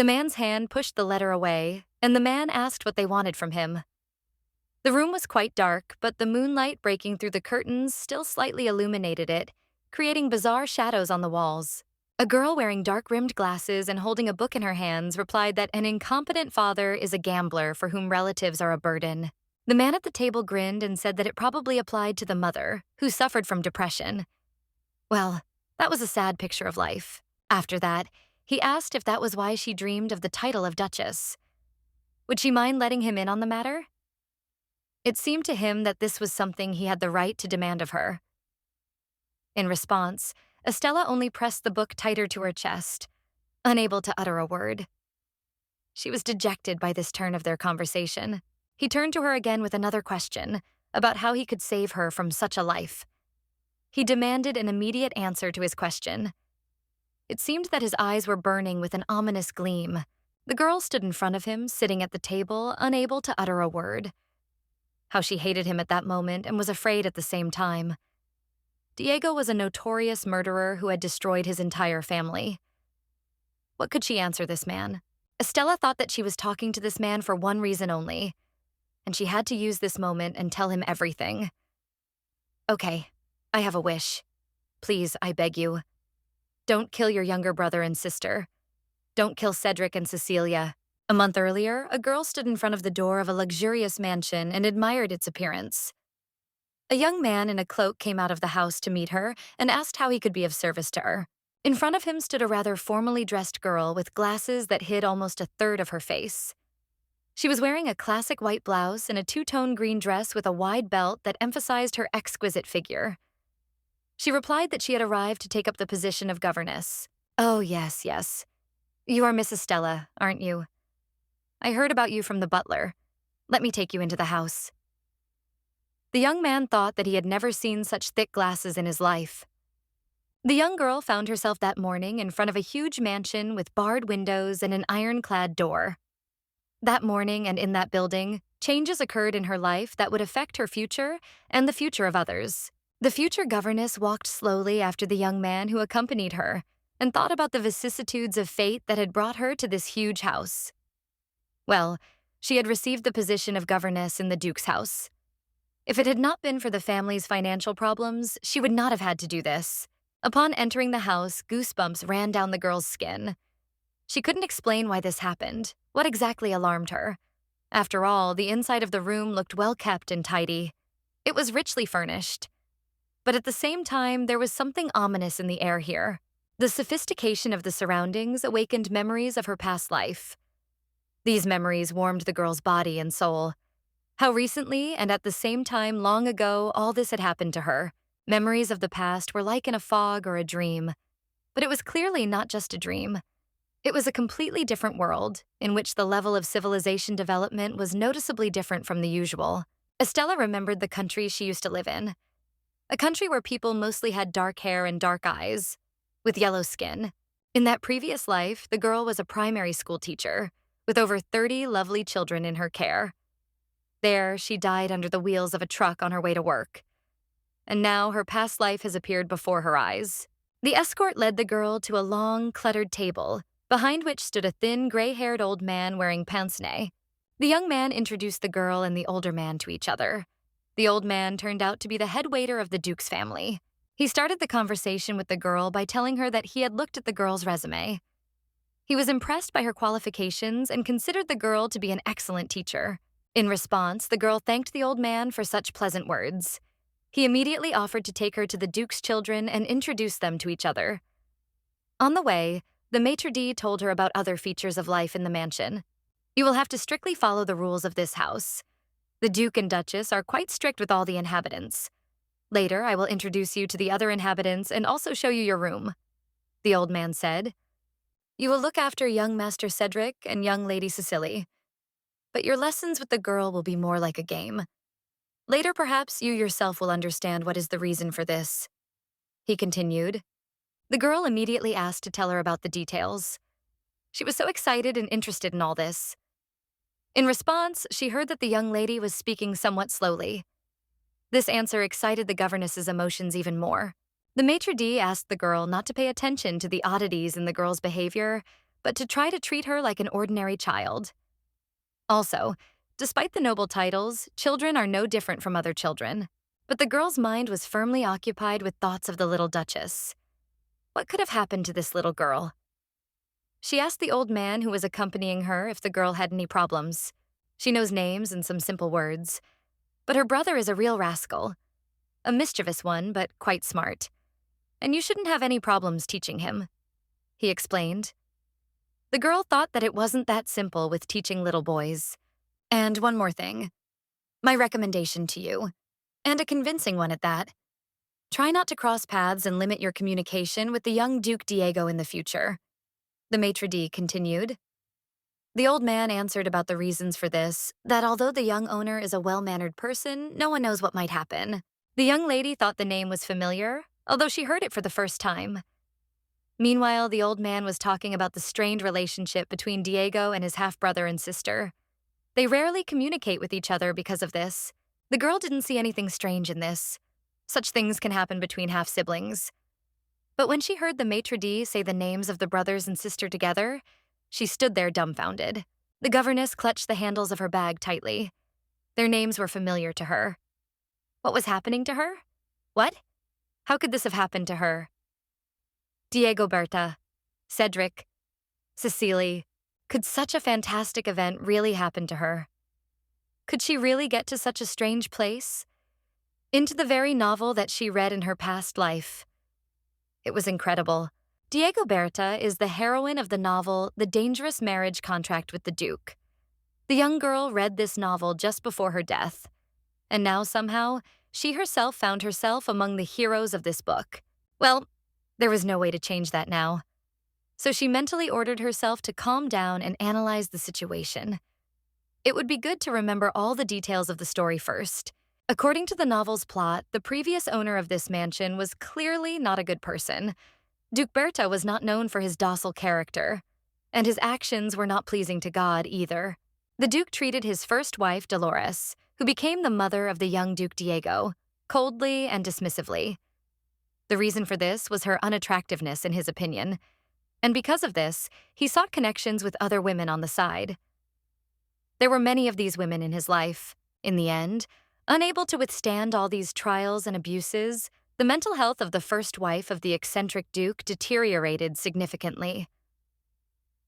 The man's hand pushed the letter away, and the man asked what they wanted from him. The room was quite dark, but the moonlight breaking through the curtains still slightly illuminated it, creating bizarre shadows on the walls. A girl wearing dark-rimmed glasses and holding a book in her hands replied that an incompetent father is a gambler for whom relatives are a burden. The man at the table grinned and said that it probably applied to the mother, who suffered from depression. Well, that was a sad picture of life. After that, he asked if that was why she dreamed of the title of Duchess. Would she mind letting him in on the matter? It seemed to him that this was something he had the right to demand of her. In response, Estella only pressed the book tighter to her chest, unable to utter a word. She was dejected by this turn of their conversation. He turned to her again with another question about how he could save her from such a life. He demanded an immediate answer to his question. It seemed that his eyes were burning with an ominous gleam. The girl stood in front of him, sitting at the table, unable to utter a word. How she hated him at that moment and was afraid at the same time. Diego was a notorious murderer who had destroyed his entire family. What could she answer this man? Estella thought that she was talking to this man for one reason only, and she had to use this moment and tell him everything. Okay, I have a wish. Please, I beg you. Don't kill your younger brother and sister. Don't kill Cedric and Cecilia. A month earlier, a girl stood in front of the door of a luxurious mansion and admired its appearance. A young man in a cloak came out of the house to meet her and asked how he could be of service to her. In front of him stood a rather formally dressed girl with glasses that hid almost a third of her face. She was wearing a classic white blouse and a two-tone green dress with a wide belt that emphasized her exquisite figure. She replied that she had arrived to take up the position of governess. Oh, yes, yes. You are Miss Estella, aren't you? I heard about you from the butler. Let me take you into the house. The young man thought that he had never seen such thick glasses in his life. The young girl found herself that morning in front of a huge mansion with barred windows and an ironclad door. That morning and in that building, changes occurred in her life that would affect her future and the future of others. The future governess walked slowly after the young man who accompanied her and thought about the vicissitudes of fate that had brought her to this huge house. Well, she had received the position of governess in the Duke's house. If it had not been for the family's financial problems, she would not have had to do this. Upon entering the house, goosebumps ran down the girl's skin. She couldn't explain why this happened, what exactly alarmed her. After all, the inside of the room looked well kept and tidy. It was richly furnished. But at the same time, there was something ominous in the air here. The sophistication of the surroundings awakened memories of her past life. These memories warmed the girl's body and soul. How recently, and at the same time long ago, all this had happened to her. Memories of the past were like in a fog or a dream. But it was clearly not just a dream. It was a completely different world, in which the level of civilization development was noticeably different from the usual. Estella remembered the country she used to live in. A country where people mostly had dark hair and dark eyes, with yellow skin. In that previous life, the girl was a primary school teacher, with over 30 lovely children in her care. There, she died under the wheels of a truck on her way to work. And now her past life has appeared before her eyes. The escort led the girl to a long, cluttered table, behind which stood a thin, gray-haired old man wearing pince-nez. The young man introduced the girl and the older man to each other. The old man turned out to be the head waiter of the Duke's family. He started the conversation with the girl by telling her that he had looked at the girl's resume. He was impressed by her qualifications and considered the girl to be an excellent teacher. In response, the girl thanked the old man for such pleasant words. He immediately offered to take her to the Duke's children and introduce them to each other. On the way, the maitre d' told her about other features of life in the mansion. You will have to strictly follow the rules of this house. The Duke and Duchess are quite strict with all the inhabitants. Later, I will introduce you to the other inhabitants and also show you your room, the old man said. You will look after young Master Cedric and young Lady Cecile. But your lessons with the girl will be more like a game. Later, perhaps you yourself will understand what is the reason for this, he continued. The girl immediately asked to tell her about the details. She was so excited and interested in all this. In response, she heard that the young lady was speaking somewhat slowly. This answer excited the governess's emotions even more. The maitre d' asked the girl not to pay attention to the oddities in the girl's behavior, but to try to treat her like an ordinary child. Also, despite the noble titles, children are no different from other children. But the girl's mind was firmly occupied with thoughts of the little Duchess. What could have happened to this little girl? She asked the old man who was accompanying her if the girl had any problems. She knows names and some simple words. But her brother is a real rascal. A mischievous one, but quite smart. And you shouldn't have any problems teaching him, he explained. The girl thought that it wasn't that simple with teaching little boys. And one more thing. My recommendation to you, and a convincing one at that. Try not to cross paths and limit your communication with the young Duke Diego in the future, the maitre d' continued. The old man answered about the reasons for this, that although the young owner is a well-mannered person, no one knows what might happen. The young lady thought the name was familiar, although she heard it for the first time. Meanwhile, the old man was talking about the strained relationship between Diego and his half-brother and sister. They rarely communicate with each other because of this. The girl didn't see anything strange in this. Such things can happen between half-siblings. But when she heard the maitre d' say the names of the brothers and sister together, she stood there dumbfounded. The governess clutched the handles of her bag tightly. Their names were familiar to her. What was happening to her? What? How could this have happened to her? Diego Berta, Cedric, Cecile. Could such a fantastic event really happen to her? Could she really get to such a strange place? Into the very novel that she read in her past life. It was incredible. Diego Berta is the heroine of the novel The Dangerous Marriage Contract with the Duke. The young girl read this novel just before her death, and now somehow she herself found herself among the heroes of this book. Well, there was no way to change that now. So she mentally ordered herself to calm down and analyze the situation. It would be good to remember all the details of the story first. According to the novel's plot, the previous owner of this mansion was clearly not a good person. Duke Berta was not known for his docile character, and his actions were not pleasing to God either. The Duke treated his first wife, Dolores, who became the mother of the young Duke Diego, coldly and dismissively. The reason for this was her unattractiveness in his opinion, and because of this, he sought connections with other women on the side. There were many of these women in his life. In the end, unable to withstand all these trials and abuses, the mental health of the first wife of the eccentric Duke deteriorated significantly.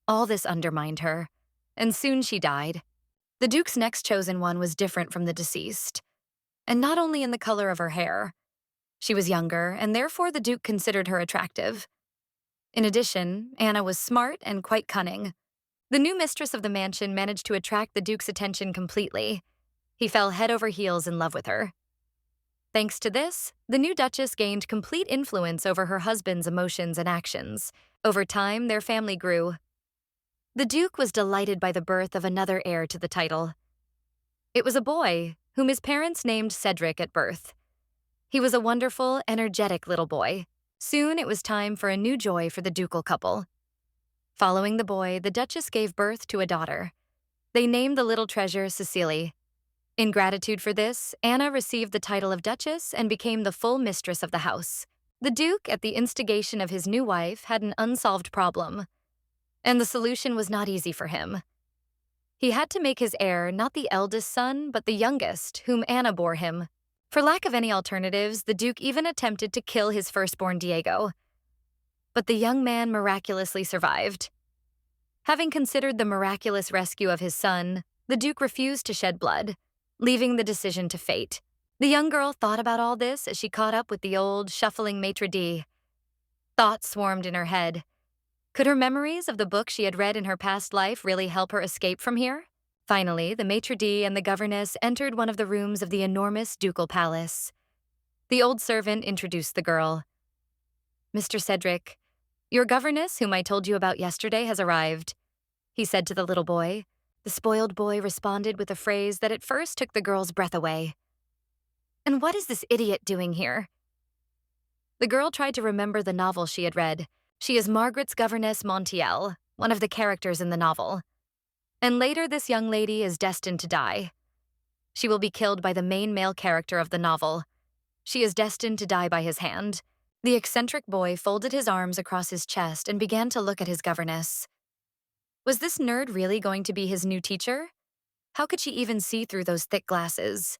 All this undermined her, and soon she died. The Duke's next chosen one was different from the deceased, and not only in the color of her hair. She was younger, and therefore the Duke considered her attractive. In addition, Anna was smart and quite cunning. The new mistress of the mansion managed to attract the Duke's attention completely. He fell head over heels in love with her. Thanks to this, the new Duchess gained complete influence over her husband's emotions and actions. Over time, their family grew. The Duke was delighted by the birth of another heir to the title. It was a boy, whom his parents named Cedric at birth. He was a wonderful, energetic little boy. Soon it was time for a new joy for the ducal couple. Following the boy, the Duchess gave birth to a daughter. They named the little treasure Cecile. In gratitude for this, Anna received the title of Duchess and became the full mistress of the house. The Duke, at the instigation of his new wife, had an unsolved problem, and the solution was not easy for him. He had to make his heir not the eldest son, but the youngest, whom Anna bore him. For lack of any alternatives, the Duke even attempted to kill his firstborn Diego. But the young man miraculously survived. Having considered the miraculous rescue of his son, the Duke refused to shed blood, leaving the decision to fate. The young girl thought about all this as she caught up with the old, shuffling maitre d'. Thoughts swarmed in her head. Could her memories of the book she had read in her past life really help her escape from here? Finally, the maitre d' and the governess entered one of the rooms of the enormous ducal palace. The old servant introduced the girl. "Mr. Cedric, your governess, whom I told you about yesterday, has arrived," he said to the little boy. The spoiled boy responded with a phrase that at first took the girl's breath away. "And what is this idiot doing here?" The girl tried to remember the novel she had read. She is Margaret's governess Montiel, one of the characters in the novel. And later this young lady is destined to die. She will be killed by the main male character of the novel. She is destined to die by his hand. The eccentric boy folded his arms across his chest and began to look at his governess. Was this nerd really going to be his new teacher? How could she even see through those thick glasses?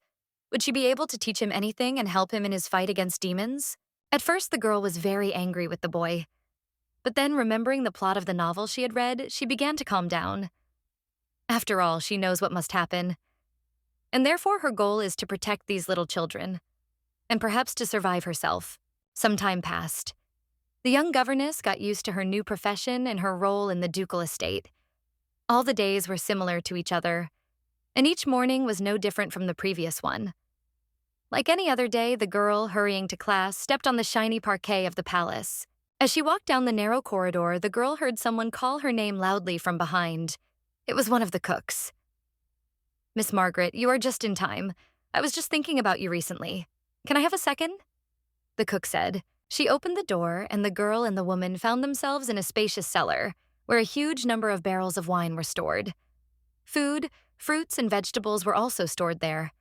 Would she be able to teach him anything and help him in his fight against demons? At first, the girl was very angry with the boy. But then, remembering the plot of the novel she had read, she began to calm down. After all, she knows what must happen. And therefore, her goal is to protect these little children, and perhaps to survive herself. Some time passed. The young governess got used to her new profession and her role in the ducal estate. All the days were similar to each other, and each morning was no different from the previous one. Like any other day, the girl, hurrying to class, stepped on the shiny parquet of the palace. As she walked down the narrow corridor, the girl heard someone call her name loudly from behind. It was one of the cooks. "Miss Margaret, you are just in time. I was just thinking about you recently. Can I have a second?" The cook said. She opened the door, and the girl and the woman found themselves in a spacious cellar, where a huge number of barrels of wine were stored. Food, fruits, and vegetables were also stored there.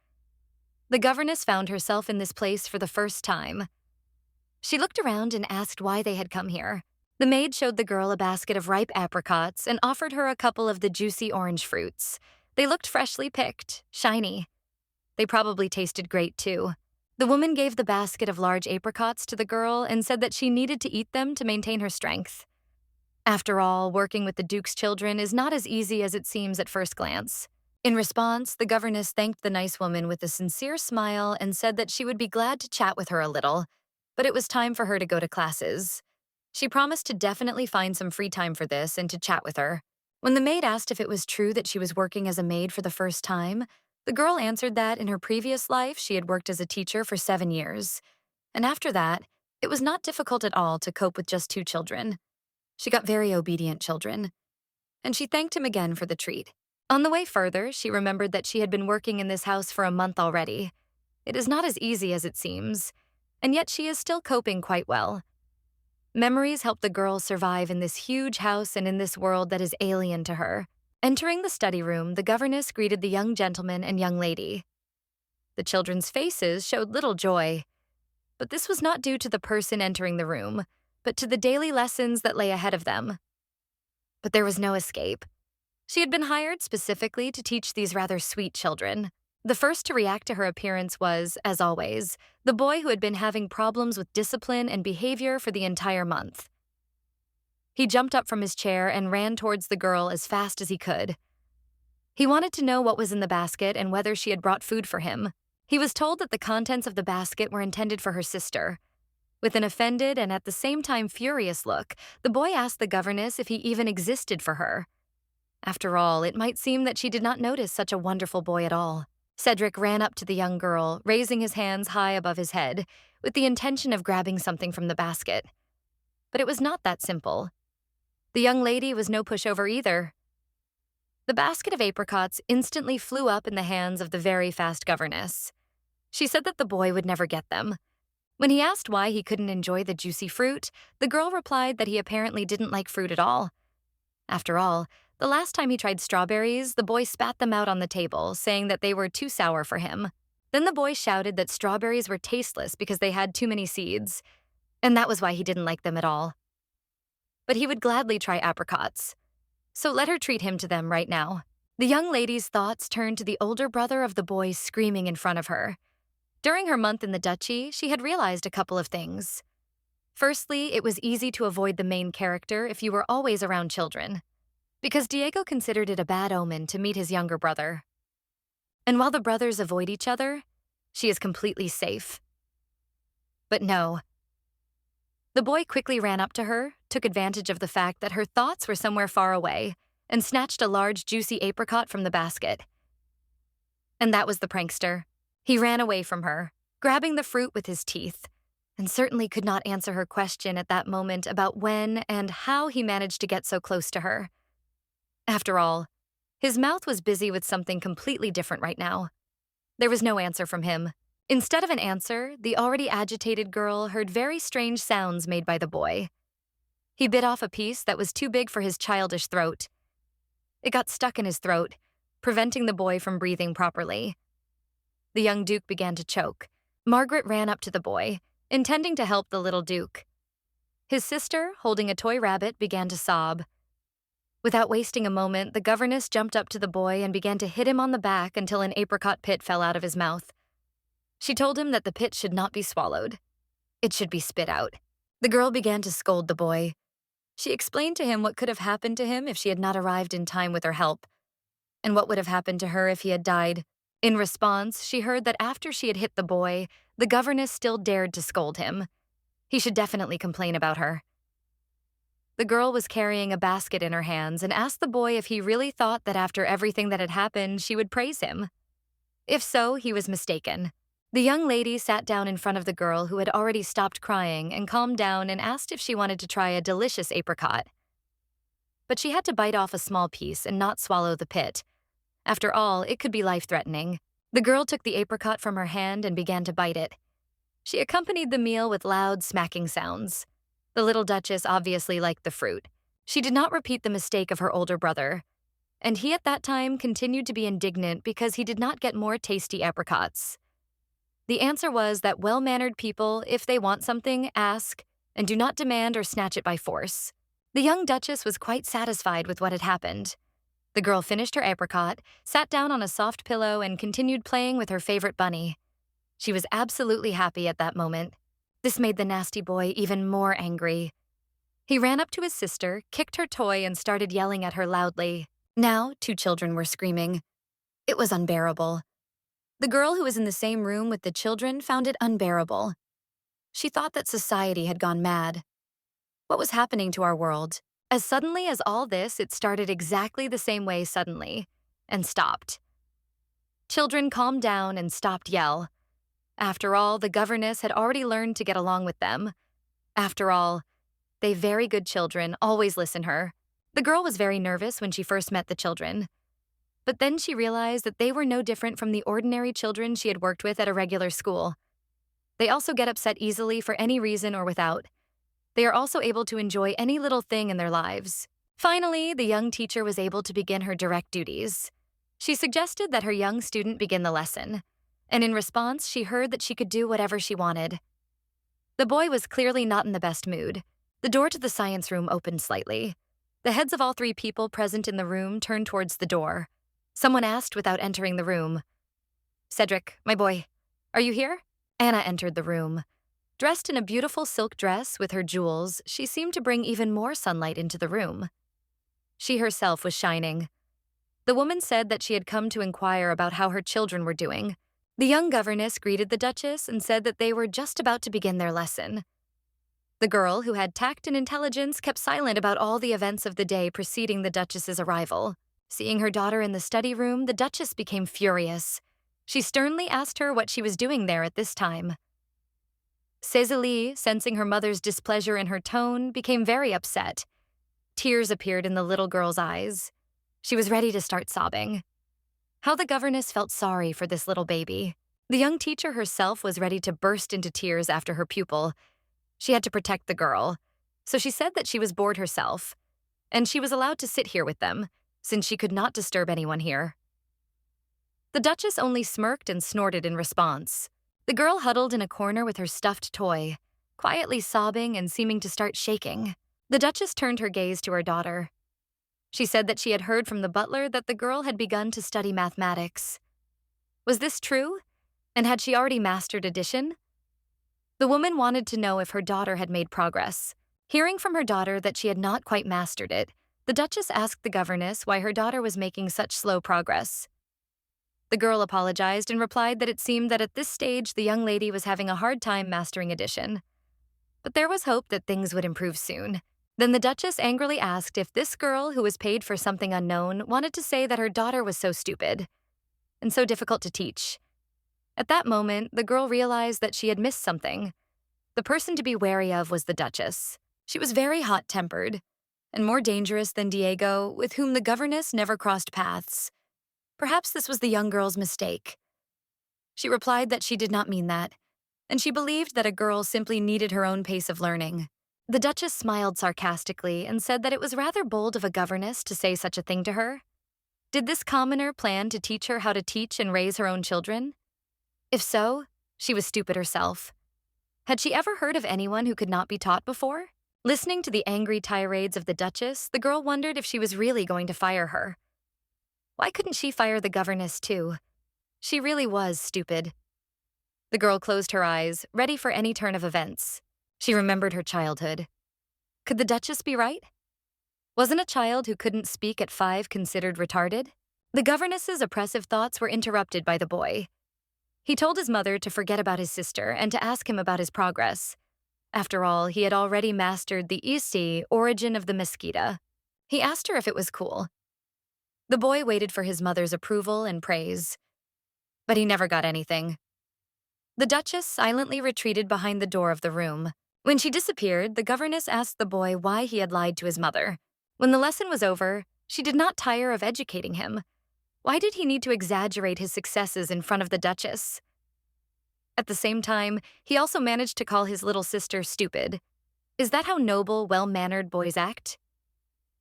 The governess found herself in this place for the first time. She looked around and asked why they had come here. The maid showed the girl a basket of ripe apricots and offered her a couple of the juicy orange fruits. They looked freshly picked, shiny. They probably tasted great, too. The woman gave the basket of large apricots to the girl and said that she needed to eat them to maintain her strength. After all, working with the Duke's children is not as easy as it seems at first glance. In response, the governess thanked the nice woman with a sincere smile and said that she would be glad to chat with her a little, but it was time for her to go to classes. She promised to definitely find some free time for this and to chat with her. When the maid asked if it was true that she was working as a maid for the first time, the girl answered that in her previous life she had worked as a teacher for 7 years. And after that, it was not difficult at all to cope with just 2 children. She got very obedient children. And she thanked him again for the treat. On the way further, she remembered that she had been working in this house for a month already. It is not as easy as it seems, and yet she is still coping quite well. Memories help the girl survive in this huge house and in this world that is alien to her. Entering the study room, the governess greeted the young gentleman and young lady. The children's faces showed little joy, but this was not due to the person entering the room, but to the daily lessons that lay ahead of them. But there was no escape. She had been hired specifically to teach these rather sweet children. The first to react to her appearance was, as always, the boy who had been having problems with discipline and behavior for the entire month. He jumped up from his chair and ran towards the girl as fast as he could. He wanted to know what was in the basket and whether she had brought food for him. He was told that the contents of the basket were intended for her sister. With an offended and at the same time furious look, the boy asked the governess if he even existed for her. After all, it might seem that she did not notice such a wonderful boy at all. Cedric ran up to the young girl, raising his hands high above his head, with the intention of grabbing something from the basket. But it was not that simple. The young lady was no pushover either. The basket of apricots instantly flew up in the hands of the very fast governess. She said that the boy would never get them. When he asked why he couldn't enjoy the juicy fruit, the girl replied that he apparently didn't like fruit at all. After all, the last time he tried strawberries, the boy spat them out on the table, saying that they were too sour for him. Then the boy shouted that strawberries were tasteless because they had too many seeds, and that was why he didn't like them at all. But he would gladly try apricots. So let her treat him to them right now. The young lady's thoughts turned to the older brother of the boy screaming in front of her. During her month in the duchy, she had realized a couple of things. Firstly, it was easy to avoid the main character if you were always around children, because Diego considered it a bad omen to meet his younger brother. And while the brothers avoid each other, she is completely safe. But no. The boy quickly ran up to her, took advantage of the fact that her thoughts were somewhere far away, and snatched a large, juicy apricot from the basket. And that was the prankster. He ran away from her, grabbing the fruit with his teeth, and certainly could not answer her question at that moment about when and how he managed to get so close to her. After all, his mouth was busy with something completely different right now. There was no answer from him. Instead of an answer, the already agitated girl heard very strange sounds made by the boy. He bit off a piece that was too big for his childish throat. It got stuck in his throat, preventing the boy from breathing properly. The young Duke began to choke. Margaret ran up to the boy, intending to help the little Duke. His sister, holding a toy rabbit, began to sob. Without wasting a moment, the governess jumped up to the boy and began to hit him on the back until an apricot pit fell out of his mouth. She told him that the pit should not be swallowed. It should be spit out. The girl began to scold the boy. She explained to him what could have happened to him if she had not arrived in time with her help, and what would have happened to her if he had died. In response, she heard that after she had hit the boy, the governess still dared to scold him. He should definitely complain about her. The girl was carrying a basket in her hands and asked the boy if he really thought that after everything that had happened, she would praise him. If so, he was mistaken. The young lady sat down in front of the girl who had already stopped crying and calmed down and asked if she wanted to try a delicious apricot. But she had to bite off a small piece and not swallow the pit. After all, it could be life-threatening. The girl took the apricot from her hand and began to bite it. She accompanied the meal with loud smacking sounds. The little Duchess obviously liked the fruit. She did not repeat the mistake of her older brother, and he at that time continued to be indignant because he did not get more tasty apricots. The answer was that well-mannered people, if they want something, ask, and do not demand or snatch it by force. The young Duchess was quite satisfied with what had happened. The girl finished her apricot, sat down on a soft pillow, and continued playing with her favorite bunny. She was absolutely happy at that moment. This made the nasty boy even more angry. He ran up to his sister, kicked her toy, and started yelling at her loudly. Now, two children were screaming. It was unbearable. The girl who was in the same room with the children found it unbearable. She thought that society had gone mad. What was happening to our world? As suddenly as all this, it started exactly the same way suddenly, and stopped. Children calmed down and stopped yell. After all, the governess had already learned to get along with them. After all, they very good children always listen her. The girl was very nervous when she first met the children. But then she realized that they were no different from the ordinary children she had worked with at a regular school. They also get upset easily for any reason or without. They are also able to enjoy any little thing in their lives. Finally, the young teacher was able to begin her direct duties. She suggested that her young student begin the lesson, and in response, she heard that she could do whatever she wanted. The boy was clearly not in the best mood. The door to the science room opened slightly. The heads of all three people present in the room turned towards the door. Someone asked without entering the room. "Cedric, my boy, are you here?" Anna entered the room. Dressed in a beautiful silk dress with her jewels, she seemed to bring even more sunlight into the room. She herself was shining. The woman said that she had come to inquire about how her children were doing. The young governess greeted the Duchess and said that they were just about to begin their lesson. The girl, who had tact and intelligence, kept silent about all the events of the day preceding the Duchess's arrival. Seeing her daughter in the study room, the Duchess became furious. She sternly asked her what she was doing there at this time. Cecile, sensing her mother's displeasure in her tone, became very upset. Tears appeared in the little girl's eyes. She was ready to start sobbing. How the governess felt sorry for this little baby. The young teacher herself was ready to burst into tears after her pupil. She had to protect the girl, so she said that she was bored herself, and she was allowed to sit here with them, since she could not disturb anyone here. The Duchess only smirked and snorted in response. The girl huddled in a corner with her stuffed toy, quietly sobbing and seeming to start shaking. The Duchess turned her gaze to her daughter. She said that she had heard from the butler that the girl had begun to study mathematics. Was this true? And had she already mastered addition? The woman wanted to know if her daughter had made progress. Hearing from her daughter that she had not quite mastered it, the Duchess asked the governess why her daughter was making such slow progress. The girl apologized and replied that it seemed that at this stage the young lady was having a hard time mastering addition. But there was hope that things would improve soon. Then the Duchess angrily asked if this girl, who was paid for something unknown, wanted to say that her daughter was so stupid and so difficult to teach. At that moment, the girl realized that she had missed something. The person to be wary of was the Duchess. She was very hot-tempered and more dangerous than Diego, with whom the governess never crossed paths. Perhaps this was the young girl's mistake. She replied that she did not mean that, and she believed that a girl simply needed her own pace of learning. The Duchess smiled sarcastically and said that it was rather bold of a governess to say such a thing to her. Did this commoner plan to teach her how to teach and raise her own children? If so, she was stupid herself. Had she ever heard of anyone who could not be taught before? Listening to the angry tirades of the Duchess, the girl wondered if she was really going to fire her. Why couldn't she fire the governess too? She really was stupid. The girl closed her eyes, ready for any turn of events. She remembered her childhood. Could the Duchess be right? Wasn't a child who couldn't speak at 5 considered retarded? The governess's oppressive thoughts were interrupted by the boy. He told his mother to forget about his sister and to ask him about his progress. After all, he had already mastered the easy origin of the mosquito. He asked her if it was cool. The boy waited for his mother's approval and praise, but he never got anything. The Duchess silently retreated behind the door of the room. When she disappeared, the governess asked the boy why he had lied to his mother. When the lesson was over, she did not tire of educating him. Why did he need to exaggerate his successes in front of the Duchess? At the same time, he also managed to call his little sister stupid. Is that how noble, well-mannered boys act?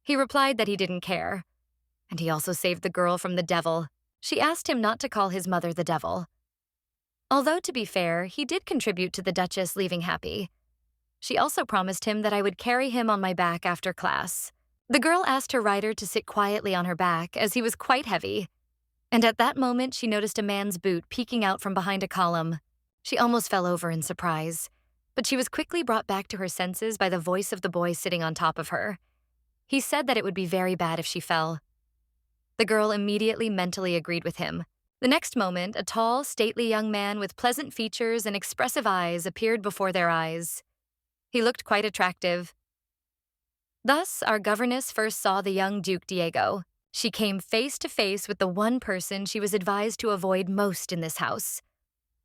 He replied that he didn't care. And he also saved the girl from the devil. She asked him not to call his mother the devil. Although, to be fair, he did contribute to the Duchess leaving happy. She also promised him that I would carry him on my back after class. The girl asked her rider to sit quietly on her back, as he was quite heavy. And at that moment, she noticed a man's boot peeking out from behind a column. She almost fell over in surprise, but she was quickly brought back to her senses by the voice of the boy sitting on top of her. He said that it would be very bad if she fell. The girl immediately mentally agreed with him. The next moment, a tall, stately young man with pleasant features and expressive eyes appeared before their eyes. He looked quite attractive. Thus, our governess first saw the young Duke Diego. She came face to face with the one person she was advised to avoid most in this house.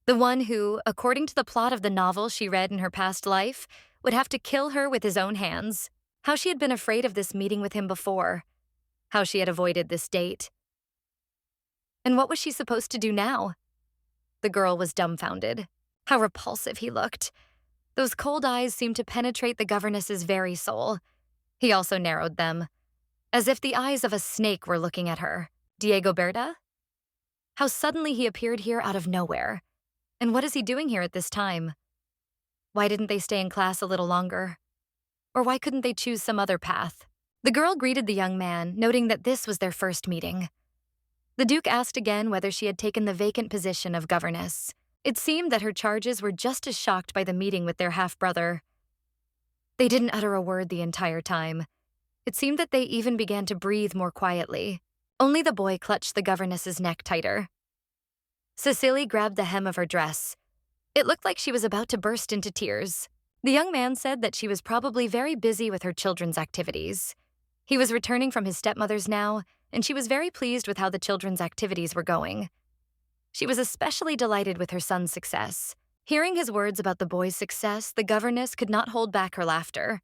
The one who, according to the plot of the novel she read in her past life, would have to kill her with his own hands. How she had been afraid of this meeting with him before. How she had avoided this date. And what was she supposed to do now? The girl was dumbfounded. How repulsive he looked. Those cold eyes seemed to penetrate the governess's very soul. He also narrowed them, as if the eyes of a snake were looking at her. Diego Berta? How suddenly he appeared here out of nowhere. And what is he doing here at this time? Why didn't they stay in class a little longer? Or why couldn't they choose some other path? The girl greeted the young man, noting that this was their first meeting. The Duke asked again whether she had taken the vacant position of governess. It seemed that her charges were just as shocked by the meeting with their half-brother. They didn't utter a word the entire time. It seemed that they even began to breathe more quietly. Only the boy clutched the governess's neck tighter. Cecile grabbed the hem of her dress. It looked like she was about to burst into tears. The young man said that she was probably very busy with her children's activities. He was returning from his stepmother's now, and she was very pleased with how the children's activities were going. She was especially delighted with her son's success. Hearing his words about the boy's success, the governess could not hold back her laughter.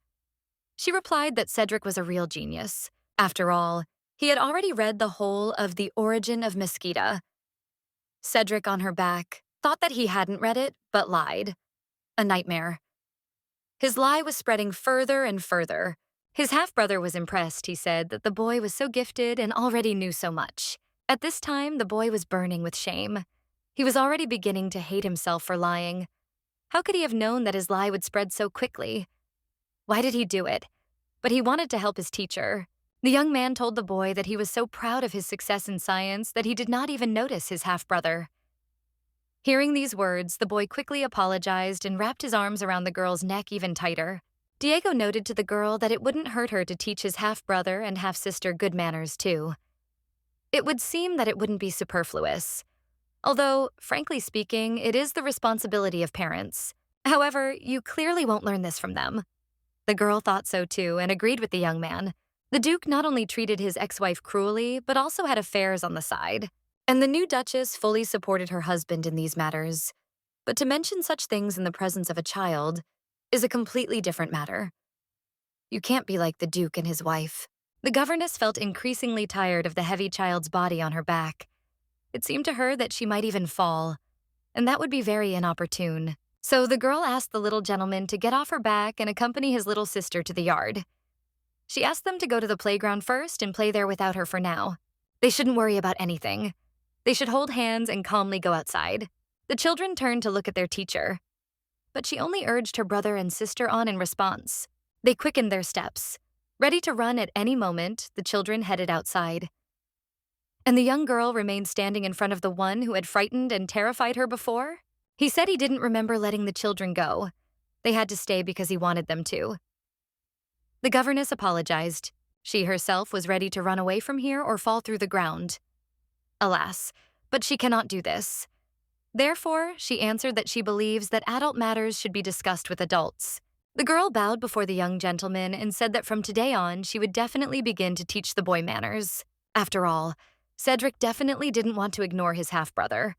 She replied that Cedric was a real genius. After all, he had already read the whole of The Origin of Mosquito. Cedric, on her back, thought that he hadn't read it, but lied. A nightmare. His lie was spreading further and further. His half-brother was impressed, he said, that the boy was so gifted and already knew so much. At this time, the boy was burning with shame. He was already beginning to hate himself for lying. How could he have known that his lie would spread so quickly? Why did he do it? But he wanted to help his teacher. The young man told the boy that he was so proud of his success in science that he did not even notice his half-brother. Hearing these words, the boy quickly apologized and wrapped his arms around the girl's neck even tighter. Diego noted to the girl that it wouldn't hurt her to teach his half-brother and half-sister good manners, too. It would seem that it wouldn't be superfluous. Although, frankly speaking, it is the responsibility of parents. However, you clearly won't learn this from them. The girl thought so too and agreed with the young man. The Duke not only treated his ex-wife cruelly, but also had affairs on the side. And the new Duchess fully supported her husband in these matters. But to mention such things in the presence of a child is a completely different matter. You can't be like the Duke and his wife. The governess felt increasingly tired of the heavy child's body on her back. It seemed to her that she might even fall, and that would be very inopportune. So the girl asked the little gentleman to get off her back and accompany his little sister to the yard. She asked them to go to the playground first and play there without her for now. They shouldn't worry about anything. They should hold hands and calmly go outside. The children turned to look at their teacher, but she only urged her brother and sister on in response. They quickened their steps. Ready to run at any moment, the children headed outside. And the young girl remained standing in front of the one who had frightened and terrified her before? He said he didn't remember letting the children go. They had to stay because he wanted them to. The governess apologized. She herself was ready to run away from here or fall through the ground. Alas, but she cannot do this. Therefore, she answered that she believes that adult matters should be discussed with adults. The girl bowed before the young gentleman and said that from today on, she would definitely begin to teach the boy manners. After all, Cedric definitely didn't want to ignore his half-brother.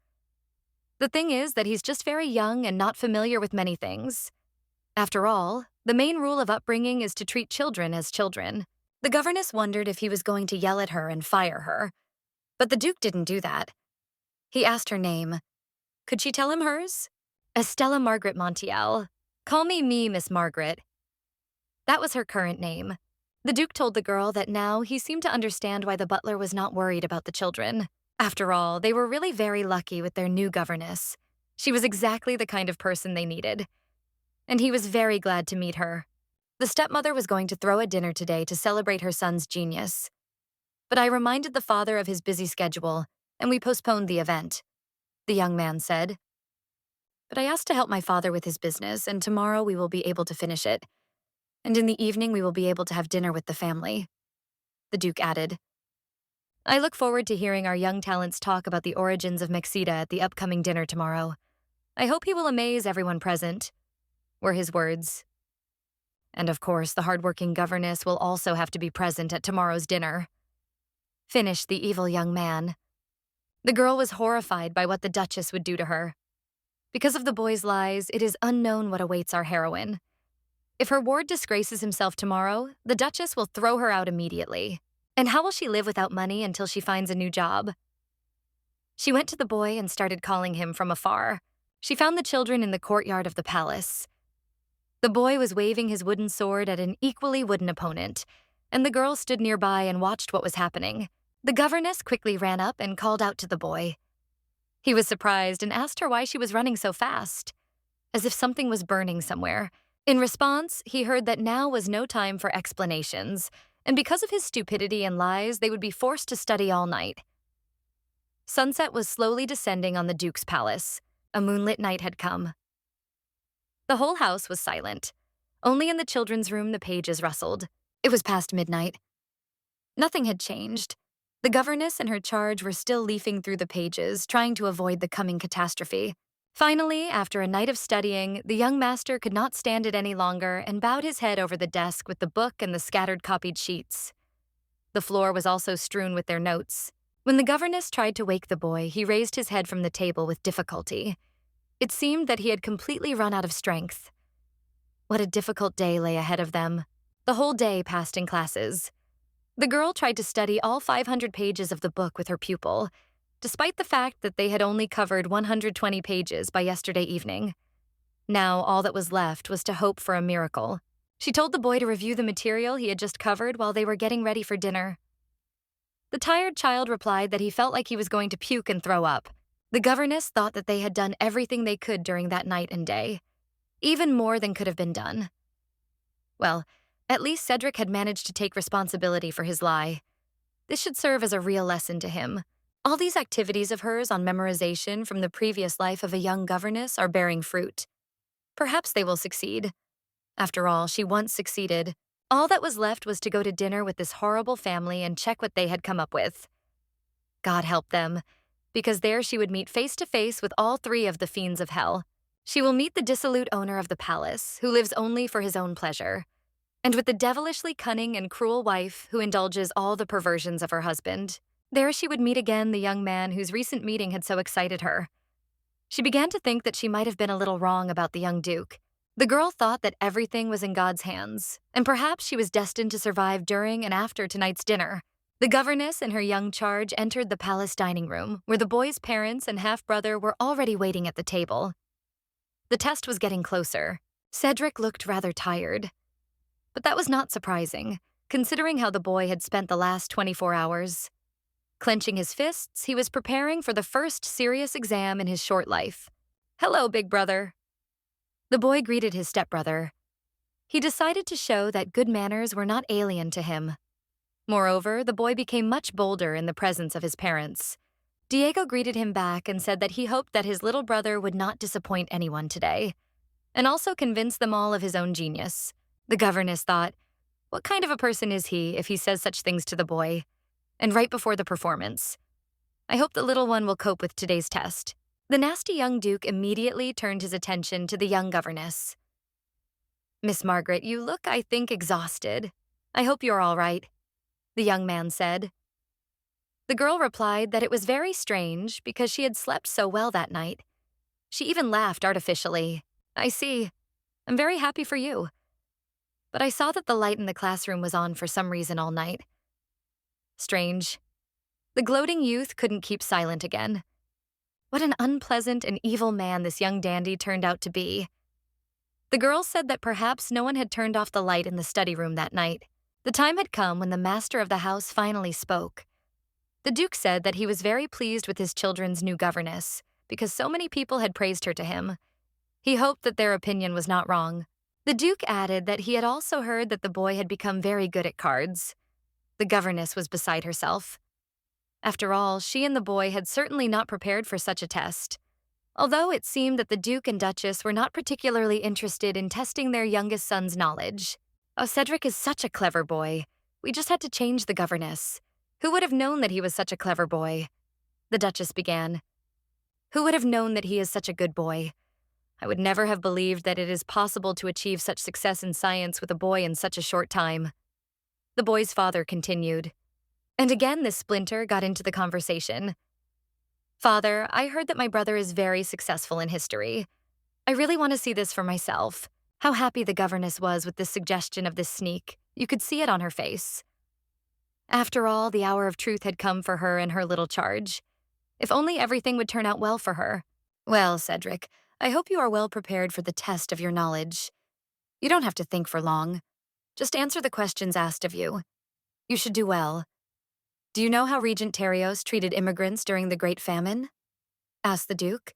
The thing is that he's just very young and not familiar with many things. After all, the main rule of upbringing is to treat children as children. The governess wondered if he was going to yell at her and fire her. But the Duke didn't do that. He asked her name. Could she tell him hers? Estella Margaret Montiel. Call me Miss Margaret. That was her current name. The Duke told the girl that now he seemed to understand why the butler was not worried about the children. After all, they were really very lucky with their new governess. She was exactly the kind of person they needed. And he was very glad to meet her. The stepmother was going to throw a dinner today to celebrate her son's genius. But I reminded the father of his busy schedule, and we postponed the event, the young man said. But I asked to help my father with his business, and tomorrow we will be able to finish it. And in the evening we will be able to have dinner with the family, the Duke added. I look forward to hearing our young talents talk about the origins of Mexida at the upcoming dinner tomorrow. I hope he will amaze everyone present, were his words. And of course, the hardworking governess will also have to be present at tomorrow's dinner, finished the evil young man. The girl was horrified by what the Duchess would do to her. Because of the boy's lies, it is unknown what awaits our heroine. If her ward disgraces himself tomorrow, the Duchess will throw her out immediately. And how will she live without money until she finds a new job? She went to the boy and started calling him from afar. She found the children in the courtyard of the palace. The boy was waving his wooden sword at an equally wooden opponent, and the girl stood nearby and watched what was happening. The governess quickly ran up and called out to the boy. He was surprised and asked her why she was running so fast, as if something was burning somewhere. In response, he heard that now was no time for explanations, and because of his stupidity and lies, they would be forced to study all night. Sunset was slowly descending on the Duke's palace. A moonlit night had come. The whole house was silent. Only in the children's room the pages rustled. It was past midnight. Nothing had changed. The governess and her charge were still leafing through the pages, trying to avoid the coming catastrophe. Finally, after a night of studying, the young master could not stand it any longer and bowed his head over the desk with the book and the scattered copied sheets. The floor was also strewn with their notes. When the governess tried to wake the boy, he raised his head from the table with difficulty. It seemed that he had completely run out of strength. What a difficult day lay ahead of them. The whole day passed in classes. The girl tried to study all 500 pages of the book with her pupil, despite the fact that they had only covered 120 pages by yesterday evening. Now all that was left was to hope for a miracle. She told the boy to review the material he had just covered while they were getting ready for dinner. The tired child replied that he felt like he was going to puke and throw up. The governess thought that they had done everything they could during that night and day, even more than could have been done. Well, at least Cedric had managed to take responsibility for his lie. This should serve as a real lesson to him. All these activities of hers on memorization from the previous life of a young governess are bearing fruit. Perhaps they will succeed. After all, she once succeeded. All that was left was to go to dinner with this horrible family and check what they had come up with. God help them, because there she would meet face to face with all three of the fiends of hell. She will meet the dissolute owner of the palace, who lives only for his own pleasure, and with the devilishly cunning and cruel wife who indulges all the perversions of her husband. There she would meet again the young man whose recent meeting had so excited her. She began to think that she might have been a little wrong about the young Duke. The girl thought that everything was in God's hands, and perhaps she was destined to survive during and after tonight's dinner. The governess and her young charge entered the palace dining room, where the boy's parents and half-brother were already waiting at the table. The test was getting closer. Cedric looked rather tired. But that was not surprising, considering how the boy had spent the last 24 hours. Clenching his fists, he was preparing for the first serious exam in his short life. "Hello, big brother." The boy greeted his stepbrother. He decided to show that good manners were not alien to him. Moreover, the boy became much bolder in the presence of his parents. Diego greeted him back and said that he hoped that his little brother would not disappoint anyone today, and also convince them all of his own genius. The governess thought, what kind of a person is he if he says such things to the boy? And right before the performance. I hope the little one will cope with today's test. The nasty young duke immediately turned his attention to the young governess. Miss Margaret, you look, I think, exhausted. I hope you're all right, the young man said. The girl replied that it was very strange because she had slept so well that night. She even laughed artificially. I see. I'm very happy for you. But I saw that the light in the classroom was on for some reason all night. Strange. The gloating youth couldn't keep silent again. What an unpleasant and evil man this young dandy turned out to be. The girl said that perhaps no one had turned off the light in the study room that night. The time had come when the master of the house finally spoke. The Duke said that he was very pleased with his children's new governess because so many people had praised her to him. He hoped that their opinion was not wrong. The Duke added that he had also heard that the boy had become very good at cards. The governess was beside herself. After all, she and the boy had certainly not prepared for such a test. Although it seemed that the Duke and Duchess were not particularly interested in testing their youngest son's knowledge. Oh, Cedric is such a clever boy. We just had to change the governess. Who would have known that he was such a clever boy? The Duchess began. Who would have known that he is such a good boy? I would never have believed that it is possible to achieve such success in science with a boy in such a short time. The boy's father continued. And again this splinter got into the conversation. Father, I heard that my brother is very successful in history. I really want to see this for myself. How happy the governess was with this suggestion of this sneak. You could see it on her face. After all, the hour of truth had come for her and her little charge. If only everything would turn out well for her. Well, Cedric, I hope you are well prepared for the test of your knowledge. You don't have to think for long. Just answer the questions asked of you. You should do well. Do you know how Regent Terios treated immigrants during the Great Famine? Asked the Duke.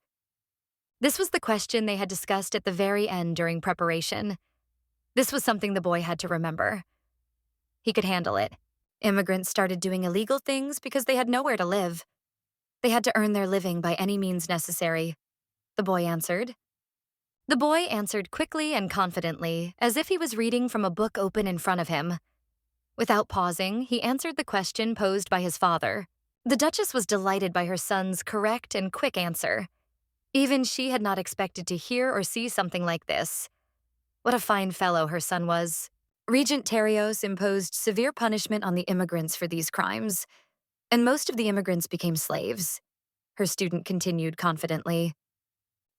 This was the question they had discussed at the very end during preparation. This was something the boy had to remember. He could handle it. Immigrants started doing illegal things because they had nowhere to live. They had to earn their living by any means necessary, the boy answered. The boy answered quickly and confidently, as if he was reading from a book open in front of him. Without pausing, he answered the question posed by his father. The Duchess was delighted by her son's correct and quick answer. Even she had not expected to hear or see something like this. What a fine fellow her son was. Regent Terios imposed severe punishment on the immigrants for these crimes, and most of the immigrants became slaves, her student continued confidently.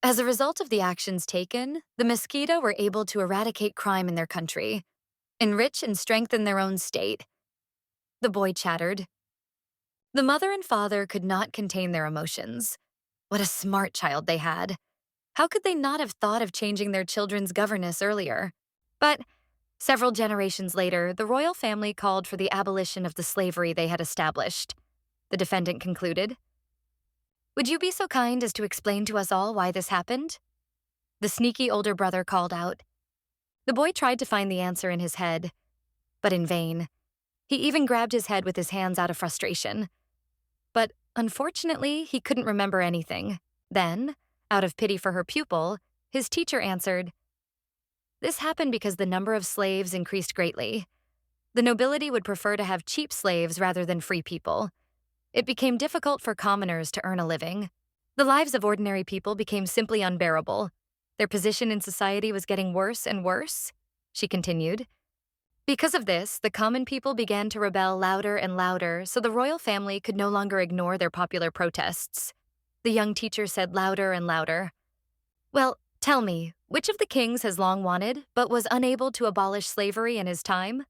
As a result of the actions taken, the Mosquito were able to eradicate crime in their country, enrich and strengthen their own state. The boy chattered. The mother and father could not contain their emotions. What a smart child they had. How could they not have thought of changing their children's governess earlier? But several generations later, the royal family called for the abolition of the slavery they had established, the defendant concluded. Would you be so kind as to explain to us all why this happened? The sneaky older brother called out. The boy tried to find the answer in his head, but in vain. He even grabbed his head with his hands out of frustration. But unfortunately, he couldn't remember anything. Then, out of pity for her pupil, his teacher answered, This happened because the number of slaves increased greatly. The nobility would prefer to have cheap slaves rather than free people. It became difficult for commoners to earn a living. The lives of ordinary people became simply unbearable. Their position in society was getting worse and worse, she continued. Because of this, the common people began to rebel louder and louder, so the royal family could no longer ignore their popular protests. The young teacher said louder and louder. Well, tell me, which of the kings has long wanted, but was unable to abolish slavery in his time?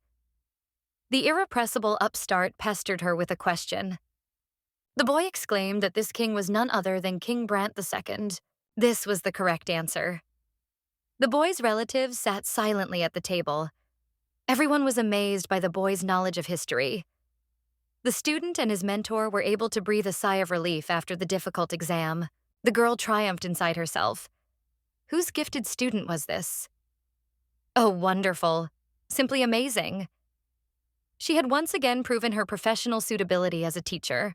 The irrepressible upstart pestered her with a question. The boy exclaimed that this king was none other than King Brant II. This was the correct answer. The boy's relatives sat silently at the table. Everyone was amazed by the boy's knowledge of history. The student and his mentor were able to breathe a sigh of relief after the difficult exam. The girl triumphed inside herself. Whose gifted student was this? Oh, wonderful. Simply amazing. She had once again proven her professional suitability as a teacher,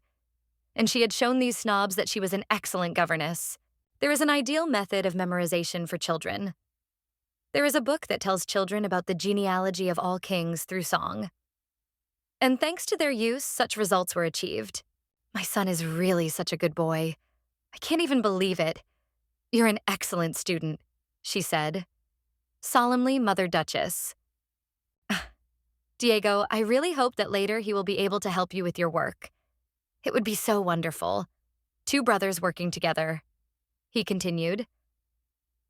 and she had shown these snobs that she was an excellent governess. There is an ideal method of memorization for children. There is a book that tells children about the genealogy of all kings through song. And thanks to their use, such results were achieved. My son is really such a good boy. I can't even believe it. You're an excellent student, she said. Solemnly, Mother Duchess. Diego, I really hope that later he will be able to help you with your work. It would be so wonderful. Two brothers working together. He continued.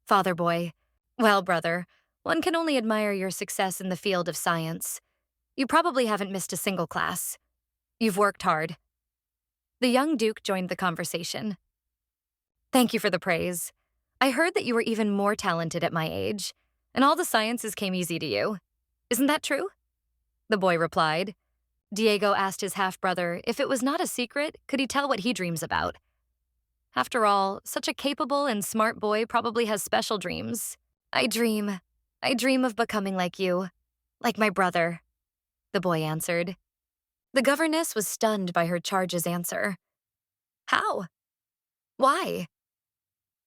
Father boy. Well, brother, one can only admire your success in the field of science. You probably haven't missed a single class. You've worked hard. The young Duke joined the conversation. Thank you for the praise. I heard that you were even more talented at my age, and all the sciences came easy to you. Isn't that true? The boy replied. Diego asked his half-brother if it was not a secret, could he tell what he dreams about? After all, such a capable and smart boy probably has special dreams. I dream of becoming like you, like my brother, the boy answered. The governess was stunned by her charge's answer. How? Why?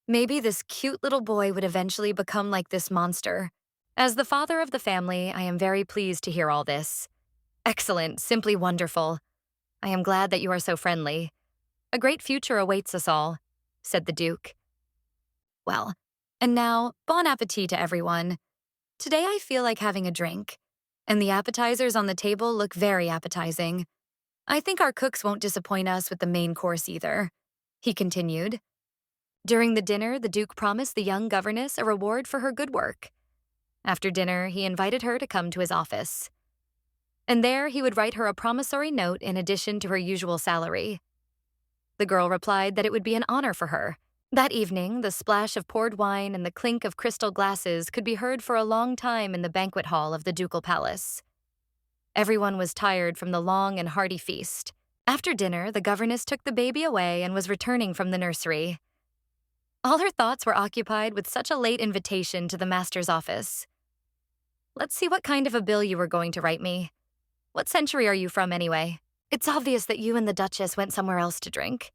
Maybe this cute little boy would eventually become like this monster. As the father of the family, I am very pleased to hear all this. Excellent, simply wonderful. I am glad that you are so friendly. A great future awaits us all, said the Duke. Well, and now, bon appetit to everyone. Today I feel like having a drink, and the appetizers on the table look very appetizing. I think our cooks won't disappoint us with the main course either, he continued. During the dinner, the Duke promised the young governess a reward for her good work. After dinner, he invited her to come to his office. And there he would write her a promissory note in addition to her usual salary. The girl replied that it would be an honor for her. That evening, the splash of poured wine and the clink of crystal glasses could be heard for a long time in the banquet hall of the ducal palace. Everyone was tired from the long and hearty feast. After dinner, the governess took the baby away and was returning from the nursery. All her thoughts were occupied with such a late invitation to the master's office. Let's see what kind of a bill you were going to write me. What century are you from, anyway? It's obvious that you and the Duchess went somewhere else to drink.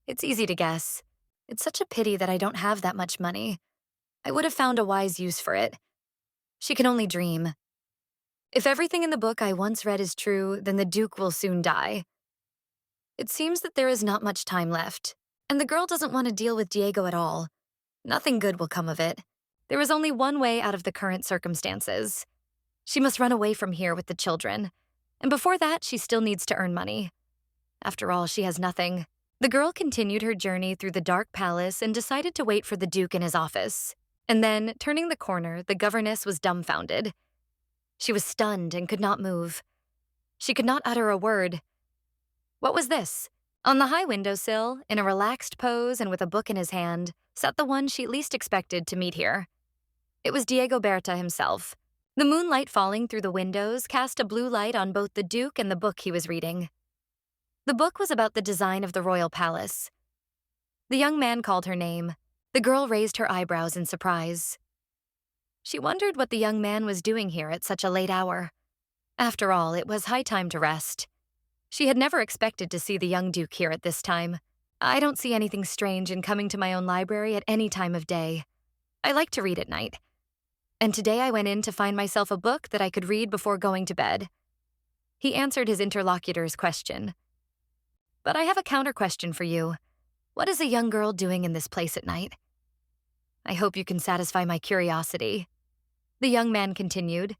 It's easy to guess. It's such a pity that I don't have that much money. I would have found a wise use for it. She can only dream. If everything in the book I once read is true, then the Duke will soon die. It seems that there is not much time left, and the girl doesn't want to deal with Diego at all. Nothing good will come of it. There is only one way out of the current circumstances. She must run away from here with the children, and before that, she still needs to earn money. After all, she has nothing. The girl continued her journey through the dark palace and decided to wait for the Duke in his office. And then, turning the corner, the governess was dumbfounded. She was stunned and could not move. She could not utter a word. What was this? On the high windowsill, in a relaxed pose and with a book in his hand, sat the one she least expected to meet here. It was Diego Berta himself. The moonlight falling through the windows cast a blue light on both the Duke and the book he was reading. The book was about the design of the royal palace. The young man called her name. The girl raised her eyebrows in surprise. She wondered what the young man was doing here at such a late hour. After all, it was high time to rest. She had never expected to see the young Duke here at this time. I don't see anything strange in coming to my own library at any time of day. I like to read at night. And today I went in to find myself a book that I could read before going to bed. He answered his interlocutor's question. But I have a counter-question for you. What is a young girl doing in this place at night? I hope you can satisfy my curiosity. The young man continued.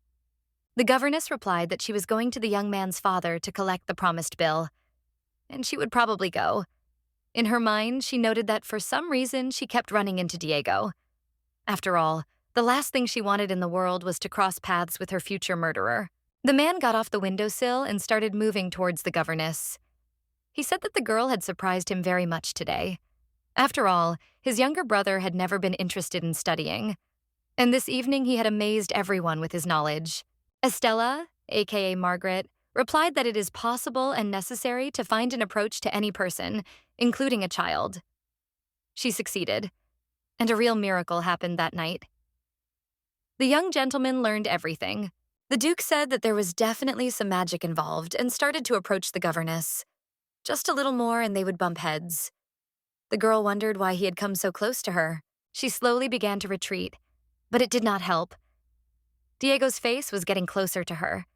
The governess replied that she was going to the young man's father to collect the promised bill. And she would probably go. In her mind, she noted that for some reason she kept running into Diego. After all, the last thing she wanted in the world was to cross paths with her future murderer. The man got off the windowsill and started moving towards the governess. He said that the girl had surprised him very much today. After all, his younger brother had never been interested in studying. And this evening he had amazed everyone with his knowledge. Estella, aka Margaret, replied that it is possible and necessary to find an approach to any person, including a child. She succeeded, and a real miracle happened that night. The young gentleman learned everything. The Duke said that there was definitely some magic involved and started to approach the governess. Just a little more and they would bump heads. The girl wondered why he had come so close to her. She slowly began to retreat, but it did not help. Diego's face was getting closer to her.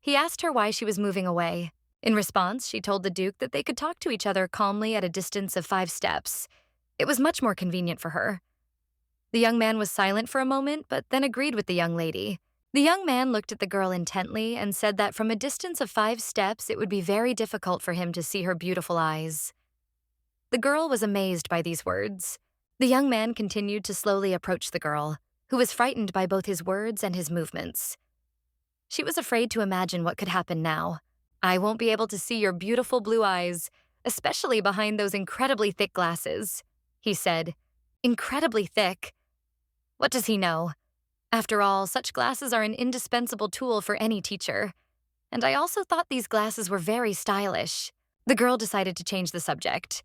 He asked her why she was moving away. In response, she told the Duke that they could talk to each other calmly at a distance of 5 steps. It was much more convenient for her. The young man was silent for a moment, but then agreed with the young lady. The young man looked at the girl intently and said that from a distance of 5 steps, it would be very difficult for him to see her beautiful eyes. The girl was amazed by these words. The young man continued to slowly approach the girl, who was frightened by both his words and his movements. She was afraid to imagine what could happen now. I won't be able to see your beautiful blue eyes, especially behind those incredibly thick glasses, he said. Incredibly thick? What does he know? After all, such glasses are an indispensable tool for any teacher. And I also thought these glasses were very stylish. The girl decided to change the subject.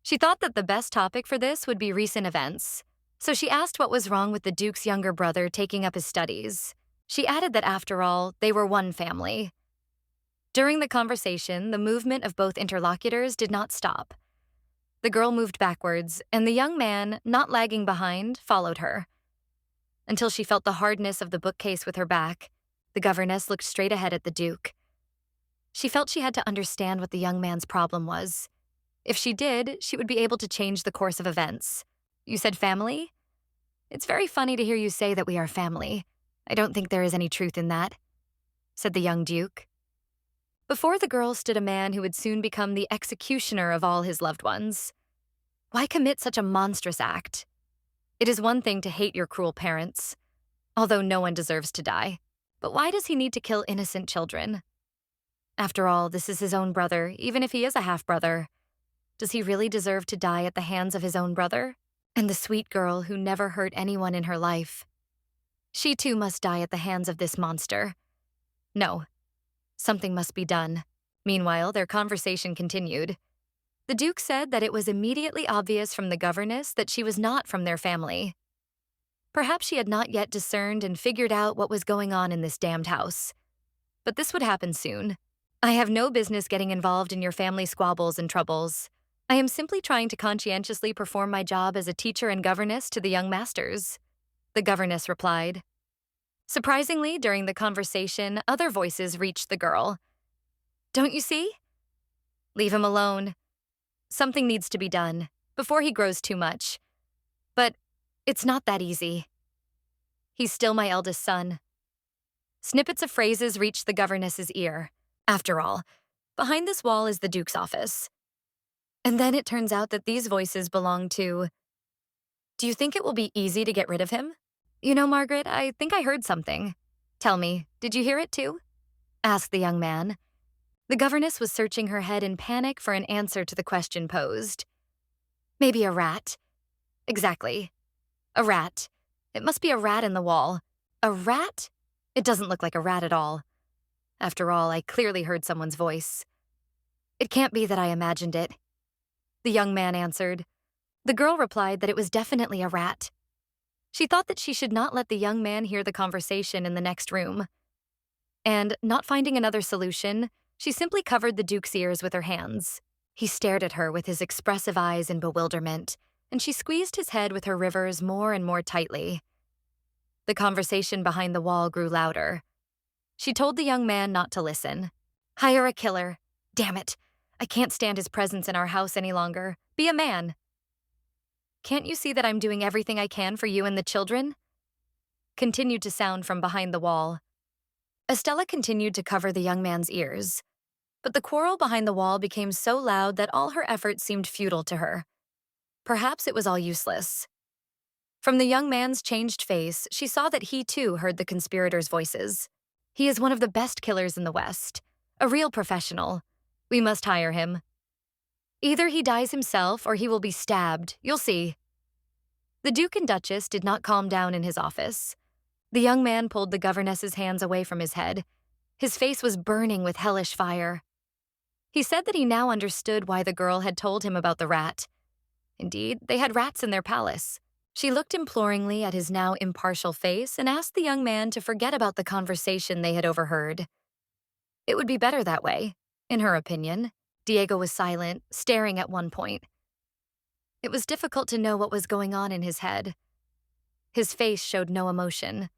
She thought that the best topic for this would be recent events, so she asked what was wrong with the Duke's younger brother taking up his studies. She added that after all, they were one family. During the conversation, the movement of both interlocutors did not stop. The girl moved backwards, and the young man, not lagging behind, followed her. Until she felt the hardness of the bookcase with her back, the governess looked straight ahead at the Duke. She felt she had to understand what the young man's problem was. If she did, she would be able to change the course of events. You said family? It's very funny to hear you say that we are family. I don't think there is any truth in that, said the young Duke. Before the girl stood a man who would soon become the executioner of all his loved ones. Why commit such a monstrous act? It is one thing to hate your cruel parents, although no one deserves to die. But why does he need to kill innocent children? After all, this is his own brother, even if he is a half-brother. Does he really deserve to die at the hands of his own brother? And the sweet girl who never hurt anyone in her life. She too must die at the hands of this monster. No. Something must be done. Meanwhile, their conversation continued. The Duke said that it was immediately obvious from the governess that she was not from their family. Perhaps she had not yet discerned and figured out what was going on in this damned house. But this would happen soon. I have no business getting involved in your family squabbles and troubles. I am simply trying to conscientiously perform my job as a teacher and governess to the young masters, the governess replied. Surprisingly, during the conversation, other voices reached the girl. Don't you see? Leave him alone. Something needs to be done, before he grows too much. But it's not that easy. He's still my eldest son. Snippets of phrases reached the governess's ear. After all, behind this wall is the Duke's office. And then it turns out that these voices belong to... Do you think it will be easy to get rid of him? You know, Margaret, I think I heard something. Tell me, did you hear it too? Asked the young man. The governess was searching her head in panic for an answer to the question posed. Maybe a rat. Exactly. A rat. It must be a rat in the wall. A rat? It doesn't look like a rat at all. After all, I clearly heard someone's voice. It can't be that I imagined it. The young man answered. The girl replied that it was definitely a rat. She thought that she should not let the young man hear the conversation in the next room. And, not finding another solution, she simply covered the Duke's ears with her hands. He stared at her with his expressive eyes in bewilderment, and she squeezed his head with her rivers more and more tightly. The conversation behind the wall grew louder. She told the young man not to listen. Hire a killer. Damn it. I can't stand his presence in our house any longer. Be a man. Can't you see that I'm doing everything I can for you and the children? Continued to sound from behind the wall. Estella continued to cover the young man's ears. But the quarrel behind the wall became so loud that all her efforts seemed futile to her. Perhaps it was all useless. From the young man's changed face, she saw that he too heard the conspirators' voices. He is one of the best killers in the West, a real professional. We must hire him. Either he dies himself or he will be stabbed, you'll see. The Duke and Duchess did not calm down in his office. The young man pulled the governess's hands away from his head. His face was burning with hellish fire. He said that he now understood why the girl had told him about the rat. Indeed, they had rats in their palace. She looked imploringly at his now impartial face and asked the young man to forget about the conversation they had overheard. It would be better that way, in her opinion. Diego was silent, staring at one point. It was difficult to know what was going on in his head. His face showed no emotion.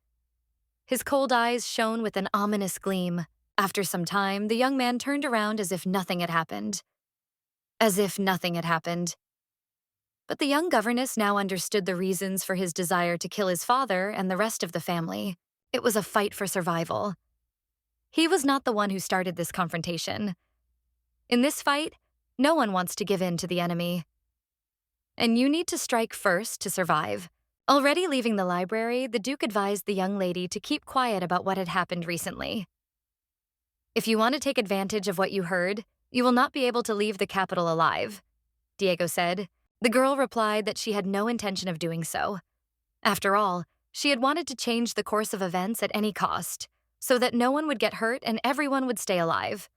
His cold eyes shone with an ominous gleam. After some time, the young man turned around as if nothing had happened. As if nothing had happened. But the young governess now understood the reasons for his desire to kill his father and the rest of the family. It was a fight for survival. He was not the one who started this confrontation. In this fight, no one wants to give in to the enemy. And you need to strike first to survive. Already leaving the library, the Duke advised the young lady to keep quiet about what had happened recently. If you want to take advantage of what you heard, you will not be able to leave the capital alive, Diego said. The girl replied that she had no intention of doing so. After all, she had wanted to change the course of events at any cost, so that no one would get hurt and everyone would stay alive.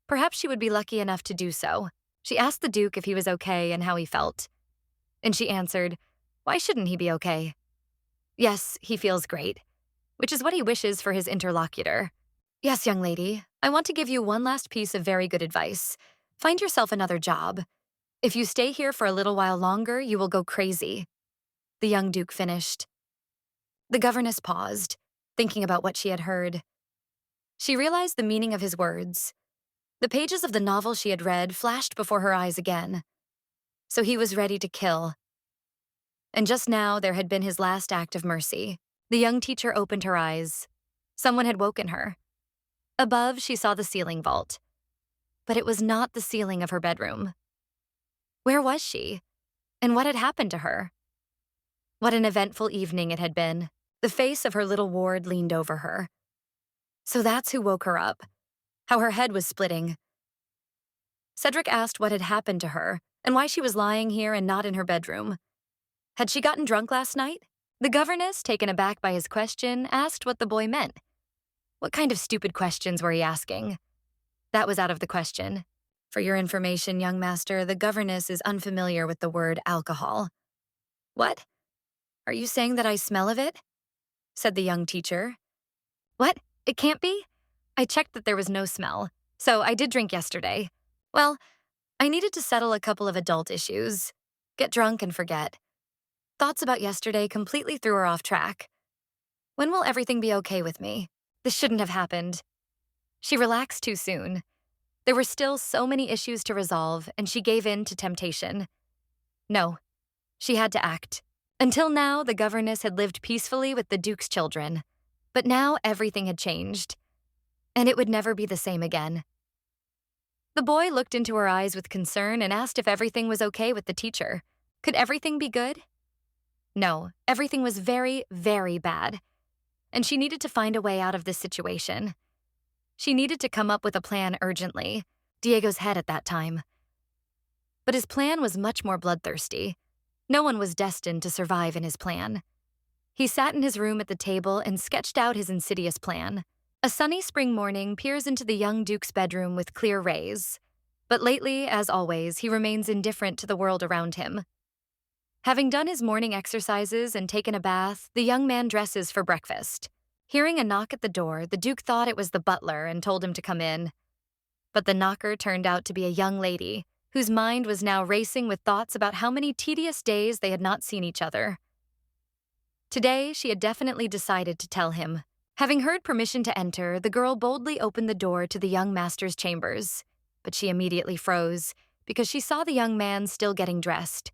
Perhaps she would be lucky enough to do so. She asked the Duke if he was okay and how he felt. And she answered, why shouldn't he be okay? Yes, he feels great, which is what he wishes for his interlocutor. Yes, young lady, I want to give you one last piece of very good advice. Find yourself another job. If you stay here for a little while longer, you will go crazy. The young Duke finished. The governess paused, thinking about what she had heard. She realized the meaning of his words. The pages of the novel she had read flashed before her eyes again. So he was ready to kill. And just now, there had been his last act of mercy. The young teacher opened her eyes. Someone had woken her. Above, she saw the ceiling vault. But it was not the ceiling of her bedroom. Where was she? And what had happened to her? What an eventful evening it had been. The face of her little ward leaned over her. So that's who woke her up. How her head was splitting. Cedric asked what had happened to her and why she was lying here and not in her bedroom. Had she gotten drunk last night? The governess, taken aback by his question, asked what the boy meant. What kind of stupid questions were he asking? That was out of the question. For your information, young master, the governess is unfamiliar with the word alcohol. What? Are you saying that I smell of it? Said the young teacher. What? It can't be? I checked that there was no smell, so I did drink yesterday. Well, I needed to settle a couple of adult issues. Get drunk and forget. Thoughts about yesterday completely threw her off track. When will everything be okay with me? This shouldn't have happened. She relaxed too soon. There were still so many issues to resolve, and she gave in to temptation. No, she had to act. Until now, the governess had lived peacefully with the Duke's children. But now everything had changed. And it would never be the same again. The boy looked into her eyes with concern and asked if everything was okay with the teacher. Could everything be good? No, everything was very, very bad. And she needed to find a way out of this situation. She needed to come up with a plan urgently, Diego's head at that time. But his plan was much more bloodthirsty. No one was destined to survive in his plan. He sat in his room at the table and sketched out his insidious plan. A sunny spring morning peers into the young Duke's bedroom with clear rays. But lately, as always, he remains indifferent to the world around him. Having done his morning exercises and taken a bath, the young man dresses for breakfast. Hearing a knock at the door, the Duke thought it was the butler and told him to come in. But the knocker turned out to be a young lady, whose mind was now racing with thoughts about how many tedious days they had not seen each other. Today, she had definitely decided to tell him. Having heard permission to enter, the girl boldly opened the door to the young master's chambers. But she immediately froze, because she saw the young man still getting dressed.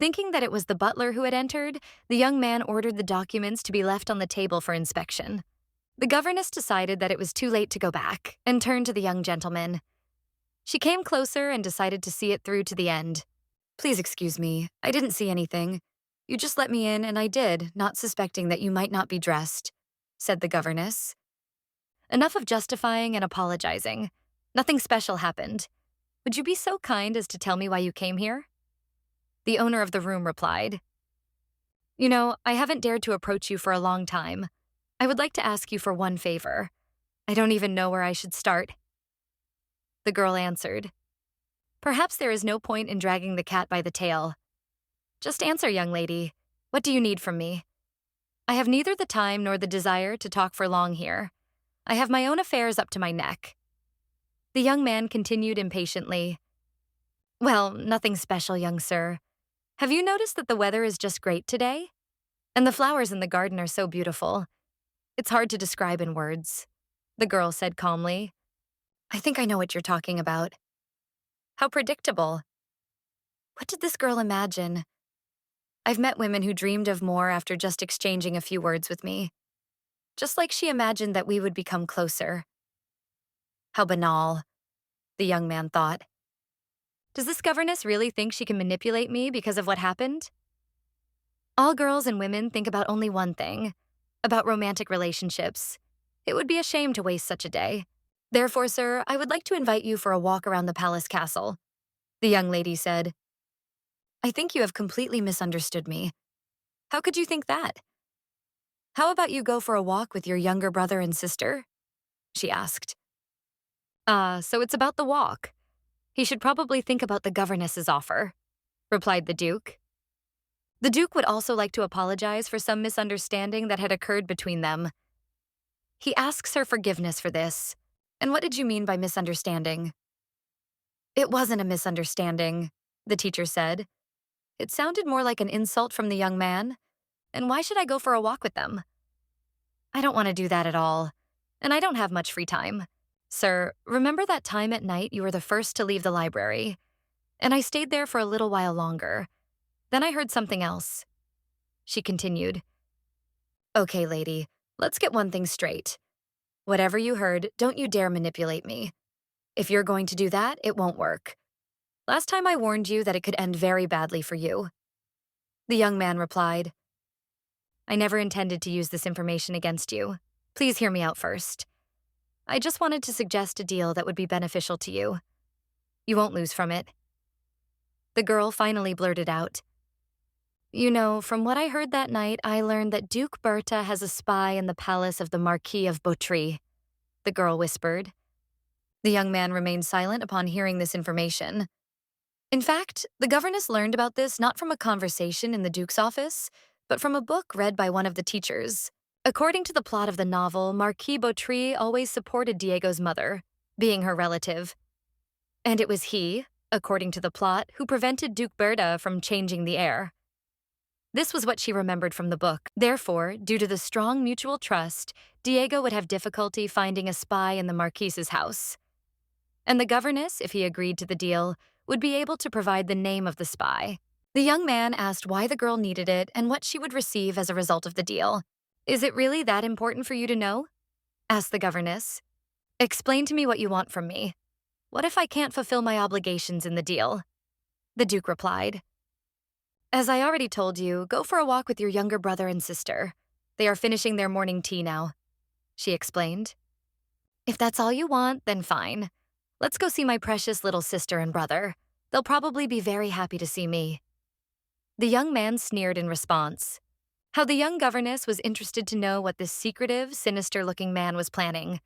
Thinking that it was the butler who had entered, the young man ordered the documents to be left on the table for inspection. The governess decided that it was too late to go back and turned to the young gentleman. She came closer and decided to see it through to the end. Please excuse me, I didn't see anything. You just let me in and I did, not suspecting that you might not be dressed, said the governess. Enough of justifying and apologizing. Nothing special happened. Would you be so kind as to tell me why you came here? The owner of the room replied, You know, I haven't dared to approach you for a long time. I would like to ask you for one favor. I don't even know where I should start. The girl answered, Perhaps there is no point in dragging the cat by the tail. Just answer, young lady. What do you need from me? I have neither the time nor the desire to talk for long here. I have my own affairs up to my neck. The young man continued impatiently. Well, nothing special, young sir. Have you noticed that the weather is just great today? And the flowers in the garden are so beautiful. It's hard to describe in words, the girl said calmly. I think I know what you're talking about. How predictable. What did this girl imagine? I've met women who dreamed of more after just exchanging a few words with me. Just like she imagined that we would become closer. How banal, the young man thought. Does this governess really think she can manipulate me because of what happened? All girls and women think about only one thing, about romantic relationships. It would be a shame to waste such a day. Therefore, sir, I would like to invite you for a walk around the palace castle, the young lady said. I think you have completely misunderstood me. How could you think that? How about you go for a walk with your younger brother and sister? She asked. So it's about the walk. He should probably think about the governess's offer, replied the Duke. The Duke would also like to apologize for some misunderstanding that had occurred between them. He asks her forgiveness for this. And what did you mean by misunderstanding? It wasn't a misunderstanding, the teacher said. It sounded more like an insult from the young man. And why should I go for a walk with them? I don't want to do that at all. And I don't have much free time. Sir, remember that time at night you were the first to leave the library? And I stayed there for a little while longer. Then I heard something else. She continued. Okay, lady, let's get one thing straight. Whatever you heard, don't you dare manipulate me. If you're going to do that, it won't work. Last time I warned you that it could end very badly for you. The young man replied, I never intended to use this information against you. Please hear me out first. I just wanted to suggest a deal that would be beneficial to you. You won't lose from it. The girl finally blurted out. You know, from what I heard that night, I learned that Duke Berta has a spy in the palace of the Marquis of Beautry, the girl whispered. The young man remained silent upon hearing this information. In fact, the governess learned about this not from a conversation in the Duke's office, but from a book read by one of the teachers. According to the plot of the novel, Marquis Beautry always supported Diego's mother, being her relative. And it was he, according to the plot, who prevented Duke Berta from changing the heir. This was what she remembered from the book. Therefore, due to the strong mutual trust, Diego would have difficulty finding a spy in the Marquise's house. And the governess, if he agreed to the deal, would be able to provide the name of the spy. The young man asked why the girl needed it and what she would receive as a result of the deal. Is it really that important for you to know? Asked the governess. Explain to me what you want from me. What if I can't fulfill my obligations in the deal? The Duke replied. As I already told you, go for a walk with your younger brother and sister. They are finishing their morning tea now, she explained. If that's all you want, then fine. Let's go see my precious little sister and brother. They'll probably be very happy to see me. The young man sneered in response. How the young governess was interested to know what this secretive, sinister-looking man was planning.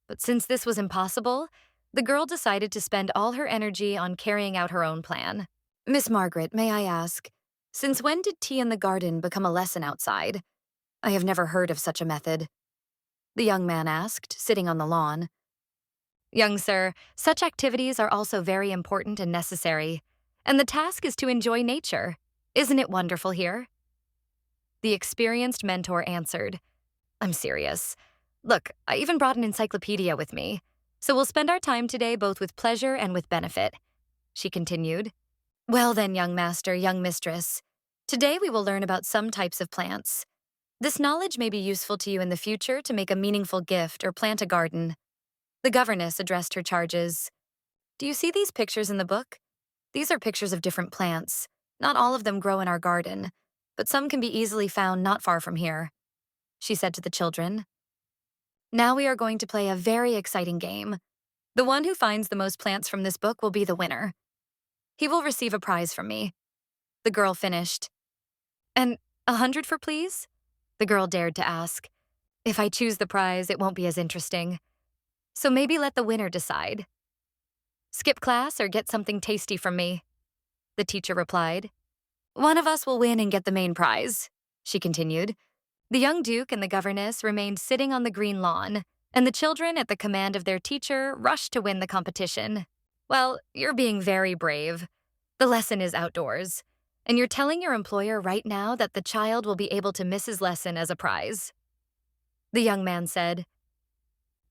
But since this was impossible, the girl decided to spend all her energy on carrying out her own plan. Miss Margaret, may I ask, since when did tea in the garden become a lesson outside? I have never heard of such a method. The young man asked, sitting on the lawn. Young sir, such activities are also very important and necessary, and the task is to enjoy nature. Isn't it wonderful here? The experienced mentor answered, I'm serious. Look, I even brought an encyclopedia with me, so we'll spend our time today both with pleasure and with benefit, she continued. Well then, young master, young mistress, today we will learn about some types of plants. This knowledge may be useful to you in the future to make a meaningful gift or plant a garden. The governess addressed her charges. Do you see these pictures in the book? These are pictures of different plants. Not all of them grow in our garden, but some can be easily found not far from here, she said to the children. Now we are going to play a very exciting game. The one who finds the most plants from this book will be the winner. He will receive a prize from me. The girl finished. And 100 for please? The girl dared to ask. If I choose the prize, it won't be as interesting. So maybe let the winner decide. Skip class or get something tasty from me, the teacher replied. One of us will win and get the main prize, she continued. The young duke and the governess remained sitting on the green lawn, and the children, at the command of their teacher, rushed to win the competition. Well, you're being very brave. The lesson is outdoors, and you're telling your employer right now that the child will be able to miss his lesson as a prize. The young man said,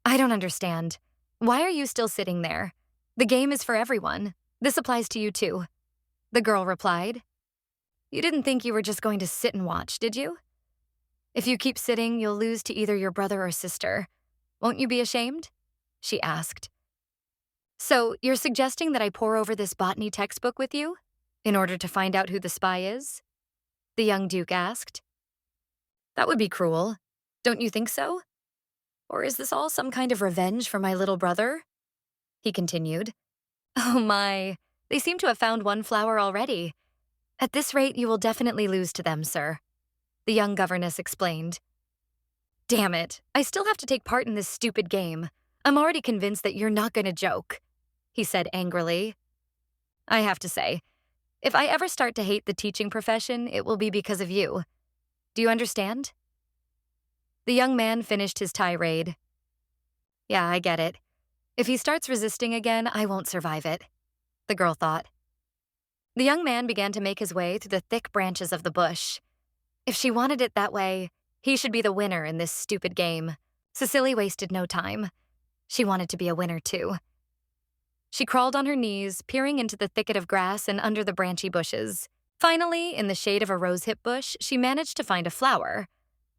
I don't understand. Why are you still sitting there? The game is for everyone. This applies to you too. The girl replied, You didn't think you were just going to sit and watch, did you? If you keep sitting, you'll lose to either your brother or sister. Won't you be ashamed? She asked. So, you're suggesting that I pore over this botany textbook with you, in order to find out who the spy is? The young duke asked. That would be cruel. Don't you think so? Or is this all some kind of revenge for my little brother? He continued. Oh my, they seem to have found one flower already. At this rate, you will definitely lose to them, sir. The young governess explained. Damn it, I still have to take part in this stupid game. I'm already convinced that you're not going to joke, he said angrily. I have to say, if I ever start to hate the teaching profession, it will be because of you. Do you understand? The young man finished his tirade. Yeah, I get it. If he starts resisting again, I won't survive it, the girl thought. The young man began to make his way through the thick branches of the bush. If she wanted it that way, he should be the winner in this stupid game. Cecile wasted no time. She wanted to be a winner too. She crawled on her knees, peering into the thicket of grass and under the branchy bushes. Finally, in the shade of a rosehip bush, she managed to find a flower,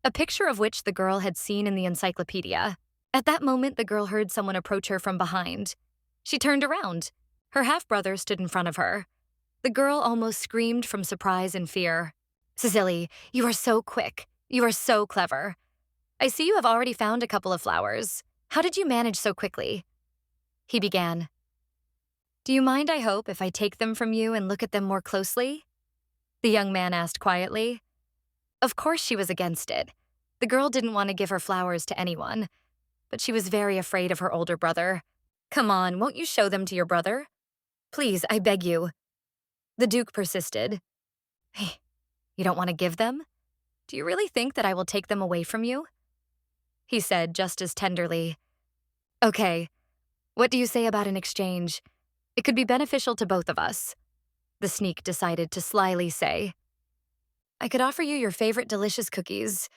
a picture of which the girl had seen in the encyclopedia. At that moment, the girl heard someone approach her from behind. She turned around. Her half-brother stood in front of her. The girl almost screamed from surprise and fear. Cecile, you are so quick. You are so clever. I see you have already found a couple of flowers. How did you manage so quickly? He began. Do you mind, I hope, if I take them from you and look at them more closely? The young man asked quietly. Of course she was against it. The girl didn't want to give her flowers to anyone, but she was very afraid of her older brother. Come on, won't you show them to your brother? Please, I beg you. The Duke persisted. Hey, you don't want to give them? Do you really think that I will take them away from you? He said just as tenderly. Okay, what do you say about an exchange? It could be beneficial to both of us. The sneak decided to slyly say. I could offer you your favorite delicious cookies,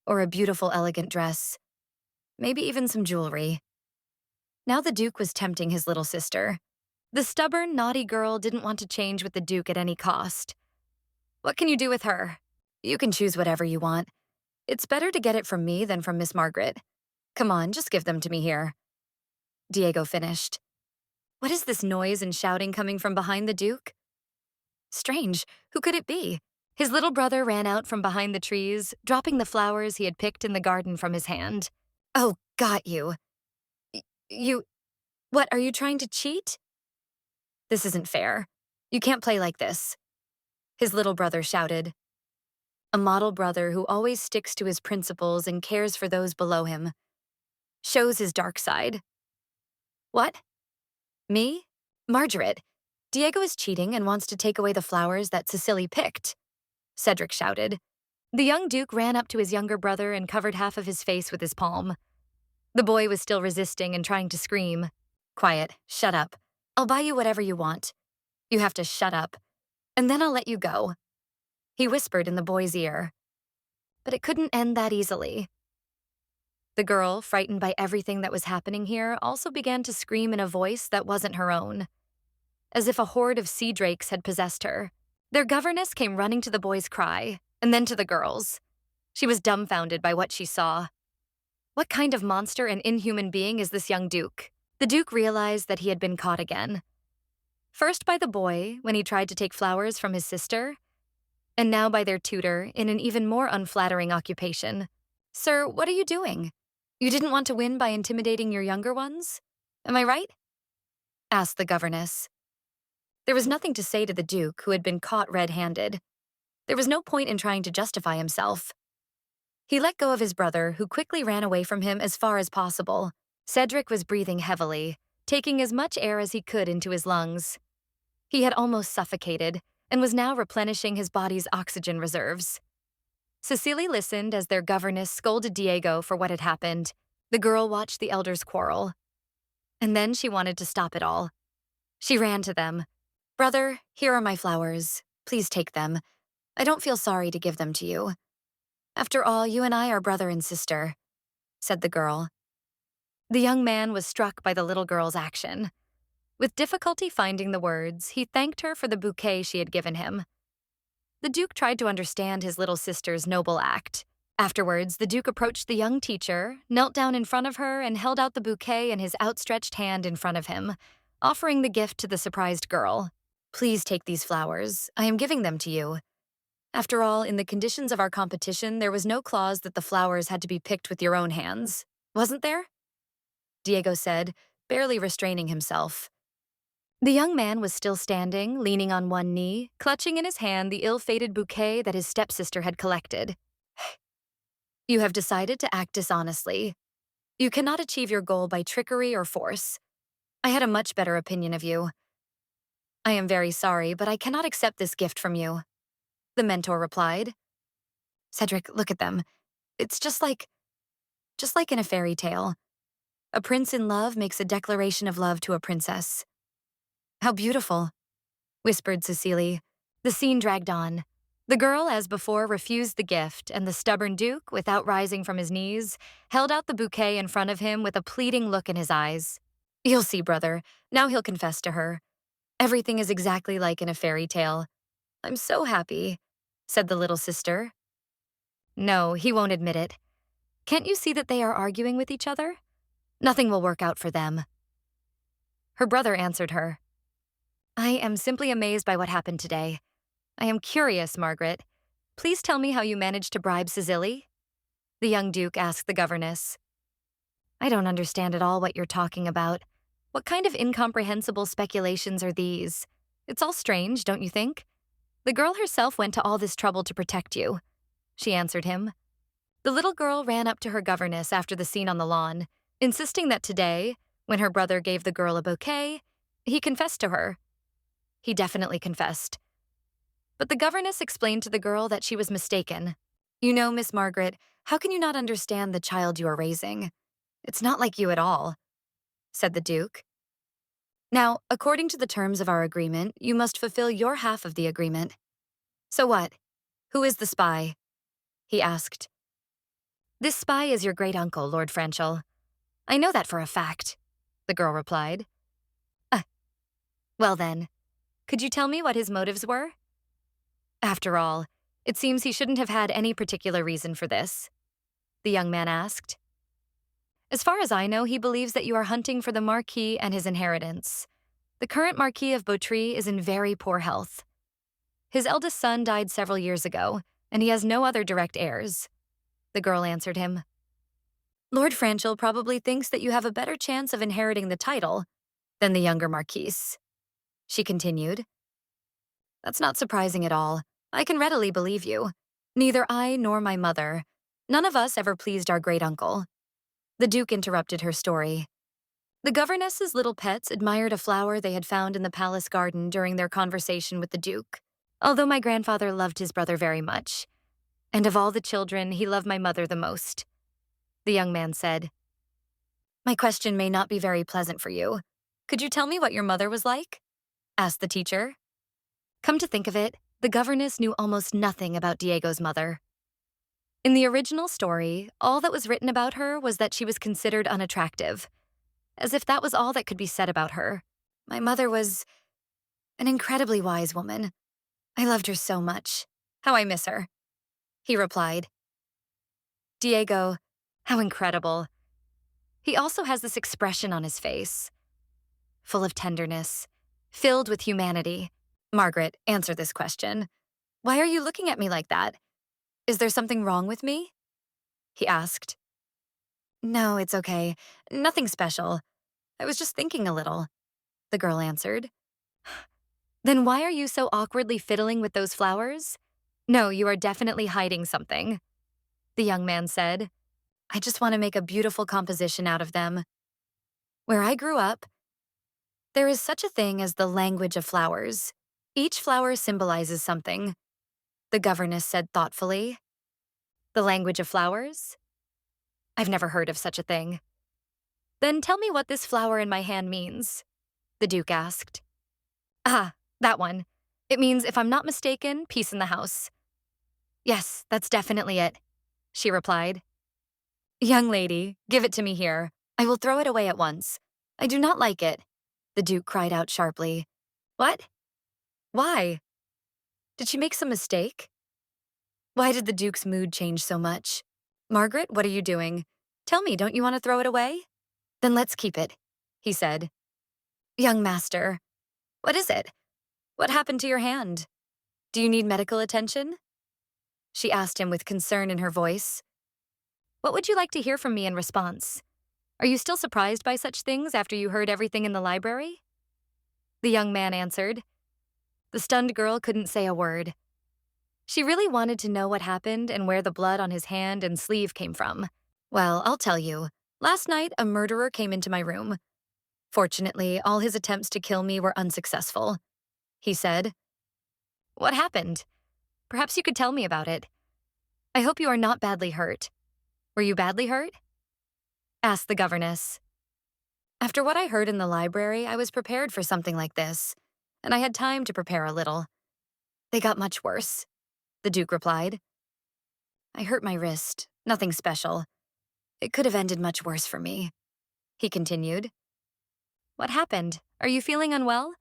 or a beautiful, elegant dress. Maybe even some jewelry. Now the Duke was tempting his little sister. The stubborn, naughty girl didn't want to change with the Duke at any cost. What can you do with her? You can choose whatever you want. It's better to get it from me than from Miss Margaret. Come on, just give them to me here. Diego finished. What is this noise and shouting coming from behind the Duke? Strange, who could it be? His little brother ran out from behind the trees, dropping the flowers he had picked in the garden from his hand. Oh, got you. What, are you trying to cheat? This isn't fair. You can't play like this. His little brother shouted. A model brother who always sticks to his principles and cares for those below him. Shows his dark side. What? Me? Margaret. Diego is cheating and wants to take away the flowers that Cecile picked, Cedric shouted. The young Duke ran up to his younger brother and covered half of his face with his palm. The boy was still resisting and trying to scream. Quiet, shut up. I'll buy you whatever you want. You have to shut up, and then I'll let you go. He whispered in the boy's ear. But it couldn't end that easily. The girl, frightened by everything that was happening here, also began to scream in a voice that wasn't her own, as if a horde of sea drakes had possessed her. Their governess came running to the boy's cry, and then to the girl's. She was dumbfounded by what she saw. What kind of monster and inhuman being is this young Duke? The Duke realized that he had been caught again. First by the boy, when he tried to take flowers from his sister, and now by their tutor in an even more unflattering occupation. Sir, what are you doing? You didn't want to win by intimidating your younger ones? Am I right? Asked the governess. There was nothing to say to the Duke, who had been caught red-handed. There was no point in trying to justify himself. He let go of his brother, who quickly ran away from him as far as possible. Cedric was breathing heavily, taking as much air as he could into his lungs. He had almost suffocated, and was now replenishing his body's oxygen reserves. Cecile listened as their governess scolded Diego for what had happened. The girl watched the elders quarrel. And then she wanted to stop it all. She ran to them. "Brother, here are my flowers. Please take them. I don't feel sorry to give them to you. After all, you and I are brother and sister," said the girl. The young man was struck by the little girl's action. With difficulty finding the words, he thanked her for the bouquet she had given him. The Duke tried to understand his little sister's noble act. Afterwards, the Duke approached the young teacher, knelt down in front of her, and held out the bouquet in his outstretched hand in front of him, offering the gift to the surprised girl. "Please take these flowers. I am giving them to you. After all, in the conditions of our competition, there was no clause that the flowers had to be picked with your own hands. Wasn't there?" Diego said, barely restraining himself. The young man was still standing, leaning on one knee, clutching in his hand the ill-fated bouquet that his stepsister had collected. "You have decided to act dishonestly. You cannot achieve your goal by trickery or force. I had a much better opinion of you. I am very sorry, but I cannot accept this gift from you," the mentor replied. "Cedric, look at them. It's just like in a fairy tale. A prince in love makes a declaration of love to a princess." "How beautiful," whispered Cecile. The scene dragged on. The girl, as before, refused the gift, and the stubborn Duke, without rising from his knees, held out the bouquet in front of him with a pleading look in his eyes. "You'll see, brother. Now he'll confess to her. Everything is exactly like in a fairy tale. I'm so happy," said the little sister. "No, he won't admit it. Can't you see that they are arguing with each other? Nothing will work out for them." Her brother answered her. "I am simply amazed by what happened today. I am curious, Margaret. Please tell me how you managed to bribe Cecile?" The young Duke asked the governess. "I don't understand at all what you're talking about. What kind of incomprehensible speculations are these? It's all strange, don't you think? The girl herself went to all this trouble to protect you," she answered him. The little girl ran up to her governess after the scene on the lawn, insisting that today, when her brother gave the girl a bouquet, he confessed to her. He definitely confessed. But the governess explained to the girl that she was mistaken. "You know, Miss Margaret, how can you not understand the child you are raising? It's not like you at all," said the Duke. "Now, according to the terms of our agreement, you must fulfill your half of the agreement." "So what? Who is the spy?" he asked. "This spy is your great-uncle, Lord Franchel. I know that for a fact," the girl replied. Well then, could you tell me what his motives were?" "After all, it seems he shouldn't have had any particular reason for this," the young man asked. "As far as I know, he believes that you are hunting for the Marquis and his inheritance. The current Marquis of Beautry is in very poor health. His eldest son died several years ago, and he has no other direct heirs," the girl answered him. "Lord Franchel probably thinks that you have a better chance of inheriting the title than the younger Marquise," she continued. "That's not surprising at all. I can readily believe you. Neither I nor my mother, none of us ever pleased our great-uncle." The Duke interrupted her story. The governess's little pets admired a flower they had found in the palace garden during their conversation with the Duke. "Although my grandfather loved his brother very much, and of all the children, he loved my mother the most," the young man said. "My question may not be very pleasant for you. Could you tell me what your mother was like?" asked the teacher. Come to think of it, the governess knew almost nothing about Diego's mother. In the original story, all that was written about her was that she was considered unattractive, as if that was all that could be said about her. "My mother was an incredibly wise woman. I loved her so much. How I miss her," he replied. Diego, how incredible. He also has this expression on his face, full of tenderness, filled with humanity. Margaret, answer this question. Why are you looking at me like that? Is there something wrong with me?" he asked. "No, it's okay. Nothing special. I was just thinking a little," the girl answered. "Then why are you so awkwardly fiddling with those flowers? No, you are definitely hiding something," the young man said. "I just want to make a beautiful composition out of them. Where I grew up, there is such a thing as the language of flowers. Each flower symbolizes something, the governess said thoughtfully. The language of flowers? I've never heard of such a thing. Then tell me what this flower in my hand means, the Duke asked. Ah, that one. It means, if I'm not mistaken, peace in the house. Yes, that's definitely it, she replied. Young lady, give it to me here. I will throw it away at once. I do not like it, the Duke cried out sharply. What? Why? Did she make some mistake? Why did the Duke's mood change so much? Margaret, what are you doing? Tell me, don't you want to throw it away? Then let's keep it, he said. Young master, what is it? What happened to your hand? Do you need medical attention? She asked him with concern in her voice. What would you like to hear from me in response? Are you still surprised by such things after you heard everything in the library? The young man answered. The stunned girl couldn't say a word. She really wanted to know what happened and where the blood on his hand and sleeve came from. Well, I'll tell you. Last night, a murderer came into my room. Fortunately, all his attempts to kill me were unsuccessful, he said. What happened? Perhaps you could tell me about it. I hope you are not badly hurt. Were you badly hurt? Asked the governess. After what I heard in the library, I was prepared for something like this, and I had time to prepare a little. They got much worse, the Duke replied. I hurt my wrist, nothing special. It could have ended much worse for me, he continued. What happened? Are you feeling unwell?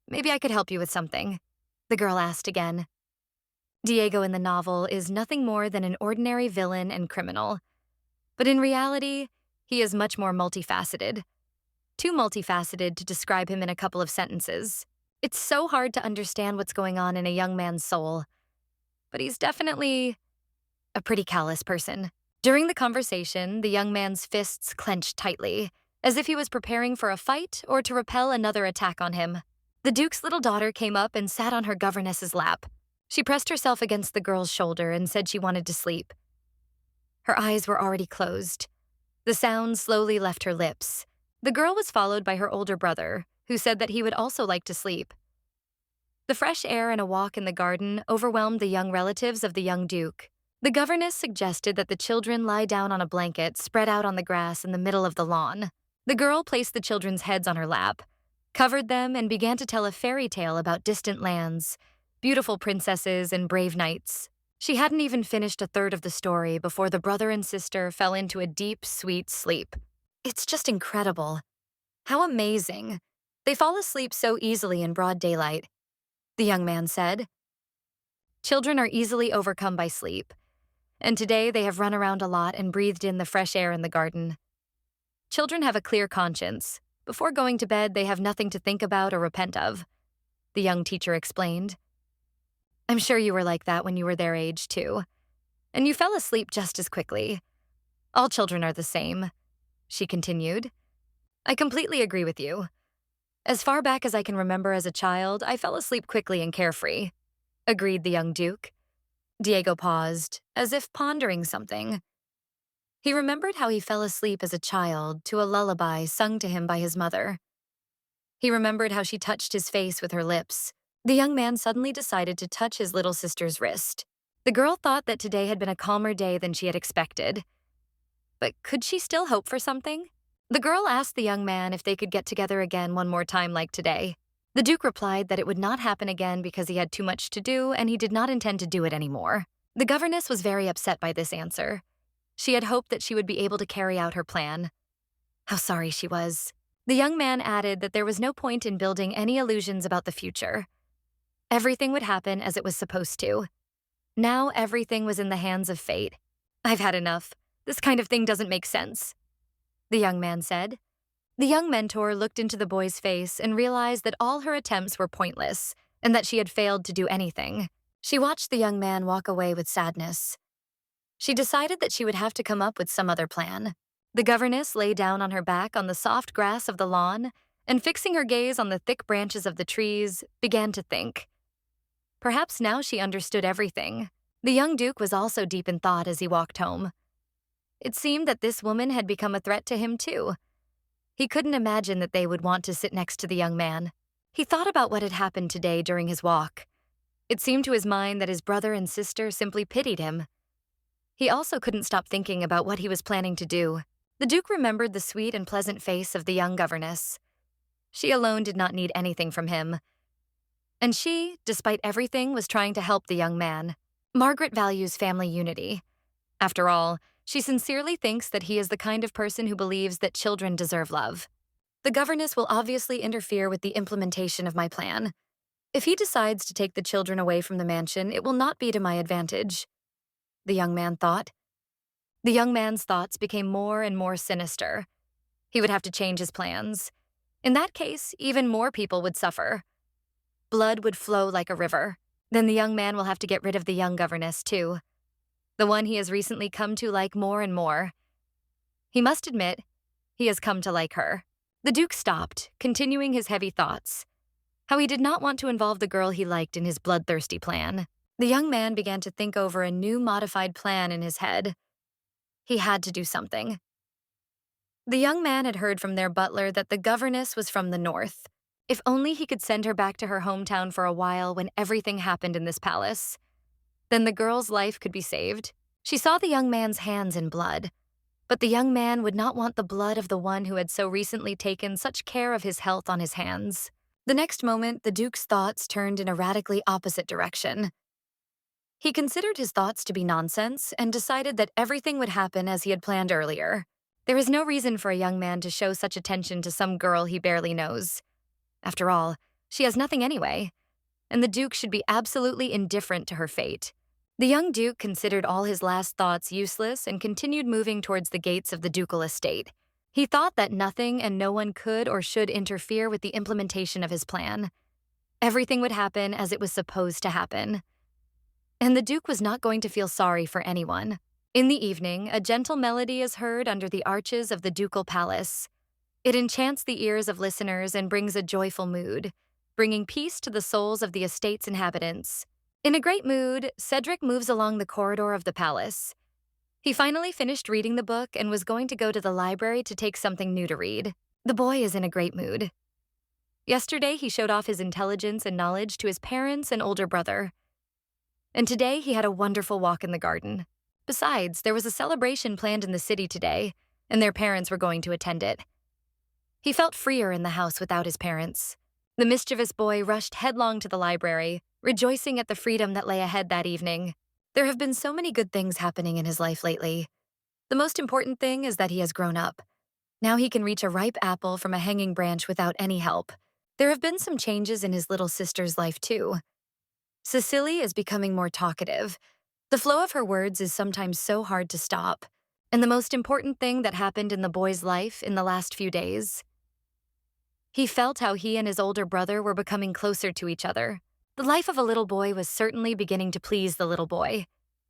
Maybe I could help you with something, the girl asked again. Diego in the novel is nothing more than an ordinary villain and criminal. But in reality, he is much more multifaceted. Too multifaceted to describe him in a couple of sentences. It's so hard to understand what's going on in a young man's soul. But he's definitely a pretty callous person. During the conversation, the young man's fists clenched tightly, as if he was preparing for a fight or to repel another attack on him. The Duke's little daughter came up and sat on her governess's lap. She pressed herself against the girl's shoulder and said she wanted to sleep. Her eyes were already closed. The sound slowly left her lips. The girl was followed by her older brother, who said that he would also like to sleep. The fresh air and a walk in the garden overwhelmed the young relatives of the young Duke. The governess suggested that the children lie down on a blanket spread out on the grass in the middle of the lawn. The girl placed the children's heads on her lap, covered them, and began to tell a fairy tale about distant lands, beautiful princesses, and brave knights. She hadn't even finished a third of the story before the brother and sister fell into a deep, sweet sleep. It's just incredible. How amazing. They fall asleep so easily in broad daylight, the young man said. Children are easily overcome by sleep, and today they have run around a lot and breathed in the fresh air in the garden. Children have a clear conscience. Before going to bed, they have nothing to think about or repent of, the young teacher explained. I'm sure you were like that when you were their age, too. And you fell asleep just as quickly. All children are the same, she continued. I completely agree with you. As far back as I can remember as a child, I fell asleep quickly and carefree, agreed the young Duke. Diego paused, as if pondering something. He remembered how he fell asleep as a child to a lullaby sung to him by his mother. He remembered how she touched his face with her lips. The young man suddenly decided to touch his little sister's wrist. The girl thought that today had been a calmer day than she had expected. But could she still hope for something? The girl asked the young man if they could get together again one more time like today. The Duke replied that it would not happen again because he had too much to do and he did not intend to do it anymore. The governess was very upset by this answer. She had hoped that she would be able to carry out her plan. How sorry she was. The young man added that there was no point in building any illusions about the future. Everything would happen as it was supposed to. Now everything was in the hands of fate. I've had enough. This kind of thing doesn't make sense, the young man said. The young mentor looked into the boy's face and realized that all her attempts were pointless and that she had failed to do anything. She watched the young man walk away with sadness. She decided that she would have to come up with some other plan. The governess lay down on her back on the soft grass of the lawn and, fixing her gaze on the thick branches of the trees, began to think. Perhaps now she understood everything. The young Duke was also deep in thought as he walked home. It seemed that this woman had become a threat to him too. He couldn't imagine that they would want to sit next to the young man. He thought about what had happened today during his walk. It seemed to his mind that his brother and sister simply pitied him. He also couldn't stop thinking about what he was planning to do. The Duke remembered the sweet and pleasant face of the young governess. She alone did not need anything from him. And she, despite everything, was trying to help the young man. Margaret values family unity. After all, she sincerely thinks that he is the kind of person who believes that children deserve love. The governess will obviously interfere with the implementation of my plan. If he decides to take the children away from the mansion, it will not be to my advantage, the young man thought. The young man's thoughts became more and more sinister. He would have to change his plans. In that case, even more people would suffer. Blood would flow like a river. Then the young man will have to get rid of the young governess, too. The one he has recently come to like more and more. He must admit, he has come to like her. The Duke stopped, continuing his heavy thoughts. How he did not want to involve the girl he liked in his bloodthirsty plan. The young man began to think over a new modified plan in his head. He had to do something. The young man had heard from their butler that the governess was from the north. If only he could send her back to her hometown for a while when everything happened in this palace. Then the girl's life could be saved. She saw the young man's hands in blood. But the young man would not want the blood of the one who had so recently taken such care of his health on his hands. The next moment, the Duke's thoughts turned in a radically opposite direction. He considered his thoughts to be nonsense and decided that everything would happen as he had planned earlier. There is no reason for a young man to show such attention to some girl he barely knows. After all, she has nothing anyway, and the Duke should be absolutely indifferent to her fate. The young Duke considered all his last thoughts useless and continued moving towards the gates of the ducal estate. He thought that nothing and no one could or should interfere with the implementation of his plan. Everything would happen as it was supposed to happen. And the Duke was not going to feel sorry for anyone. In the evening, a gentle melody is heard under the arches of the ducal palace. It enchants the ears of listeners and brings a joyful mood, bringing peace to the souls of the estate's inhabitants. In a great mood, Cedric moves along the corridor of the palace. He finally finished reading the book and was going to go to the library to take something new to read. The boy is in a great mood. Yesterday, he showed off his intelligence and knowledge to his parents and older brother. And today, he had a wonderful walk in the garden. Besides, there was a celebration planned in the city today, and their parents were going to attend it. He felt freer in the house without his parents. The mischievous boy rushed headlong to the library, rejoicing at the freedom that lay ahead that evening. There have been so many good things happening in his life lately. The most important thing is that he has grown up. Now he can reach a ripe apple from a hanging branch without any help. There have been some changes in his little sister's life, too. Cecile is becoming more talkative. The flow of her words is sometimes so hard to stop. And the most important thing that happened in the boy's life in the last few days. He felt how he and his older brother were becoming closer to each other. The life of a little boy was certainly beginning to please the little boy.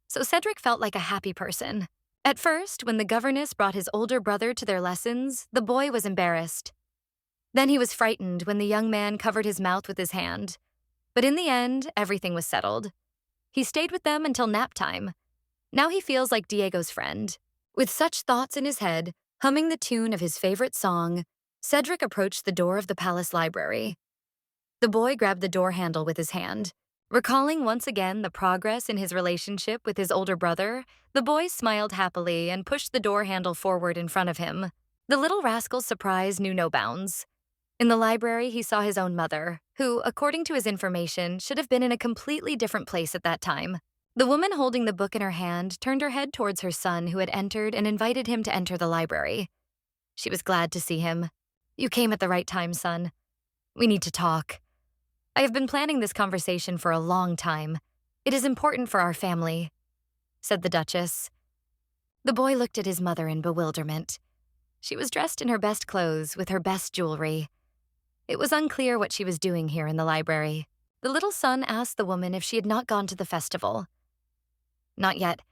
So Cedric felt like a happy person. At first, when the governess brought his older brother to their lessons, the boy was embarrassed. Then he was frightened when the young man covered his mouth with his hand. But in the end, everything was settled. He stayed with them until nap time. Now he feels like Diego's friend. With such thoughts in his head, humming the tune of his favorite song, Cedric approached the door of the palace library. The boy grabbed the door handle with his hand. Recalling once again the progress in his relationship with his older brother, the boy smiled happily and pushed the door handle forward in front of him. The little rascal's surprise knew no bounds. In the library, he saw his own mother, who, according to his information, should have been in a completely different place at that time. The woman holding the book in her hand turned her head towards her son, who had entered and invited him to enter the library. She was glad to see him. "You came at the right time, son. We need to talk. I have been planning this conversation for a long time. It is important for our family," said the Duchess. The boy looked at his mother in bewilderment. She was dressed in her best clothes with her best jewelry. It was unclear what she was doing here in the library. The little son asked the woman if she had not gone to the festival. "Not yet.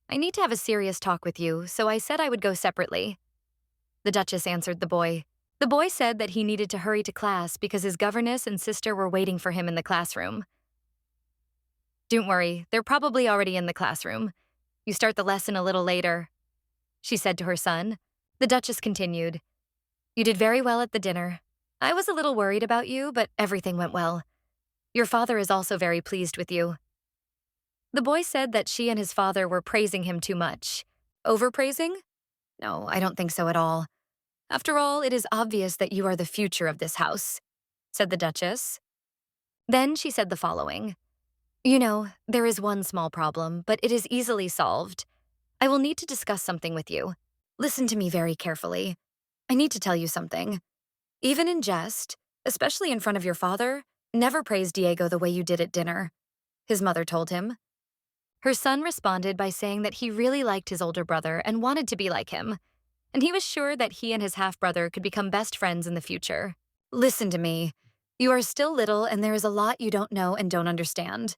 I need to have a serious talk with you, so I said I would go separately," the Duchess answered the boy. The boy said that he needed to hurry to class because his governess and sister were waiting for him in the classroom. "Don't worry, they're probably already in the classroom. You start the lesson a little later," she said to her son. The Duchess continued, "You did very well at the dinner. I was a little worried about you, but everything went well. Your father is also very pleased with you. The boy said that she and his father were praising him too much. Overpraising? No, I don't think so at all. After all, it is obvious that you are the future of this house, said the Duchess. Then she said the following. You know, there is one small problem, but it is easily solved. I will need to discuss something with you. Listen to me very carefully. I need to tell you something. Even in jest, especially in front of your father, never praise Diego the way you did at dinner, his mother told him. Her son responded by saying that he really liked his older brother and wanted to be like him, and he was sure that he and his half-brother could become best friends in the future. Listen to me. You are still little and there is a lot you don't know and don't understand.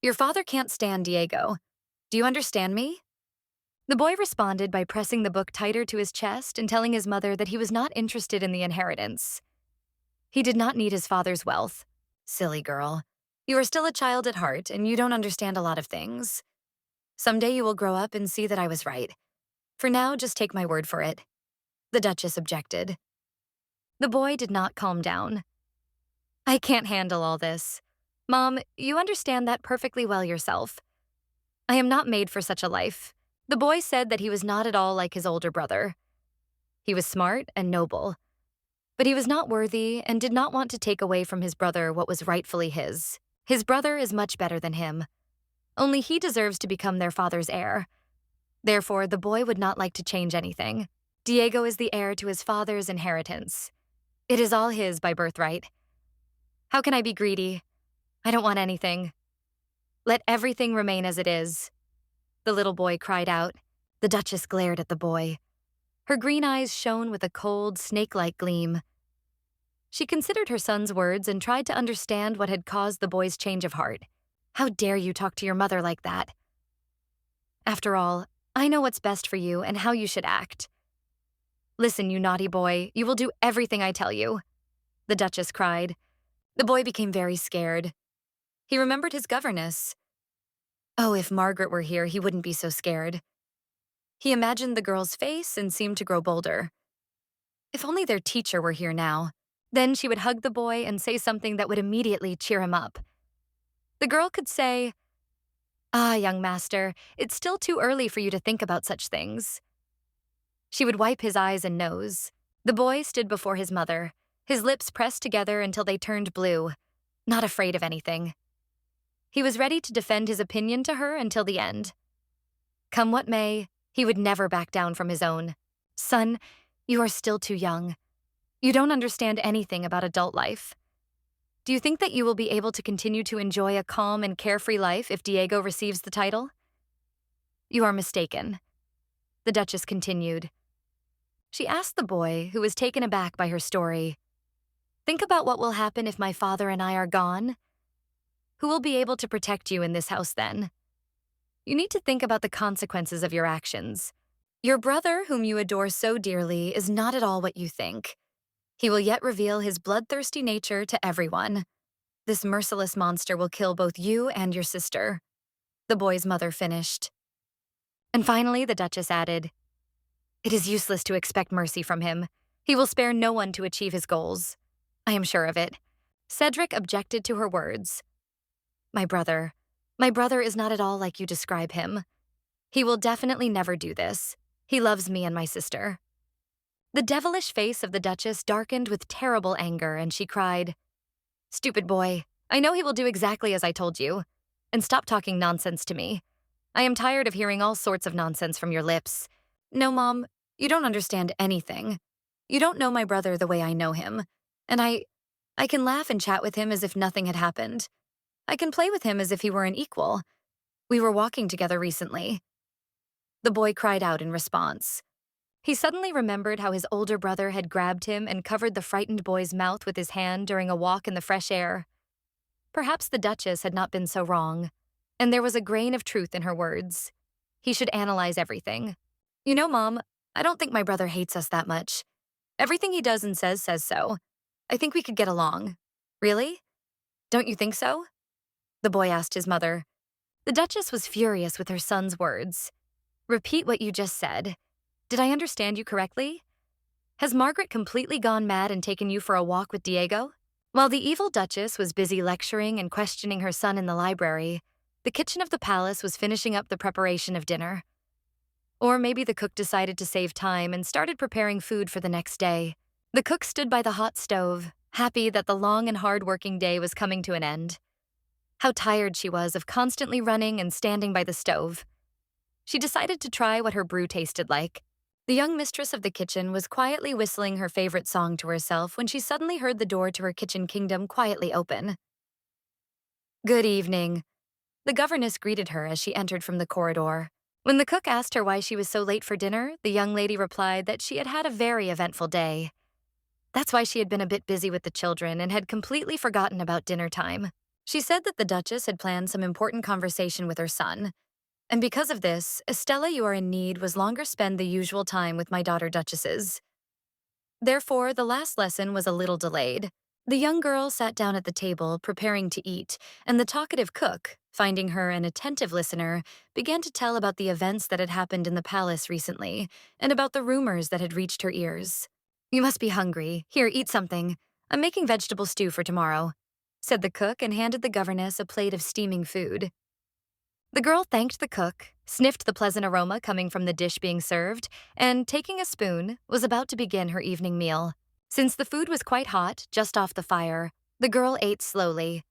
Your father can't stand Diego. Do you understand me? The boy responded by pressing the book tighter to his chest and telling his mother that he was not interested in the inheritance. He did not need his father's wealth. Silly girl. You are still a child at heart and you don't understand a lot of things. Someday you will grow up and see that I was right. For now, just take my word for it. The Duchess objected. The boy did not calm down. I can't handle all this. Mom, you understand that perfectly well yourself. I am not made for such a life. The boy said that he was not at all like his older brother. He was smart and noble, but he was not worthy and did not want to take away from his brother what was rightfully his. His brother is much better than him. Only he deserves to become their father's heir. Therefore, the boy would not like to change anything. Diego is the heir to his father's inheritance. It is all his by birthright. How can I be greedy? I don't want anything. Let everything remain as it is. The little boy cried out. The Duchess glared at the boy. Her green eyes shone with a cold, snake-like gleam. She considered her son's words and tried to understand what had caused the boy's change of heart. How dare you talk to your mother like that? After all, I know what's best for you and how you should act. Listen, you naughty boy, you will do everything I tell you, the Duchess cried. The boy became very scared. He remembered his governess. Oh, if Margaret were here, he wouldn't be so scared. He imagined the girl's face and seemed to grow bolder. If only their teacher were here now. Then she would hug the boy and say something that would immediately cheer him up. The girl could say, Ah, young master, it's still too early for you to think about such things. She would wipe his eyes and nose. The boy stood before his mother, his lips pressed together until they turned blue, not afraid of anything. He was ready to defend his opinion to her until the end. Come what may, he would never back down from his own. Son, you are still too young. You don't understand anything about adult life. Do you think that you will be able to continue to enjoy a calm and carefree life if Diego receives the title? You are mistaken, the Duchess continued. She asked the boy, who was taken aback by her story, Think about what will happen if my father and I are gone. Who will be able to protect you in this house then? You need to think about the consequences of your actions. Your brother, whom you adore so dearly, is not at all what you think. He will yet reveal his bloodthirsty nature to everyone. This merciless monster will kill both you and your sister, the boy's mother finished. And finally, the Duchess added, It is useless to expect mercy from him. He will spare no one to achieve his goals. I am sure of it. Cedric objected to her words. My brother is not at all like you describe him. He will definitely never do this. He loves me and my sister. The devilish face of the Duchess darkened with terrible anger, and she cried, Stupid boy, I know he will do exactly as I told you. And stop talking nonsense to me. I am tired of hearing all sorts of nonsense from your lips. No, Mom, you don't understand anything. You don't know my brother the way I know him. And I can laugh and chat with him as if nothing had happened. I can play with him as if he were an equal. We were walking together recently. The boy cried out in response. He suddenly remembered how his older brother had grabbed him and covered the frightened boy's mouth with his hand during a walk in the fresh air. Perhaps the Duchess had not been so wrong, and there was a grain of truth in her words. He should analyze everything. You know, Mom, I don't think my brother hates us that much. Everything he does and says so. I think we could get along. Really? Don't you think so? The boy asked his mother. The Duchess was furious with her son's words. Repeat what you just said. Did I understand you correctly? Has Margaret completely gone mad and taken you for a walk with Diego? While the evil Duchess was busy lecturing and questioning her son in the library, the kitchen of the palace was finishing up the preparation of dinner. Or maybe the cook decided to save time and started preparing food for the next day. The cook stood by the hot stove, happy that the long and hard-working day was coming to an end. How tired she was of constantly running and standing by the stove. She decided to try what her brew tasted like. The young mistress of the kitchen was quietly whistling her favorite song to herself when she suddenly heard the door to her kitchen kingdom quietly open. "Good evening." The governess greeted her as she entered from the corridor. When the cook asked her why she was so late for dinner, the young lady replied that she had had a very eventful day. That's why she had been a bit busy with the children and had completely forgotten about dinner time. She said that the Duchess had planned some important conversation with her son. And because of this, Estella, you are in need, was longer spend the usual time with my daughter Duchesses. Therefore, the last lesson was a little delayed. The young girl sat down at the table, preparing to eat, and the talkative cook, finding her an attentive listener, began to tell about the events that had happened in the palace recently, and about the rumors that had reached her ears. "You must be hungry. Here, eat something. I'm making vegetable stew for tomorrow," said the cook and handed the governess a plate of steaming food. The girl thanked the cook, sniffed the pleasant aroma coming from the dish being served, and, taking a spoon, was about to begin her evening meal. Since the food was quite hot, just off the fire, the girl ate slowly.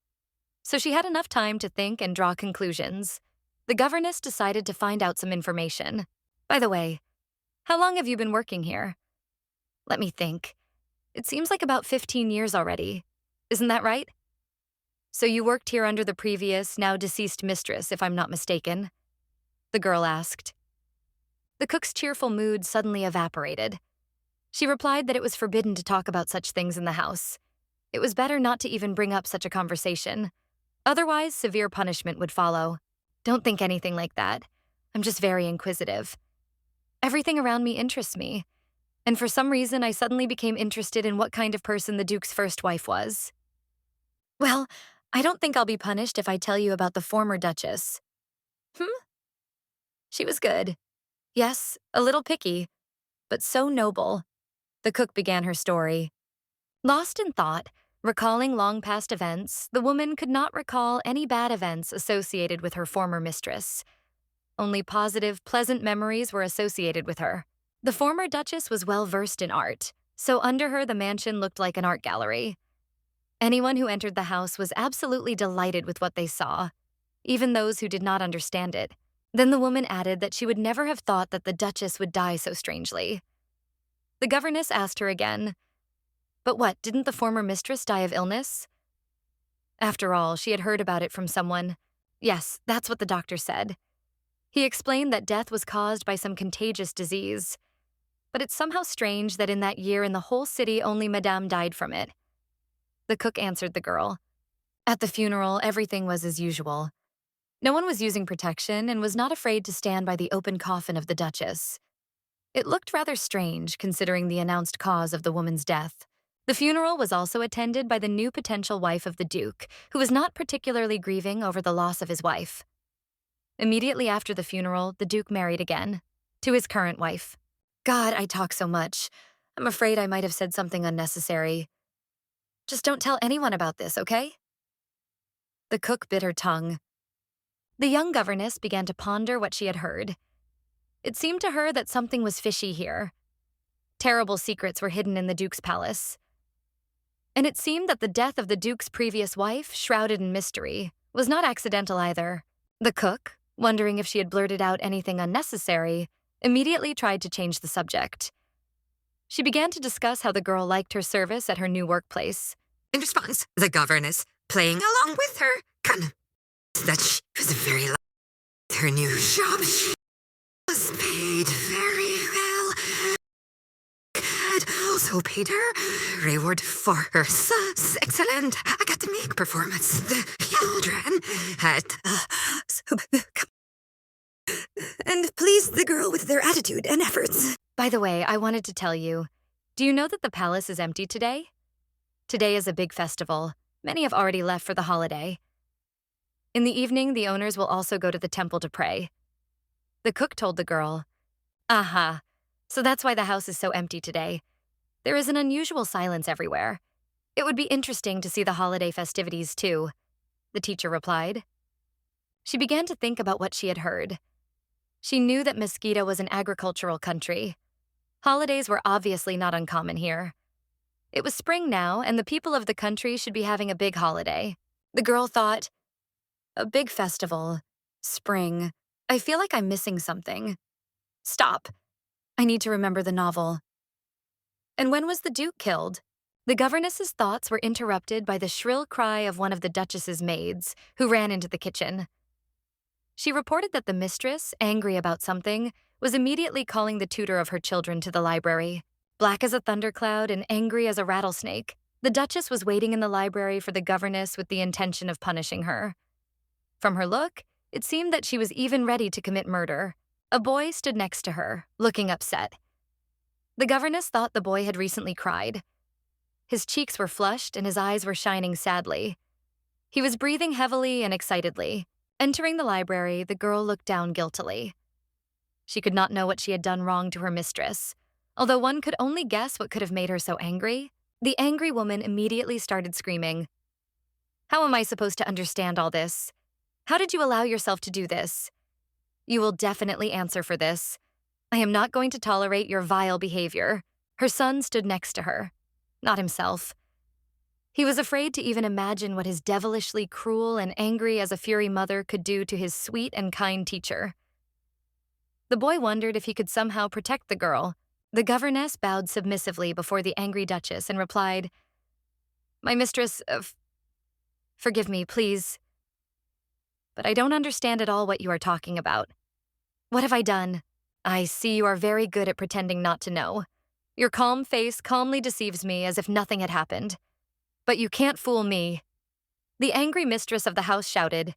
So she had enough time to think and draw conclusions. The governess decided to find out some information. "By the way, how long have you been working here?" "Let me think. It seems like about 15 years already. Isn't that right?" "So you worked here under the previous, now deceased mistress, if I'm not mistaken?" the girl asked. The cook's cheerful mood suddenly evaporated. She replied that it was forbidden to talk about such things in the house. It was better not to even bring up such a conversation. Otherwise, severe punishment would follow. "Don't think anything like that. I'm just very inquisitive. Everything around me interests me. And for some reason, I suddenly became interested in what kind of person the Duke's first wife was." "Well, I don't think I'll be punished if I tell you about the former Duchess." "Hmm? She was good. Yes, a little picky, but so noble." The cook began her story. Lost in thought, recalling long past events, the woman could not recall any bad events associated with her former mistress. Only positive, pleasant memories were associated with her. The former Duchess was well versed in art, so under her the mansion looked like an art gallery. Anyone who entered the house was absolutely delighted with what they saw, even those who did not understand it. Then the woman added that she would never have thought that the Duchess would die so strangely. The governess asked her again, "But what, didn't the former mistress die of illness?" After all, she had heard about it from someone. Yes, that's what the doctor said. He explained that death was caused by some contagious disease. But it's somehow strange that in that year in the whole city only Madame died from it. The cook answered the girl. At the funeral, everything was as usual. No one was using protection and was not afraid to stand by the open coffin of the Duchess. It looked rather strange, considering the announced cause of the woman's death. The funeral was also attended by the new potential wife of the Duke, who was not particularly grieving over the loss of his wife. Immediately after the funeral, the Duke married again, to his current wife. God, I talk so much. I'm afraid I might have said something unnecessary. Just don't tell anyone about this, okay? The cook bit her tongue. The young governess began to ponder what she had heard. It seemed to her that something was fishy here. Terrible secrets were hidden in the Duke's palace. And it seemed that the death of the Duke's previous wife, shrouded in mystery, was not accidental either. The cook, wondering if she had blurted out anything unnecessary, immediately tried to change the subject. She began to discuss how the girl liked her service at her new workplace. In response, the governess, playing along with her, that she was very lucky with her new job. She was paid very well. Had also paid her reward for her excellent academic performance. The children had and pleased the girl with their attitude and efforts. By the way, I wanted to tell you, do you know that the palace is empty today? Today is a big festival. Many have already left for the holiday. In the evening, the owners will also go to the temple to pray. The cook told the girl, "Aha, so that's why the house is so empty today. There is an unusual silence everywhere. It would be interesting to see the holiday festivities, too, the teacher replied. She began to think about what she had heard. She knew that Mosquito was an agricultural country. Holidays were obviously not uncommon here. It was spring now, and the people of the country should be having a big holiday. The girl thought, a big festival, spring. I feel like I'm missing something. Stop. I need to remember the novel. And when was the Duke killed? The governess's thoughts were interrupted by the shrill cry of one of the Duchess's maids, who ran into the kitchen. She reported that the mistress, angry about something, was immediately calling the tutor of her children to the library. Black as a thundercloud and angry as a rattlesnake, the Duchess was waiting in the library for the governess with the intention of punishing her. From her look, it seemed that she was even ready to commit murder. A boy stood next to her, looking upset. The governess thought the boy had recently cried. His cheeks were flushed and his eyes were shining sadly. He was breathing heavily and excitedly. Entering the library, the girl looked down guiltily. She could not know what she had done wrong to her mistress. Although one could only guess what could have made her so angry, the angry woman immediately started screaming. How am I supposed to understand all this? How did you allow yourself to do this? You will definitely answer for this. I am not going to tolerate your vile behavior. Her son stood next to her, not himself. He was afraid to even imagine what his devilishly cruel and angry as a fury mother could do to his sweet and kind teacher. The boy wondered if he could somehow protect the girl. The governess bowed submissively before the angry Duchess and replied, My mistress, forgive me, please. But I don't understand at all what you are talking about. What have I done? I see you are very good at pretending not to know. Your calm face calmly deceives me as if nothing had happened. But you can't fool me. The angry mistress of the house shouted.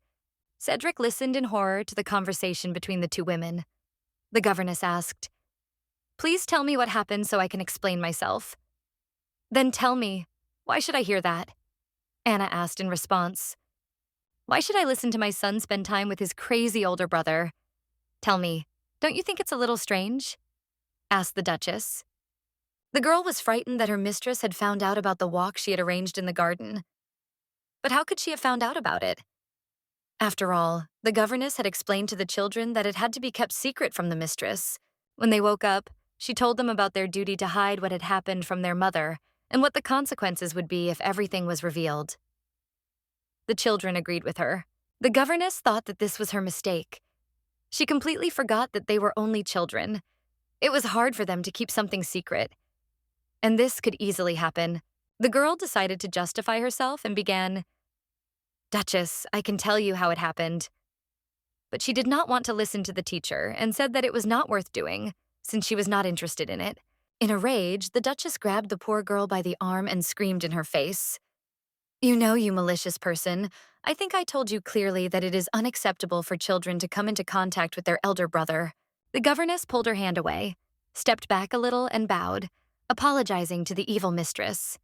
Cedric listened in horror to the conversation between the two women. The governess asked, Please tell me what happened so I can explain myself. Then tell me, why should I hear that? Anna asked in response. Why should I listen to my son spend time with his crazy older brother? Tell me, don't you think it's a little strange? Asked the Duchess. The girl was frightened that her mistress had found out about the walk she had arranged in the garden. But how could she have found out about it? After all, the governess had explained to the children that it had to be kept secret from the mistress. When they woke up, she told them about their duty to hide what had happened from their mother and what the consequences would be if everything was revealed. The children agreed with her. The governess thought that this was her mistake. She completely forgot that they were only children. It was hard for them to keep something secret. And this could easily happen. The girl decided to justify herself and began, Duchess, I can tell you how it happened. But she did not want to listen to the teacher and said that it was not worth doing, since she was not interested in it. In a rage, the Duchess grabbed the poor girl by the arm and screamed in her face. You know, you malicious person, I think I told you clearly that it is unacceptable for children to come into contact with their elder brother. The governess pulled her hand away, stepped back a little and bowed, apologizing to the evil mistress.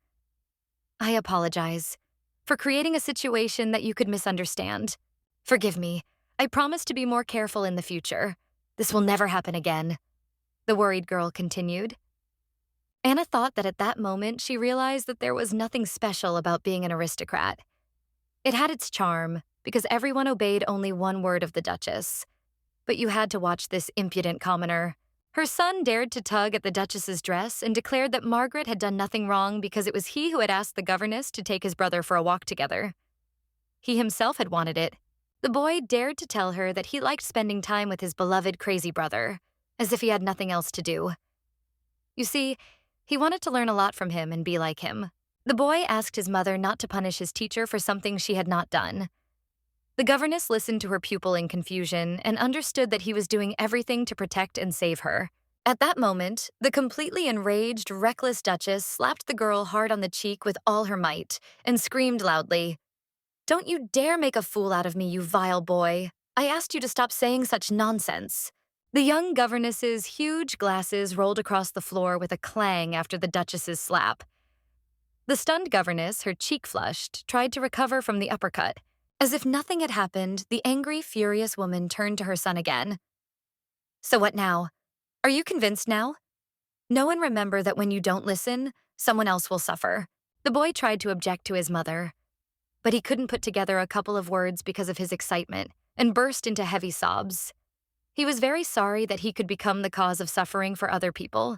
I apologize for creating a situation that you could misunderstand. Forgive me. I promise to be more careful in the future. This will never happen again. The worried girl continued. Anna thought that at that moment she realized that there was nothing special about being an aristocrat. It had its charm, because everyone obeyed only one word of the Duchess. But you had to watch this impudent commoner. Her son dared to tug at the Duchess's dress and declared that Margaret had done nothing wrong because it was he who had asked the governess to take his brother for a walk together. He himself had wanted it. The boy dared to tell her that he liked spending time with his beloved crazy brother, as if he had nothing else to do. You see, he wanted to learn a lot from him and be like him. The boy asked his mother not to punish his teacher for something she had not done. The governess listened to her pupil in confusion and understood that he was doing everything to protect and save her. At that moment, the completely enraged, reckless Duchess slapped the girl hard on the cheek with all her might and screamed loudly, Don't you dare make a fool out of me, you vile boy. I asked you to stop saying such nonsense. The young governess's huge glasses rolled across the floor with a clang after the Duchess's slap. The stunned governess, her cheek flushed, tried to recover from the uppercut. As if nothing had happened, the angry, furious woman turned to her son again. So what now? Are you convinced now? Know and remember that when you don't listen, someone else will suffer. The boy tried to object to his mother, but he couldn't put together a couple of words because of his excitement and burst into heavy sobs. He was very sorry that he could become the cause of suffering for other people,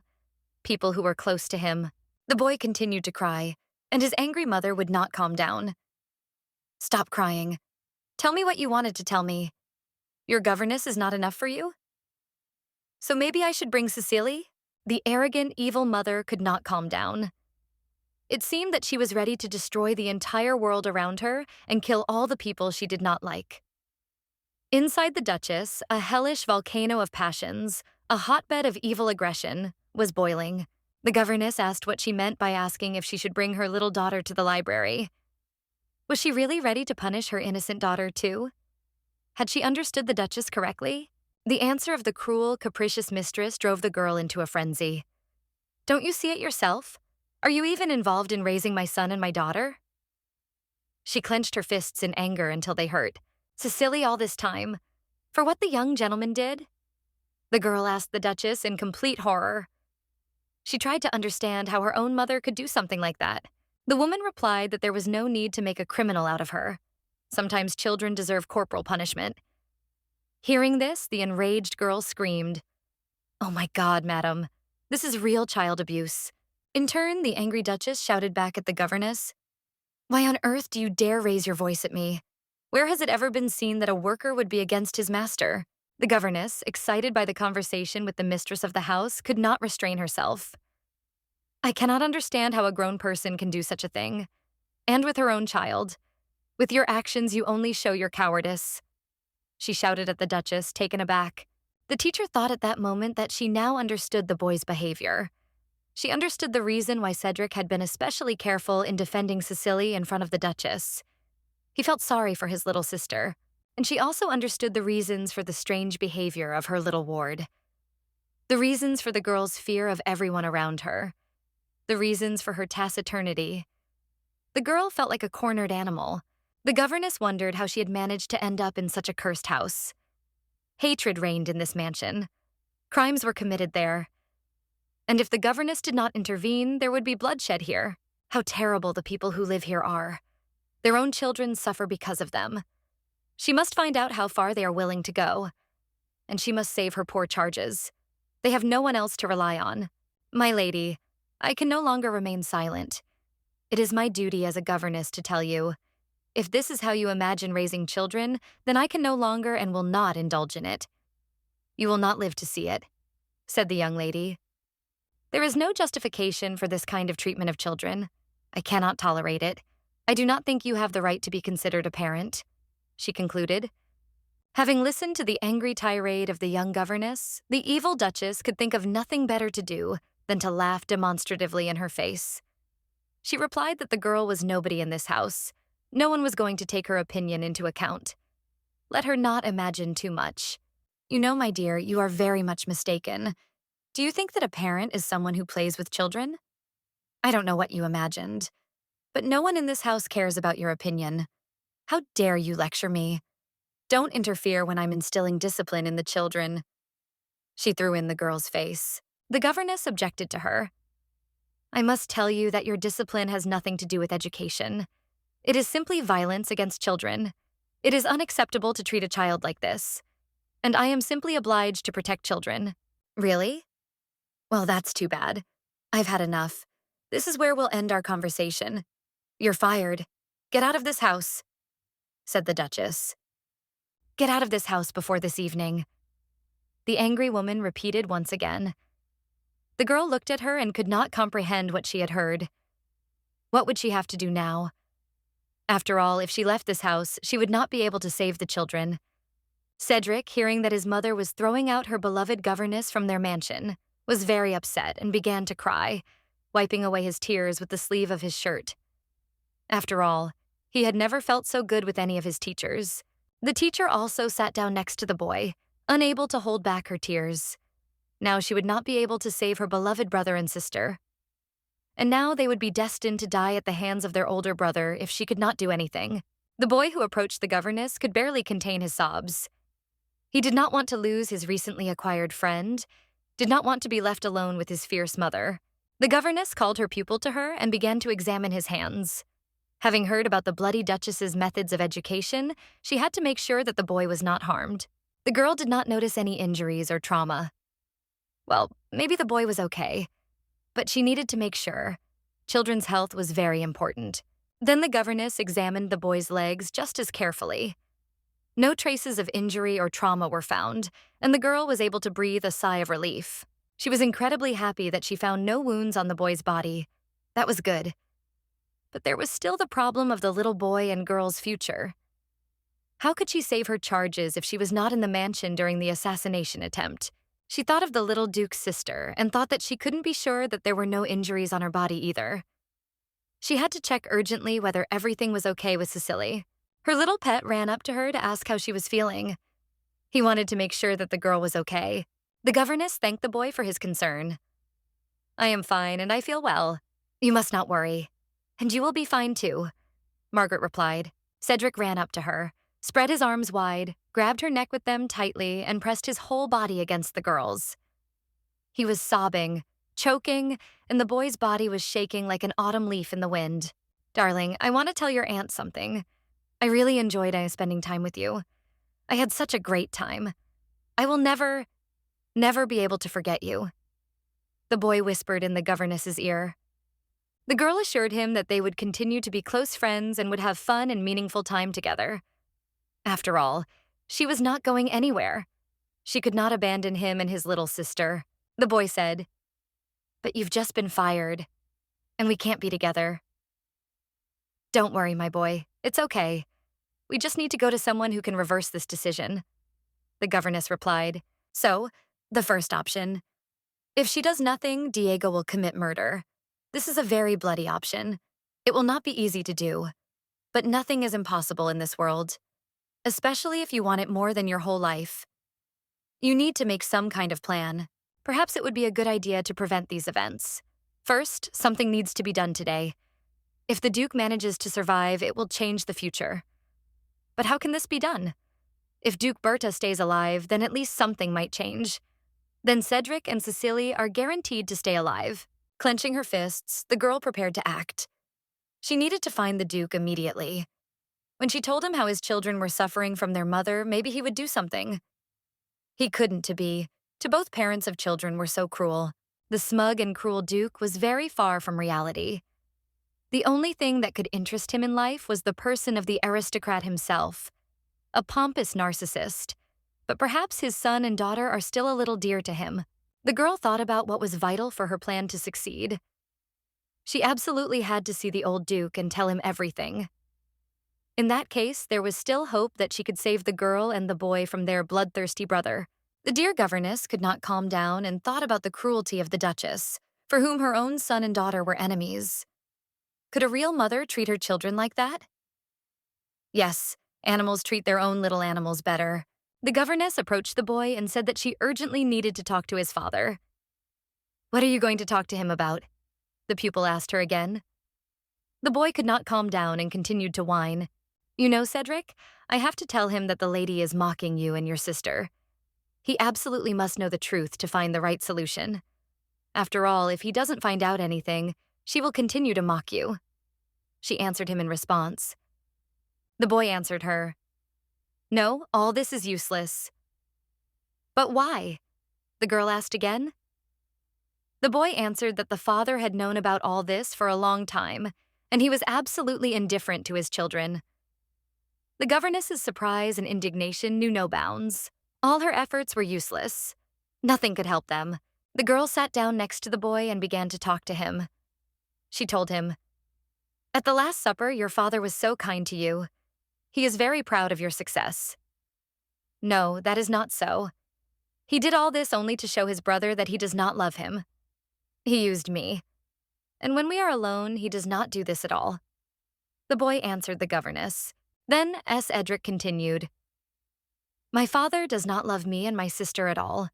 people who were close to him. The boy continued to cry, and his angry mother would not calm down. Stop crying. Tell me what you wanted to tell me. Your governess is not enough for you? So maybe I should bring Cecile? The arrogant, evil mother could not calm down. It seemed that she was ready to destroy the entire world around her and kill all the people she did not like. Inside the Duchess, a hellish volcano of passions, a hotbed of evil aggression, was boiling. The governess asked what she meant by asking if she should bring her little daughter to the library. Was she really ready to punish her innocent daughter, too? Had she understood the Duchess correctly? The answer of the cruel, capricious mistress drove the girl into a frenzy. Don't you see it yourself? Are you even involved in raising my son and my daughter? She clenched her fists in anger until they hurt. Cecile all this time. For what the young gentleman did? The girl asked the Duchess in complete horror. She tried to understand how her own mother could do something like that. The woman replied that there was no need to make a criminal out of her. Sometimes children deserve corporal punishment. Hearing this, the enraged girl screamed, "Oh my God, madam, this is real child abuse." In turn, the angry Duchess shouted back at the governess, "Why on earth do you dare raise your voice at me? Where has it ever been seen that a worker would be against his master?" The governess, excited by the conversation with the mistress of the house, could not restrain herself. "I cannot understand how a grown person can do such a thing. And with her own child. With your actions, you only show your cowardice," she shouted at the Duchess, taken aback. The teacher thought at that moment that she now understood the boy's behavior. She understood the reason why Cedric had been especially careful in defending Cecile in front of the Duchess. He felt sorry for his little sister, and she also understood the reasons for the strange behavior of her little ward. The reasons for the girl's fear of everyone around her. The reasons for her taciturnity. The girl felt like a cornered animal. The governess wondered how she had managed to end up in such a cursed house. Hatred reigned in this mansion. Crimes were committed there. And if the governess did not intervene, there would be bloodshed here. How terrible the people who live here are. Their own children suffer because of them. She must find out how far they are willing to go. And she must save her poor charges. They have no one else to rely on. My lady, I can no longer remain silent. It is my duty as a governess to tell you, if this is how you imagine raising children, then I can no longer and will not indulge in it. You will not live to see it," said the young lady. "There is no justification for this kind of treatment of children. I cannot tolerate it. I do not think you have the right to be considered a parent," she concluded. Having listened to the angry tirade of the young governess, the evil Duchess could think of nothing better to do than to laugh demonstratively in her face. She replied that the girl was nobody in this house. No one was going to take her opinion into account. Let her not imagine too much. You know, my dear, you are very much mistaken. Do you think that a parent is someone who plays with children? I don't know what you imagined. But no one in this house cares about your opinion. How dare you lecture me? Don't interfere when I'm instilling discipline in the children. She threw in the girl's face. The governess objected to her. I must tell you that your discipline has nothing to do with education. It is simply violence against children. It is unacceptable to treat a child like this. And I am simply obliged to protect children. Really? Well, that's too bad. I've had enough. This is where we'll end our conversation. You're fired. Get out of this house, said the Duchess. Get out of this house before this evening. The angry woman repeated once again. The girl looked at her and could not comprehend what she had heard. What would she have to do now? After all, if she left this house, she would not be able to save the children. Cedric, hearing that his mother was throwing out her beloved governess from their mansion, was very upset and began to cry, wiping away his tears with the sleeve of his shirt. After all, he had never felt so good with any of his teachers. The teacher also sat down next to the boy, unable to hold back her tears. Now she would not be able to save her beloved brother and sister. And now they would be destined to die at the hands of their older brother if she could not do anything. The boy who approached the governess could barely contain his sobs. He did not want to lose his recently acquired friend. did not want to be left alone with his fierce mother. The governess called her pupil to her and began to examine his hands. Having heard about the bloody Duchess's methods of education, she had to make sure that the boy was not harmed. The girl did not notice any injuries or trauma. Well, maybe the boy was okay, but she needed to make sure. Children's health was very important. Then the governess examined the boy's legs just as carefully. No traces of injury or trauma were found, and the girl was able to breathe a sigh of relief. She was incredibly happy that she found no wounds on the boy's body. That was good. But there was still the problem of the little boy and girl's future. How could she save her charges if she was not in the mansion during the assassination attempt? She thought of the little Duke's sister and thought that she couldn't be sure that there were no injuries on her body either. She had to check urgently whether everything was okay with Cecile. Her little pet ran up to her to ask how she was feeling. He wanted to make sure that the girl was okay. The governess thanked the boy for his concern. "I am fine and I feel well. You must not worry. And you will be fine too," Margaret replied. Cedric ran up to her, spread his arms wide, grabbed her neck with them tightly, and pressed his whole body against the girl's. He was sobbing, choking, and the boy's body was shaking like an autumn leaf in the wind. "Darling, I want to tell your aunt something. I really enjoyed spending time with you. I had such a great time. I will never be able to forget you," the boy whispered in the governess's ear. The girl assured him that they would continue to be close friends and would have fun and meaningful time together. After all, she was not going anywhere. She could not abandon him and his little sister. The boy said, "But you've just been fired, and we can't be together." "Don't worry, my boy. It's okay. We just need to go to someone who can reverse this decision," the governess replied. "So, the first option. If she does nothing, Diego will commit murder. This is a very bloody option. It will not be easy to do. But nothing is impossible in this world, especially if you want it more than your whole life. You need to make some kind of plan. Perhaps it would be a good idea to prevent these events. First, something needs to be done today. If the Duke manages to survive, it will change the future. But how can this be done? If Duke Berta stays alive, then at least something might change. Then Cedric and Cecile are guaranteed to stay alive." Clenching her fists, the girl prepared to act. She needed to find the Duke immediately. When she told him how his children were suffering from their mother, maybe he would do something. He couldn't to both parents of children were so cruel. The smug and cruel Duke was very far from reality. The only thing that could interest him in life was the person of the aristocrat himself, a pompous narcissist. But perhaps his son and daughter are still a little dear to him. The girl thought about what was vital for her plan to succeed. She absolutely had to see the old Duke and tell him everything. In that case, there was still hope that she could save the girl and the boy from their bloodthirsty brother. The dear governess could not calm down and thought about the cruelty of the Duchess, for whom her own son and daughter were enemies. Could a real mother treat her children like that? Yes, animals treat their own little animals better. The governess approached the boy and said that she urgently needed to talk to his father. "What are you going to talk to him about?" the pupil asked her again. The boy could not calm down and continued to whine. "You know, Cedric, I have to tell him that the lady is mocking you and your sister. He absolutely must know the truth to find the right solution. After all, if he doesn't find out anything, she will continue to mock you." She answered him in response. The boy answered her, "No, all this is useless." "But why?" the girl asked again. The boy answered that the father had known about all this for a long time, and he was absolutely indifferent to his children. The governess's surprise and indignation knew no bounds. All her efforts were useless. Nothing could help them. The girl sat down next to the boy and began to talk to him. She told him, "At the Last Supper, your father was so kind to you. He is very proud of your success." "No, that is not so. He did all this only to show his brother that he does not love him. He used me. And when we are alone, he does not do this at all." The boy answered the governess. Then Cedric continued, "My father does not love me and my sister at all.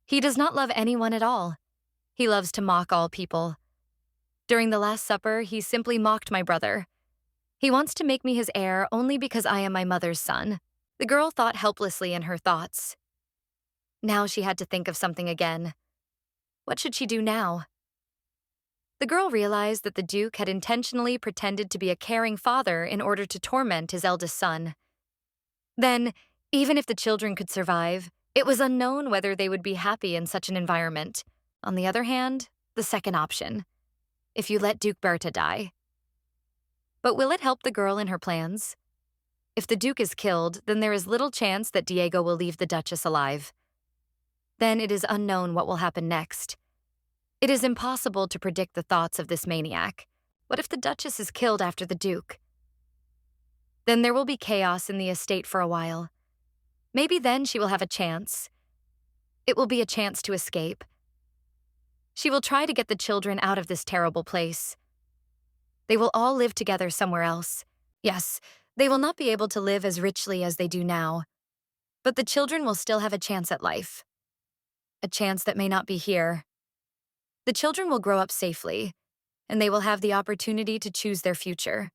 He does not love anyone at all. He loves to mock all people. During the Last Supper, he simply mocked my brother. He wants to make me his heir only because I am my mother's son." The girl thought helplessly in her thoughts. Now she had to think of something again. What should she do now? The girl realized that the Duke had intentionally pretended to be a caring father in order to torment his eldest son. Then, even if the children could survive, it was unknown whether they would be happy in such an environment. On the other hand, the second option. If you let Duke Berta die. But will it help the girl in her plans? If the Duke is killed, then there is little chance that Diego will leave the Duchess alive. Then it is unknown what will happen next. It is impossible to predict the thoughts of this maniac. What if the Duchess is killed after the Duke? Then there will be chaos in the estate for a while. Maybe then she will have a chance. It will be a chance to escape. She will try to get the children out of this terrible place. They will all live together somewhere else. Yes, they will not be able to live as richly as they do now. But the children will still have a chance at life. A chance that may not be here. The children will grow up safely, and they will have the opportunity to choose their future.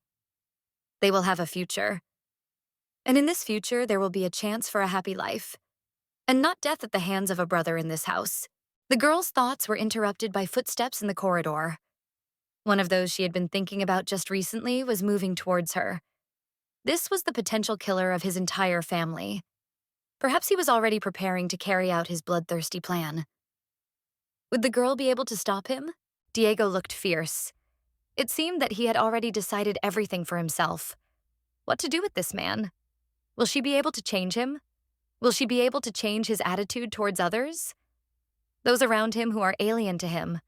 They will have a future. And in this future, there will be a chance for a happy life. And not death at the hands of a brother in this house. The girl's thoughts were interrupted by footsteps in the corridor. One of those she had been thinking about just recently was moving towards her. This was the potential killer of his entire family. Perhaps he was already preparing to carry out his bloodthirsty plan. Would the girl be able to stop him? Diego looked fierce. It seemed that he had already decided everything for himself. What to do with this man? Will she be able to change him? Will she be able to change his attitude towards others? Those around him who are alien to him.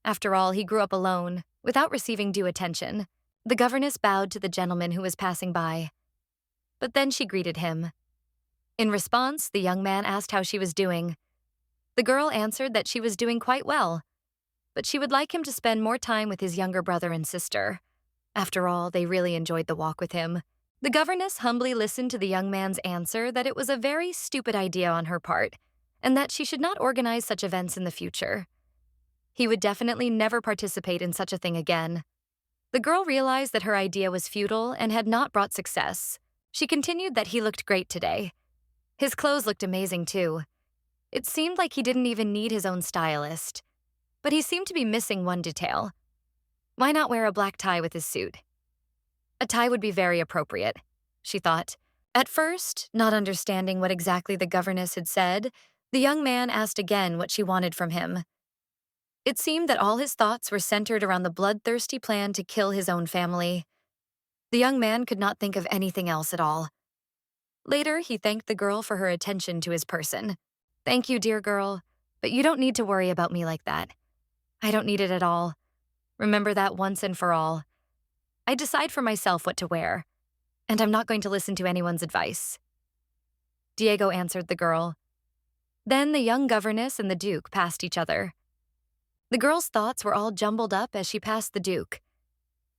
After all, he grew up alone, without receiving due attention. The governess bowed to the gentleman who was passing by. But then she greeted him. In response, the young man asked how she was doing. The girl answered that she was doing quite well, but she would like him to spend more time with his younger brother and sister. After all, they really enjoyed the walk with him. The governess humbly listened to the young man's answer that it was a very stupid idea on her part, and that she should not organize such events in the future. He would definitely never participate in such a thing again. The girl realized that her idea was futile and had not brought success. She continued that he looked great today. His clothes looked amazing too. It seemed like he didn't even need his own stylist. But he seemed to be missing one detail. Why not wear a black tie with his suit? A tie would be very appropriate, she thought. At first, not understanding what exactly the governess had said, the young man asked again what she wanted from him. It seemed that all his thoughts were centered around the bloodthirsty plan to kill his own family. The young man could not think of anything else at all. Later, he thanked the girl for her attention to his person. "Thank you, dear girl, but you don't need to worry about me like that. I don't need it at all. Remember that once and for all. I decide for myself what to wear, and I'm not going to listen to anyone's advice." Diego answered the girl. Then the young governess and the Duke passed each other. The girl's thoughts were all jumbled up as she passed the Duke.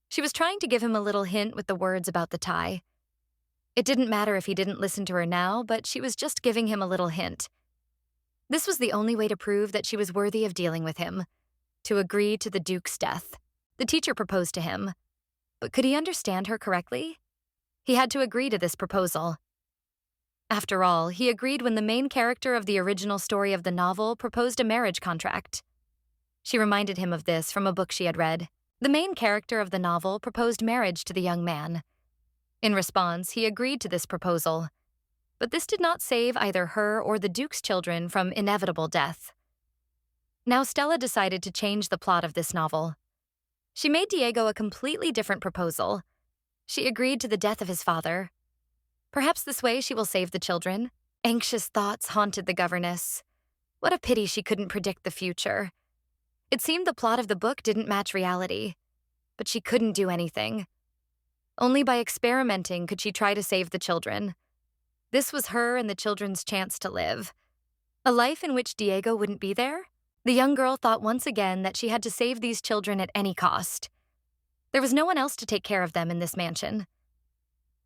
She was trying to give him a little hint with the words about the tie. It didn't matter if he didn't listen to her now, but she was just giving him a little hint. This was the only way to prove that she was worthy of dealing with him, to agree to the Duke's death. The teacher proposed to him, but could he understand her correctly? He had to agree to this proposal. After all, he agreed when the main character of the original story of the novel proposed a marriage contract. She reminded him of this from a book she had read. The main character of the novel proposed marriage to the young man. In response, he agreed to this proposal. But this did not save either her or the Duke's children from inevitable death. Now Stella decided to change the plot of this novel. She made Diego a completely different proposal. She agreed to the death of his father. Perhaps this way she will save the children. Anxious thoughts haunted the governess. What a pity she couldn't predict the future. It seemed the plot of the book didn't match reality, but she couldn't do anything. Only by experimenting could she try to save the children. This was her and the children's chance to live. A life in which Diego wouldn't be there? The young girl thought once again that she had to save these children at any cost. There was no one else to take care of them in this mansion.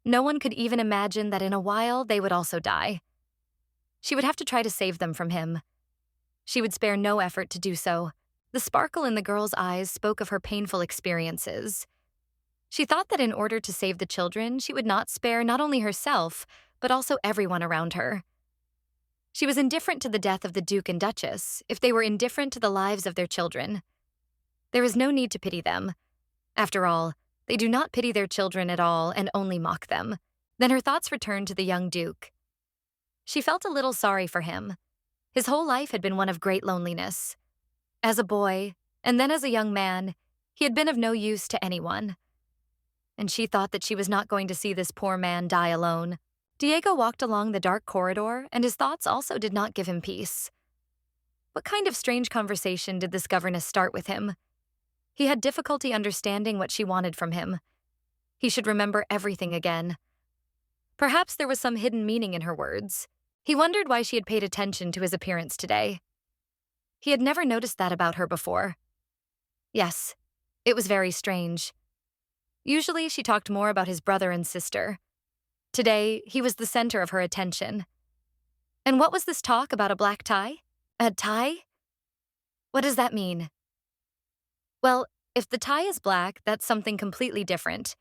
No one could even imagine that in a while they would also die. She would have to try to save them from him. She would spare no effort to do so. The sparkle in the girl's eyes spoke of her painful experiences. She thought that in order to save the children, she would not spare not only herself, but also everyone around her. She was indifferent to the death of the Duke and Duchess if they were indifferent to the lives of their children. There is no need to pity them. After all, they do not pity their children at all and only mock them. Then her thoughts returned to the young Duke. She felt a little sorry for him. His whole life had been one of great loneliness. As a boy, and then as a young man, he had been of no use to anyone. And she thought that she was not going to see this poor man die alone. Diego walked along the dark corridor, and his thoughts also did not give him peace. What kind of strange conversation did this governess start with him? He had difficulty understanding what she wanted from him. He should remember everything again. Perhaps there was some hidden meaning in her words. He wondered why she had paid attention to his appearance today. He had never noticed that about her before. Yes, it was very strange. Usually she talked more about his brother and sister. Today, he was the center of her attention. And what was this talk about a black tie? A tie? What does that mean? Well, if the tie is black, that's something completely different.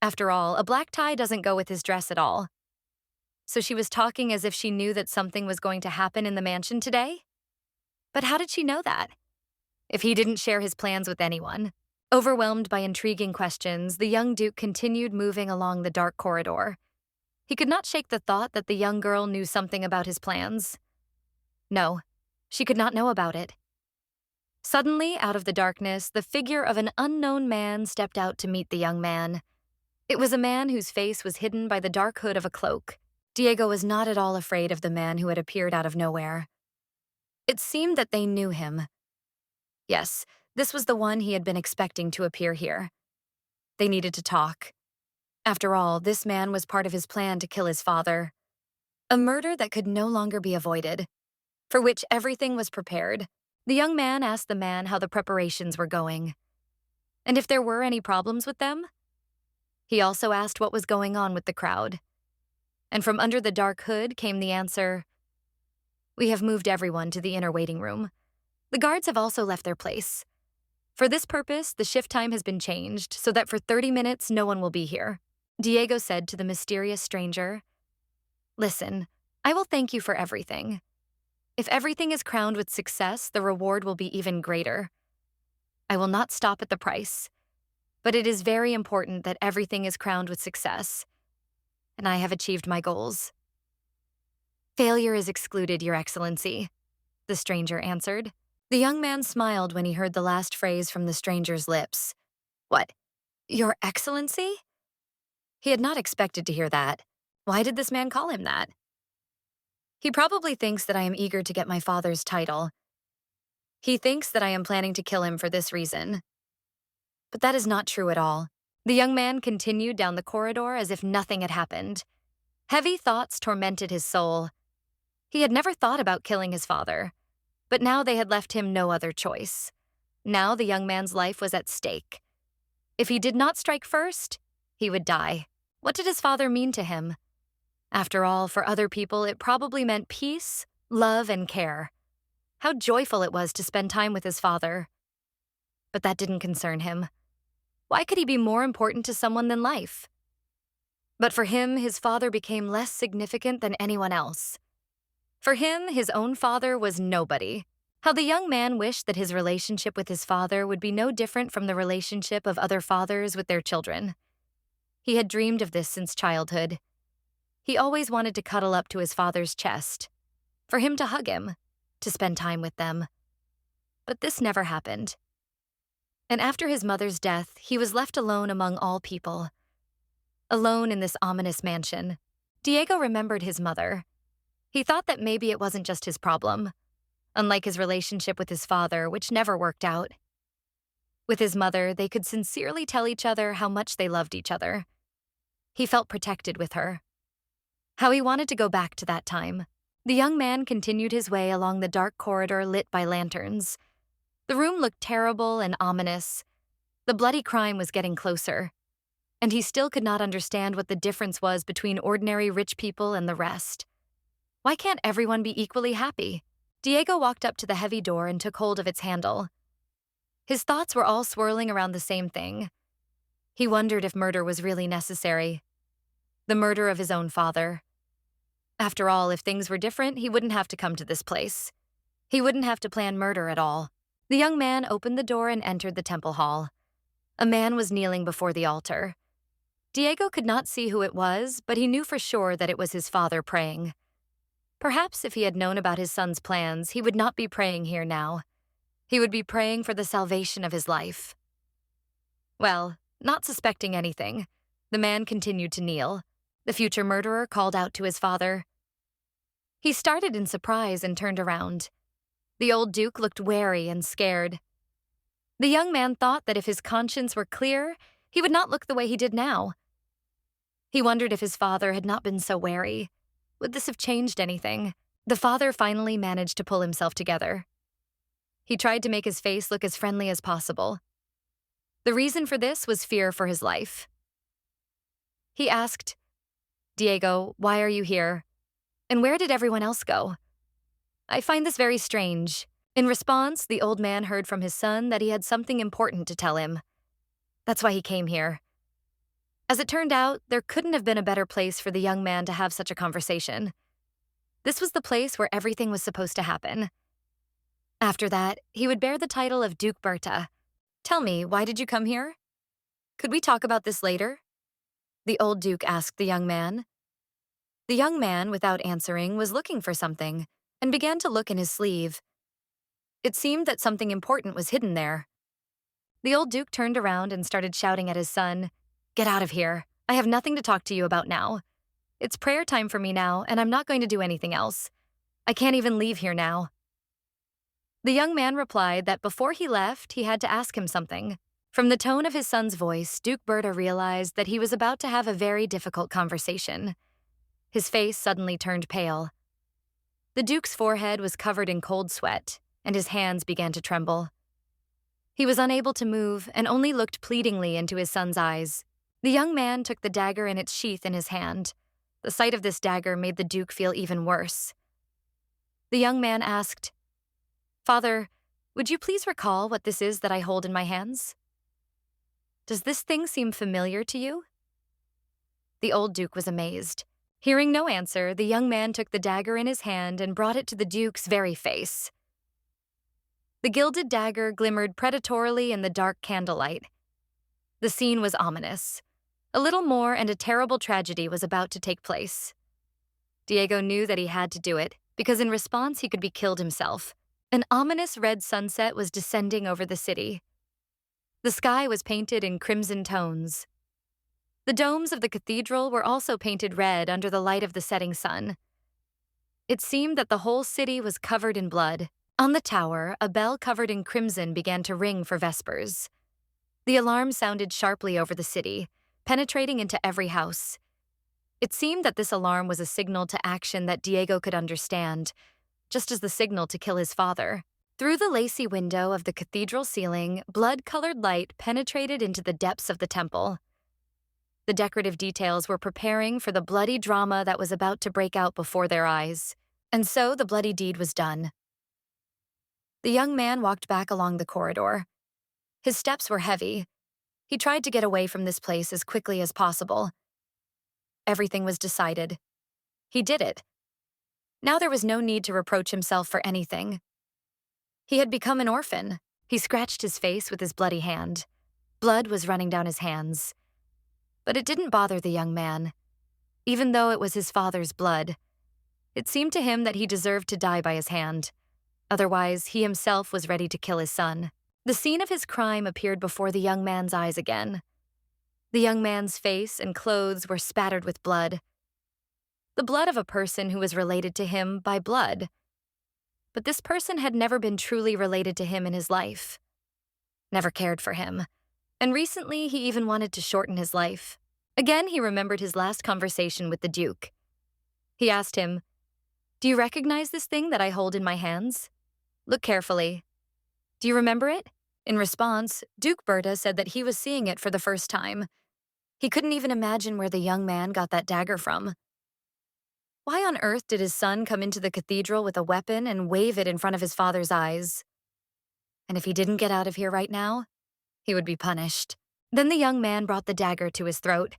After all, a black tie doesn't go with his dress at all. So she was talking as if she knew that something was going to happen in the mansion today? But how did she know that? If he didn't share his plans with anyone. Overwhelmed by intriguing questions, the young Duke continued moving along the dark corridor. He could not shake the thought that the young girl knew something about his plans. No, she could not know about it. Suddenly, out of the darkness, the figure of an unknown man stepped out to meet the young man. It was a man whose face was hidden by the dark hood of a cloak. Diego was not at all afraid of the man who had appeared out of nowhere. It seemed that they knew him. Yes, this was the one he had been expecting to appear here. They needed to talk. After all, this man was part of his plan to kill his father. A murder that could no longer be avoided, for which everything was prepared. The young man asked the man how the preparations were going, and if there were any problems with them. He also asked what was going on with the crowd. And from under the dark hood came the answer, "We have moved everyone to the inner waiting room. The guards have also left their place. For this purpose, the shift time has been changed so that for 30 minutes no one will be here." Diego said to the mysterious stranger, "Listen, I will thank you for everything. If everything is crowned with success, the reward will be even greater. I will not stop at the price, but it is very important that everything is crowned with success, and I have achieved my goals." "Failure is excluded, Your Excellency," the stranger answered. The young man smiled when he heard the last phrase from the stranger's lips. "What? Your Excellency?" He had not expected to hear that. Why did this man call him that? He probably thinks that I am eager to get my father's title. He thinks that I am planning to kill him for this reason. But that is not true at all. The young man continued down the corridor as if nothing had happened. Heavy thoughts tormented his soul. He had never thought about killing his father, but now they had left him no other choice. Now the young man's life was at stake. If he did not strike first, he would die. What did his father mean to him? After all, for other people, it probably meant peace, love, and care. How joyful it was to spend time with his father. But that didn't concern him. Why could he be more important to someone than life? But for him, his father became less significant than anyone else. For him, his own father was nobody. How the young man wished that his relationship with his father would be no different from the relationship of other fathers with their children. He had dreamed of this since childhood. He always wanted to cuddle up to his father's chest, for him to hug him, to spend time with them. But this never happened. And after his mother's death, he was left alone among all people. Alone in this ominous mansion. Diego remembered his mother. He thought that maybe it wasn't just his problem, unlike his relationship with his father, which never worked out. With his mother, they could sincerely tell each other how much they loved each other. He felt protected with her. How he wanted to go back to that time. The young man continued his way along the dark corridor lit by lanterns. The room looked terrible and ominous. The bloody crime was getting closer. And he still could not understand what the difference was between ordinary rich people and the rest. Why can't everyone be equally happy? Diego walked up to the heavy door and took hold of its handle. His thoughts were all swirling around the same thing. He wondered if murder was really necessary. The murder of his own father. After all, if things were different, he wouldn't have to come to this place. He wouldn't have to plan murder at all. The young man opened the door and entered the temple hall. A man was kneeling before the altar. Diego could not see who it was, but he knew for sure that it was his father praying. Perhaps if he had known about his son's plans, he would not be praying here now. He would be praying for the salvation of his life. Well, not suspecting anything, the man continued to kneel. The future murderer called out to his father. He started in surprise and turned around. The old duke looked wary and scared. The young man thought that if his conscience were clear, he would not look the way he did now. He wondered if his father had not been so wary. Would this have changed anything? The father finally managed to pull himself together. He tried to make his face look as friendly as possible. The reason for this was fear for his life. He asked, "Diego, why are you here? And where did everyone else go? I find this very strange." In response, the old man heard from his son that he had something important to tell him. That's why he came here. As it turned out, there couldn't have been a better place for the young man to have such a conversation. This was the place where everything was supposed to happen. After that, he would bear the title of Duke Berta. "Tell me, why did you come here? Could we talk about this later?" The old duke asked the young man. The young man, without answering, was looking for something and began to look in his sleeve. It seemed that something important was hidden there. The old duke turned around and started shouting at his son, "Get out of here. I have nothing to talk to you about now. It's prayer time for me now, and I'm not going to do anything else. I can't even leave here now." The young man replied that before he left, he had to ask him something. From the tone of his son's voice, Duke Berta realized that he was about to have a very difficult conversation. His face suddenly turned pale. The duke's forehead was covered in cold sweat, and his hands began to tremble. He was unable to move and only looked pleadingly into his son's eyes. The young man took the dagger in its sheath in his hand. The sight of this dagger made the duke feel even worse. The young man asked, "Father, would you please recall what this is that I hold in my hands? Does this thing seem familiar to you?" The old duke was amazed. Hearing no answer, the young man took the dagger in his hand and brought it to the duke's very face. The gilded dagger glimmered predatorily in the dark candlelight. The scene was ominous. A little more and a terrible tragedy was about to take place. Diego knew that he had to do it, because in response he could be killed himself. An ominous red sunset was descending over the city. The sky was painted in crimson tones. The domes of the cathedral were also painted red under the light of the setting sun. It seemed that the whole city was covered in blood. On the tower, a bell covered in crimson began to ring for vespers. The alarm sounded sharply over the city, penetrating into every house. It seemed that this alarm was a signal to action that Diego could understand, just as the signal to kill his father. Through the lacy window of the cathedral ceiling, blood-colored light penetrated into the depths of the temple. The decorative details were preparing for the bloody drama that was about to break out before their eyes. And so the bloody deed was done. The young man walked back along the corridor. His steps were heavy. He tried to get away from this place as quickly as possible. Everything was decided. He did it. Now there was no need to reproach himself for anything. He had become an orphan. He scratched his face with his bloody hand. Blood was running down his hands. But it didn't bother the young man. Even though it was his father's blood, it seemed to him that he deserved to die by his hand. Otherwise, he himself was ready to kill his son. The scene of his crime appeared before the young man's eyes again. The young man's face and clothes were spattered with blood. The blood of a person who was related to him by blood. But this person had never been truly related to him in his life. Never cared for him. And recently, he even wanted to shorten his life. Again, he remembered his last conversation with the Duke. He asked him, "Do you recognize this thing that I hold in my hands? Look carefully. Do you remember it?" In response, Duke Berta said that he was seeing it for the first time. He couldn't even imagine where the young man got that dagger from. Why on earth did his son come into the cathedral with a weapon and wave it in front of his father's eyes? And if he didn't get out of here right now, he would be punished. Then the young man brought the dagger to his throat.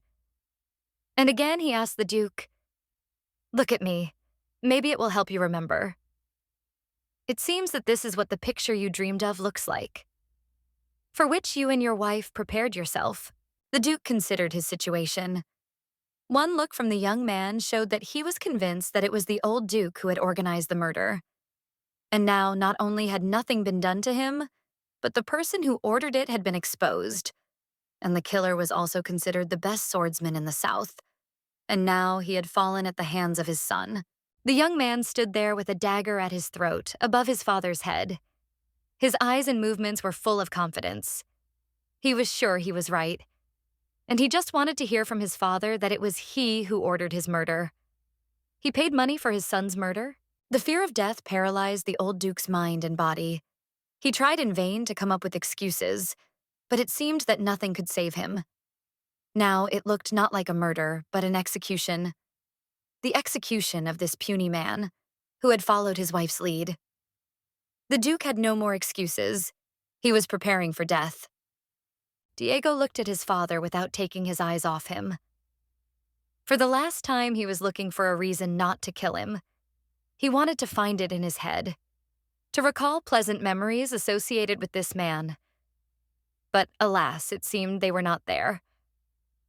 And again he asked the Duke, Look at me. Maybe it will help you remember. It seems that this is what the picture you dreamed of looks like, for which you and your wife prepared yourself. The Duke considered his situation. One look from the young man showed that he was convinced that it was the old Duke who had organized the murder. And now not only had nothing been done to him, but the person who ordered it had been exposed. And the killer was also considered the best swordsman in the South. And now he had fallen at the hands of his son. The young man stood there with a dagger at his throat, above his father's head. His eyes and movements were full of confidence. He was sure he was right. And he just wanted to hear from his father that it was he who ordered his murder. He paid money for his son's murder. The fear of death paralyzed the old Duke's mind and body. He tried in vain to come up with excuses, but it seemed that nothing could save him. Now it looked not like a murder, but an execution. The execution of this puny man, who had followed his wife's lead. The Duke had no more excuses. He was preparing for death. Diego looked at his father without taking his eyes off him. For the last time, he was looking for a reason not to kill him. He wanted to find it in his head, to recall pleasant memories associated with this man. But alas, it seemed they were not there.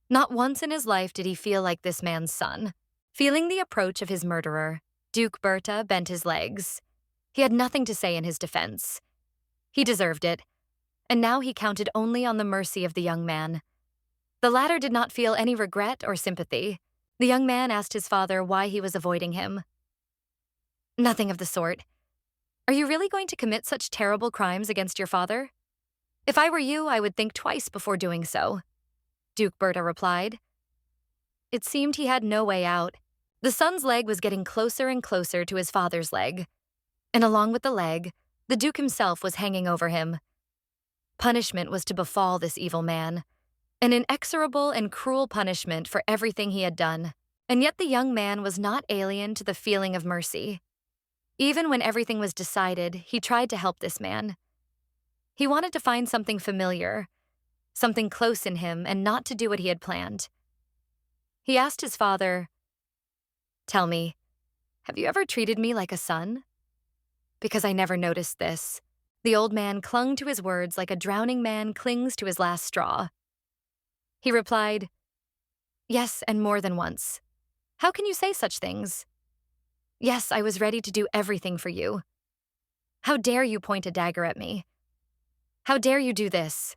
Not once in his life did he feel like this man's son. Feeling the approach of his murderer, Duke Berta bent his legs. He had nothing to say in his defense. He deserved it, and now he counted only on the mercy of the young man. The latter did not feel any regret or sympathy. The young man asked his father why he was avoiding him. Nothing of the sort. Are you really going to commit such terrible crimes against your father? If I were you, I would think twice before doing so, Duke Berta replied. It seemed he had no way out. The son's leg was getting closer and closer to his father's leg, and along with the leg, the Duke himself was hanging over him. Punishment was to befall this evil man, an inexorable and cruel punishment for everything he had done. And yet the young man was not alien to the feeling of mercy. Even when everything was decided, he tried to help this man. He wanted to find something familiar, something close in him, and not to do what he had planned. He asked his father, "Tell me, have you ever treated me like a son? Because I never noticed this." The old man clung to his words like a drowning man clings to his last straw. He replied, "Yes, and more than once. How can you say such things? Yes, I was ready to do everything for you. How dare you point a dagger at me? How dare you do this?"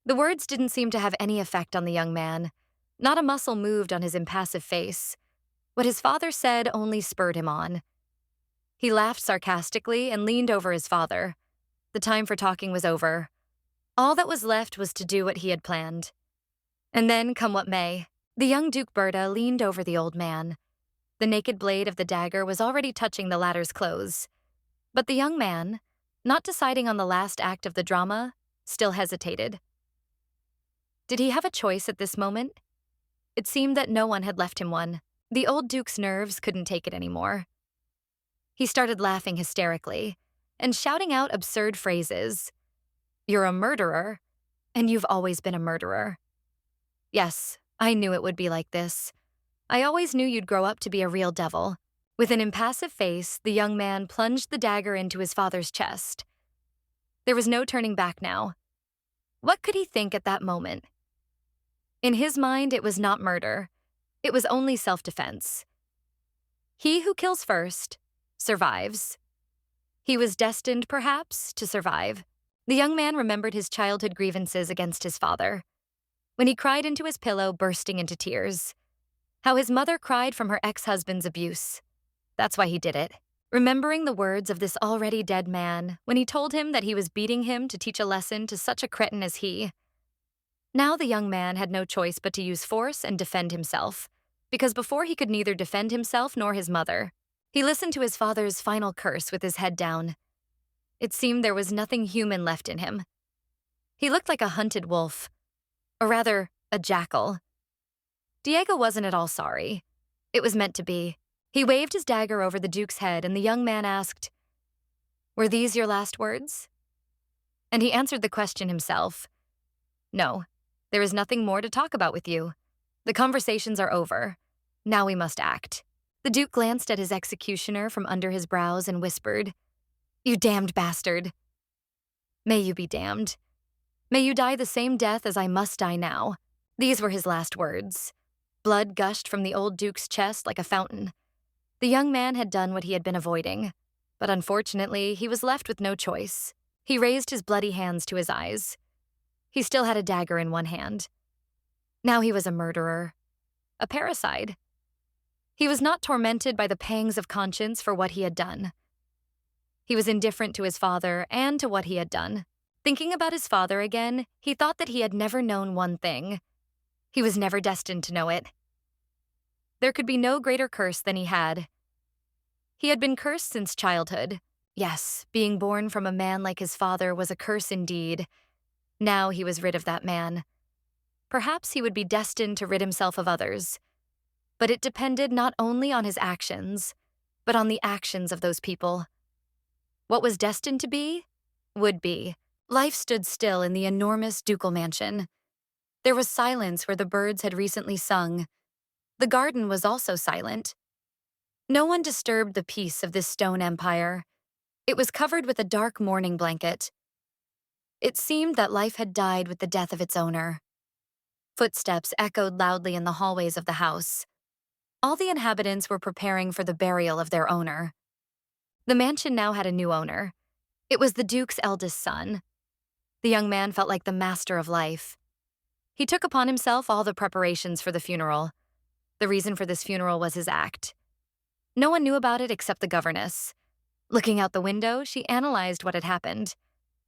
The words didn't seem to have any effect on the young man. Not a muscle moved on his impassive face. What his father said only spurred him on. He laughed sarcastically and leaned over his father. The time for talking was over. All that was left was to do what he had planned. And then, come what may, the young Duke Berta leaned over the old man. The naked blade of the dagger was already touching the latter's clothes. But the young man, not deciding on the last act of the drama, still hesitated. Did he have a choice at this moment? It seemed that no one had left him one. The old Duke's nerves couldn't take it anymore. He started laughing hysterically and shouting out absurd phrases. "You're a murderer, and you've always been a murderer. Yes, I knew it would be like this. I always knew you'd grow up to be a real devil." With an impassive face, the young man plunged the dagger into his father's chest. There was no turning back now. What could he think at that moment? In his mind, it was not murder. It was only self-defense. He who kills first survives. He was destined, perhaps, to survive. The young man remembered his childhood grievances against his father, when he cried into his pillow, bursting into tears. How his mother cried from her ex-husband's abuse. That's why he did it. Remembering the words of this already dead man when he told him that he was beating him to teach a lesson to such a cretin as he. Now the young man had no choice but to use force and defend himself, because before he could neither defend himself nor his mother. He listened to his father's final curse with his head down. It seemed there was nothing human left in him. He looked like a hunted wolf, or rather, a jackal. Diego wasn't at all sorry. It was meant to be. He waved his dagger over the Duke's head, and the young man asked, "Were these your last words?" And he answered the question himself. "No, there is nothing more to talk about with you. The conversations are over. Now we must act." The Duke glanced at his executioner from under his brows and whispered, "You damned bastard. May you be damned. May you die the same death as I must die now." These were his last words. Blood gushed from the old Duke's chest like a fountain. The young man had done what he had been avoiding, but unfortunately, he was left with no choice. He raised his bloody hands to his eyes. He still had a dagger in one hand. Now he was a murderer, a parricide. He was not tormented by the pangs of conscience for what he had done. He was indifferent to his father and to what he had done. Thinking about his father again, he thought that he had never known one thing. He was never destined to know it. There could be no greater curse than he had. He had been cursed since childhood. Yes, being born from a man like his father was a curse indeed. Now he was rid of that man. Perhaps he would be destined to rid himself of others. But it depended not only on his actions, but on the actions of those people. What was destined to be, would be. Life stood still in the enormous ducal mansion. There was silence where the birds had recently sung. The garden was also silent. No one disturbed the peace of this stone empire. It was covered with a dark mourning blanket. It seemed that life had died with the death of its owner. Footsteps echoed loudly in the hallways of the house. All the inhabitants were preparing for the burial of their owner. The mansion now had a new owner. It was the Duke's eldest son. The young man felt like the master of life. He took upon himself all the preparations for the funeral. The reason for this funeral was his act. No one knew about it except the governess. Looking out the window, she analyzed what had happened.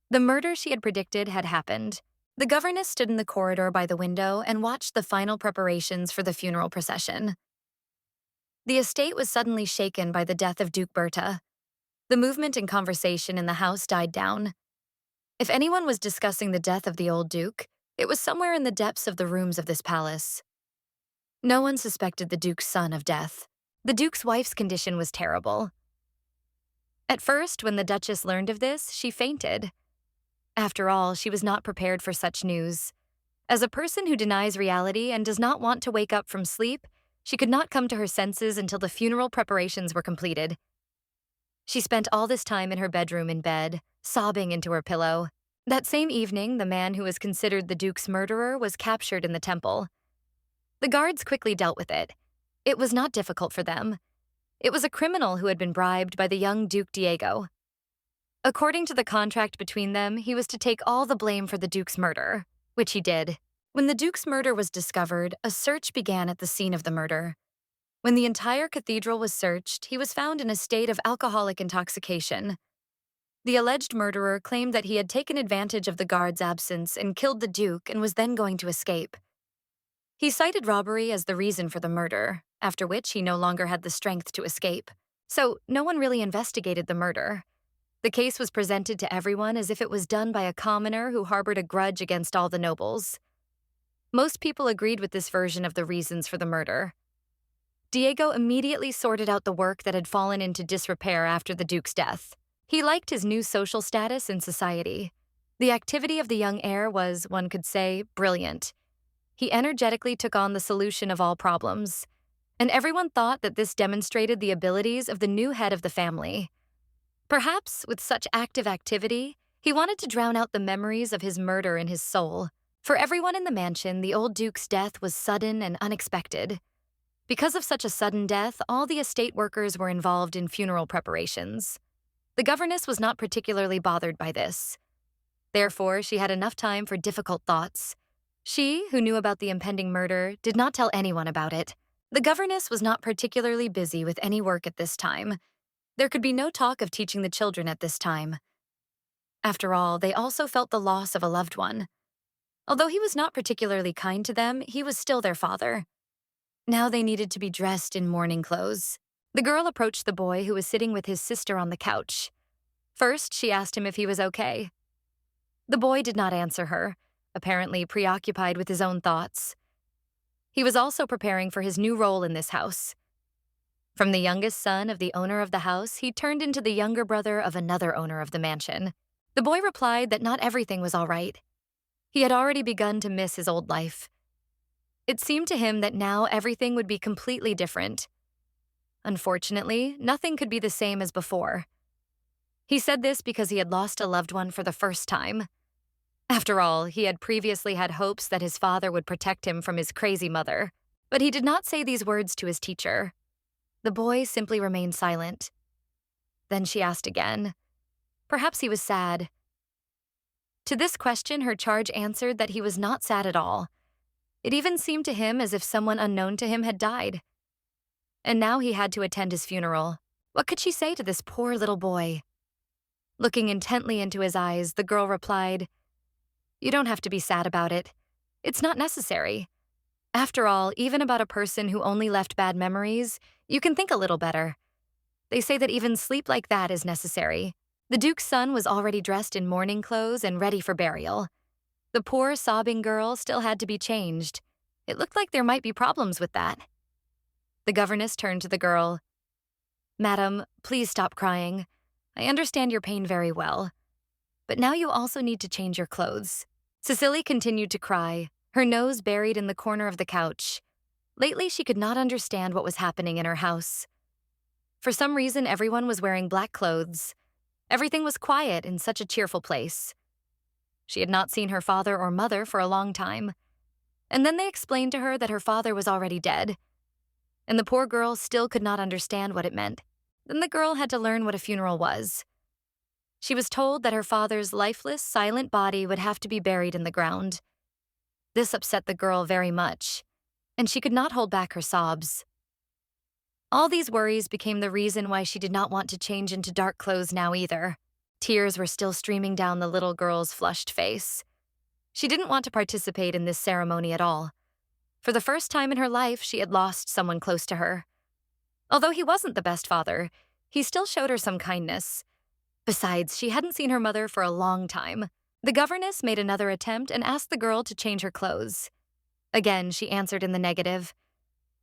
The murder she had predicted had happened. The governess stood in the corridor by the window and watched the final preparations for the funeral procession. The estate was suddenly shaken by the death of Duke Berta. The movement and conversation in the house died down. If anyone was discussing the death of the old Duke, it was somewhere in the depths of the rooms of this palace. No one suspected the Duke's son of death. The Duke's wife's condition was terrible. At first, when the Duchess learned of this, she fainted. After all, she was not prepared for such news. As a person who denies reality and does not want to wake up from sleep, she could not come to her senses until the funeral preparations were completed. She spent all this time in her bedroom in bed, sobbing into her pillow. That same evening, the man who was considered the Duke's murderer was captured in the temple. The guards quickly dealt with it. It was not difficult for them. It was a criminal who had been bribed by the young Duke Diego. According to the contract between them, he was to take all the blame for the Duke's murder, which he did. When the Duke's murder was discovered, a search began at the scene of the murder. When the entire cathedral was searched, he was found in a state of alcoholic intoxication. The alleged murderer claimed that he had taken advantage of the guard's absence and killed the Duke and was then going to escape. He cited robbery as the reason for the murder, after which he no longer had the strength to escape. So no one really investigated the murder. The case was presented to everyone as if it was done by a commoner who harbored a grudge against all the nobles. Most people agreed with this version of the reasons for the murder. Diego immediately sorted out the work that had fallen into disrepair after the Duke's death. He liked his new social status in society. The activity of the young heir was, one could say, brilliant. He energetically took on the solution of all problems, and everyone thought that this demonstrated the abilities of the new head of the family. Perhaps, with such active activity, he wanted to drown out the memories of his murder in his soul. For everyone in the mansion, the old Duke's death was sudden and unexpected. Because of such a sudden death, all the estate workers were involved in funeral preparations. The governess was not particularly bothered by this. Therefore, she had enough time for difficult thoughts. She, who knew about the impending murder, did not tell anyone about it. The governess was not particularly busy with any work at this time. There could be no talk of teaching the children at this time. After all, they also felt the loss of a loved one. Although he was not particularly kind to them, he was still their father. Now they needed to be dressed in mourning clothes. The girl approached the boy who was sitting with his sister on the couch. First, she asked him if he was okay. The boy did not answer her, apparently preoccupied with his own thoughts. He was also preparing for his new role in this house. From the youngest son of the owner of the house, he turned into the younger brother of another owner of the mansion. The boy replied that not everything was all right. He had already begun to miss his old life. It seemed to him that now everything would be completely different. Unfortunately, nothing could be the same as before. He said this because he had lost a loved one for the first time. After all, he had previously had hopes that his father would protect him from his crazy mother. But he did not say these words to his teacher. The boy simply remained silent. Then she asked again. Perhaps he was sad. To this question, her charge answered that he was not sad at all. It even seemed to him as if someone unknown to him had died. And now he had to attend his funeral. What could she say to this poor little boy? Looking intently into his eyes, the girl replied, "You don't have to be sad about it. It's not necessary. After all, even about a person who only left bad memories, you can think a little better. They say that even sleep like that is necessary." The Duke's son was already dressed in mourning clothes and ready for burial. The poor, sobbing girl still had to be changed. It looked like there might be problems with that. The governess turned to the girl. "Madam, please stop crying. I understand your pain very well. But now you also need to change your clothes." Cecile continued to cry, her nose buried in the corner of the couch. Lately, she could not understand what was happening in her house. For some reason, everyone was wearing black clothes. Everything was quiet in such a cheerful place. She had not seen her father or mother for a long time. And then they explained to her that her father was already dead. And the poor girl still could not understand what it meant. Then the girl had to learn what a funeral was. She was told that her father's lifeless, silent body would have to be buried in the ground. This upset the girl very much, and she could not hold back her sobs. All these worries became the reason why she did not want to change into dark clothes now either. Tears were still streaming down the little girl's flushed face. She didn't want to participate in this ceremony at all. For the first time in her life, she had lost someone close to her. Although he wasn't the best father, he still showed her some kindness. Besides, she hadn't seen her mother for a long time. The governess made another attempt and asked the girl to change her clothes. Again, she answered in the negative.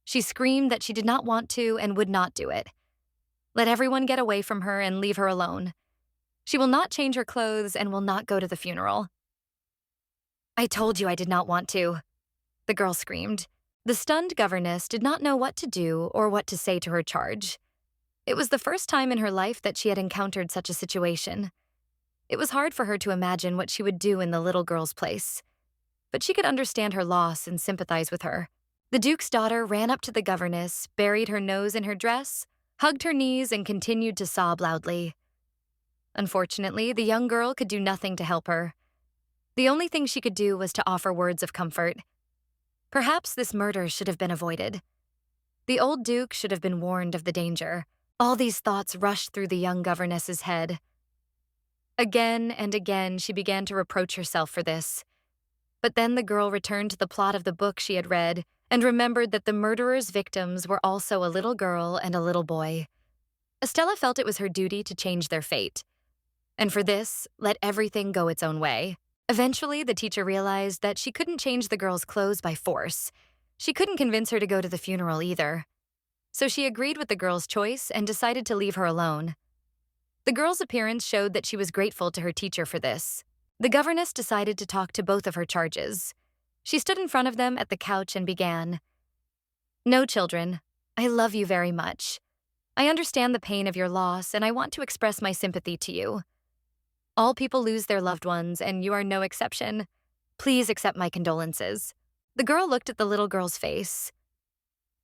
She screamed that she did not want to and would not do it. Let everyone get away from her and leave her alone. She will not change her clothes and will not go to the funeral. "I told you I did not want to," the girl screamed. The stunned governess did not know what to do or what to say to her charge. It was the first time in her life that she had encountered such a situation. It was hard for her to imagine what she would do in the little girl's place. But she could understand her loss and sympathize with her. The Duke's daughter ran up to the governess, buried her nose in her dress, hugged her knees, and continued to sob loudly. Unfortunately, the young girl could do nothing to help her. The only thing she could do was to offer words of comfort. Perhaps this murder should have been avoided. The old Duke should have been warned of the danger. All these thoughts rushed through the young governess's head. Again and again, she began to reproach herself for this. But then the girl returned to the plot of the book she had read and remembered that the murderer's victims were also a little girl and a little boy. Estella felt it was her duty to change their fate. And for this, let everything go its own way. Eventually, the teacher realized that she couldn't change the girl's clothes by force. She couldn't convince her to go to the funeral either. So she agreed with the girl's choice and decided to leave her alone. The girl's appearance showed that she was grateful to her teacher for this. The governess decided to talk to both of her charges. She stood in front of them at the couch and began. "No, children, I love you very much. I understand the pain of your loss, and I want to express my sympathy to you. All people lose their loved ones, and you are no exception. Please accept my condolences." The girl looked at the little girl's face.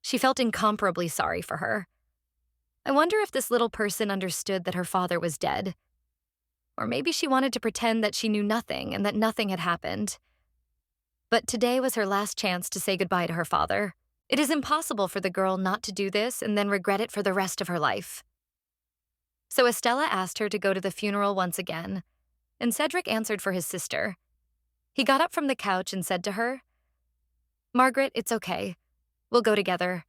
She felt incomparably sorry for her. I wonder if this little person understood that her father was dead. Or maybe she wanted to pretend that she knew nothing and that nothing had happened. But today was her last chance to say goodbye to her father. It is impossible for the girl not to do this and then regret it for the rest of her life. So Estella asked her to go to the funeral once again, and Cedric answered for his sister. He got up from the couch and said to her, "Margaret, it's okay. We'll go together.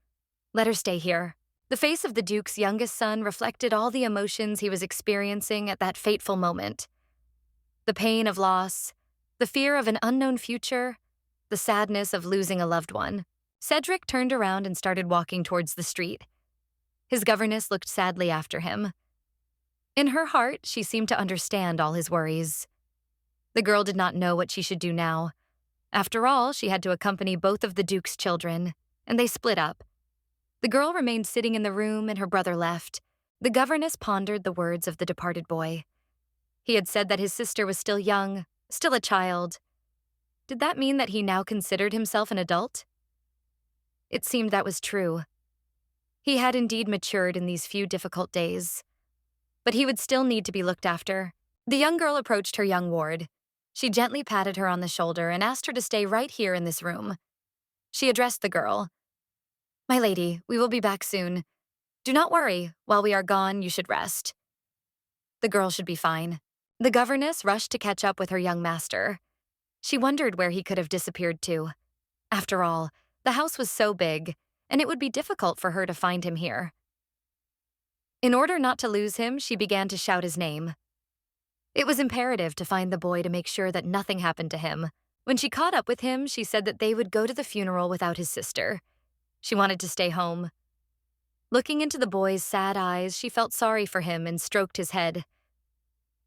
Let her stay here." The face of the Duke's youngest son reflected all the emotions he was experiencing at that fateful moment. The pain of loss, the fear of an unknown future, the sadness of losing a loved one. Cedric turned around and started walking towards the street. His governess looked sadly after him. In her heart, she seemed to understand all his worries. The girl did not know what she should do now. After all, she had to accompany both of the Duke's children, and they split up. The girl remained sitting in the room and her brother left. The governess pondered the words of the departed boy. He had said that his sister was still young, still a child. Did that mean that he now considered himself an adult? It seemed that was true. He had indeed matured in these few difficult days. But he would still need to be looked after. The young girl approached her young ward. She gently patted her on the shoulder and asked her to stay right here in this room. She addressed the girl. "My lady, we will be back soon. Do not worry. While we are gone, you should rest." The girl should be fine. The governess rushed to catch up with her young master. She wondered where he could have disappeared to. After all, the house was so big, and it would be difficult for her to find him here. In order not to lose him, she began to shout his name. It was imperative to find the boy to make sure that nothing happened to him. When she caught up with him, she said that they would go to the funeral without his sister. She wanted to stay home. Looking into the boy's sad eyes, she felt sorry for him and stroked his head.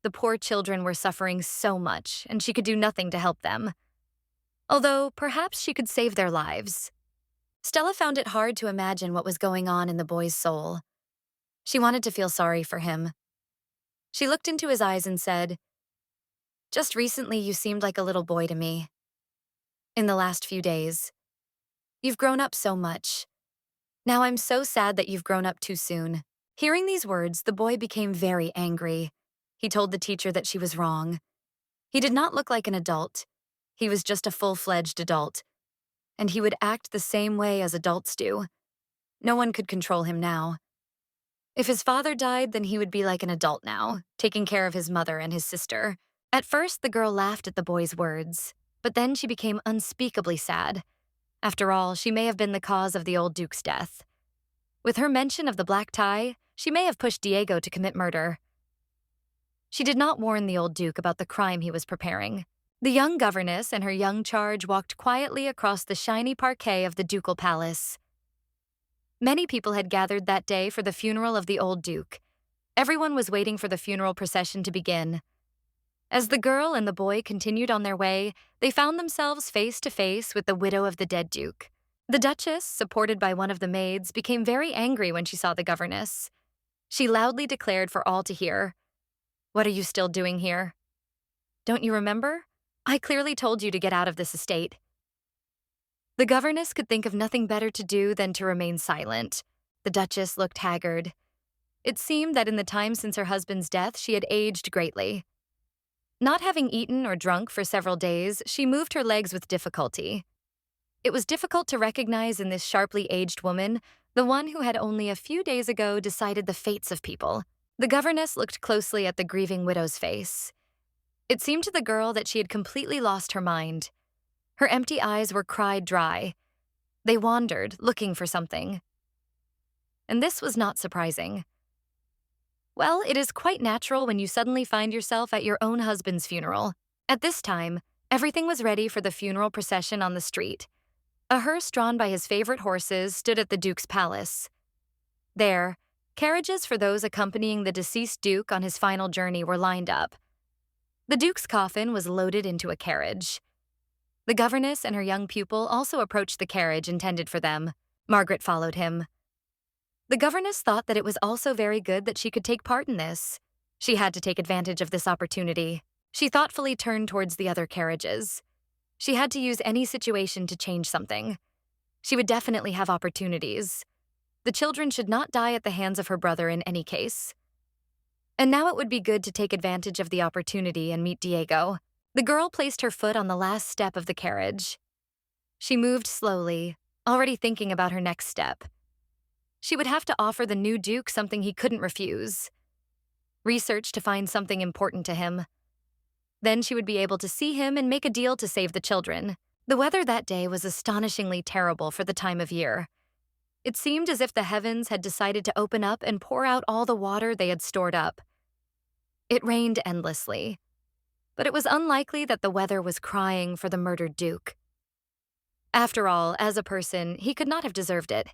The poor children were suffering so much, and she could do nothing to help them. Although, perhaps she could save their lives. Stella found it hard to imagine what was going on in the boy's soul. She wanted to feel sorry for him. She looked into his eyes and said, "Just recently you seemed like a little boy to me. In the last few days. You've grown up so much. Now I'm so sad that you've grown up too soon." Hearing these words, the boy became very angry. He told the teacher that she was wrong. He did not look like an adult. He was just a full-fledged adult. And he would act the same way as adults do. No one could control him now. If his father died, then he would be like an adult now, taking care of his mother and his sister. At first, the girl laughed at the boy's words, but then she became unspeakably sad. After all, she may have been the cause of the old Duke's death. With her mention of the black tie, she may have pushed Diego to commit murder. She did not warn the old Duke about the crime he was preparing. The young governess and her young charge walked quietly across the shiny parquet of the ducal palace. Many people had gathered that day for the funeral of the old Duke. Everyone was waiting for the funeral procession to begin. As the girl and the boy continued on their way, they found themselves face to face with the widow of the dead Duke. The Duchess, supported by one of the maids, became very angry when she saw the governess. She loudly declared for all to hear, "What are you still doing here? Don't you remember? I clearly told you to get out of this estate." The governess could think of nothing better to do than to remain silent. The Duchess looked haggard. It seemed that in the time since her husband's death, she had aged greatly. Not having eaten or drunk for several days, she moved her legs with difficulty. It was difficult to recognize in this sharply aged woman the one who had only a few days ago decided the fates of people. The governess looked closely at the grieving widow's face. It seemed to the girl that she had completely lost her mind. Her empty eyes were cried dry. They wandered, looking for something. And this was not surprising. Well, it is quite natural when you suddenly find yourself at your own husband's funeral. At this time, everything was ready for the funeral procession on the street. A hearse drawn by his favorite horses stood at the Duke's palace. There, carriages for those accompanying the deceased Duke on his final journey were lined up. The Duke's coffin was loaded into a carriage. The governess and her young pupil also approached the carriage intended for them. Margaret followed him. The governess thought that it was also very good that she could take part in this. She had to take advantage of this opportunity. She thoughtfully turned towards the other carriages. She had to use any situation to change something. She would definitely have opportunities. The children should not die at the hands of her brother in any case. And now it would be good to take advantage of the opportunity and meet Diego. The girl placed her foot on the last step of the carriage. She moved slowly, already thinking about her next step. She would have to offer the new Duke something he couldn't refuse. Research to find something important to him. Then she would be able to see him and make a deal to save the children. The weather that day was astonishingly terrible for the time of year. It seemed as if the heavens had decided to open up and pour out all the water they had stored up. It rained endlessly. But it was unlikely that the weather was crying for the murdered Duke. After all, as a person, he could not have deserved it.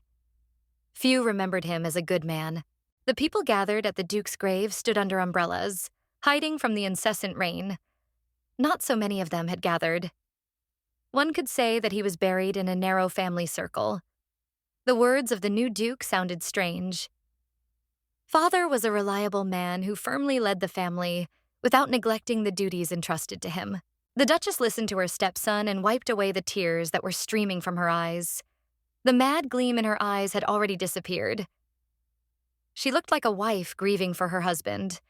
Few remembered him as a good man. The people gathered at the Duke's grave stood under umbrellas, hiding from the incessant rain. Not so many of them had gathered. One could say that he was buried in a narrow family circle. The words of the new Duke sounded strange. Father was a reliable man who firmly led the family without neglecting the duties entrusted to him. The Duchess listened to her stepson and wiped away the tears that were streaming from her eyes. The mad gleam in her eyes had already disappeared. She looked like a wife grieving for her husband.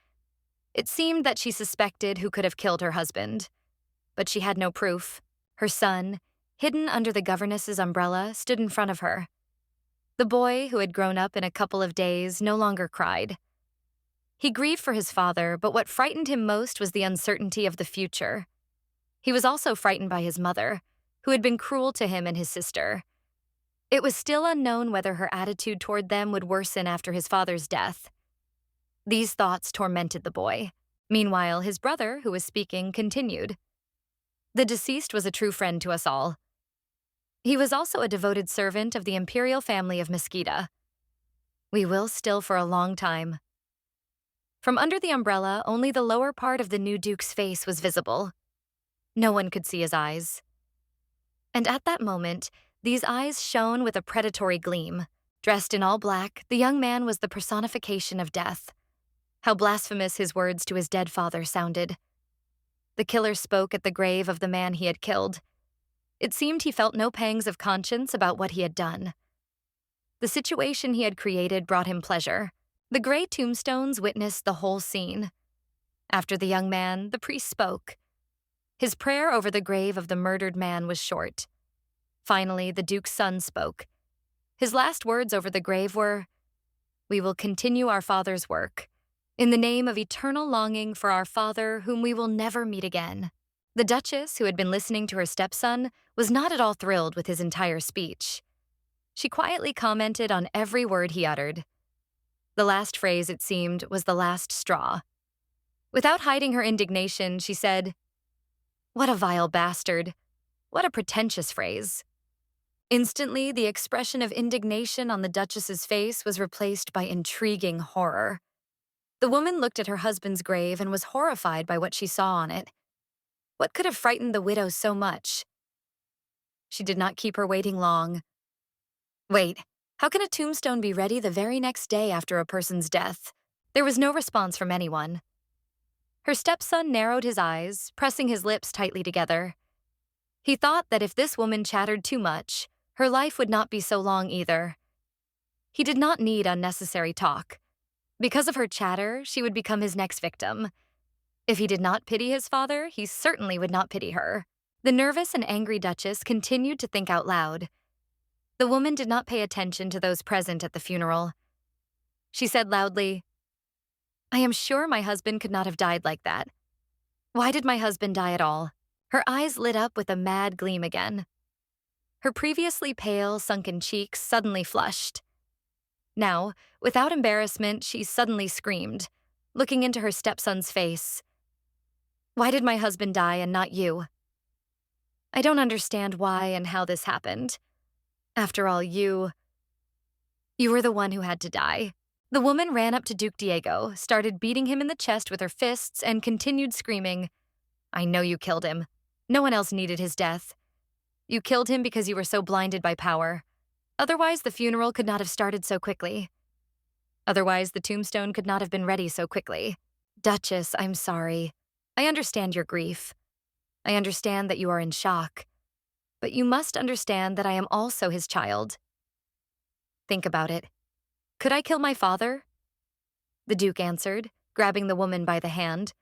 It seemed that she suspected who could have killed her husband, but she had no proof. Her son, hidden under the governess's umbrella, stood in front of her. The boy, who had grown up in a couple of days, no longer cried. He grieved for his father, but what frightened him most was the uncertainty of the future. He was also frightened by his mother, who had been cruel to him and his sister. It was still unknown whether her attitude toward them would worsen after his father's death. These thoughts tormented the boy. Meanwhile, his brother, who was speaking, continued. The deceased was a true friend to us all. He was also a devoted servant of the imperial family of Mesquita. We will still for a long time. From under the umbrella, only the lower part of the new Duke's face was visible. No one could see his eyes. And at that moment, these eyes shone with a predatory gleam. Dressed in all black, the young man was the personification of death. How blasphemous his words to his dead father sounded. The killer spoke at the grave of the man he had killed. It seemed he felt no pangs of conscience about what he had done. The situation he had created brought him pleasure. The gray tombstones witnessed the whole scene. After the young man, the priest spoke. His prayer over the grave of the murdered man was short. Finally, the Duke's son spoke. His last words over the grave were, "We will continue our father's work, in the name of eternal longing for our father whom we will never meet again." The Duchess, who had been listening to her stepson, was not at all thrilled with his entire speech. She quietly commented on every word he uttered. The last phrase, it seemed, was the last straw. Without hiding her indignation, she said, "What a vile bastard. What a pretentious phrase." Instantly, the expression of indignation on the Duchess's face was replaced by intriguing horror. The woman looked at her husband's grave and was horrified by what she saw on it. What could have frightened the widow so much? She did not keep her waiting long. Wait, how can a tombstone be ready the very next day after a person's death? There was no response from anyone. Her stepson narrowed his eyes, pressing his lips tightly together. He thought that if this woman chattered too much, her life would not be so long either. He did not need unnecessary talk. Because of her chatter, she would become his next victim. If he did not pity his father, he certainly would not pity her. The nervous and angry Duchess continued to think out loud. The woman did not pay attention to those present at the funeral. She said loudly, "I am sure my husband could not have died like that. Why did my husband die at all?" Her eyes lit up with a mad gleam again. Her previously pale, sunken cheeks suddenly flushed. Now, without embarrassment, she suddenly screamed, looking into her stepson's face. "Why did my husband die and not you? I don't understand why and how this happened. After all, you were the one who had to die." The woman ran up to Duke Diego, started beating him in the chest with her fists, and continued screaming, "I know you killed him. No one else needed his death. You killed him because you were so blinded by power. Otherwise, the funeral could not have started so quickly. Otherwise, the tombstone could not have been ready so quickly. Duchess, I'm sorry. I understand your grief. I understand that you are in shock. But you must understand that I am also his child. Think about it. Could I kill my father?" The Duke answered, grabbing the woman by the hand.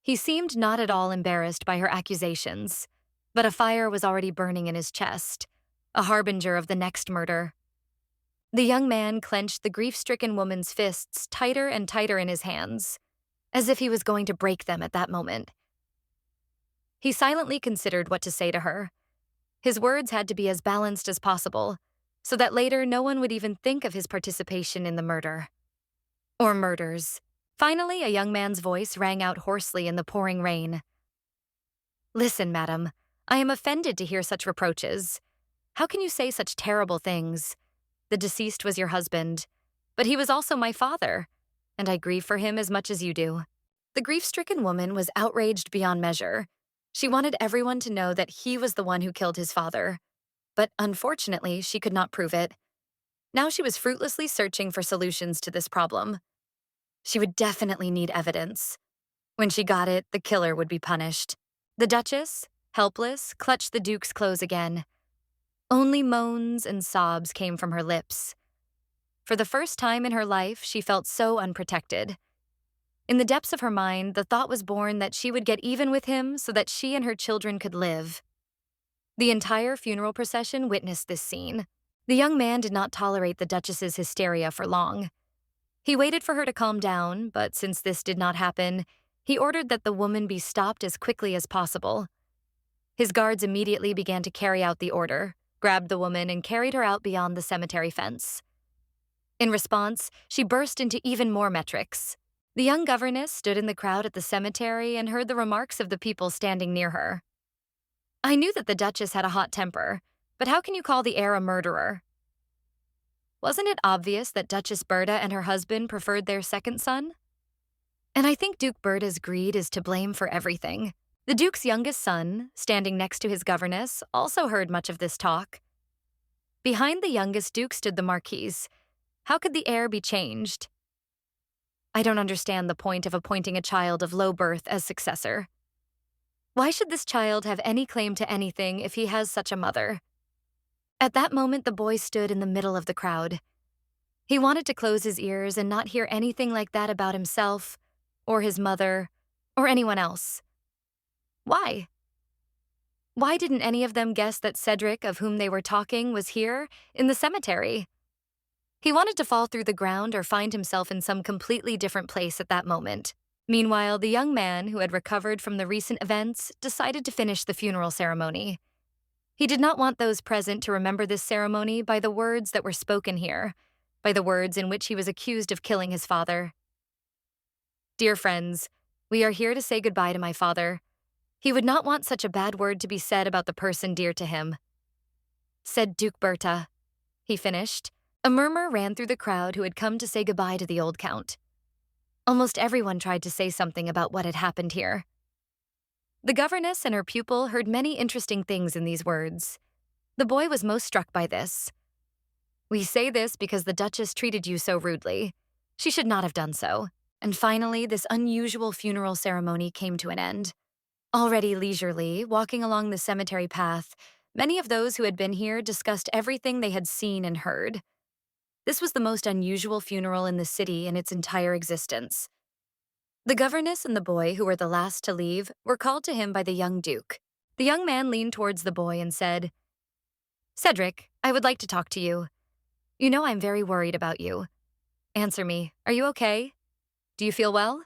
He seemed not at all embarrassed by her accusations, but a fire was already burning in his chest, a harbinger of the next murder. The young man clenched the grief-stricken woman's fists tighter and tighter in his hands, as if he was going to break them at that moment. He silently considered what to say to her. His words had to be as balanced as possible, so that later no one would even think of his participation in the murder. Or murders. Finally, a young man's voice rang out hoarsely in the pouring rain. "Listen, madam, I am offended to hear such reproaches. How can you say such terrible things? The deceased was your husband, but he was also my father, and I grieve for him as much as you do." The grief-stricken woman was outraged beyond measure. She wanted everyone to know that he was the one who killed his father. But unfortunately, she could not prove it. Now she was fruitlessly searching for solutions to this problem. She would definitely need evidence. When she got it, the killer would be punished. The Duchess, helpless, clutched the Duke's clothes again. Only moans and sobs came from her lips. For the first time in her life, she felt so unprotected. In the depths of her mind, the thought was born that she would get even with him so that she and her children could live. The entire funeral procession witnessed this scene. The young man did not tolerate the Duchess's hysteria for long. He waited for her to calm down, but since this did not happen, he ordered that the woman be stopped as quickly as possible. His guards immediately began to carry out the order, grabbed the woman, and carried her out beyond the cemetery fence. In response, she burst into even more metrics. The young governess stood in the crowd at the cemetery and heard the remarks of the people standing near her. I knew that the Duchess had a hot temper, but how can you call the heir a murderer? Wasn't it obvious that Duchess Berta and her husband preferred their second son? And I think Duke Berta's greed is to blame for everything. The Duke's youngest son, standing next to his governess, also heard much of this talk. Behind the youngest Duke stood the Marquise. How could the heir be changed? I don't understand the point of appointing a child of low birth as successor. Why should this child have any claim to anything if he has such a mother? At that moment, the boy stood in the middle of the crowd. He wanted to close his ears and not hear anything like that about himself, or his mother, or anyone else. Why? Why didn't any of them guess that Cedric, of whom they were talking, was here, in the cemetery? He wanted to fall through the ground or find himself in some completely different place at that moment. Meanwhile, the young man, who had recovered from the recent events, decided to finish the funeral ceremony. He did not want those present to remember this ceremony by the words that were spoken here, by the words in which he was accused of killing his father. Dear friends, we are here to say goodbye to my father. He would not want such a bad word to be said about the person dear to him. Said Duke Berta. He finished. A murmur ran through the crowd who had come to say goodbye to the old count. Almost everyone tried to say something about what had happened here. The governess and her pupil heard many interesting things in these words. The boy was most struck by this. We say this because the Duchess treated you so rudely. She should not have done so. And finally, this unusual funeral ceremony came to an end. Already leisurely, walking along the cemetery path, many of those who had been here discussed everything they had seen and heard. This was the most unusual funeral in the city in its entire existence. The governess and the boy, who were the last to leave, were called to him by the young Duke. The young man leaned towards the boy and said, Cedric, I would like to talk to you. You know I'm very worried about you. Answer me, are you okay? Do you feel well?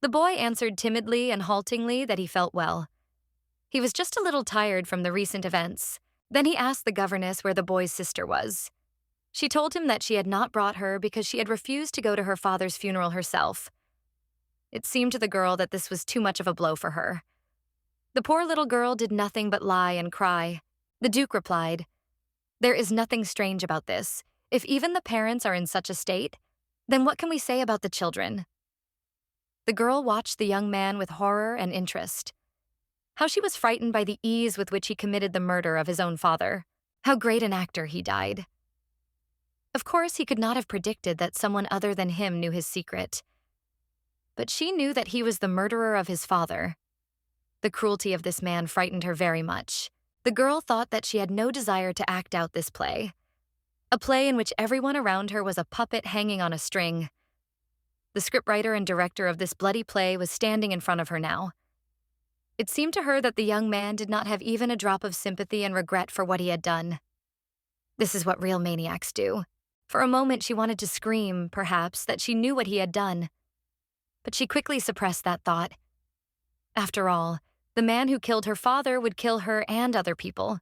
The boy answered timidly and haltingly that he felt well. He was just a little tired from the recent events. Then he asked the governess where the boy's sister was. She told him that she had not brought her because she had refused to go to her father's funeral herself. It seemed to the girl that this was too much of a blow for her. The poor little girl did nothing but lie and cry. The Duke replied, There is nothing strange about this. If even the parents are in such a state, then what can we say about the children? The girl watched the young man with horror and interest. How she was frightened by the ease with which he committed the murder of his own father. How great an actor he died. Of course, he could not have predicted that someone other than him knew his secret. But she knew that he was the murderer of his father. The cruelty of this man frightened her very much. The girl thought that she had no desire to act out this play. A play in which everyone around her was a puppet hanging on a string. The scriptwriter and director of this bloody play was standing in front of her now. It seemed to her that the young man did not have even a drop of sympathy and regret for what he had done. This is what real maniacs do. For a moment, she wanted to scream, perhaps, that she knew what he had done. But she quickly suppressed that thought. After all, the man who killed her father would kill her and other people.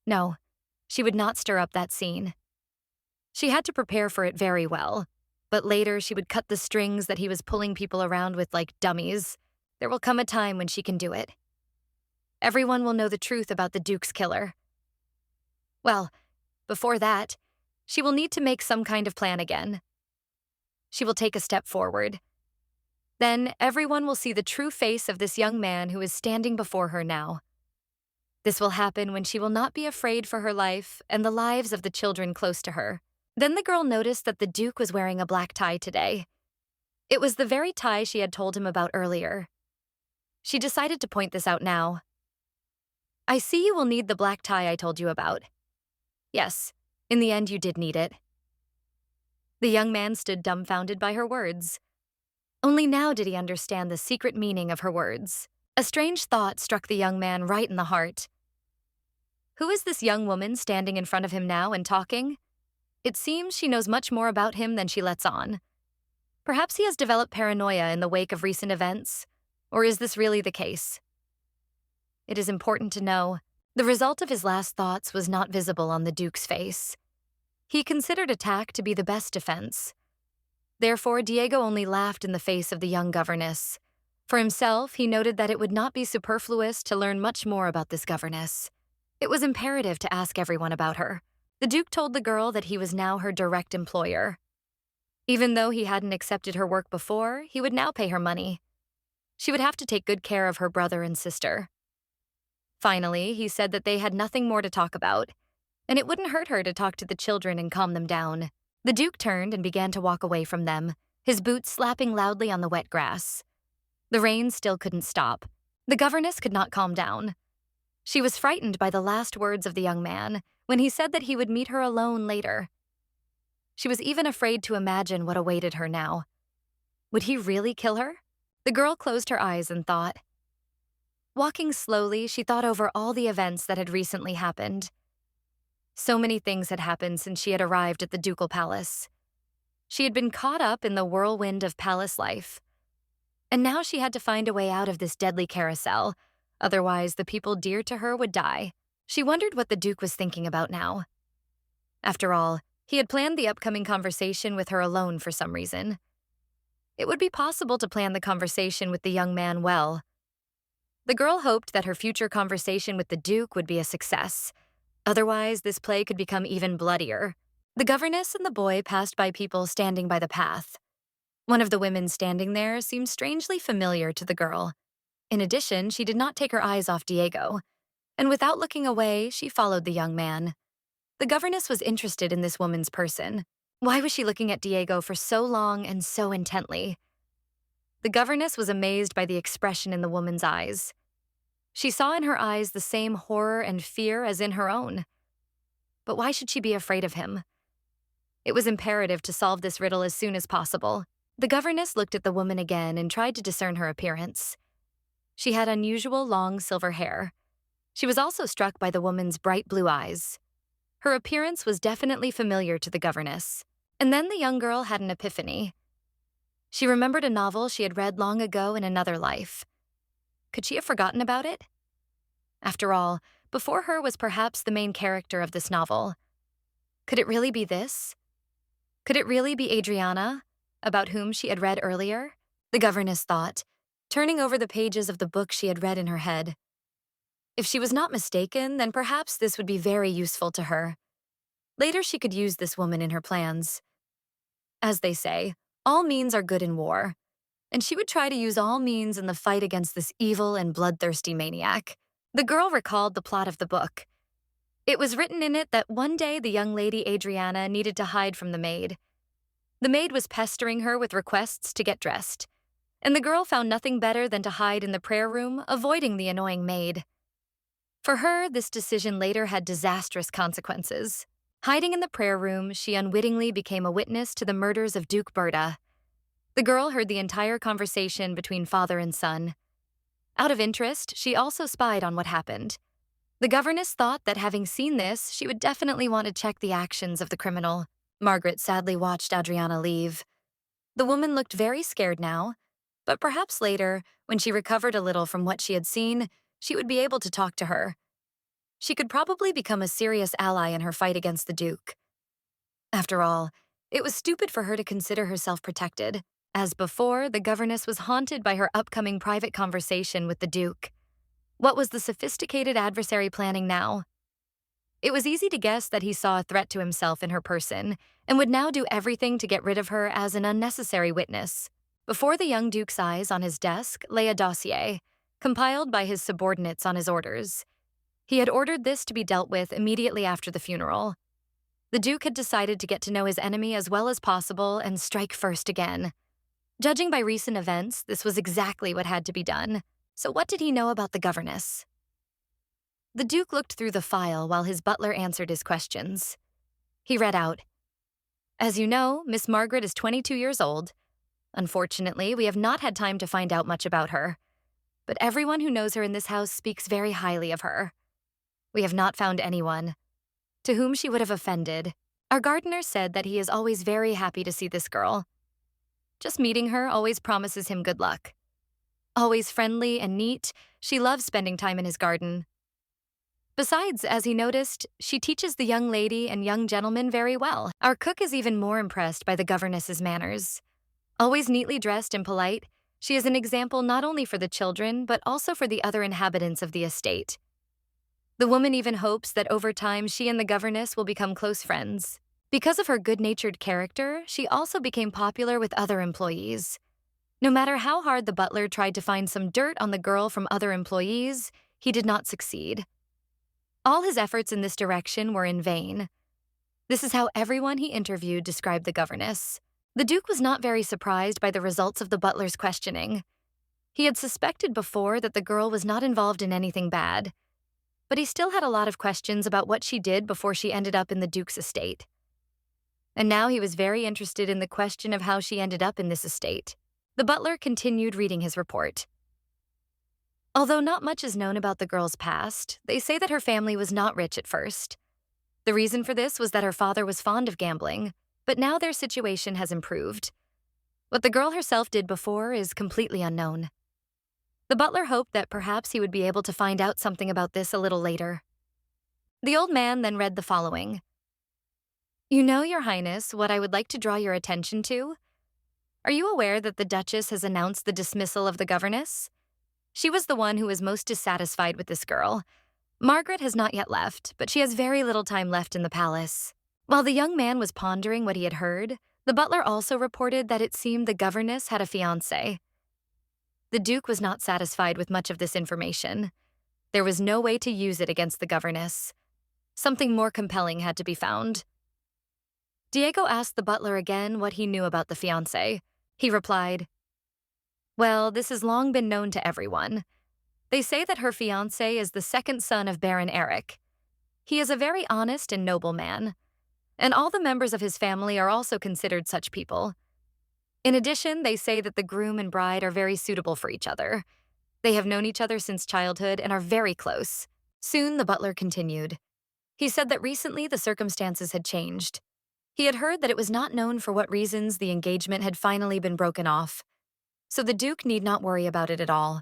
No, she would not stir up that scene. She had to prepare for it very well, but later she would cut the strings that he was pulling people around with like dummies. There will come a time when she can do it. Everyone will know the truth about the Duke's killer. Well, before that, she will need to make some kind of plan again. She will take a step forward. Then everyone will see the true face of this young man who is standing before her now. This will happen when she will not be afraid for her life and the lives of the children close to her. Then the girl noticed that the Duke was wearing a black tie today. It was the very tie she had told him about earlier. She decided to point this out now. I see you will need the black tie I told you about. Yes, in the end you did need it. The young man stood dumbfounded by her words. Only now did he understand the secret meaning of her words. A strange thought struck the young man right in the heart. Who is this young woman standing in front of him now and talking? It seems she knows much more about him than she lets on. Perhaps he has developed paranoia in the wake of recent events, or is this really the case? It is important to know, the result of his last thoughts was not visible on the Duke's face. He considered attack to be the best defense. Therefore, Diego only laughed in the face of the young governess. For himself, he noted that it would not be superfluous to learn much more about this governess. It was imperative to ask everyone about her. The Duke told the girl that he was now her direct employer. Even though he hadn't accepted her work before, he would now pay her money. She would have to take good care of her brother and sister. Finally, he said that they had nothing more to talk about, and it wouldn't hurt her to talk to the children and calm them down. The Duke turned and began to walk away from them, his boots slapping loudly on the wet grass. The rain still couldn't stop. The governess could not calm down. She was frightened by the last words of the young man when he said that he would meet her alone later. She was even afraid to imagine what awaited her now. Would he really kill her? The girl closed her eyes and thought. Walking slowly, she thought over all the events that had recently happened. So many things had happened since she had arrived at the ducal palace. She had been caught up in the whirlwind of palace life. And now she had to find a way out of this deadly carousel, otherwise the people dear to her would die. She wondered what the Duke was thinking about now. After all, he had planned the upcoming conversation with her alone for some reason. It would be possible to plan the conversation with the young man well. The girl hoped that her future conversation with the Duke would be a success. Otherwise, this play could become even bloodier. The governess and the boy passed by people standing by the path. One of the women standing there seemed strangely familiar to the girl. In addition, she did not take her eyes off Diego, and without looking away, she followed the young man. The governess was interested in this woman's person. Why was she looking at Diego for so long and so intently? The governess was amazed by the expression in the woman's eyes. She saw in her eyes the same horror and fear as in her own. But why should she be afraid of him? It was imperative to solve this riddle as soon as possible. The governess looked at the woman again and tried to discern her appearance. She had unusual long silver hair. She was also struck by the woman's bright blue eyes. Her appearance was definitely familiar to the governess. And then the young girl had an epiphany. She remembered a novel she had read long ago in another life. Could she have forgotten about it? After all, before her was perhaps the main character of this novel. Could it really be this? Could it really be Adriana, about whom she had read earlier? The governess thought, turning over the pages of the book she had read in her head. If she was not mistaken, then perhaps this would be very useful to her. Later she could use this woman in her plans. As they say, all means are good in war, and she would try to use all means in the fight against this evil and bloodthirsty maniac. The girl recalled the plot of the book. It was written in it that one day the young lady Adriana needed to hide from the maid. The maid was pestering her with requests to get dressed, and the girl found nothing better than to hide in the prayer room, avoiding the annoying maid. For her, this decision later had disastrous consequences. Hiding in the prayer room, she unwittingly became a witness to the murders of Duke Berta. The girl heard the entire conversation between father and son. Out of interest, she also spied on what happened. The governess thought that having seen this, she would definitely want to check the actions of the criminal. Margaret sadly watched Adriana leave. The woman looked very scared now, but perhaps later, when she recovered a little from what she had seen, she would be able to talk to her. She could probably become a serious ally in her fight against the Duke. After all, it was stupid for her to consider herself protected. As before, the governess was haunted by her upcoming private conversation with the Duke. What was the sophisticated adversary planning now? It was easy to guess that he saw a threat to himself in her person and would now do everything to get rid of her as an unnecessary witness. Before the young Duke's eyes on his desk lay a dossier, compiled by his subordinates on his orders. He had ordered this to be dealt with immediately after the funeral. The Duke had decided to get to know his enemy as well as possible and strike first again. Judging by recent events, this was exactly what had to be done. So what did he know about the governess? The Duke looked through the file while his butler answered his questions. He read out, "As you know, Miss Margaret is 22 years old. Unfortunately, we have not had time to find out much about her. But everyone who knows her in this house speaks very highly of her. We have not found anyone to whom she would have offended. Our gardener said that he is always very happy to see this girl. Just meeting her always promises him good luck. Always friendly and neat, she loves spending time in his garden. Besides, as he noticed, she teaches the young lady and young gentleman very well. Our cook is even more impressed by the governess's manners. Always neatly dressed and polite, she is an example not only for the children, but also for the other inhabitants of the estate. The woman even hopes that over time she and the governess will become close friends. Because of her good-natured character, she also became popular with other employees. No matter how hard the butler tried to find some dirt on the girl from other employees, he did not succeed. All his efforts in this direction were in vain. This is how everyone he interviewed described the governess. The Duke was not very surprised by the results of the butler's questioning. He had suspected before that the girl was not involved in anything bad, but he still had a lot of questions about what she did before she ended up in the Duke's estate. And now he was very interested in the question of how she ended up in this estate. The butler continued reading his report. Although not much is known about the girl's past, they say that her family was not rich at first. The reason for this was that her father was fond of gambling, but now their situation has improved. What the girl herself did before is completely unknown. The butler hoped that perhaps he would be able to find out something about this a little later. The old man then read the following. "You know, Your Highness, what I would like to draw your attention to? Are you aware that the Duchess has announced the dismissal of the governess? She was the one who was most dissatisfied with this girl. Margaret has not yet left, but she has very little time left in the palace." While the young man was pondering what he had heard, the butler also reported that it seemed the governess had a fiancé. The Duke was not satisfied with much of this information. There was no way to use it against the governess. Something more compelling had to be found. Diego asked the butler again what he knew about the fiancé. He replied, "Well, this has long been known to everyone. They say that her fiancé is the second son of Baron Eric. He is a very honest and noble man, and all the members of his family are also considered such people. In addition, they say that the groom and bride are very suitable for each other. They have known each other since childhood and are very close." Soon, the butler continued. He said that recently the circumstances had changed. He had heard that it was not known for what reasons the engagement had finally been broken off, so the Duke need not worry about it at all.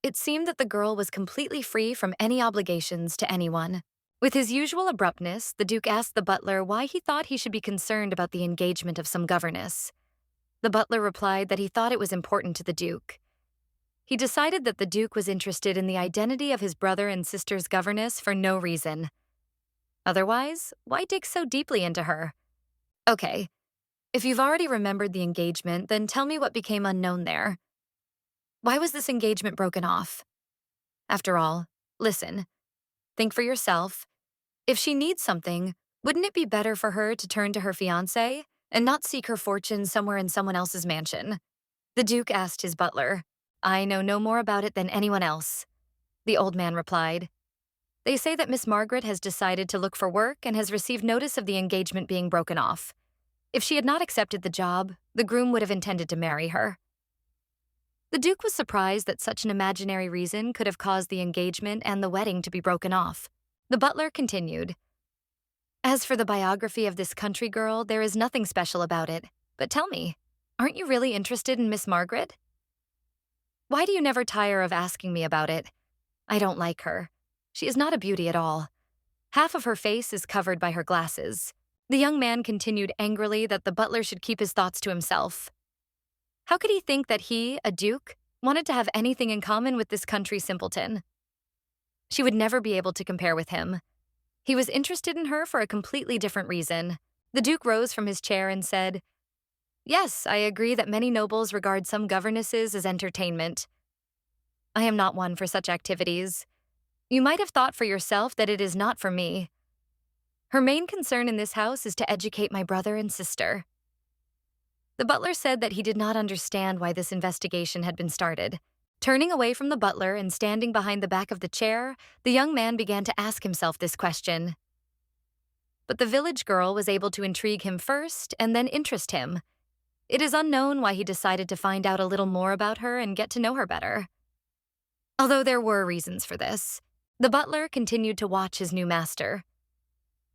It seemed that the girl was completely free from any obligations to anyone. With his usual abruptness, the Duke asked the butler why he thought he should be concerned about the engagement of some governess. The butler replied that he thought it was important to the Duke. He decided that the Duke was interested in the identity of his brother and sister's governess for no reason. Otherwise, why dig so deeply into her? Okay, if you've already remembered the engagement, then tell me what became unknown there. Why was this engagement broken off? After all, listen, think for yourself. If she needs something, wouldn't it be better for her to turn to her fiancé and not seek her fortune somewhere in someone else's mansion? The Duke asked his butler. "I know no more about it than anyone else," the old man replied. "They say that Miss Margaret has decided to look for work and has received notice of the engagement being broken off. If she had not accepted the job, the groom would have intended to marry her." The Duke was surprised that such an imaginary reason could have caused the engagement and the wedding to be broken off. The butler continued. "As for the biography of this country girl, there is nothing special about it. But tell me, aren't you really interested in Miss Margaret? Why do you never tire of asking me about it? I don't like her. She is not a beauty at all. Half of her face is covered by her glasses." The young man continued angrily that the butler should keep his thoughts to himself. How could he think that he, a duke, wanted to have anything in common with this country simpleton? She would never be able to compare with him. He was interested in her for a completely different reason. The Duke rose from his chair and said, "Yes, I agree that many nobles regard some governesses as entertainment. I am not one for such activities. You might have thought for yourself that it is not for me. Her main concern in this house is to educate my brother and sister." The butler said that he did not understand why this investigation had been started. Turning away from the butler and standing behind the back of the chair, the young man began to ask himself this question. But the village girl was able to intrigue him first and then interest him. It is unknown why he decided to find out a little more about her and get to know her better. Although there were reasons for this, the butler continued to watch his new master.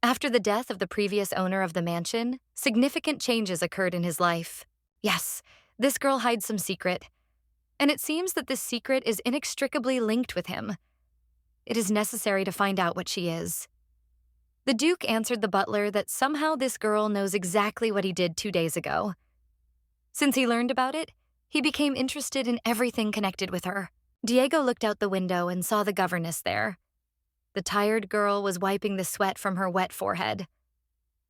After the death of the previous owner of the mansion, significant changes occurred in his life. Yes, this girl hides some secret, and it seems that this secret is inextricably linked with him. It is necessary to find out what she is. The Duke answered the butler that somehow this girl knows exactly what he did 2 days ago. Since he learned about it, he became interested in everything connected with her. Diego looked out the window and saw the governess there. The tired girl was wiping the sweat from her wet forehead.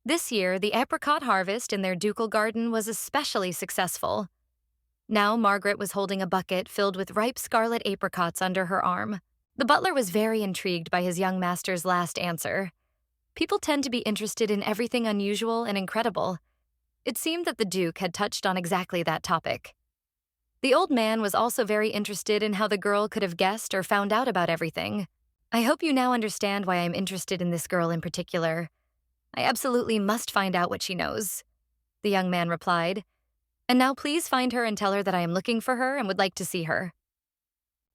This year, the apricot harvest in their ducal garden was especially successful. Now Margaret was holding a bucket filled with ripe scarlet apricots under her arm. The butler was very intrigued by his young master's last answer. People tend to be interested in everything unusual and incredible. It seemed that the Duke had touched on exactly that topic. The old man was also very interested in how the girl could have guessed or found out about everything. "I hope you now understand why I'm interested in this girl in particular. I absolutely must find out what she knows," the young man replied. "And now please find her and tell her that I am looking for her and would like to see her."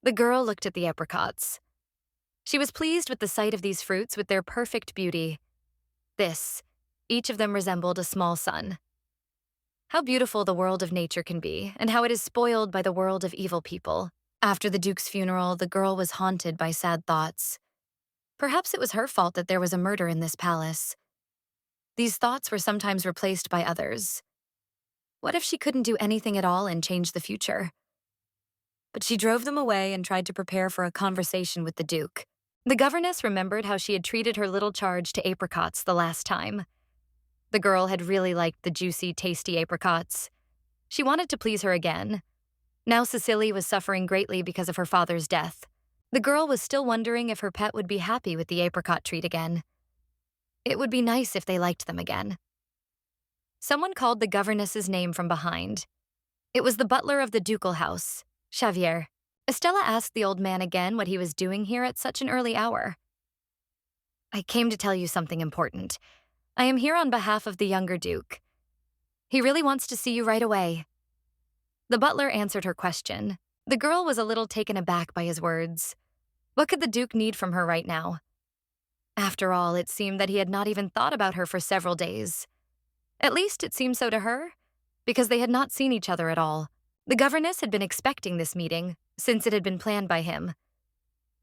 The girl looked at the apricots. She was pleased with the sight of these fruits with their perfect beauty. Each of them resembled a small sun. How beautiful the world of nature can be, and how it is spoiled by the world of evil people. After the Duke's funeral, the girl was haunted by sad thoughts. Perhaps it was her fault that there was a murder in this palace. These thoughts were sometimes replaced by others. What if she couldn't do anything at all and change the future? But she drove them away and tried to prepare for a conversation with the Duke. The governess remembered how she had treated her little charge to apricots the last time. The girl had really liked the juicy, tasty apricots. She wanted to please her again. Now Cecile was suffering greatly because of her father's death. The girl was still wondering if her pet would be happy with the apricot treat again. It would be nice if they liked them again. Someone called the governess's name from behind. It was the butler of the ducal house, Xavier. Estella asked the old man again what he was doing here at such an early hour. "I came to tell you something important. I am here on behalf of the younger Duke. He really wants to see you right away." The butler answered her question. The girl was a little taken aback by his words. What could the Duke need from her right now? After all, it seemed that he had not even thought about her for several days. At least it seemed so to her, because they had not seen each other at all. The governess had been expecting this meeting, since it had been planned by him.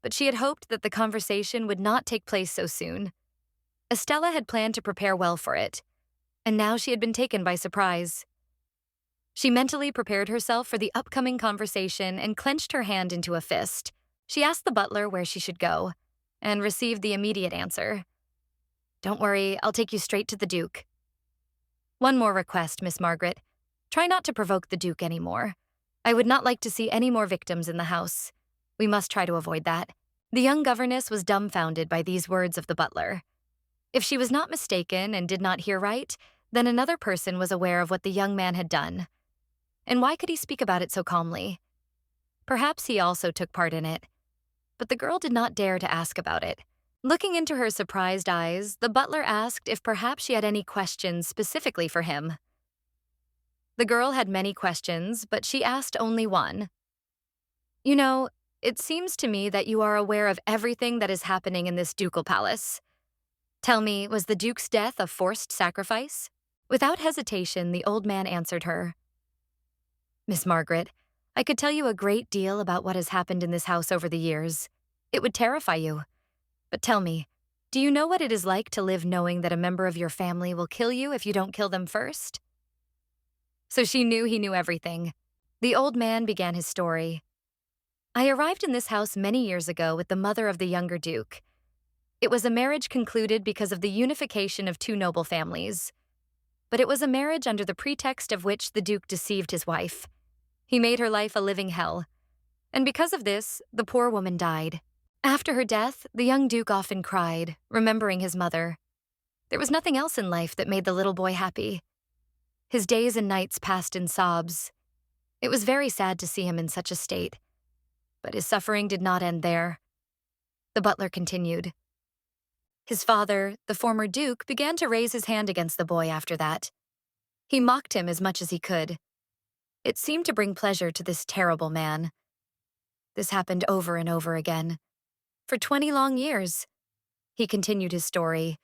But she had hoped that the conversation would not take place so soon. Estella had planned to prepare well for it, and now she had been taken by surprise. She mentally prepared herself for the upcoming conversation and clenched her hand into a fist. She asked the butler where she should go, and received the immediate answer. "Don't worry, I'll take you straight to the Duke." "One more request, Miss Margaret. Try not to provoke the Duke anymore. I would not like to see any more victims in the house. We must try to avoid that." The young governess was dumbfounded by these words of the butler. If she was not mistaken and did not hear right, then another person was aware of what the young man had done. And why could he speak about it so calmly? Perhaps he also took part in it. But the girl did not dare to ask about it. Looking into her surprised eyes, the butler asked if perhaps she had any questions specifically for him. The girl had many questions, but she asked only one. "You know, it seems to me that you are aware of everything that is happening in this ducal palace. Tell me, was the Duke's death a forced sacrifice?" Without hesitation, the old man answered her. "Miss Margaret, I could tell you a great deal about what has happened in this house over the years. It would terrify you. But tell me, do you know what it is like to live knowing that a member of your family will kill you if you don't kill them first?" So she knew he knew everything. The old man began his story. "I arrived in this house many years ago with the mother of the younger Duke. It was a marriage concluded because of the unification of two noble families. But it was a marriage under the pretext of which the Duke deceived his wife. He made her life a living hell. And because of this, the poor woman died. After her death, the young Duke often cried, remembering his mother. There was nothing else in life that made the little boy happy. His days and nights passed in sobs. It was very sad to see him in such a state. But his suffering did not end there. The butler continued. His father, the former Duke, began to raise his hand against the boy after that. He mocked him as much as he could. It seemed to bring pleasure to this terrible man. This happened over and over again. For 20 long years. He continued his story.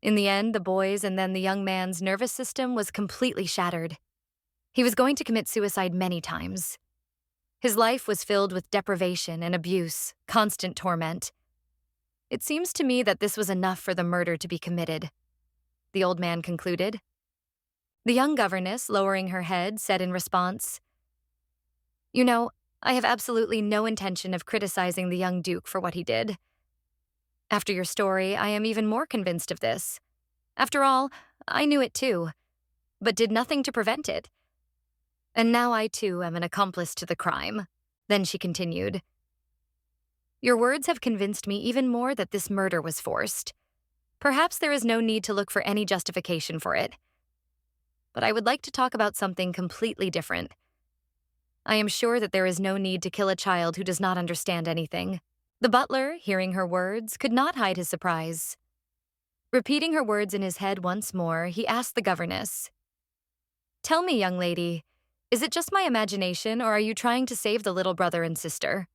In the end, the boy's and then the young man's nervous system was completely shattered. He was going to commit suicide many times. His life was filled with deprivation and abuse, constant torment. It seems to me that this was enough for the murder to be committed, the old man concluded. The young governess, lowering her head, said in response, "You know, I have absolutely no intention of criticizing the young Duke for what he did. After your story, I am even more convinced of this. After all, I knew it too, but did nothing to prevent it. And now I too am an accomplice to the crime." Then she continued, "Your words have convinced me even more that this murder was forced. Perhaps there is no need to look for any justification for it. But I would like to talk about something completely different. I am sure that there is no need to kill a child who does not understand anything." The butler, hearing her words, could not hide his surprise. Repeating her words in his head once more, he asked the governess, "Tell me, young lady, is it just my imagination or are you trying to save the little brother and sister?"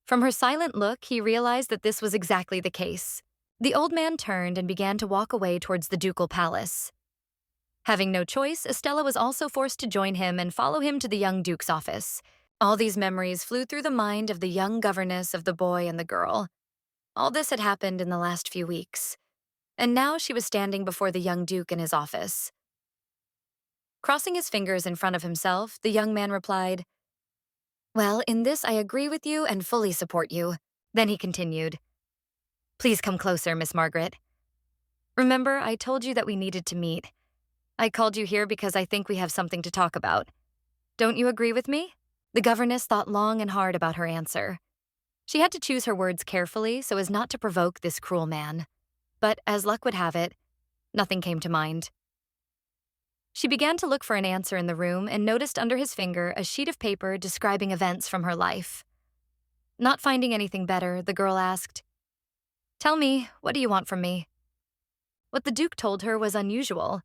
From her silent look, he realized that this was exactly the case. The old man turned and began to walk away towards the ducal palace. Having no choice, Estella was also forced to join him and follow him to the young Duke's office. All these memories flew through the mind of the young governess of the boy and the girl. All this had happened in the last few weeks, and now she was standing before the young Duke in his office. Crossing his fingers in front of himself, the young man replied, "Well, in this I agree with you and fully support you." Then he continued, "Please come closer, Miss Margaret. Remember, I told you that we needed to meet. I called you here because I think we have something to talk about. Don't you agree with me?" The governess thought long and hard about her answer. She had to choose her words carefully so as not to provoke this cruel man. But as luck would have it, nothing came to mind. She began to look for an answer in the room and noticed under his finger a sheet of paper describing events from her life. Not finding anything better, the girl asked, "Tell me, what do you want from me?" What the Duke told her was unusual.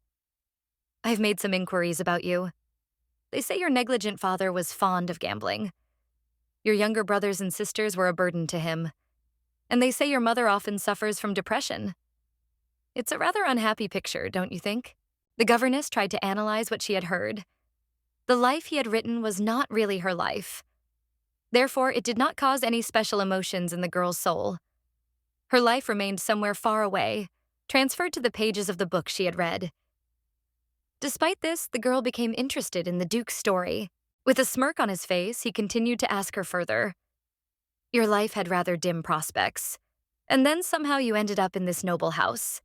"I've made some inquiries about you. They say your negligent father was fond of gambling. Your younger brothers and sisters were a burden to him. And they say your mother often suffers from depression. It's a rather unhappy picture, don't you think?" The governess tried to analyze what she had heard. The life he had written was not really her life. Therefore, it did not cause any special emotions in the girl's soul. Her life remained somewhere far away, transferred to the pages of the book she had read. Despite this, the girl became interested in the Duke's story. With a smirk on his face, he continued to ask her further. "Your life had rather dim prospects, and then somehow you ended up in this noble house.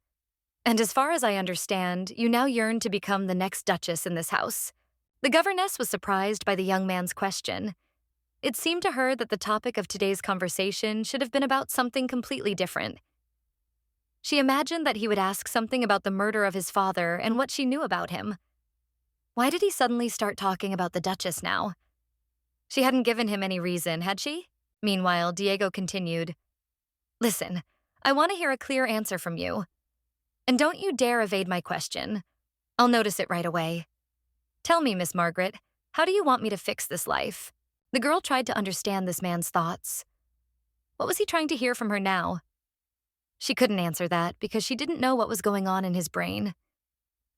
And as far as I understand, you now yearn to become the next Duchess in this house." The governess was surprised by the young man's question. It seemed to her that the topic of today's conversation should have been about something completely different. She imagined that he would ask something about the murder of his father and what she knew about him. Why did he suddenly start talking about the Duchess now? She hadn't given him any reason, had she? Meanwhile, Diego continued, "Listen, I want to hear a clear answer from you. And don't you dare evade my question. I'll notice it right away. Tell me, Miss Margaret, how do you want me to fix this life?" The girl tried to understand this man's thoughts. What was he trying to hear from her now? She couldn't answer that because she didn't know what was going on in his brain.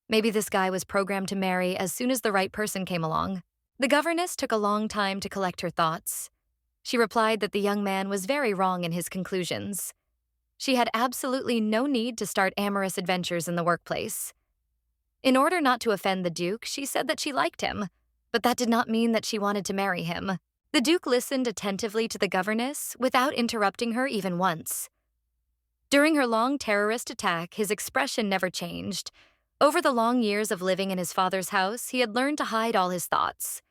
Maybe this guy was programmed to marry as soon as the right person came along. The governess took a long time to collect her thoughts. She replied that the young man was very wrong in his conclusions. She had absolutely no need to start amorous adventures in the workplace. In order not to offend the Duke, she said that she liked him, but that did not mean that she wanted to marry him. The Duke listened attentively to the governess without interrupting her even once. During her long terrorist attack, his expression never changed. Over the long years of living in his father's house, he had learned to hide all his thoughts.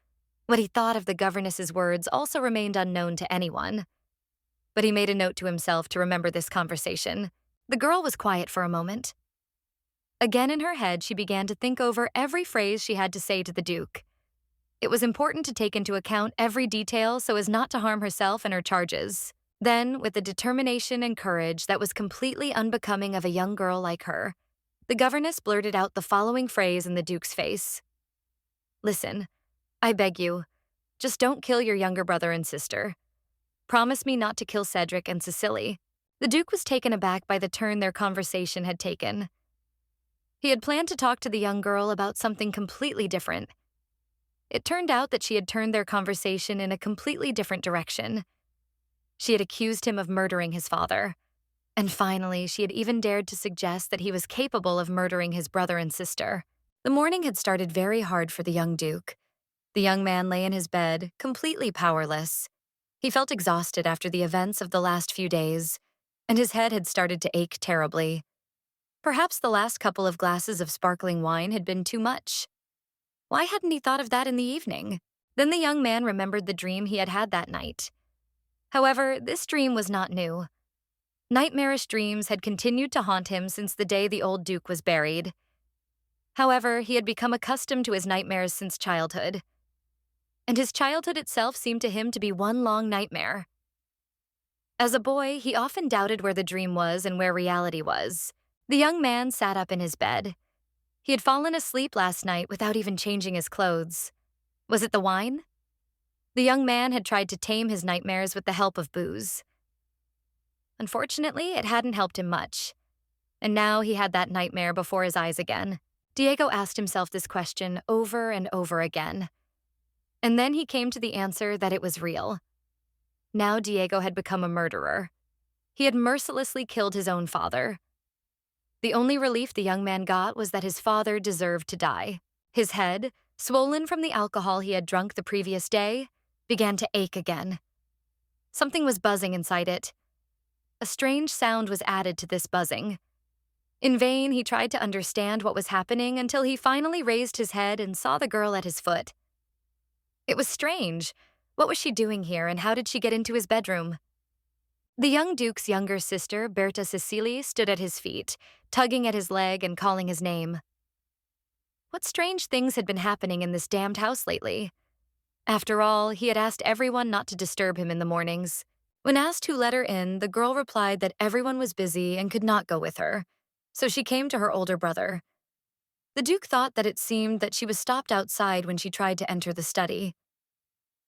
What he thought of the governess's words also remained unknown to anyone. but he made a note to himself to remember this conversation. The girl was quiet for a moment. Again in her head, she began to think over every phrase she had to say to the Duke. It was important to take into account every detail so as not to harm herself and her charges. Then, with a determination and courage that was completely unbecoming of a young girl like her, the governess blurted out the following phrase in the Duke's face. "Listen, I beg you, just don't kill your younger brother and sister. Promise me not to kill Cedric and Cecile." The Duke was taken aback by the turn their conversation had taken. He had planned to talk to the young girl about something completely different. It turned out that she had turned their conversation in a completely different direction. She had accused him of murdering his father. And finally, she had even dared to suggest that he was capable of murdering his brother and sister. The morning had started very hard for the young Duke. The young man lay in his bed, completely powerless. He felt exhausted after the events of the last few days, and his head had started to ache terribly. Perhaps the last couple of glasses of sparkling wine had been too much. Why hadn't he thought of that in the evening? Then the young man remembered the dream he had had that night. However, this dream was not new. Nightmarish dreams had continued to haunt him since the day the old Duke was buried. However, he had become accustomed to his nightmares since childhood. And his childhood itself seemed to him to be one long nightmare. As a boy, he often doubted where the dream was and where reality was. The young man sat up in his bed. He had fallen asleep last night without even changing his clothes. Was it the wine? The young man had tried to tame his nightmares with the help of booze. Unfortunately, it hadn't helped him much. And now he had that nightmare before his eyes again. Diego asked himself this question over and over again. And then he came to the answer that it was real. Now Diego had become a murderer. He had mercilessly killed his own father. The only relief the young man got was that his father deserved to die. His head, swollen from the alcohol he had drunk the previous day, began to ache again. Something was buzzing inside it. A strange sound was added to this buzzing. In vain, he tried to understand what was happening until he finally raised his head and saw the girl at his foot. It was strange. What was she doing here, and how did she get into his bedroom? The young Duke's younger sister, Berta Cecile, stood at his feet, tugging at his leg and calling his name. What strange things had been happening in this damned house lately? After all, he had asked everyone not to disturb him in the mornings. When asked who let her in, the girl replied that everyone was busy and could not go with her, so she came to her older brother. The Duke thought that it seemed that she was stopped outside when she tried to enter the study.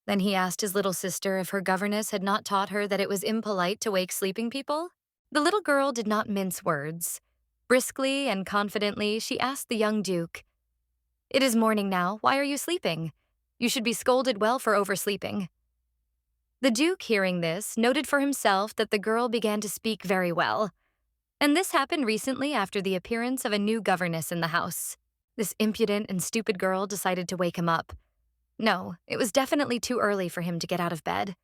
Then he asked his little sister if her governess had not taught her that it was impolite to wake sleeping people. The little girl did not mince words. Briskly and confidently, she asked the young Duke, "It is morning now. Why are you sleeping? You should be scolded well for oversleeping." The Duke, hearing this, noted for himself that the girl began to speak very well. And this happened recently after the appearance of a new governess in the house. This impudent and stupid girl decided to wake him up. No, it was definitely too early for him to get out of bed.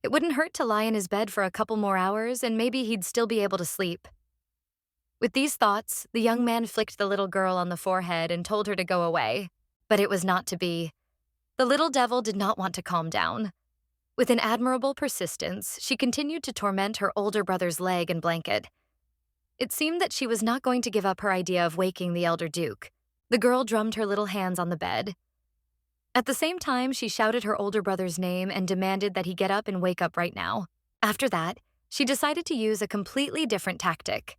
It wouldn't hurt to lie in his bed for a couple more hours and maybe he'd still be able to sleep. With these thoughts, the young man flicked the little girl on the forehead and told her to go away. But it was not to be. The little devil did not want to calm down. With an admirable persistence, she continued to torment her older brother's leg and blanket. It seemed that she was not going to give up her idea of waking the elder Duke. The girl drummed her little hands on the bed. At the same time, she shouted her older brother's name and demanded that he get up and wake up right now. After that, she decided to use a completely different tactic.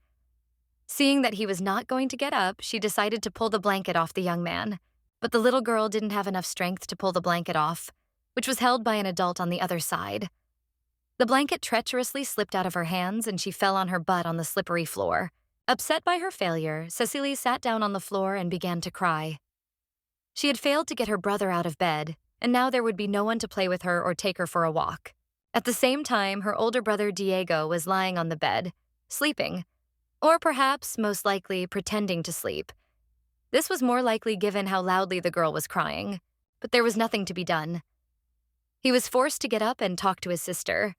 Seeing that he was not going to get up, she decided to pull the blanket off the young man. But the little girl didn't have enough strength to pull the blanket off, which was held by an adult on the other side. The blanket treacherously slipped out of her hands and she fell on her butt on the slippery floor. Upset by her failure, Cecile sat down on the floor and began to cry. She had failed to get her brother out of bed, and now there would be no one to play with her or take her for a walk. At the same time, her older brother Diego was lying on the bed, sleeping, or perhaps, most likely, pretending to sleep. This was more likely given how loudly the girl was crying, but there was nothing to be done. He was forced to get up and talk to his sister.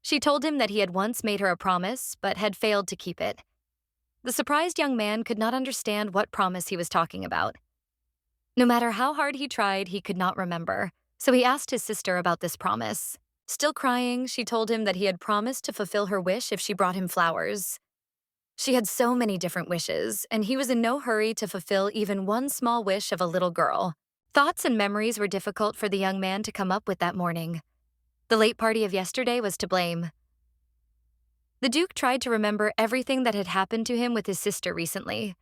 She told him that he had once made her a promise, but had failed to keep it. The surprised young man could not understand what promise he was talking about. No matter how hard he tried, he could not remember, so he asked his sister about this promise. Still crying, she told him that he had promised to fulfill her wish if she brought him flowers. She had so many different wishes, and he was in no hurry to fulfill even one small wish of a little girl. Thoughts and memories were difficult for the young man to come up with that morning. The late party of yesterday was to blame. The Duke tried to remember everything that had happened to him with his sister recently.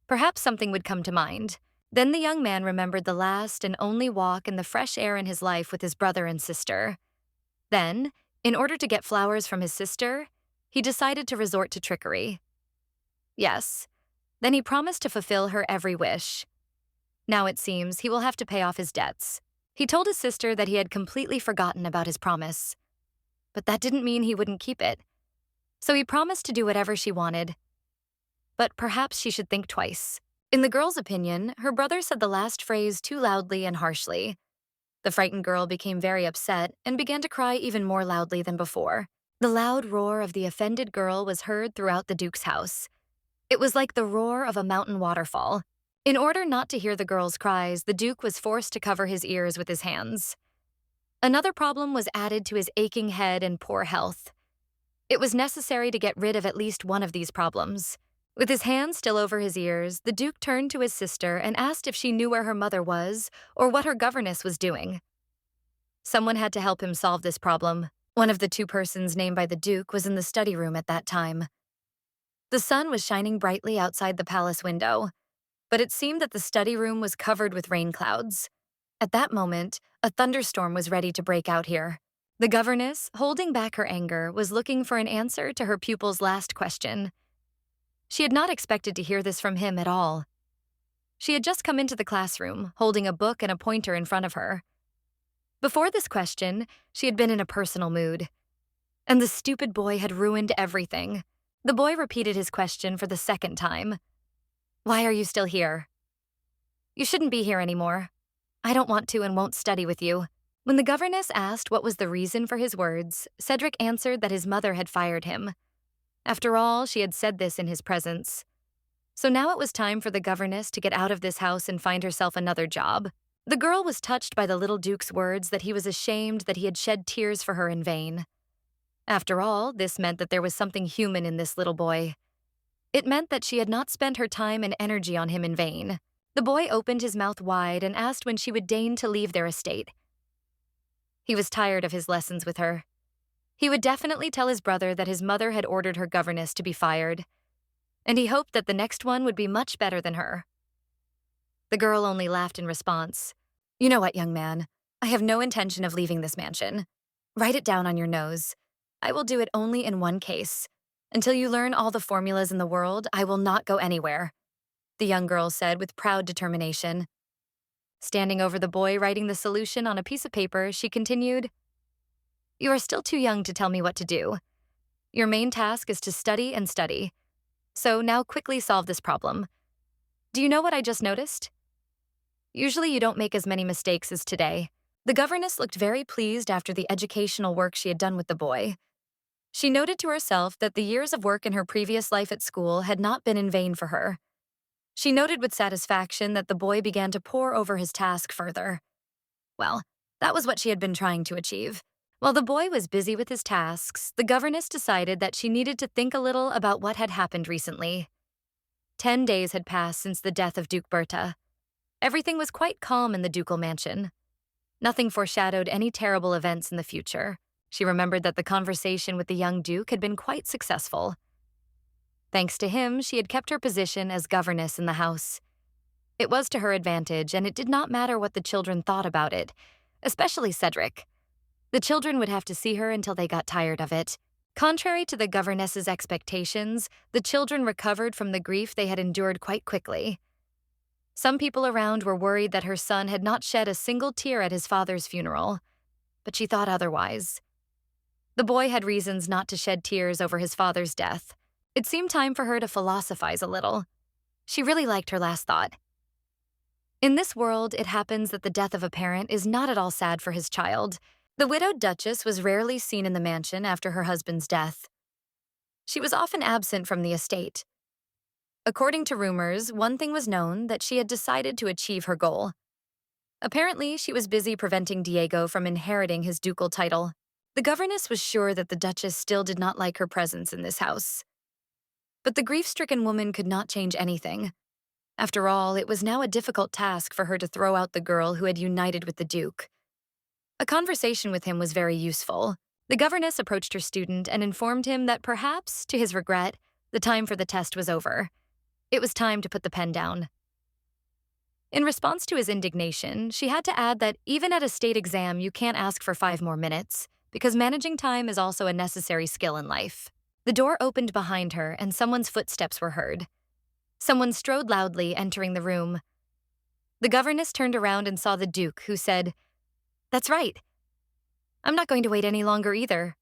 Perhaps something would come to mind. Then the young man remembered the last and only walk in the fresh air in his life with his brother and sister. Then, in order to get flowers from his sister, he decided to resort to trickery. Yes, then he promised to fulfill her every wish. Now it seems he will have to pay off his debts. He told his sister that he had completely forgotten about his promise. But that didn't mean he wouldn't keep it. So he promised to do whatever she wanted. But perhaps she should think twice. In the girl's opinion, her brother said the last phrase too loudly and harshly. The frightened girl became very upset and began to cry even more loudly than before. The loud roar of the offended girl was heard throughout the Duke's house. It was like the roar of a mountain waterfall. In order not to hear the girl's cries, the Duke was forced to cover his ears with his hands. Another problem was added to his aching head and poor health. It was necessary to get rid of at least one of these problems. With his hands still over his ears, the Duke turned to his sister and asked if she knew where her mother was or what her governess was doing. Someone had to help him solve this problem. One of the two persons named by the Duke was in the study room at that time. The sun was shining brightly outside the palace window, but it seemed that the study room was covered with rain clouds. At that moment, a thunderstorm was ready to break out here. The governess, holding back her anger, was looking for an answer to her pupil's last question. She had not expected to hear this from him at all. She had just come into the classroom, holding a book and a pointer in front of her. Before this question, she had been in a personal mood. And the stupid boy had ruined everything. The boy repeated his question for the second time. "Why are you still here?" "You shouldn't be here anymore. I don't want to and won't study with you." When the governess asked what was the reason for his words, Cedric answered that his mother had fired him. After all, she had said this in his presence. So now it was time for the governess to get out of this house and find herself another job. The girl was touched by the little Duke's words that he was ashamed that he had shed tears for her in vain. After all, this meant that there was something human in this little boy. It meant that she had not spent her time and energy on him in vain. The boy opened his mouth wide and asked when she would deign to leave their estate. He was tired of his lessons with her. He would definitely tell his brother that his mother had ordered her governess to be fired, and he hoped that the next one would be much better than her. The girl only laughed in response. "You know what, young man? I have no intention of leaving this mansion. Write it down on your nose. I will do it only in one case. Until you learn all the formulas in the world, I will not go anywhere," the young girl said with proud determination. Standing over the boy writing the solution on a piece of paper, she continued, "You are still too young to tell me what to do. Your main task is to study and study. So now quickly solve this problem. Do you know what I just noticed? Usually you don't make as many mistakes as today." The governess looked very pleased after the educational work she had done with the boy. She noted to herself that the years of work in her previous life at school had not been in vain for her. She noted with satisfaction that the boy began to pore over his task further. Well, that was what she had been trying to achieve. While the boy was busy with his tasks, the governess decided that she needed to think a little about what had happened recently. 10 days had passed since the death of Duke Berta. Everything was quite calm in the ducal mansion. Nothing foreshadowed any terrible events in the future. She remembered that the conversation with the young Duke had been quite successful. Thanks to him, she had kept her position as governess in the house. It was to her advantage, and it did not matter what the children thought about it, especially Cedric. The children would have to see her until they got tired of it. Contrary to the governess's expectations, the children recovered from the grief they had endured quite quickly. Some people around were worried that her son had not shed a single tear at his father's funeral, but she thought otherwise. The boy had reasons not to shed tears over his father's death. It seemed time for her to philosophize a little. She really liked her last thought. In this world, it happens that the death of a parent is not at all sad for his child. The widowed Duchess was rarely seen in the mansion after her husband's death. She was often absent from the estate. According to rumors, one thing was known, that she had decided to achieve her goal. Apparently, she was busy preventing Diego from inheriting his ducal title. The governess was sure that the Duchess still did not like her presence in this house. But the grief-stricken woman could not change anything. After all, it was now a difficult task for her to throw out the girl who had united with the Duke. A conversation with him was very useful. The governess approached her student and informed him that perhaps, to his regret, the time for the test was over. It was time to put the pen down. In response to his indignation, she had to add that even at a state exam, you can't ask for 5 more minutes, because managing time is also a necessary skill in life. The door opened behind her and someone's footsteps were heard. Someone strode loudly, entering the room. The governess turned around and saw the Duke, who said, "That's right. I'm not going to wait any longer either."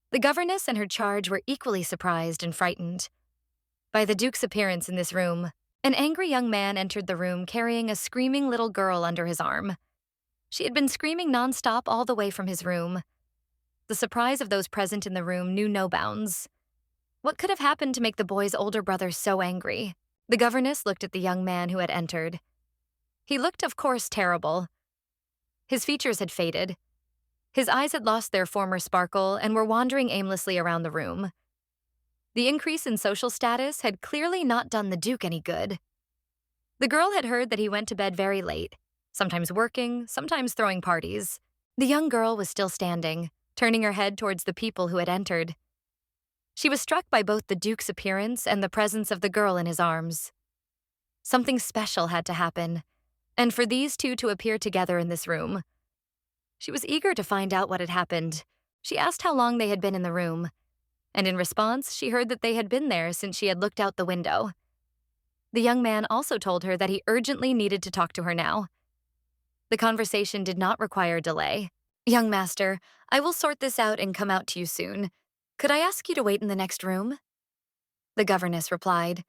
The governess and her charge were equally surprised and frightened by the Duke's appearance in this room. An angry young man entered the room carrying a screaming little girl under his arm. She had been screaming nonstop all the way from his room. The surprise of those present in the room knew no bounds. What could have happened to make the boy's older brother so angry? The governess looked at the young man who had entered. He looked, of course, terrible. His features had faded. His eyes had lost their former sparkle and were wandering aimlessly around the room. The increase in social status had clearly not done the Duke any good. The girl had heard that he went to bed very late, sometimes working, sometimes throwing parties. The young girl was still standing, turning her head towards the people who had entered. She was struck by both the Duke's appearance and the presence of the girl in his arms. Something special had to happen, and for these two to appear together in this room. She was eager to find out what had happened. She asked how long they had been in the room, and in response, she heard that they had been there since she had looked out the window. The young man also told her that he urgently needed to talk to her now. The conversation did not require delay. "Young master, I will sort this out and come out to you soon. Could I ask you to wait in the next room?" The governess replied.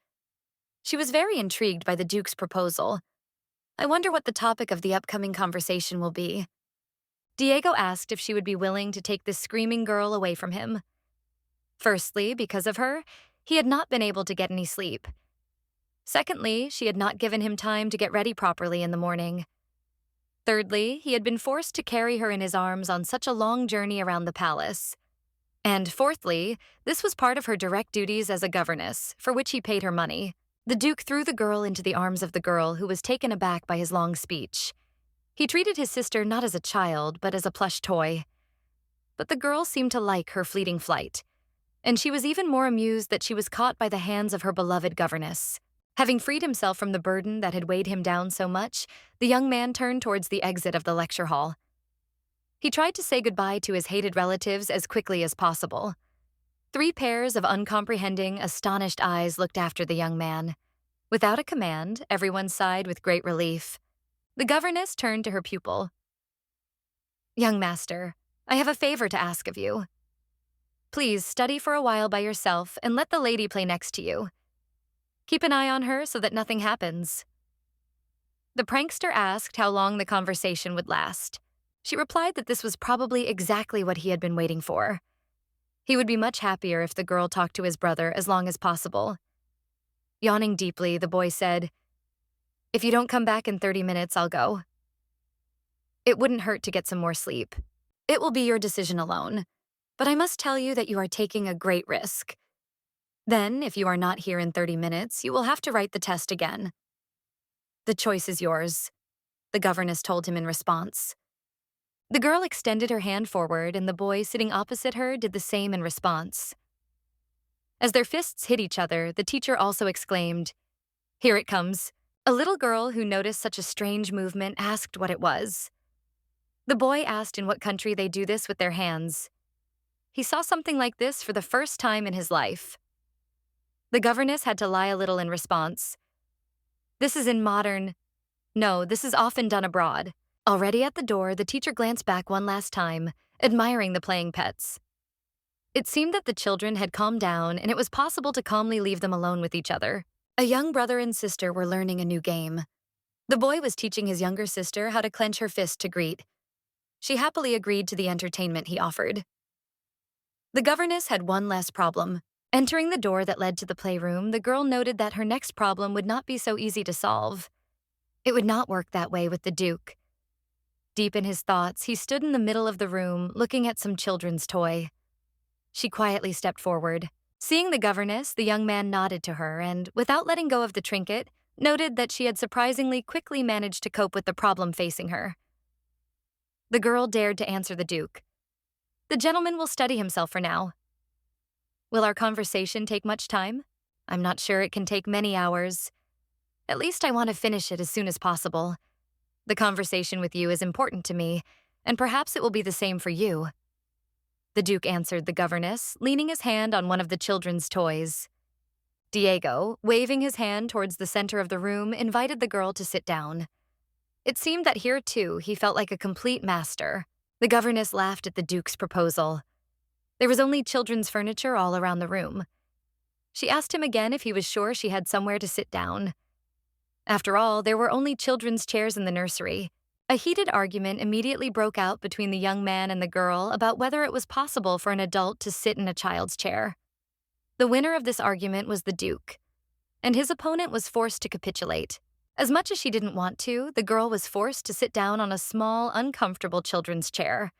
She was very intrigued by the Duke's proposal. "I wonder what the topic of the upcoming conversation will be." Diego asked if she would be willing to take this screaming girl away from him. Firstly, because of her, he had not been able to get any sleep. Secondly, she had not given him time to get ready properly in the morning. Thirdly, he had been forced to carry her in his arms on such a long journey around the palace. And fourthly, this was part of her direct duties as a governess, for which he paid her money. The Duke threw the girl into the arms of the girl, who was taken aback by his long speech. He treated his sister not as a child, but as a plush toy. But the girl seemed to like her fleeting flight, and she was even more amused that she was caught by the hands of her beloved governess. Having freed himself from the burden that had weighed him down so much, the young man turned towards the exit of the lecture hall. He tried to say goodbye to his hated relatives as quickly as possible. 3 pairs of uncomprehending, astonished eyes looked after the young man. Without a command, everyone sighed with great relief. The governess turned to her pupil. "Young master, I have a favor to ask of you. Please study for a while by yourself and let the lady play next to you. Keep an eye on her so that nothing happens." The prankster asked how long the conversation would last. She replied that this was probably exactly what he had been waiting for. He would be much happier if the girl talked to his brother as long as possible. Yawning deeply, the boy said, "If you don't come back in 30 minutes, I'll go. It wouldn't hurt to get some more sleep. It will be your decision alone, but I must tell you that you are taking a great risk. Then, if you are not here in 30 minutes, you will have to write the test again." "The choice is yours," the governess told him in response. The girl extended her hand forward, and the boy sitting opposite her did the same in response. As their fists hit each other, the teacher also exclaimed, "Here it comes." A little girl who noticed such a strange movement asked what it was. The boy asked in what country they do this with their hands. He saw something like this for the first time in his life. The governess had to lie a little in response. "This is in modern. No, this is often done abroad." Already at the door, the teacher glanced back one last time, admiring the playing pets. It seemed that the children had calmed down, and it was possible to calmly leave them alone with each other. A young brother and sister were learning a new game. The boy was teaching his younger sister how to clench her fist to greet. She happily agreed to the entertainment he offered. The governess had one less problem. Entering the door that led to the playroom, the girl noted that her next problem would not be so easy to solve. It would not work that way with the Duke. Deep in his thoughts, he stood in the middle of the room, looking at some children's toy. She quietly stepped forward. Seeing the governess, the young man nodded to her and, without letting go of the trinket, noted that she had surprisingly quickly managed to cope with the problem facing her. The girl dared to answer the Duke. "The gentleman will steady himself for now." "Will our conversation take much time?" "I'm not sure it can take many hours. At least I want to finish it as soon as possible. The conversation with you is important to me, and perhaps it will be the same for you." The Duke answered the governess, leaning his hand on one of the children's toys. Diego, waving his hand towards the center of the room, invited the girl to sit down. It seemed that here, too, he felt like a complete master. The governess laughed at the Duke's proposal. There was only children's furniture all around the room. She asked him again if he was sure she had somewhere to sit down. After all, there were only children's chairs in the nursery. A heated argument immediately broke out between the young man and the girl about whether it was possible for an adult to sit in a child's chair. The winner of this argument was the Duke, and his opponent was forced to capitulate. As much as she didn't want to, the girl was forced to sit down on a small, uncomfortable children's chair.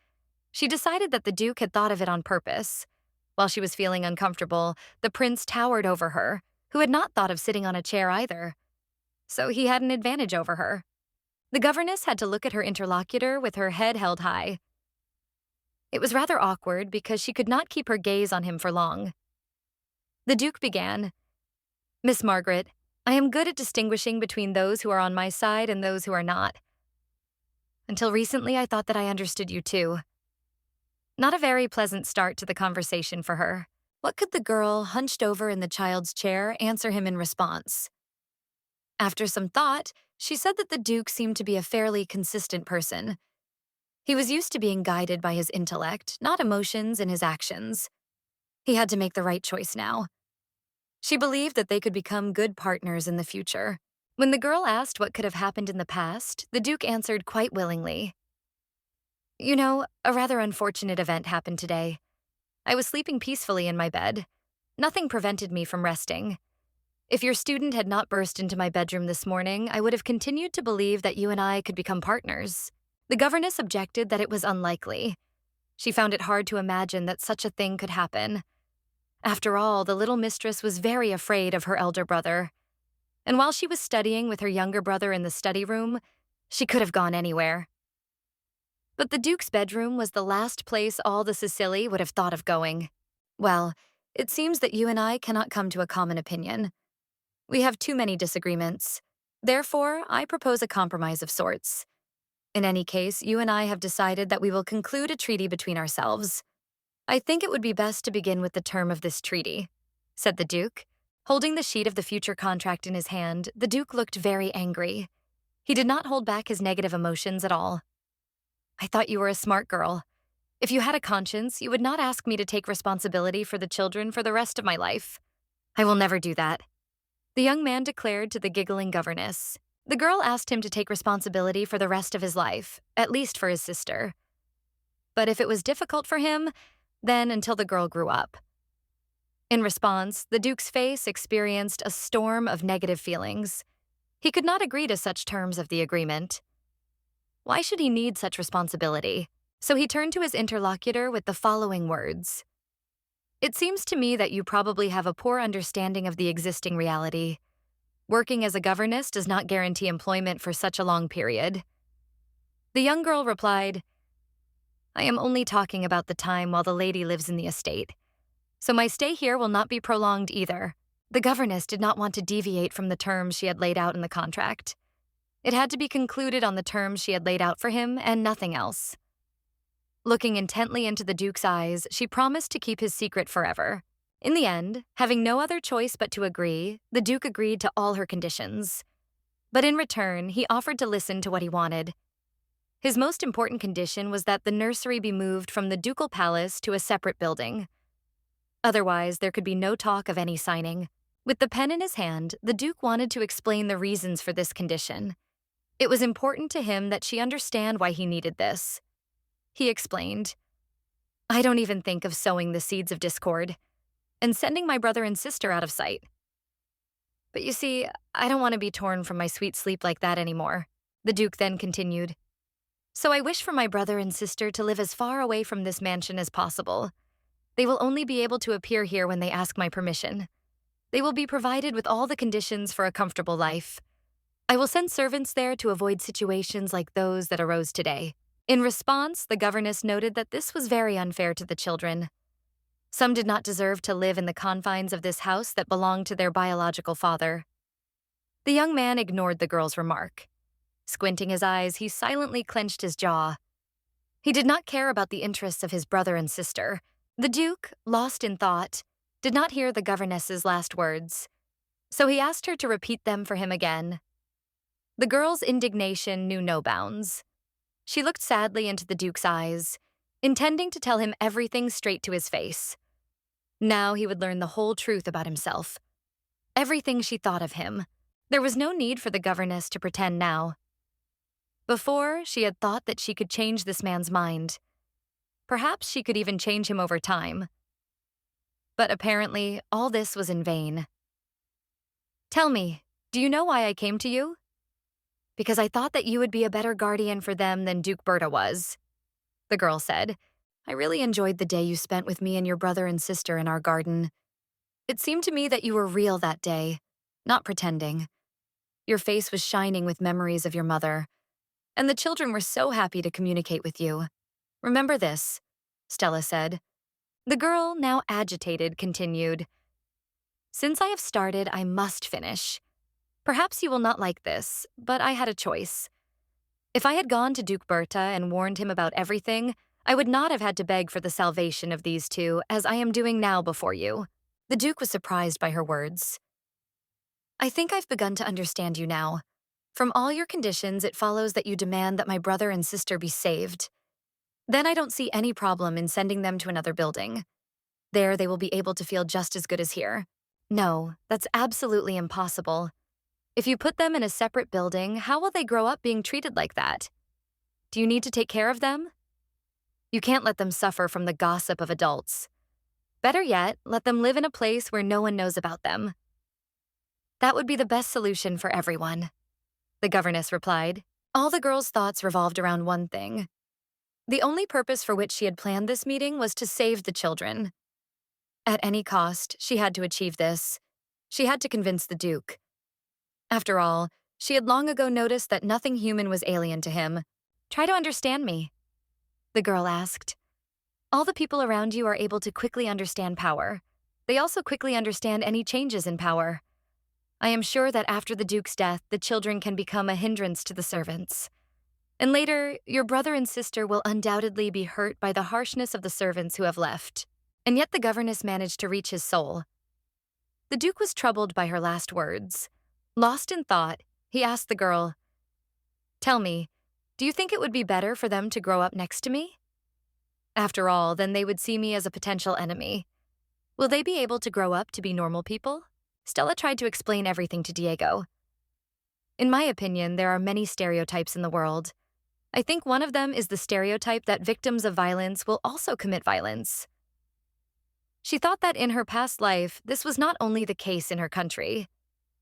She decided that the Duke had thought of it on purpose. While she was feeling uncomfortable, the prince towered over her, who had not thought of sitting on a chair either. So he had an advantage over her. The governess had to look at her interlocutor with her head held high. It was rather awkward because she could not keep her gaze on him for long. The Duke began. "Miss Margaret, I am good at distinguishing between those who are on my side and those who are not. Until recently, I thought that I understood you too." Not a very pleasant start to the conversation for her. What could the girl, hunched over in the child's chair, answer him in response? After some thought, she said that the Duke seemed to be a fairly consistent person. He was used to being guided by his intellect, not emotions and his actions. He had to make the right choice now. She believed that they could become good partners in the future. When the girl asked what could have happened in the past, the Duke answered quite willingly. "You know, a rather unfortunate event happened today. I was sleeping peacefully in my bed. Nothing prevented me from resting. If your student had not burst into my bedroom this morning, I would have continued to believe that you and I could become partners." The governess objected that it was unlikely. She found it hard to imagine that such a thing could happen. After all, the little mistress was very afraid of her elder brother. And while she was studying with her younger brother in the study room, she could have gone anywhere. But the Duke's bedroom was the last place all the Cecile would have thought of going. "Well, it seems that you and I cannot come to a common opinion. We have too many disagreements. Therefore, I propose a compromise of sorts. In any case, you and I have decided that we will conclude a treaty between ourselves. I think it would be best to begin with the term of this treaty," said the Duke. Holding the sheet of the future contract in his hand, the Duke looked very angry. He did not hold back his negative emotions at all. "I thought you were a smart girl. If you had a conscience, you would not ask me to take responsibility for the children for the rest of my life. I will never do that," the young man declared to the giggling governess. The girl asked him to take responsibility for the rest of his life, at least for his sister. But if it was difficult for him, then until the girl grew up. In response, the Duke's face experienced a storm of negative feelings. He could not agree to such terms of the agreement. Why should he need such responsibility? So he turned to his interlocutor with the following words. "It seems to me that you probably have a poor understanding of the existing reality. Working as a governess does not guarantee employment for such a long period." The young girl replied, "I am only talking about the time while the lady lives in the estate. So my stay here will not be prolonged either." The governess did not want to deviate from the terms she had laid out in the contract. It had to be concluded on the terms she had laid out for him and nothing else. Looking intently into the Duke's eyes, she promised to keep his secret forever. In the end, having no other choice but to agree, the Duke agreed to all her conditions. But in return, he offered to listen to what he wanted. His most important condition was that the nursery be moved from the ducal palace to a separate building. Otherwise, there could be no talk of any signing. With the pen in his hand, the Duke wanted to explain the reasons for this condition. It was important to him that she understand why he needed this. He explained, "I don't even think of sowing the seeds of discord and sending my brother and sister out of sight. But you see, I don't want to be torn from my sweet sleep like that anymore," the Duke then continued. So I wish for my brother and sister to live as far away from this mansion as possible. They will only be able to appear here when they ask my permission. They will be provided with all the conditions for a comfortable life. I will send servants there to avoid situations like those that arose today. In response, the governess noted that this was very unfair to the children. Some did not deserve to live in the confines of this house that belonged to their biological father. The young man ignored the girl's remark. Squinting his eyes, he silently clenched his jaw. He did not care about the interests of his brother and sister. The Duke, lost in thought, did not hear the governess's last words, so he asked her to repeat them for him again. The girl's indignation knew no bounds. She looked sadly into the Duke's eyes, intending to tell him everything straight to his face. Now he would learn the whole truth about himself. Everything she thought of him. There was no need for the governess to pretend now. Before, she had thought that she could change this man's mind. Perhaps she could even change him over time. But apparently, all this was in vain. Tell me, do you know why I came to you? Because I thought that you would be a better guardian for them than Duke Berta was, the girl said. I really enjoyed the day you spent with me and your brother and sister in our garden. It seemed to me that you were real that day, not pretending. Your face was shining with memories of your mother, and the children were so happy to communicate with you. Remember this, Stella said. The girl, now agitated, continued. Since I have started, I must finish. Perhaps you will not like this, but I had a choice. If I had gone to Duke Berta and warned him about everything, I would not have had to beg for the salvation of these two, as I am doing now before you. The Duke was surprised by her words. I think I've begun to understand you now. From all your conditions, it follows that you demand that my brother and sister be saved. Then I don't see any problem in sending them to another building. There they will be able to feel just as good as here. No, that's absolutely impossible. If you put them in a separate building, how will they grow up being treated like that? Do you need to take care of them? You can't let them suffer from the gossip of adults. Better yet, let them live in a place where no one knows about them. That would be the best solution for everyone, the governess replied. All the girl's thoughts revolved around one thing. The only purpose for which she had planned this meeting was to save the children. At any cost, she had to achieve this. She had to convince the Duke. After all, she had long ago noticed that nothing human was alien to him. Try to understand me, the girl asked. All the people around you are able to quickly understand power. They also quickly understand any changes in power. I am sure that after the Duke's death, the children can become a hindrance to the servants. And later, your brother and sister will undoubtedly be hurt by the harshness of the servants who have left. And yet the governess managed to reach his soul. The Duke was troubled by her last words. Lost in thought, he asked the girl, Tell me, do you think it would be better for them to grow up next to me? After all, then they would see me as a potential enemy. Will they be able to grow up to be normal people? Stella tried to explain everything to Diego. In my opinion, there are many stereotypes in the world. I think one of them is the stereotype that victims of violence will also commit violence. She thought that in her past life, this was not only the case in her country.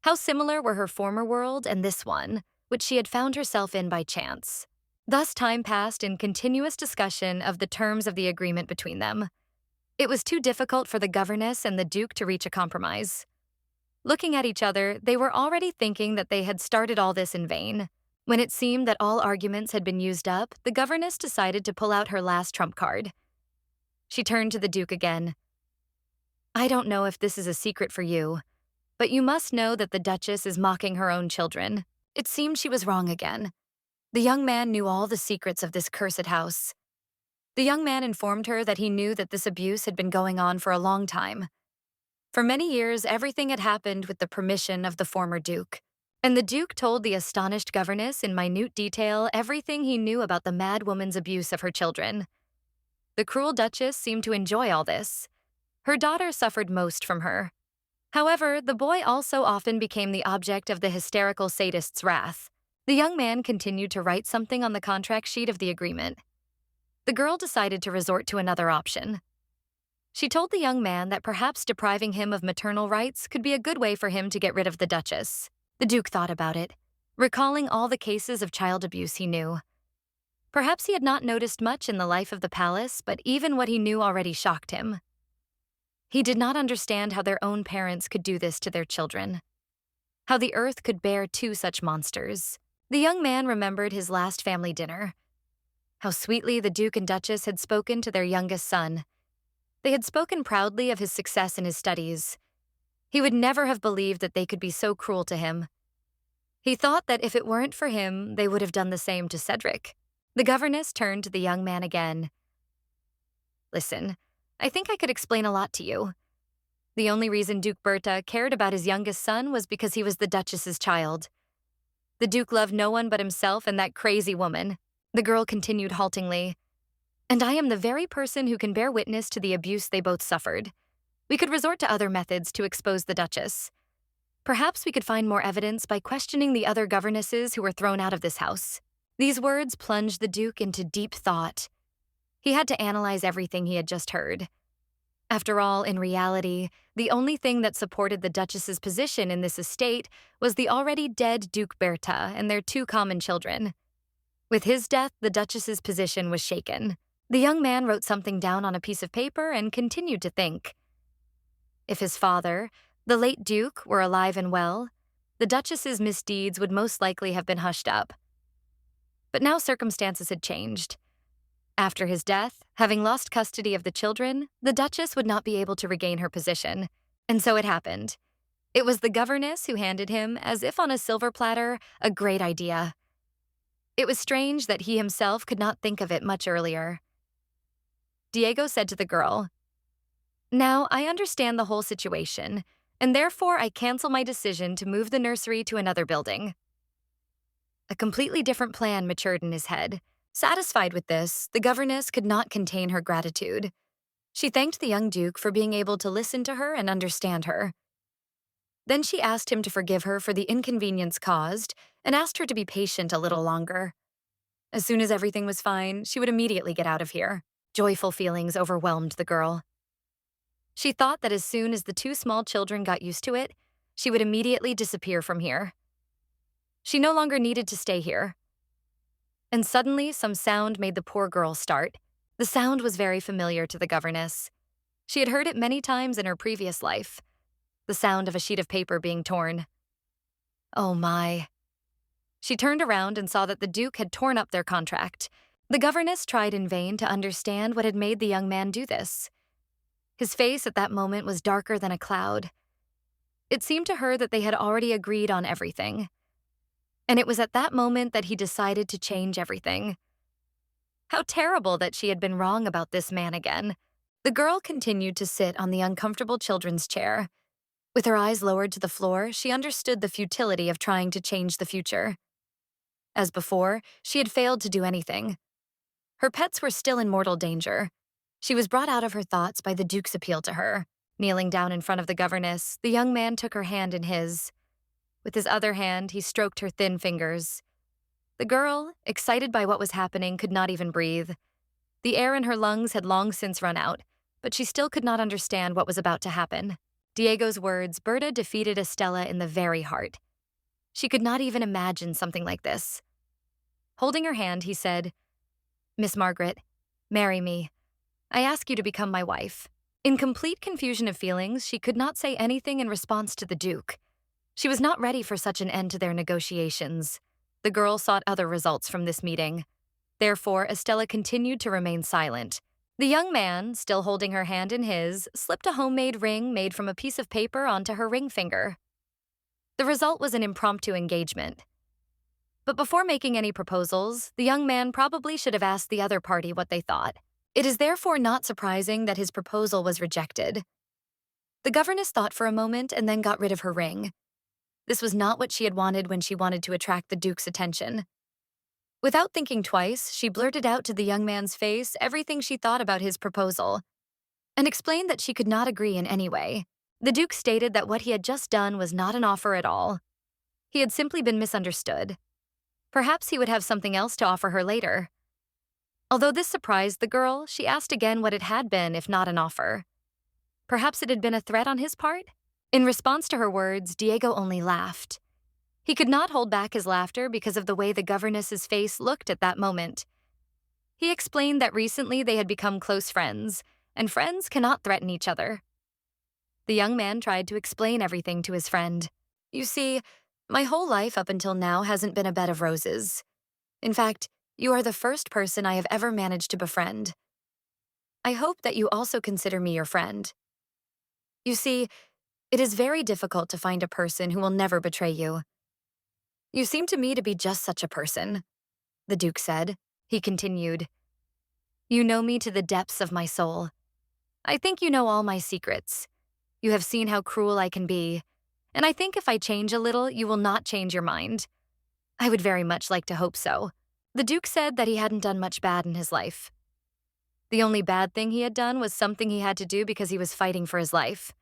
How similar were her former world and this one, which she had found herself in by chance. Thus time passed in continuous discussion of the terms of the agreement between them. It was too difficult for the governess and the Duke to reach a compromise. Looking at each other, they were already thinking that they had started all this in vain. When it seemed that all arguments had been used up, the governess decided to pull out her last trump card. She turned to the Duke again. I don't know if this is a secret for you, but you must know that the Duchess is mocking her own children. It seemed she was wrong again. The young man knew all the secrets of this cursed house. The young man informed her that he knew that this abuse had been going on for a long time. For many years, everything had happened with the permission of the former Duke. And the Duke told the astonished governess in minute detail everything he knew about the mad woman's abuse of her children. The cruel Duchess seemed to enjoy all this. Her daughter suffered most from her. However, the boy also often became the object of the hysterical sadist's wrath. The young man continued to write something on the contract sheet of the agreement. The girl decided to resort to another option. She told the young man that perhaps depriving him of maternal rights could be a good way for him to get rid of the Duchess. The Duke thought about it, recalling all the cases of child abuse he knew. Perhaps he had not noticed much in the life of the palace, but even what he knew already shocked him. He did not understand how their own parents could do this to their children, how the earth could bear two such monsters. The young man remembered his last family dinner, how sweetly the Duke and Duchess had spoken to their youngest son. They had spoken proudly of his success in his studies. He would never have believed that they could be so cruel to him. He thought that if it weren't for him, they would have done the same to Cedric. The governess turned to the young man again. Listen, I think I could explain a lot to you. The only reason Duke Berta cared about his youngest son was because he was the Duchess's child. The Duke loved no one but himself and that crazy woman. The girl continued haltingly. And I am the very person who can bear witness to the abuse they both suffered. We could resort to other methods to expose the Duchess. Perhaps we could find more evidence by questioning the other governesses who were thrown out of this house. These words plunged the Duke into deep thought. He had to analyze everything he had just heard. After all, in reality, the only thing that supported the Duchess's position in this estate was the already dead Duke Berta and their two common children. With his death, the Duchess's position was shaken. The young man wrote something down on a piece of paper and continued to think. If his father, the late Duke, were alive and well, the Duchess's misdeeds would most likely have been hushed up. But now circumstances had changed. After his death, having lost custody of the children, the Duchess would not be able to regain her position. And so it happened. It was the governess who handed him, as if on a silver platter, a great idea. It was strange that he himself could not think of it much earlier. Diego said to the girl, "Now, I understand the whole situation, and therefore I cancel my decision to move the nursery to another building." A completely different plan matured in his head. Satisfied with this, the governess could not contain her gratitude. She thanked the young Duke for being able to listen to her and understand her. Then she asked him to forgive her for the inconvenience caused and asked her to be patient a little longer. As soon as everything was fine, she would immediately get out of here. Joyful feelings overwhelmed the girl. She thought that as soon as the two small children got used to it, she would immediately disappear from here. She no longer needed to stay here. And suddenly, some sound made the poor girl start. The sound was very familiar to the governess. She had heard it many times in her previous life. The sound of a sheet of paper being torn. Oh my. She turned around and saw that the Duke had torn up their contract. The governess tried in vain to understand what had made the young man do this. His face at that moment was darker than a cloud. It seemed to her that they had already agreed on everything. And it was at that moment that he decided to change everything. How terrible that she had been wrong about this man again. The girl continued to sit on the uncomfortable children's chair. With her eyes lowered to the floor, she understood the futility of trying to change the future. As before, she had failed to do anything. Her pets were still in mortal danger. She was brought out of her thoughts by the Duke's appeal to her. Kneeling down in front of the governess, the young man took her hand in his. With his other hand, he stroked her thin fingers. The girl, excited by what was happening, could not even breathe. The air in her lungs had long since run out, but she still could not understand what was about to happen. Diego's words, Berta defeated Estella in the very heart. She could not even imagine something like this. Holding her hand, he said, "Miss Margaret, marry me. I ask you to become my wife." In complete confusion of feelings, she could not say anything in response to the Duke. She was not ready for such an end to their negotiations. The girl sought other results from this meeting. Therefore, Estella continued to remain silent. The young man, still holding her hand in his, slipped a homemade ring made from a piece of paper onto her ring finger. The result was an impromptu engagement. But before making any proposals, the young man probably should have asked the other party what they thought. It is therefore not surprising that his proposal was rejected. The governess thought for a moment and then got rid of her ring. This was not what she had wanted when she wanted to attract the Duke's attention. Without thinking twice, she blurted out to the young man's face everything she thought about his proposal, and explained that she could not agree in any way. The Duke stated that what he had just done was not an offer at all. He had simply been misunderstood. Perhaps he would have something else to offer her later. Although this surprised the girl, she asked again what it had been if not an offer. Perhaps it had been a threat on his part? In response to her words, Diego only laughed. He could not hold back his laughter because of the way the governess's face looked at that moment. He explained that recently they had become close friends, and friends cannot threaten each other. The young man tried to explain everything to his friend. You see, my whole life up until now hasn't been a bed of roses. In fact, you are the first person I have ever managed to befriend. I hope that you also consider me your friend. You see, it is very difficult to find a person who will never betray you. You seem to me to be just such a person, the Duke said. He continued, You know me to the depths of my soul. I think you know all my secrets. You have seen how cruel I can be, and I think if I change a little, you will not change your mind. I would very much like to hope so. The Duke said that he hadn't done much bad in his life. The only bad thing he had done was something he had to do because he was fighting for his life.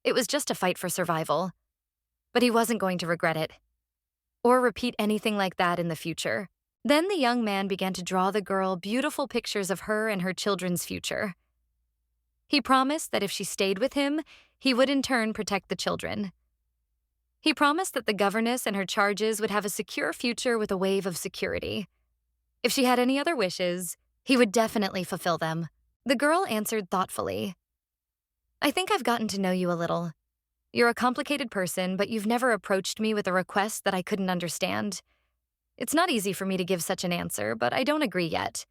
It was just a fight for survival. But he wasn't going to regret it, or repeat anything like that in the future. Then the young man began to draw the girl beautiful pictures of her and her children's future. He promised that if she stayed with him, he would in turn protect the children. He promised that the governess and her charges would have a secure future with a wave of security. If she had any other wishes, he would definitely fulfill them. The girl answered thoughtfully, I think I've gotten to know you a little. You're a complicated person, but you've never approached me with a request that I couldn't understand. It's not easy for me to give such an answer, but I don't agree yet.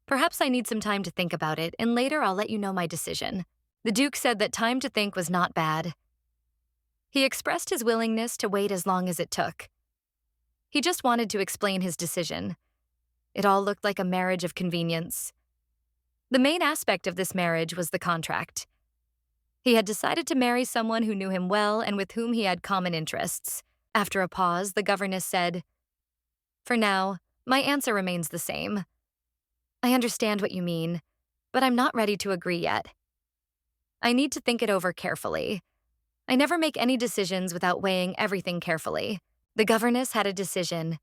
Perhaps I need some time to think about it, and later I'll let you know my decision. The Duke said that time to think was not bad. He expressed his willingness to wait as long as it took. He just wanted to explain his decision. It all looked like a marriage of convenience. The main aspect of this marriage was the contract. He had decided to marry someone who knew him well and with whom he had common interests. After a pause, the governess said, For now, my answer remains the same. I understand what you mean, but I'm not ready to agree yet. I need to think it over carefully. I never make any decisions without weighing everything carefully. The governess had a decision.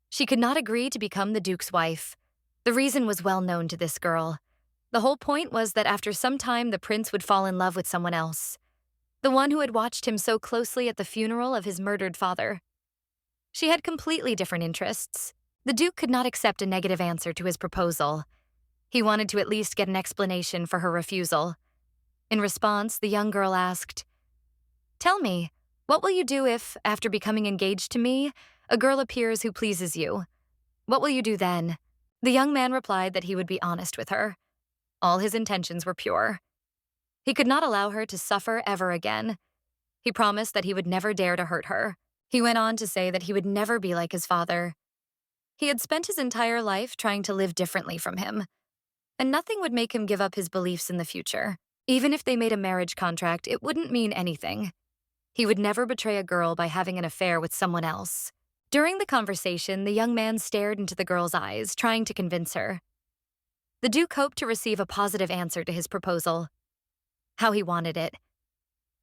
She could not agree to become the Duke's wife. The reason was well known to this girl. The whole point was that after some time the prince would fall in love with someone else, the one who had watched him so closely at the funeral of his murdered father. She had completely different interests. The Duke could not accept a negative answer to his proposal. He wanted to at least get an explanation for her refusal. In response, the young girl asked, Tell me, what will you do if, after becoming engaged to me, a girl appears who pleases you? What will you do then? The young man replied that he would be honest with her. All his intentions were pure. He could not allow her to suffer ever again. He promised that he would never dare to hurt her. He went on to say that he would never be like his father. He had spent his entire life trying to live differently from him, and nothing would make him give up his beliefs in the future. Even if they made a marriage contract, it wouldn't mean anything. He would never betray a girl by having an affair with someone else. During the conversation, the young man stared into the girl's eyes, trying to convince her. The Duke hoped to receive a positive answer to his proposal. How he wanted it.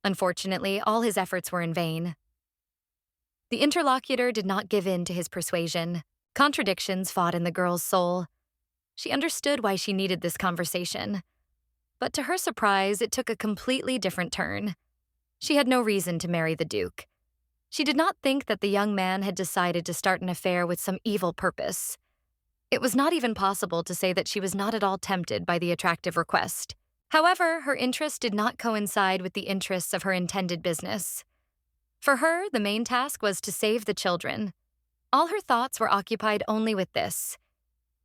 Unfortunately, all his efforts were in vain. The interlocutor did not give in to his persuasion. Contradictions fought in the girl's soul. She understood why she needed this conversation. But to her surprise, it took a completely different turn. She had no reason to marry the Duke. She did not think that the young man had decided to start an affair with some evil purpose. It was not even possible to say that she was not at all tempted by the attractive request. However, her interest did not coincide with the interests of her intended business. For her, the main task was to save the children. All her thoughts were occupied only with this.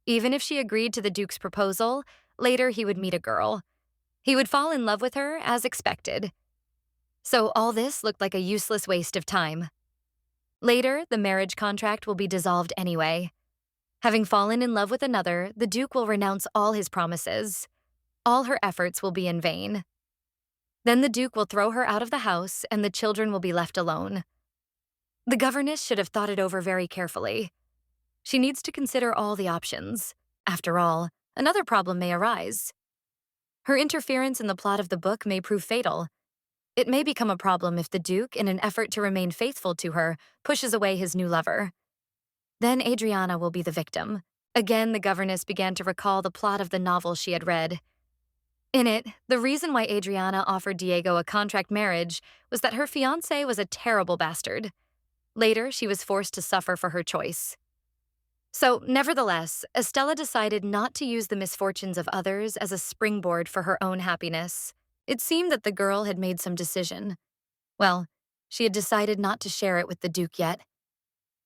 Even if she agreed to the Duke's proposal, later he would meet a girl. He would fall in love with her, as expected. So all this looked like a useless waste of time. Later, the marriage contract will be dissolved anyway. Having fallen in love with another, the Duke will renounce all his promises. All her efforts will be in vain. Then the Duke will throw her out of the house, and the children will be left alone. The governess should have thought it over very carefully. She needs to consider all the options. After all, another problem may arise. Her interference in the plot of the book may prove fatal. It may become a problem if the Duke, in an effort to remain faithful to her, pushes away his new lover. Then Adriana will be the victim. Again, the governess began to recall the plot of the novel she had read. In it, the reason why Adriana offered Diego a contract marriage was that her fiancé was a terrible bastard. Later, she was forced to suffer for her choice. So, nevertheless, Estella decided not to use the misfortunes of others as a springboard for her own happiness. It seemed that the girl had made some decision. Well, she had decided not to share it with the Duke yet.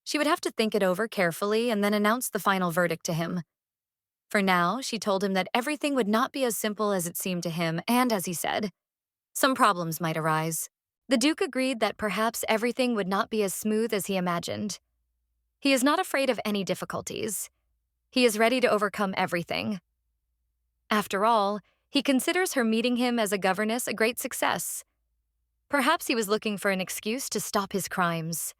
She would have to think it over carefully and then announce the final verdict to him. For now, she told him that everything would not be as simple as it seemed to him, and as he said, some problems might arise. The Duke agreed that perhaps everything would not be as smooth as he imagined. He is not afraid of any difficulties. He is ready to overcome everything. After all, he considers her meeting him as a governess a great success. Perhaps he was looking for an excuse to stop his crimes.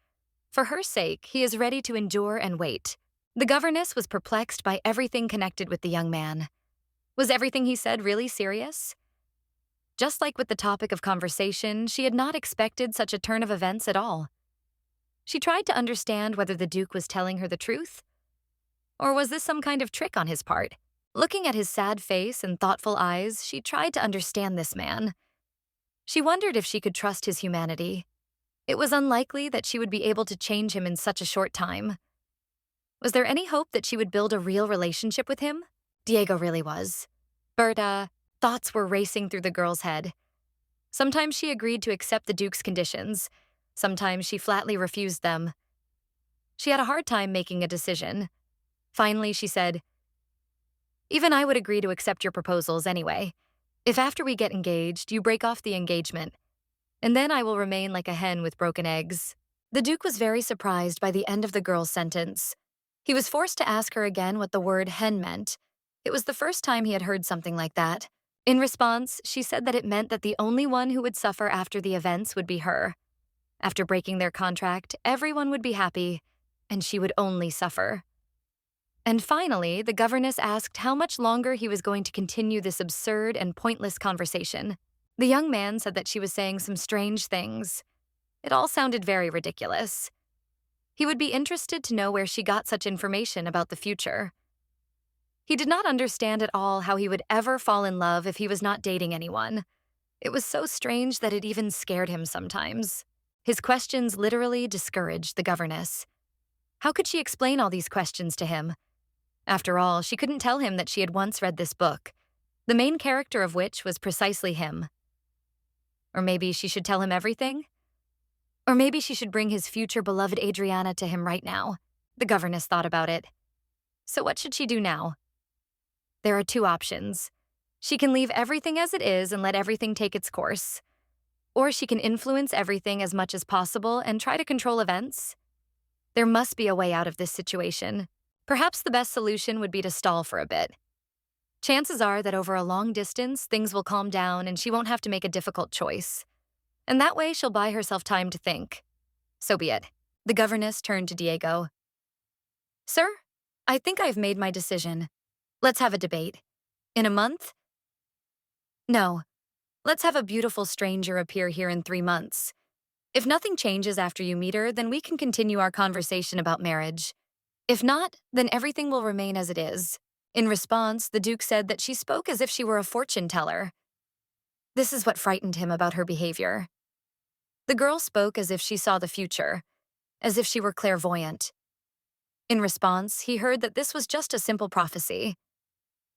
For her sake, he is ready to endure and wait. The governess was perplexed by everything connected with the young man. Was everything he said really serious? Just like with the topic of conversation, she had not expected such a turn of events at all. She tried to understand whether the Duke was telling her the truth. Or was this some kind of trick on his part? Looking at his sad face and thoughtful eyes, she tried to understand this man. She wondered if she could trust his humanity. It was unlikely that she would be able to change him in such a short time. Was there any hope that she would build a real relationship with him? Diego really was. Berta, thoughts were racing through the girl's head. Sometimes she agreed to accept the Duke's conditions. Sometimes she flatly refused them. She had a hard time making a decision. Finally, she said, "Even I would agree to accept your proposals anyway. If after we get engaged, you break off the engagement, and then I will remain like a hen with broken eggs." The Duke was very surprised by the end of the girl's sentence. He was forced to ask her again what the word hen meant. It was the first time he had heard something like that. In response, she said that it meant that the only one who would suffer after the events would be her. After breaking their contract, everyone would be happy, and she would only suffer. And finally, the governess asked how much longer he was going to continue this absurd and pointless conversation. The young man said that she was saying some strange things. It all sounded very ridiculous. He would be interested to know where she got such information about the future. He did not understand at all how he would ever fall in love if he was not dating anyone. It was so strange that it even scared him sometimes. His questions literally discouraged the governess. How could she explain all these questions to him? After all, she couldn't tell him that she had once read this book, the main character of which was precisely him. Or maybe she should tell him everything? Or maybe she should bring his future beloved Adriana to him right now. The governess thought about it. So what should she do now? There are two options. She can leave everything as it is and let everything take its course. Or she can influence everything as much as possible and try to control events. There must be a way out of this situation. Perhaps the best solution would be to stall for a bit. Chances are that over a long distance, things will calm down and she won't have to make a difficult choice. And that way, she'll buy herself time to think. So be it. The governess turned to Diego. "Sir, I think I've made my decision. Let's have a debate. In a month? No. Let's have a beautiful stranger appear here in 3 months. If nothing changes after you meet her, then we can continue our conversation about marriage. If not, then everything will remain as it is." In response, the Duke said that she spoke as if she were a fortune teller. This is what frightened him about her behavior. The girl spoke as if she saw the future, as if she were clairvoyant. In response, he heard that this was just a simple prophecy,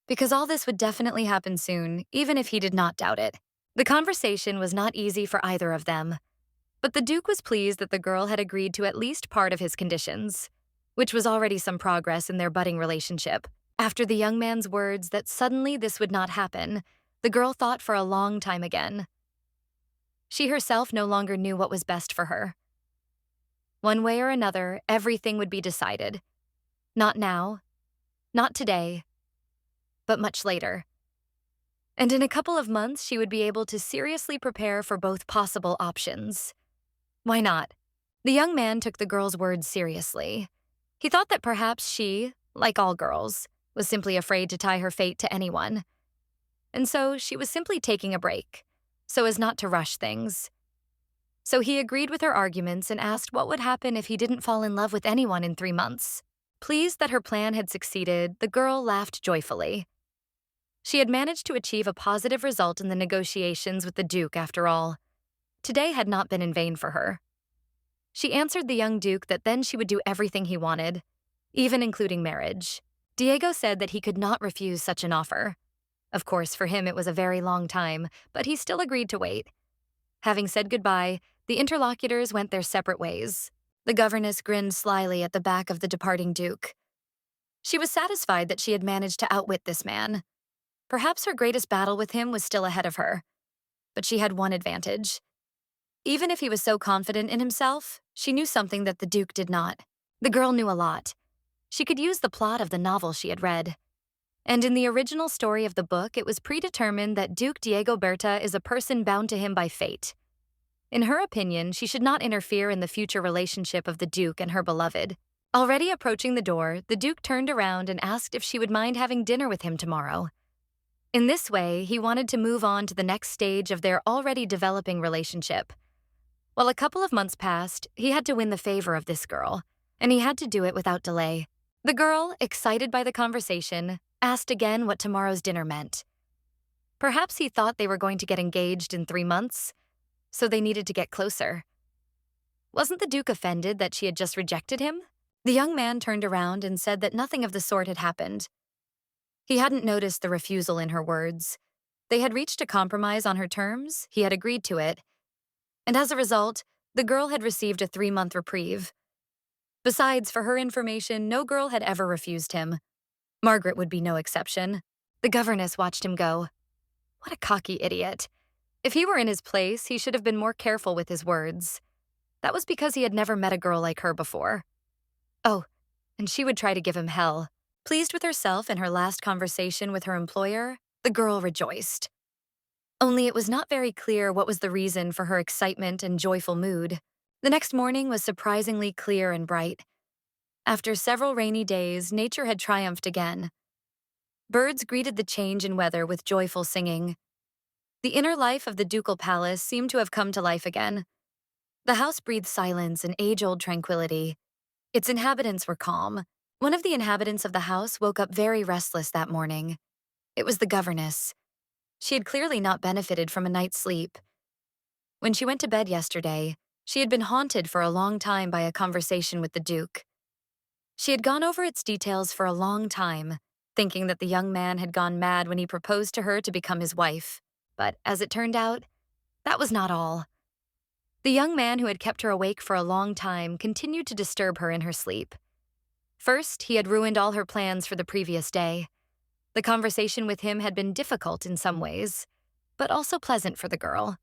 because all this would definitely happen soon, even if he did not doubt it. The conversation was not easy for either of them, but the Duke was pleased that the girl had agreed to at least part of his conditions, which was already some progress in their budding relationship. After the young man's words that suddenly this would not happen, the girl thought for a long time again. She herself no longer knew what was best for her. One way or another, everything would be decided. Not now, not today, but much later. And in a couple of months, she would be able to seriously prepare for both possible options. Why not? The young man took the girl's words seriously. He thought that perhaps she, like all girls, was simply afraid to tie her fate to anyone. And so she was simply taking a break, so as not to rush things. So he agreed with her arguments and asked what would happen if he didn't fall in love with anyone in 3 months. Pleased that her plan had succeeded, the girl laughed joyfully. She had managed to achieve a positive result in the negotiations with the Duke after all. Today had not been in vain for her. She answered the young Duke that then she would do everything he wanted. even including marriage. Diego said that he could not refuse such an offer. Of course, for him it was a very long time, but he still agreed to wait. Having said goodbye, the interlocutors went their separate ways. The governess grinned slyly at the back of the departing Duke. She was satisfied that she had managed to outwit this man. Perhaps her greatest battle with him was still ahead of her. But she had one advantage. Even if he was so confident in himself, she knew something that the Duke did not. The girl knew a lot. She could use the plot of the novel she had read. And in the original story of the book, it was predetermined that Duke Diego Berta is a person bound to him by fate. In her opinion, she should not interfere in the future relationship of the Duke and her beloved. Already approaching the door, the Duke turned around and asked if she would mind having dinner with him tomorrow. In this way, he wanted to move on to the next stage of their already developing relationship. While a couple of months passed, he had to win the favor of this girl, and he had to do it without delay. The girl, excited by the conversation, asked again what tomorrow's dinner meant. Perhaps he thought they were going to get engaged in 3 months, so they needed to get closer. Wasn't the Duke offended that she had just rejected him? The young man turned around and said that nothing of the sort had happened. He hadn't noticed the refusal in her words. They had reached a compromise on her terms, he had agreed to it, and as a result, the girl had received a 3-month reprieve. Besides, for her information, no girl had ever refused him. Margaret would be no exception. The governess watched him go. What a cocky idiot. If he were in his place, he should have been more careful with his words. That was because he had never met a girl like her before. Oh, and she would try to give him hell. Pleased with herself and her last conversation with her employer, the girl rejoiced. Only it was not very clear what was the reason for her excitement and joyful mood. The next morning was surprisingly clear and bright. After several rainy days, nature had triumphed again. Birds greeted the change in weather with joyful singing. The inner life of the ducal palace seemed to have come to life again. The house breathed silence and age-old tranquility. Its inhabitants were calm. One of the inhabitants of the house woke up very restless that morning. It was the governess. She had clearly not benefited from a night's sleep. When she went to bed yesterday, she had been haunted for a long time by a conversation with the Duke. She had gone over its details for a long time, thinking that the young man had gone mad when he proposed to her to become his wife. But as it turned out, that was not all. The young man who had kept her awake for a long time continued to disturb her in her sleep. First, he had ruined all her plans for the previous day. The conversation with him had been difficult in some ways, but also pleasant for the girl.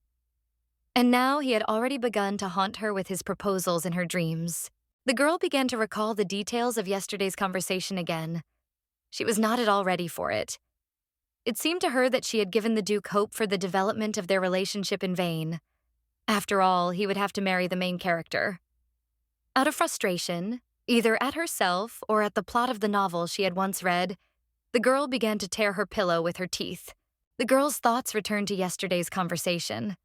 And now he had already begun to haunt her with his proposals in her dreams. The girl began to recall the details of yesterday's conversation again. She was not at all ready for it. It seemed to her that she had given the Duke hope for the development of their relationship in vain. After all, he would have to marry the main character. Out of frustration, either at herself or at the plot of the novel she had once read, the girl began to tear her pillow with her teeth. The girl's thoughts returned to yesterday's conversation.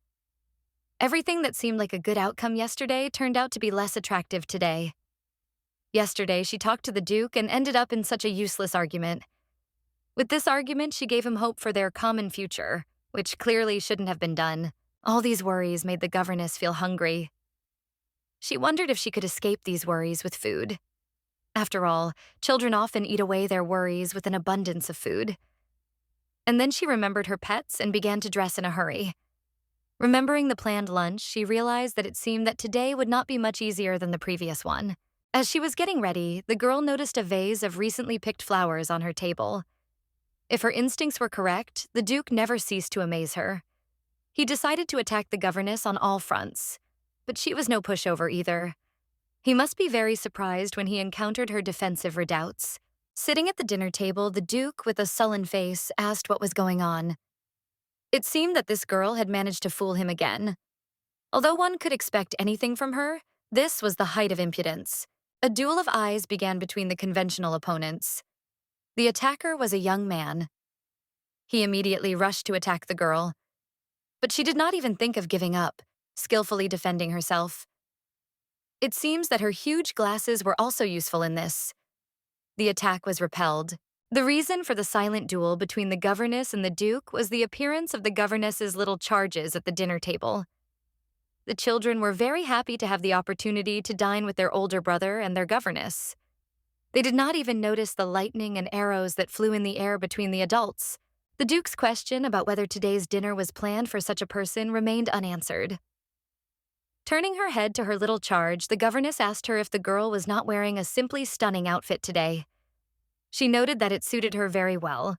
Everything that seemed like a good outcome yesterday turned out to be less attractive today. Yesterday, she talked to the Duke and ended up in such a useless argument. With this argument, she gave him hope for their common future, which clearly shouldn't have been done. All these worries made the governess feel hungry. She wondered if she could escape these worries with food. After all, children often eat away their worries with an abundance of food. And then she remembered her pets and began to dress in a hurry. Remembering the planned lunch, she realized that it seemed that today would not be much easier than the previous one. As she was getting ready, the girl noticed a vase of recently picked flowers on her table. If her instincts were correct, the Duke never ceased to amaze her. He decided to attack the governess on all fronts, but she was no pushover either. He must be very surprised when he encountered her defensive redoubts. Sitting at the dinner table, the Duke, with a sullen face, asked what was going on. It seemed that this girl had managed to fool him again. Although one could expect anything from her, this was the height of impudence. A duel of eyes began between the conventional opponents. The attacker was a young man. He immediately rushed to attack the girl. But she did not even think of giving up, skillfully defending herself. It seems that her huge glasses were also useful in this. The attack was repelled. The reason for the silent duel between the governess and the Duke was the appearance of the governess's little charges at the dinner table. The children were very happy to have the opportunity to dine with their older brother and their governess. They did not even notice the lightning and arrows that flew in the air between the adults. The Duke's question about whether today's dinner was planned for such a person remained unanswered. Turning her head to her little charge, the governess asked her if the girl was not wearing a simply stunning outfit today. She noted that it suited her very well,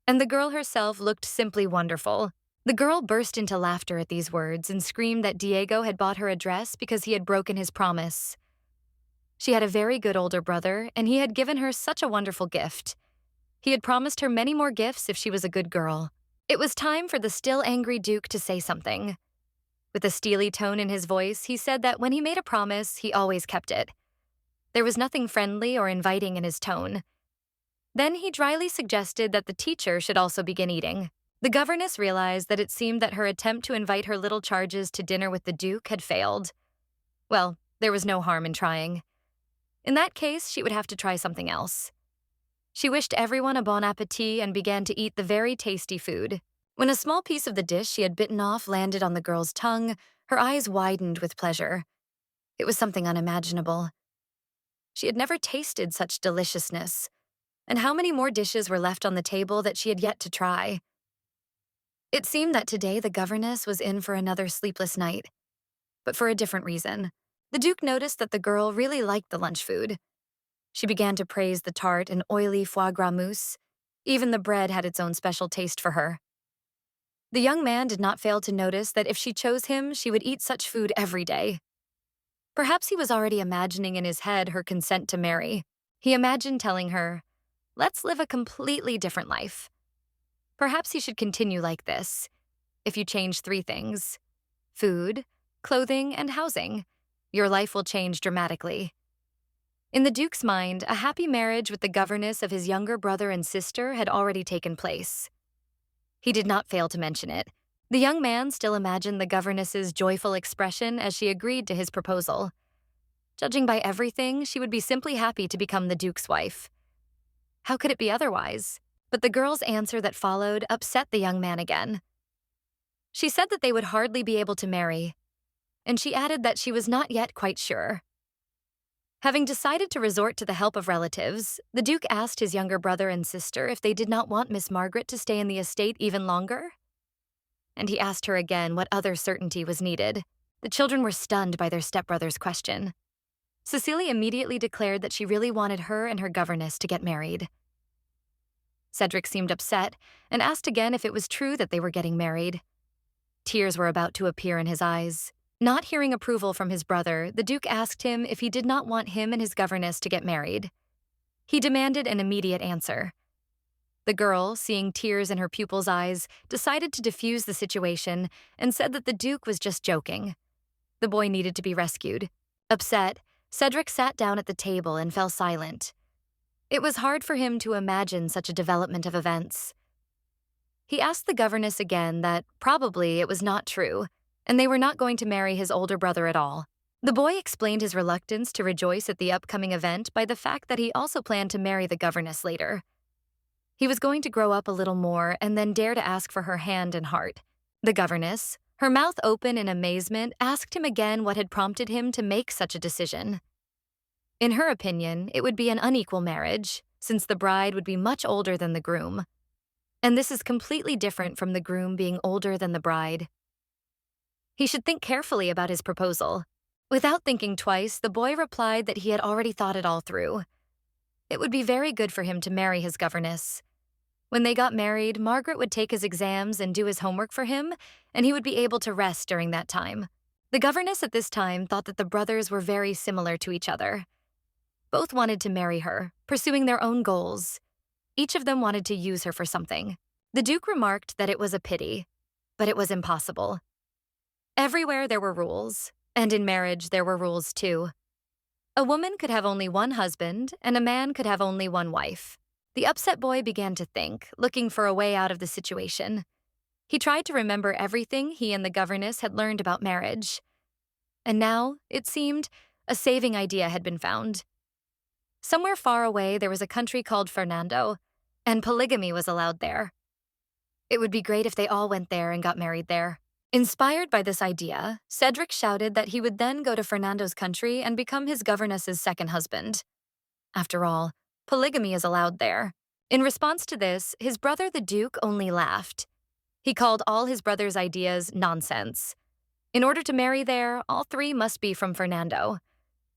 and the girl herself looked simply wonderful. The girl burst into laughter at these words and screamed that Diego had bought her a dress because he had broken his promise. She had a very good older brother, and he had given her such a wonderful gift. He had promised her many more gifts if she was a good girl. It was time for the still angry Duke to say something. With a steely tone in his voice, he said that when he made a promise, he always kept it. There was nothing friendly or inviting in his tone. Then he dryly suggested that the teacher should also begin eating. The governess realized that it seemed that her attempt to invite her little charges to dinner with the Duke had failed. Well, there was no harm in trying. In that case, she would have to try something else. She wished everyone a bon appetit and began to eat the very tasty food. When a small piece of the dish she had bitten off landed on the girl's tongue, her eyes widened with pleasure. It was something unimaginable. She had never tasted such deliciousness, and how many more dishes were left on the table that she had yet to try? It seemed that today the governess was in for another sleepless night, but for a different reason. The Duke noticed that the girl really liked the lunch food. She began to praise the tart and oily foie gras mousse. Even the bread had its own special taste for her. The young man did not fail to notice that if she chose him, she would eat such food every day. Perhaps he was already imagining in his head her consent to marry. He imagined telling her, "Let's live a completely different life. Perhaps he should continue like this. If you change 3 things, food, clothing, and housing, your life will change dramatically." In the Duke's mind, a happy marriage with the governess of his younger brother and sister had already taken place. He did not fail to mention it. The young man still imagined the governess's joyful expression as she agreed to his proposal. Judging by everything, she would be simply happy to become the Duke's wife. How could it be otherwise? But the girl's answer that followed upset the young man again. She said that they would hardly be able to marry, and she added that she was not yet quite sure. Having decided to resort to the help of relatives, the Duke asked his younger brother and sister if they did not want Miss Margaret to stay in the estate even longer. And he asked her again what other certainty was needed. The children were stunned by their stepbrother's question. Cecile immediately declared that she really wanted her and her governess to get married. Cedric seemed upset and asked again if it was true that they were getting married. Tears were about to appear in his eyes. Not hearing approval from his brother, the Duke asked him if he did not want him and his governess to get married. He demanded an immediate answer. The girl, seeing tears in her pupil's eyes, decided to defuse the situation and said that the Duke was just joking. The boy needed to be rescued. Upset, Cedric sat down at the table and fell silent. It was hard for him to imagine such a development of events. He asked the governess again that probably it was not true, and they were not going to marry his older brother at all. The boy explained his reluctance to rejoice at the upcoming event by the fact that he also planned to marry the governess later. He was going to grow up a little more and then dare to ask for her hand and heart. The governess, her mouth open in amazement, asked him again what had prompted him to make such a decision. In her opinion, it would be an unequal marriage, since the bride would be much older than the groom. And this is completely different from the groom being older than the bride. He should think carefully about his proposal. Without thinking twice, the boy replied that he had already thought it all through. It would be very good for him to marry his governess. When they got married, Margaret would take his exams and do his homework for him, and he would be able to rest during that time. The governess at this time thought that the brothers were very similar to each other. Both wanted to marry her, pursuing their own goals. Each of them wanted to use her for something. The Duke remarked that it was a pity, but it was impossible. Everywhere there were rules, and in marriage there were rules too. A woman could have only one husband, and a man could have only one wife. The upset boy began to think, looking for a way out of the situation. He tried to remember everything he and the governess had learned about marriage. And now, it seemed, a saving idea had been found. Somewhere far away there was a country called Fernando, and polygamy was allowed there. It would be great if they all went there and got married there. Inspired by this idea, Cedric shouted that he would then go to Fernando's country and become his governess's second husband. After all, polygamy is allowed there. In response to this, his brother the Duke only laughed. He called all his brother's ideas nonsense. In order to marry there, all three must be from Fernando.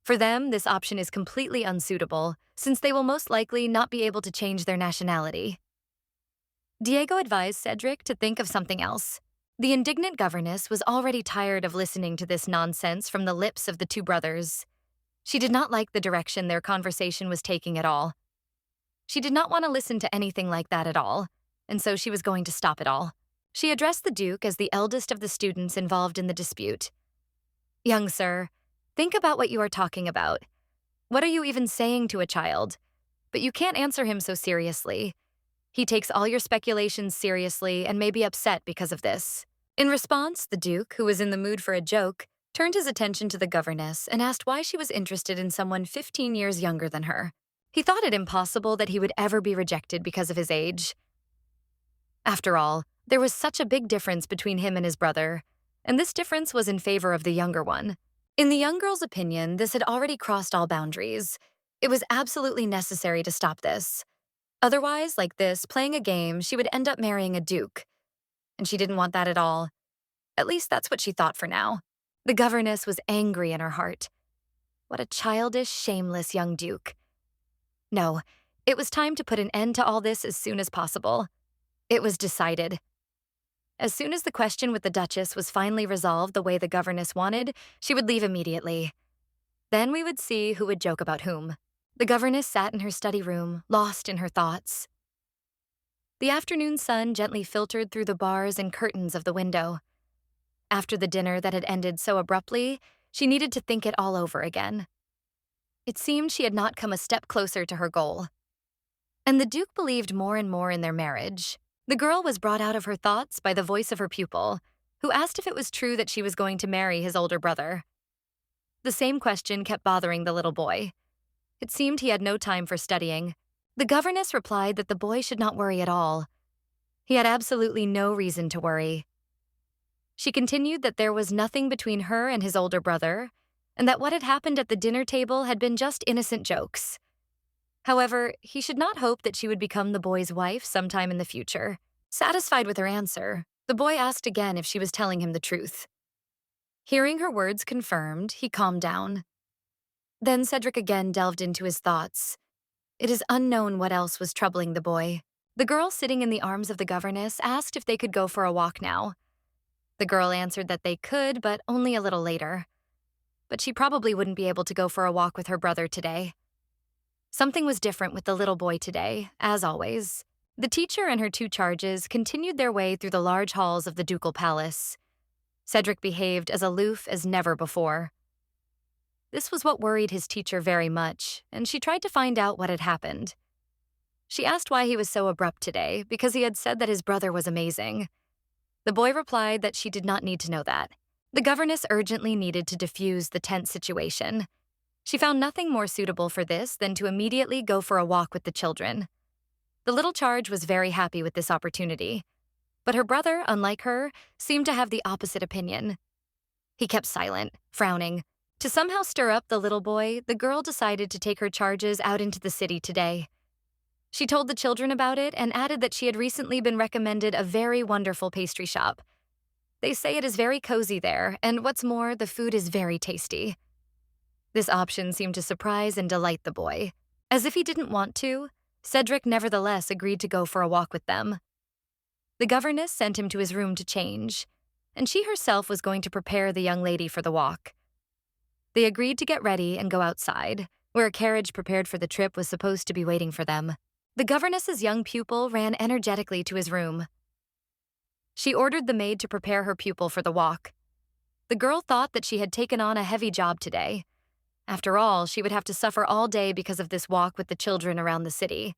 For them, this option is completely unsuitable, since they will most likely not be able to change their nationality. Diego advised Cedric to think of something else. The indignant governess was already tired of listening to this nonsense from the lips of the two brothers. She did not like the direction their conversation was taking at all. She did not want to listen to anything like that at all, and so she was going to stop it all. She addressed the Duke as the eldest of the students involved in the dispute. "Young sir, think about what you are talking about. What are you even saying to a child? But you can't answer him so seriously. He takes all your speculations seriously and may be upset because of this." In response, the Duke, who was in the mood for a joke, turned his attention to the governess and asked why she was interested in someone 15 years younger than her. He thought it impossible that he would ever be rejected because of his age. After all, there was such a big difference between him and his brother, and this difference was in favor of the younger one. In the young girl's opinion, this had already crossed all boundaries. It was absolutely necessary to stop this. Otherwise, like this, playing a game, she would end up marrying a duke. And she didn't want that at all. At least that's what she thought for now. The governess was angry in her heart. What a childish, shameless young duke. No, it was time to put an end to all this as soon as possible. It was decided. As soon as the question with the Duchess was finally resolved the way the governess wanted, she would leave immediately. Then we would see who would joke about whom. The governess sat in her study room, lost in her thoughts. The afternoon sun gently filtered through the bars and curtains of the window. After the dinner that had ended so abruptly, she needed to think it all over again. It seemed she had not come a step closer to her goal. And the Duke believed more and more in their marriage. The girl was brought out of her thoughts by the voice of her pupil, who asked if it was true that she was going to marry his older brother. The same question kept bothering the little boy. It seemed he had no time for studying. The governess replied that the boy should not worry at all. He had absolutely no reason to worry. She continued that there was nothing between her and his older brother, and that what had happened at the dinner table had been just innocent jokes. However, he should not hope that she would become the boy's wife sometime in the future. Satisfied with her answer, the boy asked again if she was telling him the truth. Hearing her words confirmed, he calmed down. Then Cedric again delved into his thoughts. It is unknown what else was troubling the boy. The girl sitting in the arms of the governess asked if they could go for a walk now. The girl answered that they could, but only a little later. But she probably wouldn't be able to go for a walk with her brother today. Something was different with the little boy today, as always. The teacher and her two charges continued their way through the large halls of the ducal palace. Cedric behaved as aloof as never before. This was what worried his teacher very much, and she tried to find out what had happened. She asked why he was so abrupt today, because he had said that his brother was amazing. The boy replied that she did not need to know that. The governess urgently needed to diffuse the tense situation. She found nothing more suitable for this than to immediately go for a walk with the children. The little charge was very happy with this opportunity, but her brother, unlike her, seemed to have the opposite opinion. He kept silent, frowning. To somehow stir up the little boy, the girl decided to take her charges out into the city today. She told the children about it and added that she had recently been recommended a very wonderful pastry shop. They say it is very cozy there, and what's more, the food is very tasty. This option seemed to surprise and delight the boy. As if he didn't want to, Cedric nevertheless agreed to go for a walk with them. The governess sent him to his room to change, and she herself was going to prepare the young lady for the walk. They agreed to get ready and go outside, where a carriage prepared for the trip was supposed to be waiting for them. The governess's young pupil ran energetically to his room. She ordered the maid to prepare her pupil for the walk. The girl thought that she had taken on a heavy job today. After all, she would have to suffer all day because of this walk with the children around the city.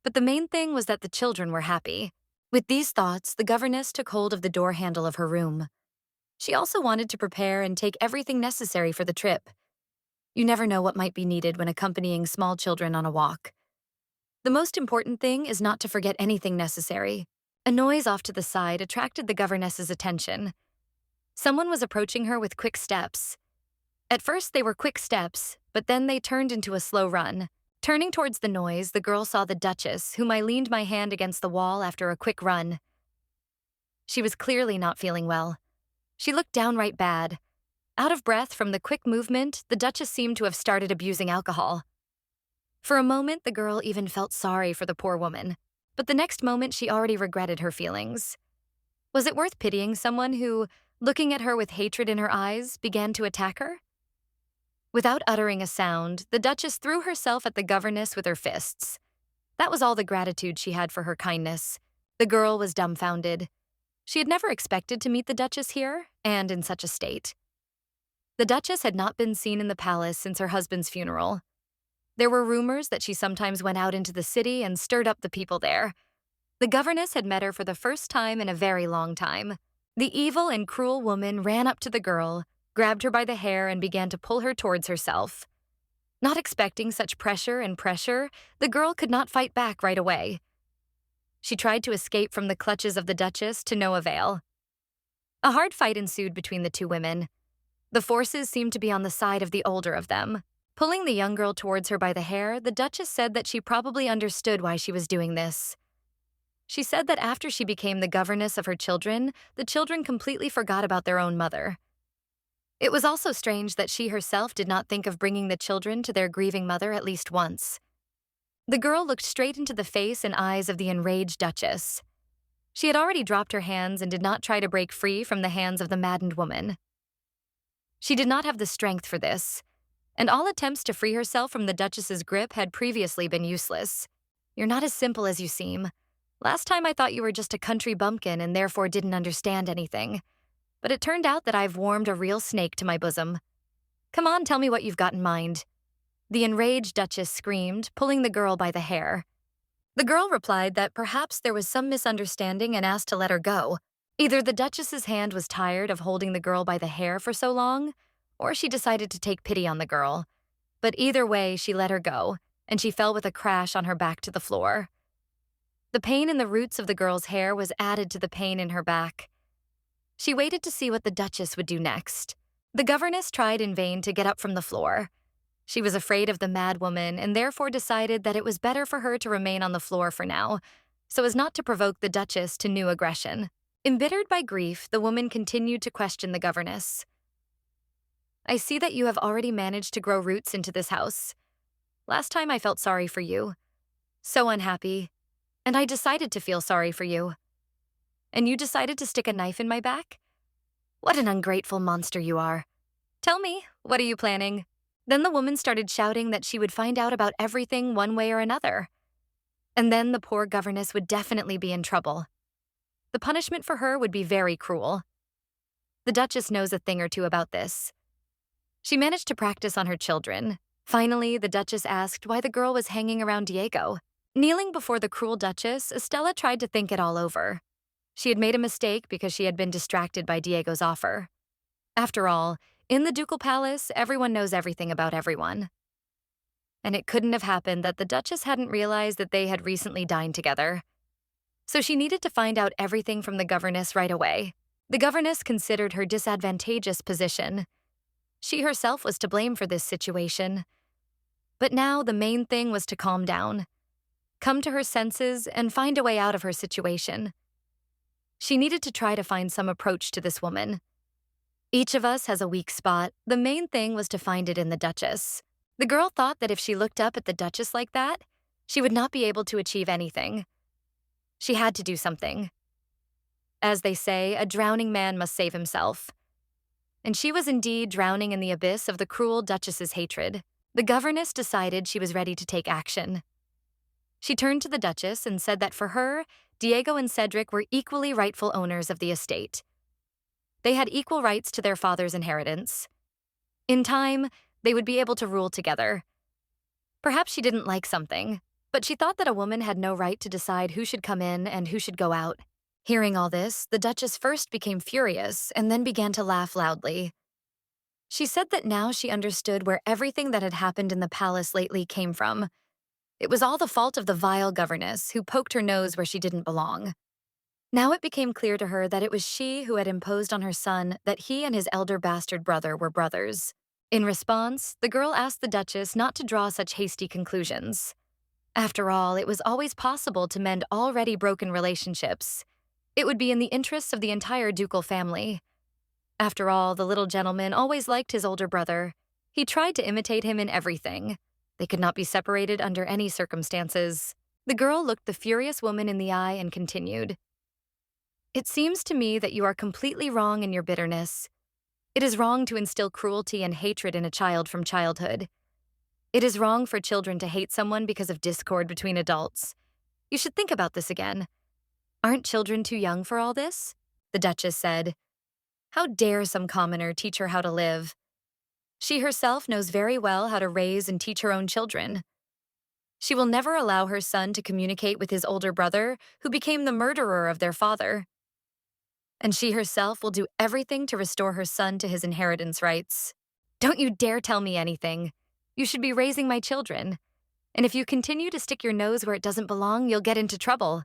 But the main thing was that the children were happy. With these thoughts, the governess took hold of the door handle of her room. She also wanted to prepare and take everything necessary for the trip. You never know what might be needed when accompanying small children on a walk. The most important thing is not to forget anything necessary. A noise off to the side attracted the governess's attention. Someone was approaching her with quick steps. At first, they were quick steps, but then they turned into a slow run. Turning towards the noise, the girl saw the Duchess, whom I leaned my hand against the wall after a quick run. She was clearly not feeling well. She looked downright bad. Out of breath from the quick movement, the Duchess seemed to have started abusing alcohol. For a moment, the girl even felt sorry for the poor woman, but the next moment she already regretted her feelings. Was it worth pitying someone who, looking at her with hatred in her eyes, began to attack her? Without uttering a sound, the Duchess threw herself at the governess with her fists. That was all the gratitude she had for her kindness. The girl was dumbfounded. She had never expected to meet the Duchess here, and in such a state. The Duchess had not been seen in the palace since her husband's funeral. There were rumors that she sometimes went out into the city and stirred up the people there. The governess had met her for the first time in a very long time. The evil and cruel woman ran up to the girl, grabbed her by the hair, and began to pull her towards herself. Not expecting such pressure, the girl could not fight back right away. She tried to escape from the clutches of the Duchess to no avail. A hard fight ensued between the two women. The forces seemed to be on the side of the older of them. Pulling the young girl towards her by the hair, the Duchess said that she probably understood why she was doing this. She said that after she became the governess of her children, the children completely forgot about their own mother. It was also strange that she herself did not think of bringing the children to their grieving mother at least once. The girl looked straight into the face and eyes of the enraged Duchess. She had already dropped her hands and did not try to break free from the hands of the maddened woman. She did not have the strength for this, and all attempts to free herself from the Duchess's grip had previously been useless. "You're not as simple as you seem. Last time I thought you were just a country bumpkin and therefore didn't understand anything. But it turned out that I've warmed a real snake to my bosom. Come on, tell me what you've got in mind." The enraged Duchess screamed, pulling the girl by the hair. The girl replied that perhaps there was some misunderstanding and asked to let her go. Either the Duchess's hand was tired of holding the girl by the hair for so long, or she decided to take pity on the girl. But either way, she let her go, and she fell with a crash on her back to the floor. The pain in the roots of the girl's hair was added to the pain in her back. She waited to see what the Duchess would do next. The governess tried in vain to get up from the floor. She was afraid of the mad woman and therefore decided that it was better for her to remain on the floor for now, so as not to provoke the Duchess to new aggression. Embittered by grief, the woman continued to question the governess. "I see that you have already managed to grow roots into this house. Last time I felt sorry for you. So unhappy. And I decided to feel sorry for you. And you decided to stick a knife in my back? What an ungrateful monster you are. Tell me, what are you planning?" Then the woman started shouting that she would find out about everything one way or another. And then the poor governess would definitely be in trouble. The punishment for her would be very cruel. The Duchess knows a thing or two about this. She managed to practice on her children. Finally, the Duchess asked why the girl was hanging around Diego. Kneeling before the cruel Duchess, Estella tried to think it all over. She had made a mistake because she had been distracted by Diego's offer. After all, in the ducal palace, everyone knows everything about everyone. And it couldn't have happened that the Duchess hadn't realized that they had recently dined together. So she needed to find out everything from the governess right away. The governess considered her disadvantageous position. She herself was to blame for this situation. But now the main thing was to calm down, come to her senses, and find a way out of her situation. She needed to try to find some approach to this woman. Each of us has a weak spot. The main thing was to find it in the Duchess. The girl thought that if she looked up at the Duchess like that, she would not be able to achieve anything. She had to do something. As they say, a drowning man must save himself. And she was indeed drowning in the abyss of the cruel Duchess's hatred. The governess decided she was ready to take action. She turned to the Duchess and said that for her, Diego and Cedric were equally rightful owners of the estate. They had equal rights to their father's inheritance. In time, they would be able to rule together. Perhaps she didn't like something, but she thought that a woman had no right to decide who should come in and who should go out. Hearing all this, the Duchess first became furious and then began to laugh loudly. She said that now she understood where everything that had happened in the palace lately came from. It was all the fault of the vile governess who poked her nose where she didn't belong. Now it became clear to her that it was she who had imposed on her son that he and his elder bastard brother were brothers. In response, the girl asked the Duchess not to draw such hasty conclusions. After all, it was always possible to mend already broken relationships. It would be in the interests of the entire ducal family. After all, the little gentleman always liked his older brother. He tried to imitate him in everything. They could not be separated under any circumstances. The girl looked the furious woman in the eye and continued. It seems to me that you are completely wrong in your bitterness. It is wrong to instill cruelty and hatred in a child from childhood. It is wrong for children to hate someone because of discord between adults. You should think about this again. Aren't children too young for all this? The Duchess said. How dare some commoner teach her how to live? She herself knows very well how to raise and teach her own children. She will never allow her son to communicate with his older brother, who became the murderer of their father. And she herself will do everything to restore her son to his inheritance rights. Don't you dare tell me anything. You should be raising my children. And if you continue to stick your nose where it doesn't belong, you'll get into trouble.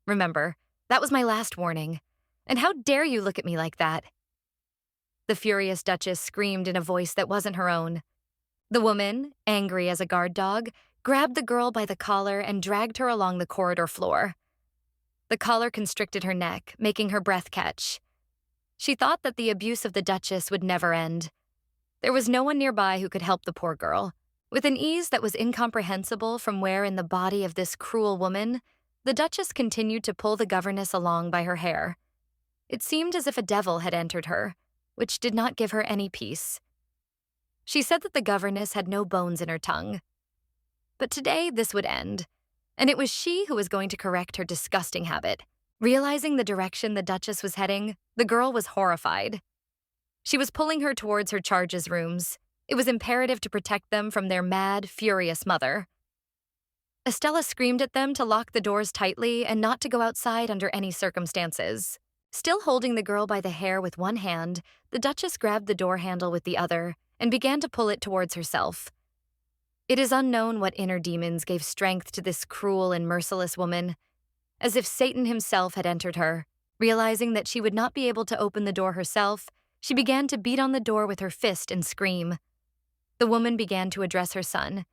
Remember, that was my last warning. And how dare you look at me like that? The furious Duchess screamed in a voice that wasn't her own. The woman, angry as a guard dog, grabbed the girl by the collar and dragged her along the corridor floor. The collar constricted her neck, making her breath catch. She thought that the abuse of the Duchess would never end. There was no one nearby who could help the poor girl. With an ease that was incomprehensible from where in the body of this cruel woman, the Duchess continued to pull the governess along by her hair. It seemed as if a devil had entered her, which did not give her any peace. She said that the governess had no bones in her tongue. But today this would end, and it was she who was going to correct her disgusting habit. Realizing the direction the Duchess was heading, the girl was horrified. She was pulling her towards her charges' rooms. It was imperative to protect them from their mad, furious mother. Estella screamed at them to lock the doors tightly and not to go outside under any circumstances. Still holding the girl by the hair with one hand, the Duchess grabbed the door handle with the other and began to pull it towards herself. It is unknown what inner demons gave strength to this cruel and merciless woman, as if Satan himself had entered her. Realizing that she would not be able to open the door herself, she began to beat on the door with her fist and scream. The woman began to address her son.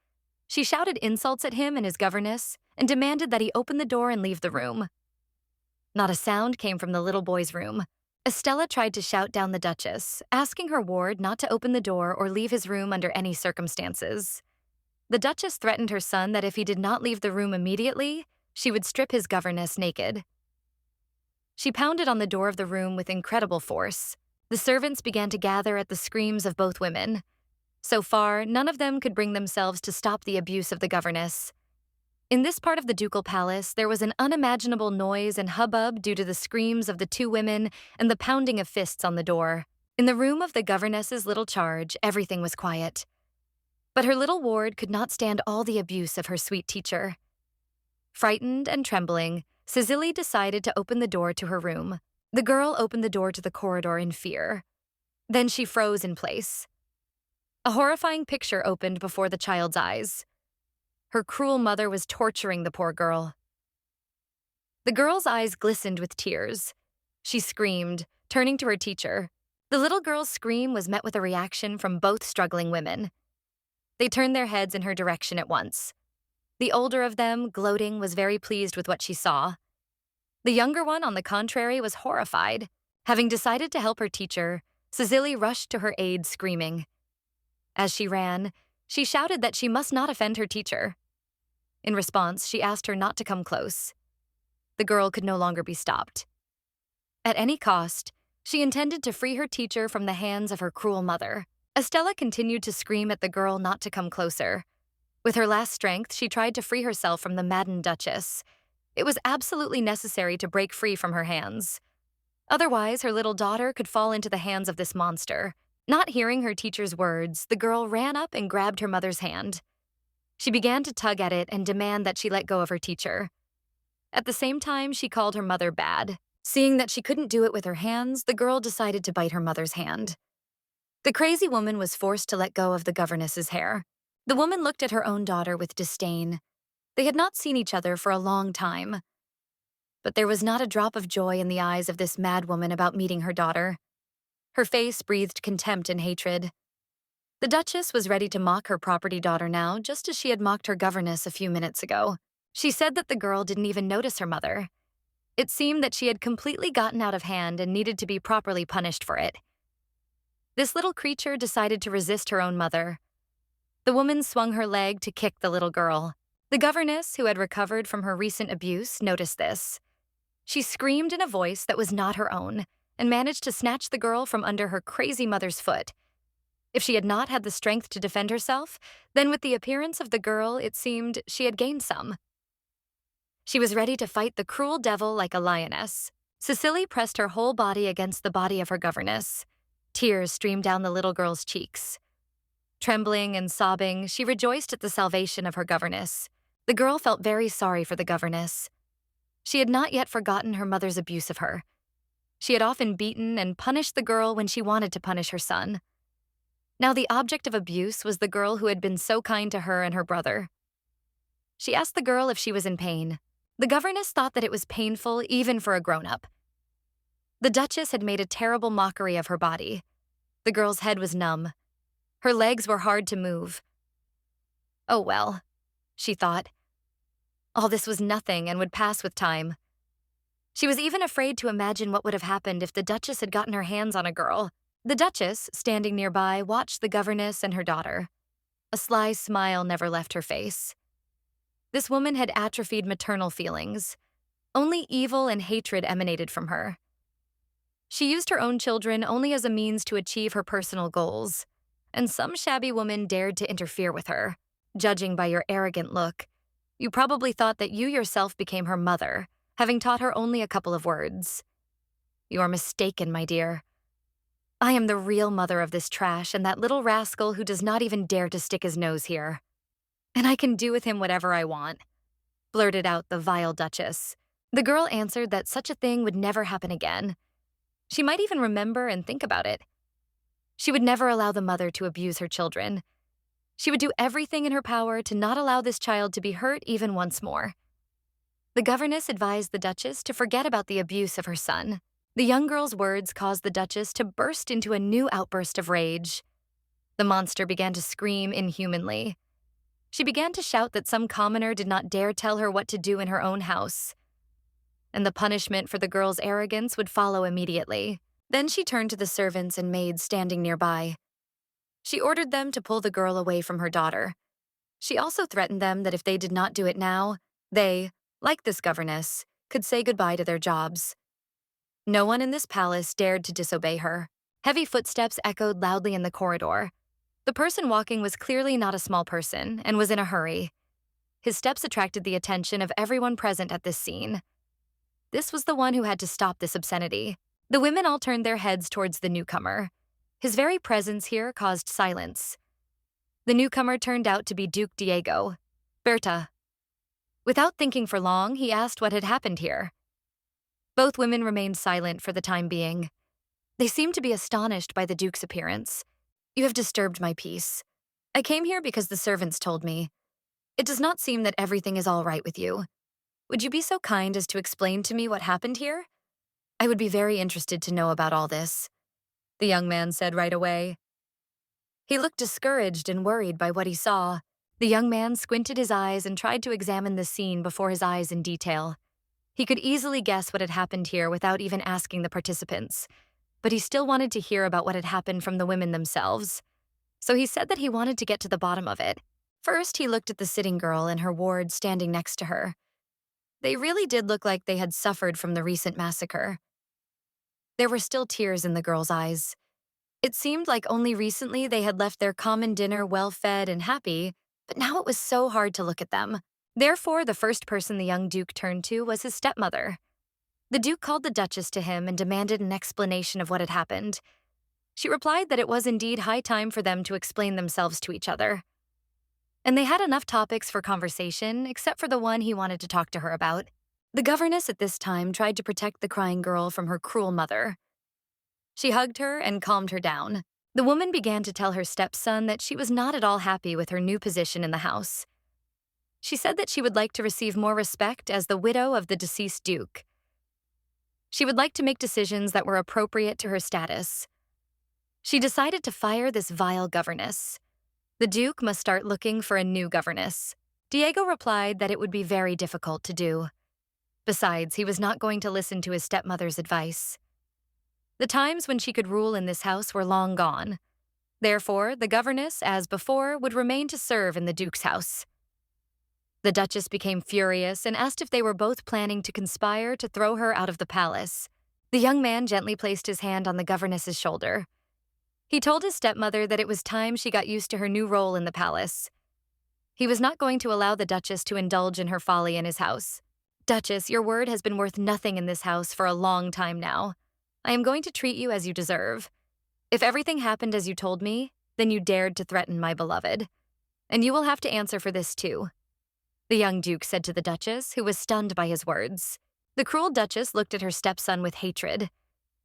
She shouted insults at him and his governess and demanded that he open the door and leave the room. Not a sound came from the little boy's room. Estella tried to shout down the Duchess, asking her ward not to open the door or leave his room under any circumstances. The Duchess threatened her son that if he did not leave the room immediately, she would strip his governess naked. She pounded on the door of the room with incredible force. The servants began to gather at the screams of both women. So far, none of them could bring themselves to stop the abuse of the governess. In this part of the ducal palace, there was an unimaginable noise and hubbub due to the screams of the two women and the pounding of fists on the door. In the room of the governess's little charge, everything was quiet. But her little ward could not stand all the abuse of her sweet teacher. Frightened and trembling, Cecile decided to open the door to her room. The girl opened the door to the corridor in fear. Then she froze in place. A horrifying picture opened before the child's eyes. Her cruel mother was torturing the poor girl. The girl's eyes glistened with tears. She screamed, turning to her teacher. The little girl's scream was met with a reaction from both struggling women. They turned their heads in her direction at once. The older of them, gloating, was very pleased with what she saw. The younger one, on the contrary, was horrified. Having decided to help her teacher, Cecile rushed to her aid, screaming. As she ran, she shouted that she must not offend her teacher. In response, she asked her not to come close. The girl could no longer be stopped. At any cost, she intended to free her teacher from the hands of her cruel mother. Estella continued to scream at the girl not to come closer. With her last strength, she tried to free herself from the maddened Duchess. It was absolutely necessary to break free from her hands. Otherwise, her little daughter could fall into the hands of this monster. Not hearing her teacher's words, the girl ran up and grabbed her mother's hand. She began to tug at it and demand that she let go of her teacher. At the same time, she called her mother bad. Seeing that she couldn't do it with her hands, the girl decided to bite her mother's hand. The crazy woman was forced to let go of the governess's hair. The woman looked at her own daughter with disdain. They had not seen each other for a long time. But there was not a drop of joy in the eyes of this mad woman about meeting her daughter. Her face breathed contempt and hatred. The Duchess was ready to mock her property daughter now, just as she had mocked her governess a few minutes ago. She said that the girl didn't even notice her mother. It seemed that she had completely gotten out of hand and needed to be properly punished for it. This little creature decided to resist her own mother. The woman swung her leg to kick the little girl. The governess, who had recovered from her recent abuse, noticed this. She screamed in a voice that was not her own and managed to snatch the girl from under her crazy mother's foot. If she had not had the strength to defend herself, then with the appearance of the girl, it seemed she had gained some. She was ready to fight the cruel devil like a lioness. Cecile pressed her whole body against the body of her governess. Tears streamed down the little girl's cheeks. Trembling and sobbing, she rejoiced at the salvation of her governess. The girl felt very sorry for the governess. She had not yet forgotten her mother's abuse of her. She had often beaten and punished the girl when she wanted to punish her son. Now the object of abuse was the girl who had been so kind to her and her brother. She asked the girl if she was in pain. The governess thought that it was painful even for a grown-up. The Duchess had made a terrible mockery of her body. The girl's head was numb. Her legs were hard to move. Oh well, she thought. All this was nothing and would pass with time. She was even afraid to imagine what would have happened if the Duchess had gotten her hands on a girl. The Duchess, standing nearby, watched the governess and her daughter. A sly smile never left her face. This woman had atrophied maternal feelings. Only evil and hatred emanated from her. She used her own children only as a means to achieve her personal goals, and some shabby woman dared to interfere with her. Judging by your arrogant look, you probably thought that you yourself became her mother, having taught her only a couple of words. You are mistaken, my dear. I am the real mother of this trash and that little rascal who does not even dare to stick his nose here. And I can do with him whatever I want, blurted out the vile Duchess. The girl answered that such a thing would never happen again. She might even remember and think about it. She would never allow the mother to abuse her children. She would do everything in her power to not allow this child to be hurt even once more. The governess advised the Duchess to forget about the abuse of her son. The young girl's words caused the Duchess to burst into a new outburst of rage. The monster began to scream inhumanly. She began to shout that some commoner did not dare tell her what to do in her own house. And the punishment for the girl's arrogance would follow immediately. Then she turned to the servants and maids standing nearby. She ordered them to pull the girl away from her daughter. She also threatened them that if they did not do it now, they, like this governess, could say goodbye to their jobs. No one in this palace dared to disobey her. Heavy footsteps echoed loudly in the corridor. The person walking was clearly not a small person and was in a hurry. His steps attracted the attention of everyone present at this scene. This was the one who had to stop this obscenity. The women all turned their heads towards the newcomer. His very presence here caused silence. The newcomer turned out to be Duke Diego. Berta. Without thinking for long, he asked what had happened here. Both women remained silent for the time being. They seemed to be astonished by the Duke's appearance. You have disturbed my peace. I came here because the servants told me. It does not seem that everything is all right with you. Would you be so kind as to explain to me what happened here? I would be very interested to know about all this, the young man said right away. He looked discouraged and worried by what he saw. The young man squinted his eyes and tried to examine the scene before his eyes in detail. He could easily guess what had happened here without even asking the participants, but he still wanted to hear about what had happened from the women themselves. So he said that he wanted to get to the bottom of it. First, he looked at the sitting girl and her ward standing next to her. They really did look like they had suffered from the recent massacre. There were still tears in the girl's eyes. It seemed like only recently they had left their common dinner well-fed and happy, but now it was so hard to look at them. Therefore, the first person the young Duke turned to was his stepmother. The Duke called the Duchess to him and demanded an explanation of what had happened. She replied that it was indeed high time for them to explain themselves to each other. And they had enough topics for conversation, except for the one he wanted to talk to her about. The governess at this time tried to protect the crying girl from her cruel mother. She hugged her and calmed her down. The woman began to tell her stepson that she was not at all happy with her new position in the house. She said that she would like to receive more respect as the widow of the deceased Duke. She would like to make decisions that were appropriate to her status. She decided to fire this vile governess. The Duke must start looking for a new governess. Diego replied that it would be very difficult to do. Besides, he was not going to listen to his stepmother's advice. The times when she could rule in this house were long gone. Therefore, the governess, as before, would remain to serve in the Duke's house. The Duchess became furious and asked if they were both planning to conspire to throw her out of the palace. The young man gently placed his hand on the governess's shoulder. He told his stepmother that it was time she got used to her new role in the palace. He was not going to allow the Duchess to indulge in her folly in his house. Duchess, your word has been worth nothing in this house for a long time now. I am going to treat you as you deserve. If everything happened as you told me, then you dared to threaten my beloved. And you will have to answer for this too. The young Duke said to the Duchess, who was stunned by his words. The cruel Duchess looked at her stepson with hatred.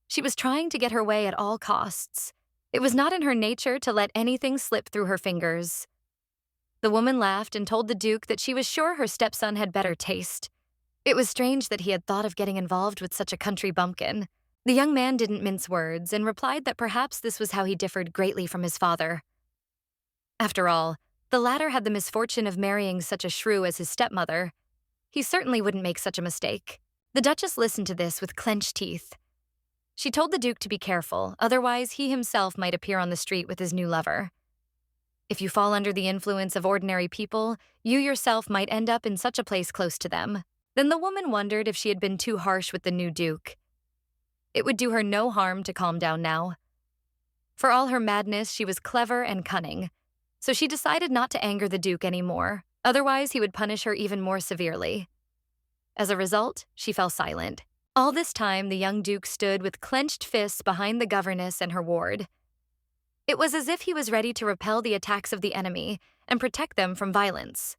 She was trying to get her way at all costs. It was not in her nature to let anything slip through her fingers. The woman laughed and told the Duke that she was sure her stepson had better taste. It was strange that he had thought of getting involved with such a country bumpkin. The young man didn't mince words and replied that perhaps this was how he differed greatly from his father. After all, the latter had the misfortune of marrying such a shrew as his stepmother. He certainly wouldn't make such a mistake. The Duchess listened to this with clenched teeth. She told the Duke to be careful, otherwise he himself might appear on the street with his new lover. If you fall under the influence of ordinary people, you yourself might end up in such a place close to them. Then the woman wondered if she had been too harsh with the new Duke. It would do her no harm to calm down now. For all her madness, she was clever and cunning, so she decided not to anger the Duke anymore, otherwise he would punish her even more severely. As a result, she fell silent. All this time, the young Duke stood with clenched fists behind the governess and her ward. It was as if he was ready to repel the attacks of the enemy and protect them from violence.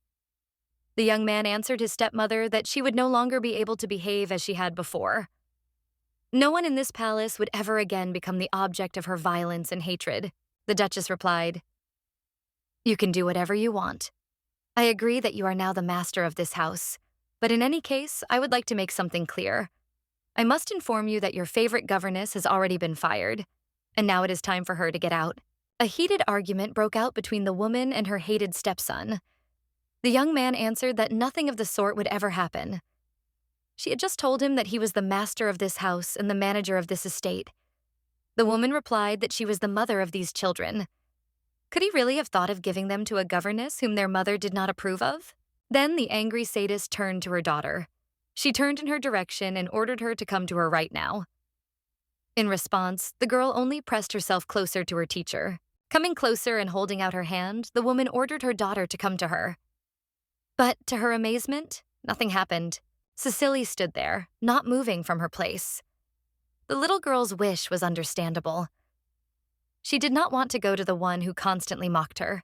The young man answered his stepmother that she would no longer be able to behave as she had before. No one in this palace would ever again become the object of her violence and hatred. The Duchess replied, "You can do whatever you want. I agree that you are now the master of this house, but in any case, I would like to make something clear. I must inform you that your favorite governess has already been fired, and now it is time for her to get out." A heated argument broke out between the woman and her hated stepson. The young man answered that nothing of the sort would ever happen. She had just told him that he was the master of this house and the manager of this estate. The woman replied that she was the mother of these children. Could he really have thought of giving them to a governess whom their mother did not approve of? Then the angry sadist turned to her daughter. She turned in her direction and ordered her to come to her right now. In response, the girl only pressed herself closer to her teacher. Coming closer and holding out her hand, the woman ordered her daughter to come to her. But to her amazement, nothing happened. Cecile stood there, not moving from her place. The little girl's wish was understandable. She did not want to go to the one who constantly mocked her.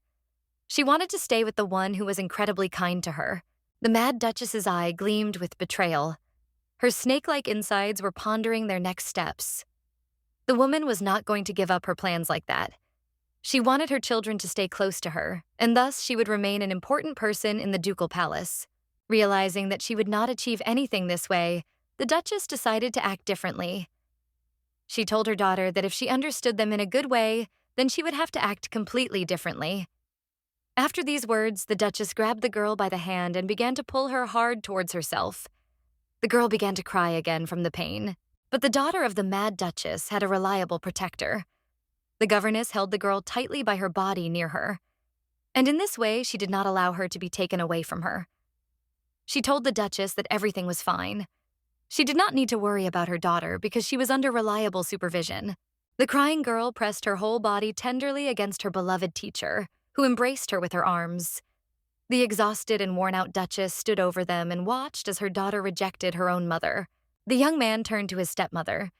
She wanted to stay with the one who was incredibly kind to her. The Mad Duchess's eye gleamed with betrayal. Her snake-like insides were pondering their next steps. The woman was not going to give up her plans like that. She wanted her children to stay close to her, and thus she would remain an important person in the ducal palace. Realizing that she would not achieve anything this way, the Duchess decided to act differently. She told her daughter that if she understood them in a good way, then she would have to act completely differently. After these words, the Duchess grabbed the girl by the hand and began to pull her hard towards herself. The girl began to cry again from the pain, but the daughter of the Mad Duchess had a reliable protector. The governess held the girl tightly by her body near her, and in this way she did not allow her to be taken away from her. She told the Duchess that everything was fine. She did not need to worry about her daughter because she was under reliable supervision. The crying girl pressed her whole body tenderly against her beloved teacher, who embraced her with her arms. The exhausted and worn-out Duchess stood over them and watched as her daughter rejected her own mother. The young man turned to his stepmother.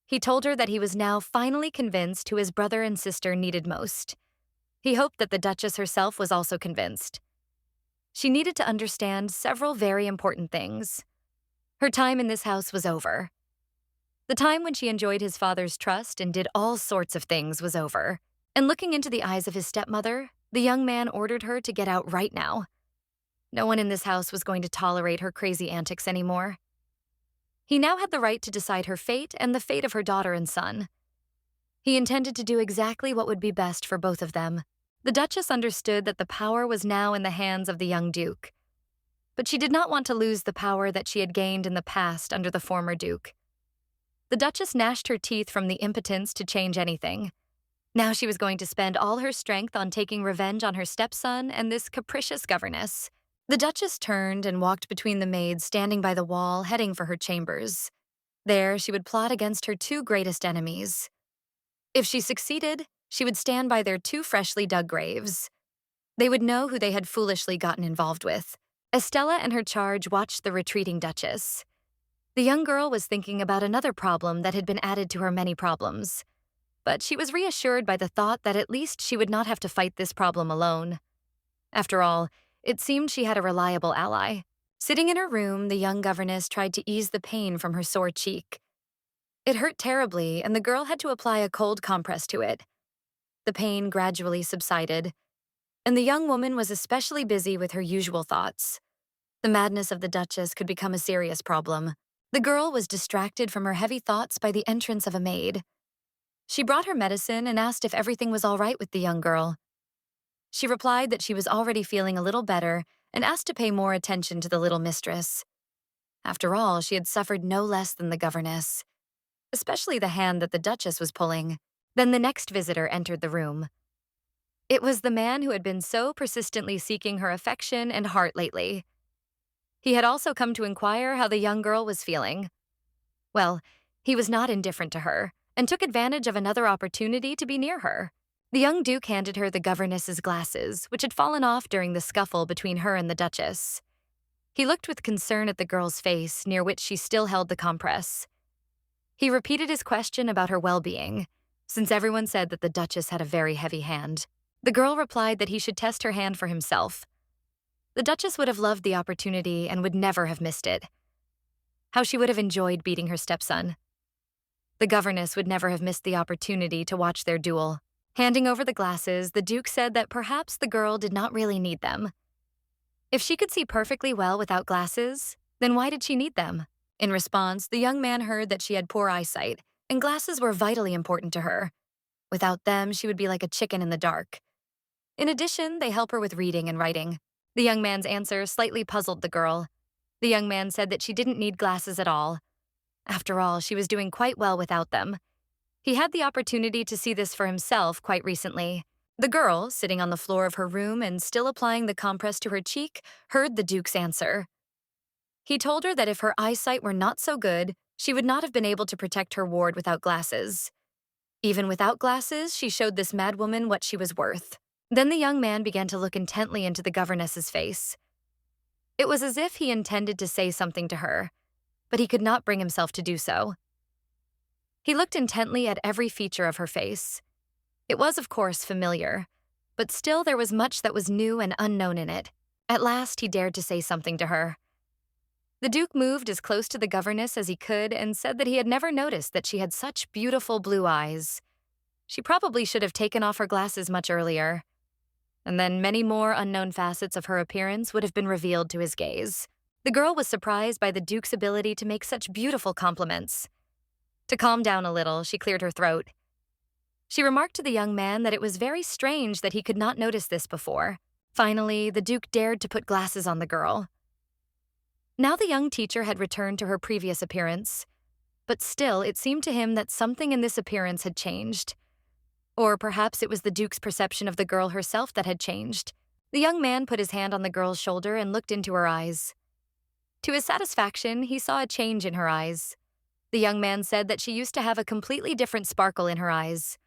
He told her that he was now finally convinced who his brother and sister needed most. He hoped that the Duchess herself was also convinced. She needed to understand several very important things. Her time in this house was over. The time when she enjoyed his father's trust and did all sorts of things was over. And looking into the eyes of his stepmother, the young man ordered her to get out right now. No one in this house was going to tolerate her crazy antics anymore. He now had the right to decide her fate and the fate of her daughter and son. He intended to do exactly what would be best for both of them. The Duchess understood that the power was now in the hands of the young Duke, but she did not want to lose the power that she had gained in the past under the former Duke. The Duchess gnashed her teeth from the impotence to change anything. Now she was going to spend all her strength on taking revenge on her stepson and this capricious governess. The Duchess turned and walked between the maids standing by the wall, heading for her chambers. There, she would plot against her two greatest enemies. If she succeeded, she would stand by their two freshly dug graves. They would know who they had foolishly gotten involved with. Estella and her charge watched the retreating Duchess. The young girl was thinking about another problem that had been added to her many problems. But she was reassured by the thought that at least she would not have to fight this problem alone. After all, it seemed she had a reliable ally. Sitting in her room, the young governess tried to ease the pain from her sore cheek. It hurt terribly, and the girl had to apply a cold compress to it. The pain gradually subsided, and the young woman was especially busy with her usual thoughts. The madness of the Duchess could become a serious problem. The girl was distracted from her heavy thoughts by the entrance of a maid. She brought her medicine and asked if everything was all right with the young girl. She replied that she was already feeling a little better and asked to pay more attention to the little mistress. After all, she had suffered no less than the governess, especially the hand that the Duchess was pulling. Then the next visitor entered the room. It was the man who had been so persistently seeking her affection and heart lately. He had also come to inquire how the young girl was feeling. Well, he was not indifferent to her, and took advantage of another opportunity to be near her. The young Duke handed her the governess's glasses, which had fallen off during the scuffle between her and the Duchess. He looked with concern at the girl's face, near which she still held the compress. He repeated his question about her well-being, since everyone said that the Duchess had a very heavy hand. The girl replied that he should test her hand for himself. The Duchess would have loved the opportunity and would never have missed it. How she would have enjoyed beating her stepson. The governess would never have missed the opportunity to watch their duel. Handing over the glasses, the Duke said that perhaps the girl did not really need them. If she could see perfectly well without glasses, then why did she need them? In response, the young man heard that she had poor eyesight, and glasses were vitally important to her. Without them, she would be like a chicken in the dark. In addition, they help her with reading and writing. The young man's answer slightly puzzled the girl. The young man said that she didn't need glasses at all. After all, she was doing quite well without them. He had the opportunity to see this for himself quite recently. The girl, sitting on the floor of her room and still applying the compress to her cheek, heard the Duke's answer. He told her that if her eyesight were not so good, she would not have been able to protect her ward without glasses. Even without glasses, she showed this madwoman what she was worth. Then the young man began to look intently into the governess's face. It was as if he intended to say something to her, but he could not bring himself to do so. He looked intently at every feature of her face. It was, of course, familiar, but still there was much that was new and unknown in it. At last, he dared to say something to her. The Duke moved as close to the governess as he could and said that he had never noticed that she had such beautiful blue eyes. She probably should have taken off her glasses much earlier. And then many more unknown facets of her appearance would have been revealed to his gaze. The girl was surprised by the Duke's ability to make such beautiful compliments. To calm down a little, she cleared her throat. She remarked to the young man that it was very strange that he could not notice this before. Finally, the Duke dared to put glasses on the girl. Now the young teacher had returned to her previous appearance, but still it seemed to him that something in this appearance had changed. Or perhaps it was the Duke's perception of the girl herself that had changed. The young man put his hand on the girl's shoulder and looked into her eyes. To his satisfaction, he saw a change in her eyes. The young man said that she used to have a completely different sparkle in her eyes.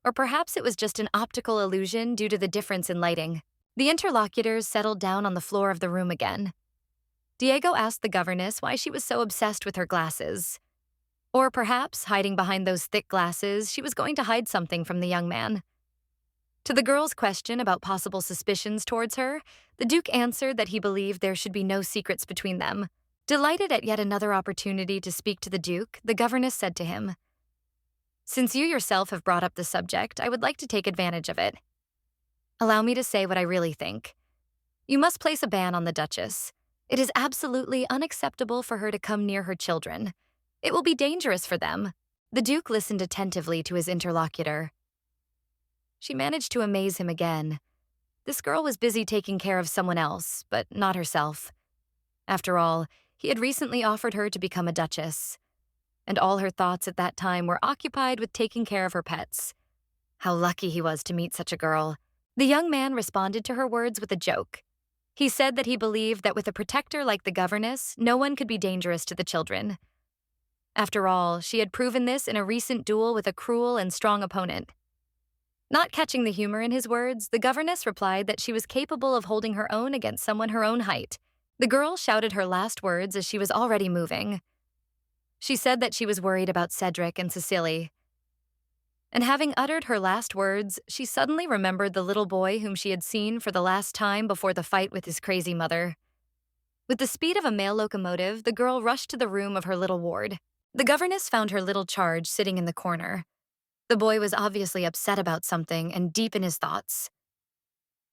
Or perhaps it was just an optical illusion due to the difference in lighting. The interlocutors settled down on the floor of the room again. Diego asked the governess why she was so obsessed with her glasses. Or perhaps, hiding behind those thick glasses, she was going to hide something from the young man. To the girl's question about possible suspicions towards her, the Duke answered that he believed there should be no secrets between them. Delighted at yet another opportunity to speak to the Duke, the governess said to him, "Since you yourself have brought up the subject, I would like to take advantage of it. Allow me to say what I really think. You must place a ban on the Duchess. It is absolutely unacceptable for her to come near her children. It will be dangerous for them. The Duke listened attentively to his interlocutor. She managed to amaze him again. This girl was busy taking care of someone else, but not herself. After all, he had recently offered her to become a Duchess, and all her thoughts at that time were occupied with taking care of her pets. How lucky he was to meet such a girl. The young man responded to her words with a joke. He said that he believed that with a protector like the governess, no one could be dangerous to the children. After all, she had proven this in a recent duel with a cruel and strong opponent. Not catching the humor in his words, the governess replied that she was capable of holding her own against someone her own height. The girl shouted her last words as she was already moving. She said that she was worried about Cedric and Cecile. And having uttered her last words, she suddenly remembered the little boy whom she had seen for the last time before the fight with his crazy mother. With the speed of a mail locomotive, the girl rushed to the room of her little ward. The governess found her little charge sitting in the corner. The boy was obviously upset about something and deep in his thoughts.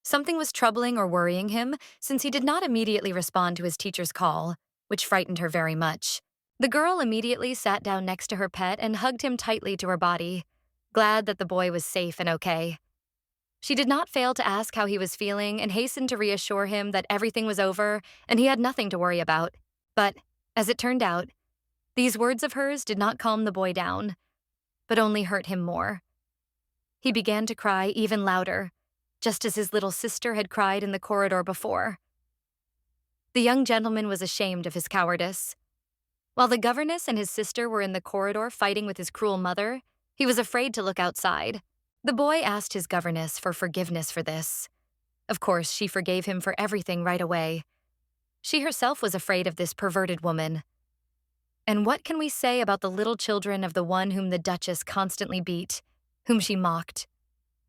Something was troubling or worrying him, since he did not immediately respond to his teacher's call, which frightened her very much. The girl immediately sat down next to her pet and hugged him tightly to her body, glad that the boy was safe and okay. She did not fail to ask how he was feeling and hastened to reassure him that everything was over and he had nothing to worry about. But, as it turned out, these words of hers did not calm the boy down, but only hurt him more. He began to cry even louder, just as his little sister had cried in the corridor before. The young gentleman was ashamed of his cowardice. While the governess and his sister were in the corridor fighting with his cruel mother, he was afraid to look outside. The boy asked his governess for forgiveness for this. Of course, she forgave him for everything right away. She herself was afraid of this perverted woman. And what can we say about the little children of the one whom the Duchess constantly beat, whom she mocked?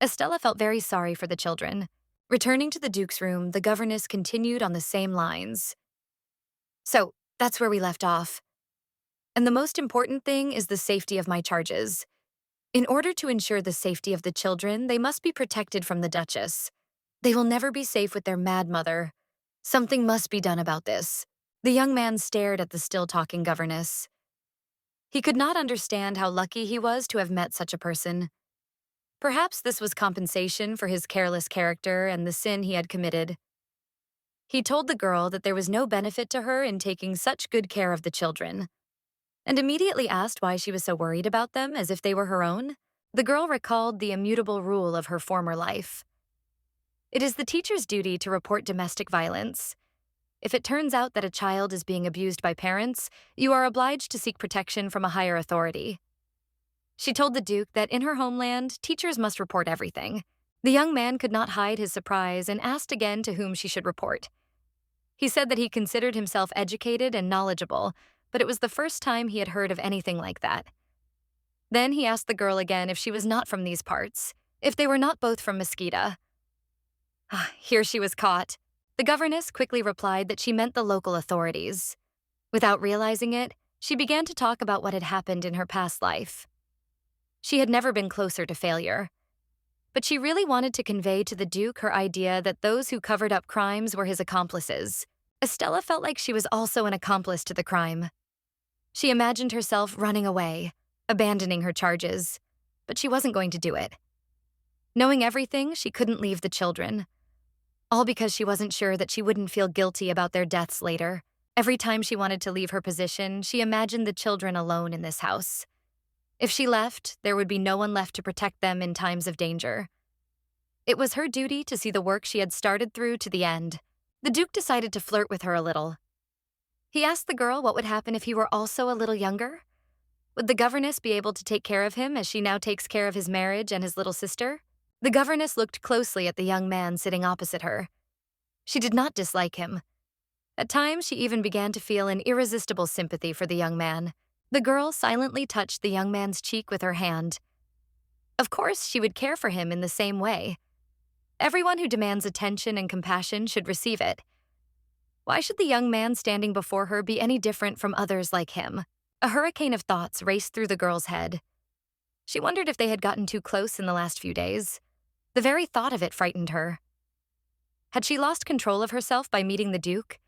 Estella felt very sorry for the children. Returning to the Duke's room, the governess continued on the same lines. So, that's where we left off. And the most important thing is the safety of my charges. In order to ensure the safety of the children, they must be protected from the Duchess. They will never be safe with their mad mother. Something must be done about this. The young man stared at the still-talking governess. He could not understand how lucky he was to have met such a person. Perhaps this was compensation for his careless character and the sin he had committed. He told the girl that there was no benefit to her in taking such good care of the children, and immediately asked why she was so worried about them as if they were her own. The girl recalled the immutable rule of her former life. It is the teacher's duty to report domestic violence. If it turns out that a child is being abused by parents, you are obliged to seek protection from a higher authority. She told the Duke that in her homeland, teachers must report everything. The young man could not hide his surprise and asked again to whom she should report. He said that he considered himself educated and knowledgeable, but it was the first time he had heard of anything like that. Then he asked the girl again if she was not from these parts, if they were not both from Mesquita. Here she was caught. The governess quickly replied that she meant the local authorities. Without realizing it, she began to talk about what had happened in her past life. She had never been closer to failure. But she really wanted to convey to the Duke her idea that those who covered up crimes were his accomplices. Estella felt like she was also an accomplice to the crime. She imagined herself running away, abandoning her charges, but she wasn't going to do it. Knowing everything, she couldn't leave the children. All because she wasn't sure that she wouldn't feel guilty about their deaths later. Every time she wanted to leave her position, she imagined the children alone in this house. If she left, there would be no one left to protect them in times of danger. It was her duty to see the work she had started through to the end. The Duke decided to flirt with her a little. He asked the girl what would happen if he were also a little younger. Would the governess be able to take care of him as she now takes care of his marriage and his little sister? The governess looked closely at the young man sitting opposite her. She did not dislike him. At times, she even began to feel an irresistible sympathy for the young man. The girl silently touched the young man's cheek with her hand. Of course, she would care for him in the same way. Everyone who demands attention and compassion should receive it. Why should the young man standing before her be any different from others like him? A hurricane of thoughts raced through the girl's head. She wondered if they had gotten too close in the last few days. The very thought of it frightened her. Had she lost control of herself by meeting the Duke?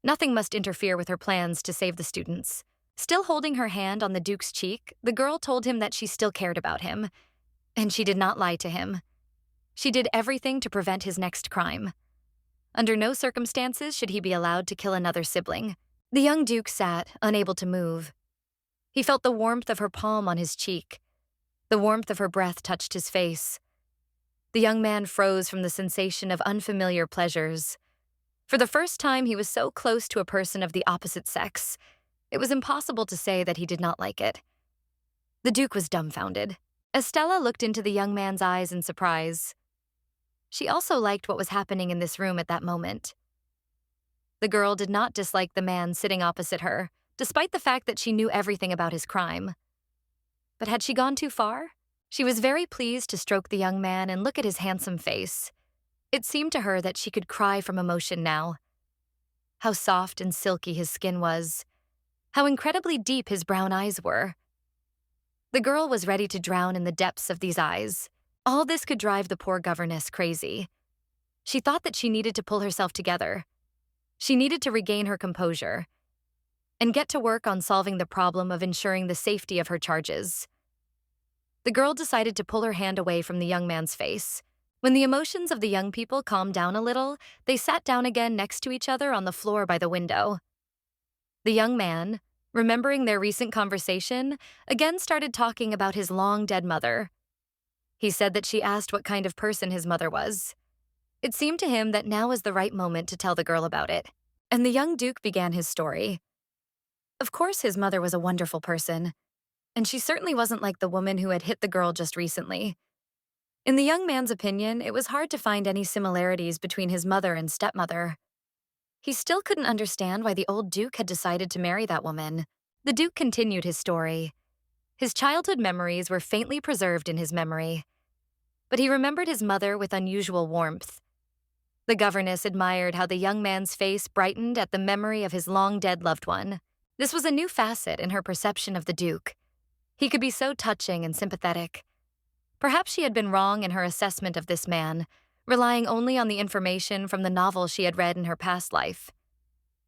Nothing must interfere with her plans to save the students. Still holding her hand on the Duke's cheek, the girl told him that she still cared about him. And she did not lie to him. She did everything to prevent his next crime. Under no circumstances should he be allowed to kill another sibling. The young Duke sat, unable to move. He felt the warmth of her palm on his cheek. The warmth of her breath touched his face. The young man froze from the sensation of unfamiliar pleasures. For the first time, he was so close to a person of the opposite sex. It was impossible to say that he did not like it. The Duke was dumbfounded. Estella looked into the young man's eyes in surprise. She also liked what was happening in this room at that moment. The girl did not dislike the man sitting opposite her, despite the fact that she knew everything about his crime. But had she gone too far? She was very pleased to stroke the young man and look at his handsome face. It seemed to her that she could cry from emotion now. How soft and silky his skin was. How incredibly deep his brown eyes were. The girl was ready to drown in the depths of these eyes. All this could drive the poor governess crazy. She thought that she needed to pull herself together. She needed to regain her composure and get to work on solving the problem of ensuring the safety of her charges. The girl decided to pull her hand away from the young man's face. When the emotions of the young people calmed down a little, they sat down again next to each other on the floor by the window. The young man, remembering their recent conversation, again started talking about his long-dead mother. He said that she asked what kind of person his mother was. It seemed to him that now was the right moment to tell the girl about it. And the young Duke began his story. Of course, his mother was a wonderful person, and she certainly wasn't like the woman who had hit the girl just recently. In the young man's opinion, it was hard to find any similarities between his mother and stepmother. He still couldn't understand why the old Duke had decided to marry that woman. The Duke continued his story. His childhood memories were faintly preserved in his memory, but he remembered his mother with unusual warmth. The governess admired how the young man's face brightened at the memory of his long-dead loved one. This was a new facet in her perception of the Duke. He could be so touching and sympathetic. Perhaps she had been wrong in her assessment of this man, relying only on the information from the novel she had read in her past life.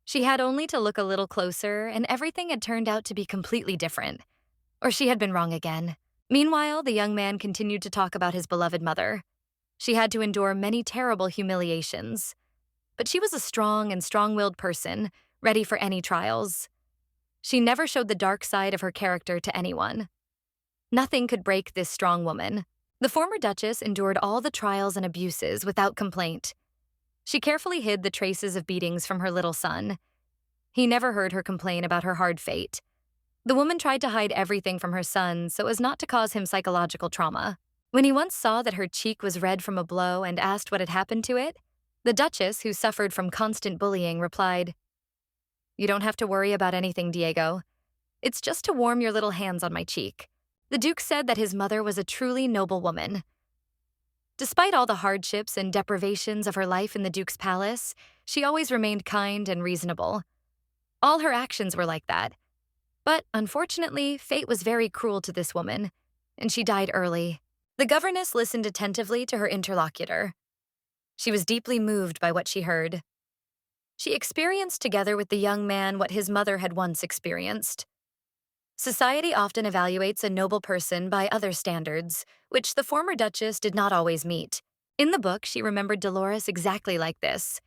She had only to look a little closer, and everything had turned out to be completely different. Or she had been wrong again. Meanwhile, the young man continued to talk about his beloved mother. She had to endure many terrible humiliations. But she was a strong and strong-willed person, ready for any trials. She never showed the dark side of her character to anyone. Nothing could break this strong woman. The former Duchess endured all the trials and abuses without complaint. She carefully hid the traces of beatings from her little son. He never heard her complain about her hard fate. The woman tried to hide everything from her son so as not to cause him psychological trauma. When he once saw that her cheek was red from a blow and asked what had happened to it, the Duchess, who suffered from constant bullying, replied, "You don't have to worry about anything, Diego. It's just to warm your little hands on my cheek." The Duke said that his mother was a truly noble woman. Despite all the hardships and deprivations of her life in the Duke's palace, she always remained kind and reasonable. All her actions were like that. But, unfortunately, fate was very cruel to this woman, and she died early. The governess listened attentively to her interlocutor. She was deeply moved by what she heard. She experienced together with the young man what his mother had once experienced. Society often evaluates a noble person by other standards, which the former Duchess did not always meet. In the book, she remembered Dolores exactly like this.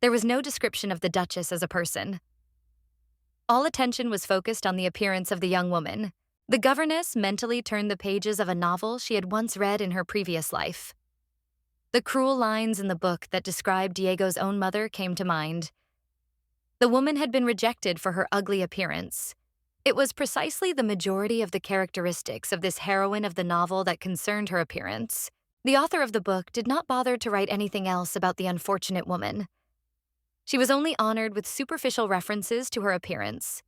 There was no description of the Duchess as a person. All attention was focused on the appearance of the young woman. The governess mentally turned the pages of a novel she had once read in her previous life. The cruel lines in the book that described Diego's own mother came to mind. The woman had been rejected for her ugly appearance. It was precisely the majority of the characteristics of this heroine of the novel that concerned her appearance. The author of the book did not bother to write anything else about the unfortunate woman. She was only honored with superficial references to her appearance.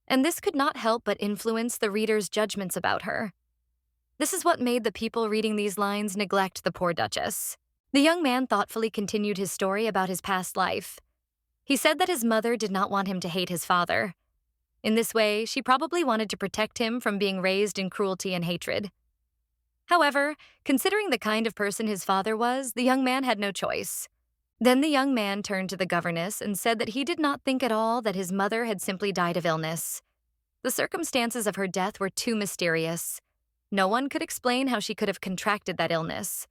And this could not help but influence the reader's judgments about her. This is what made the people reading these lines neglect the poor Duchess. The young man thoughtfully continued his story about his past life. He said that his mother did not want him to hate his father. In this way, she probably wanted to protect him from being raised in cruelty and hatred. However, considering the kind of person his father was, the young man had no choice. Then the young man turned to the governess and said that he did not think at all that his mother had simply died of illness. The circumstances of her death were too mysterious. No one could explain how she could have contracted that illness.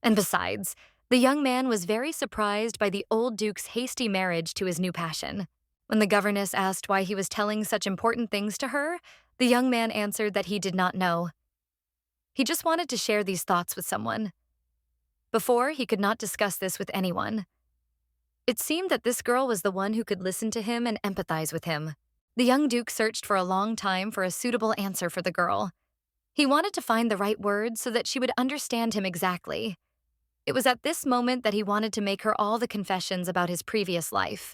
And besides, the young man was very surprised by the old Duke's hasty marriage to his new passion. When the governess asked why he was telling such important things to her, the young man answered that he did not know. He just wanted to share these thoughts with someone. Before, he could not discuss this with anyone. It seemed that this girl was the one who could listen to him and empathize with him. The young Duke searched for a long time for a suitable answer for the girl. He wanted to find the right words so that she would understand him exactly. It was at this moment that he wanted to make her all the confessions about his previous life,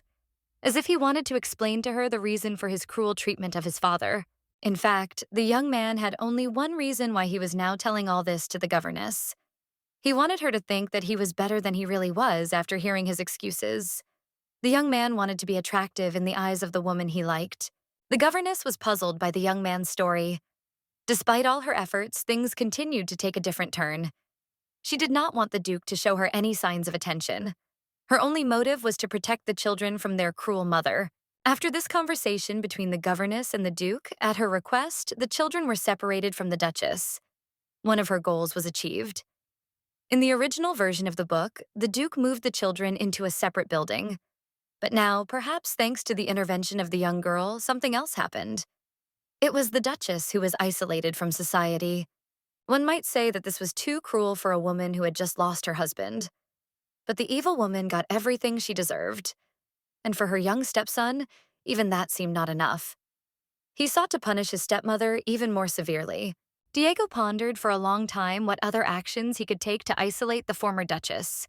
as if he wanted to explain to her the reason for his cruel treatment of his father. In fact, the young man had only one reason why he was now telling all this to the governess. He wanted her to think that he was better than he really was after hearing his excuses. The young man wanted to be attractive in the eyes of the woman he liked. The governess was puzzled by the young man's story. Despite all her efforts, things continued to take a different turn. She did not want the Duke to show her any signs of attention. Her only motive was to protect the children from their cruel mother. After this conversation between the governess and the Duke, at her request, the children were separated from the Duchess. One of her goals was achieved. In the original version of the book, the Duke moved the children into a separate building. But now, perhaps thanks to the intervention of the young girl, something else happened. It was the Duchess who was isolated from society. One might say that this was too cruel for a woman who had just lost her husband. But the evil woman got everything she deserved. And for her young stepson, even that seemed not enough. He sought to punish his stepmother even more severely. Diego pondered for a long time what other actions he could take to isolate the former Duchess.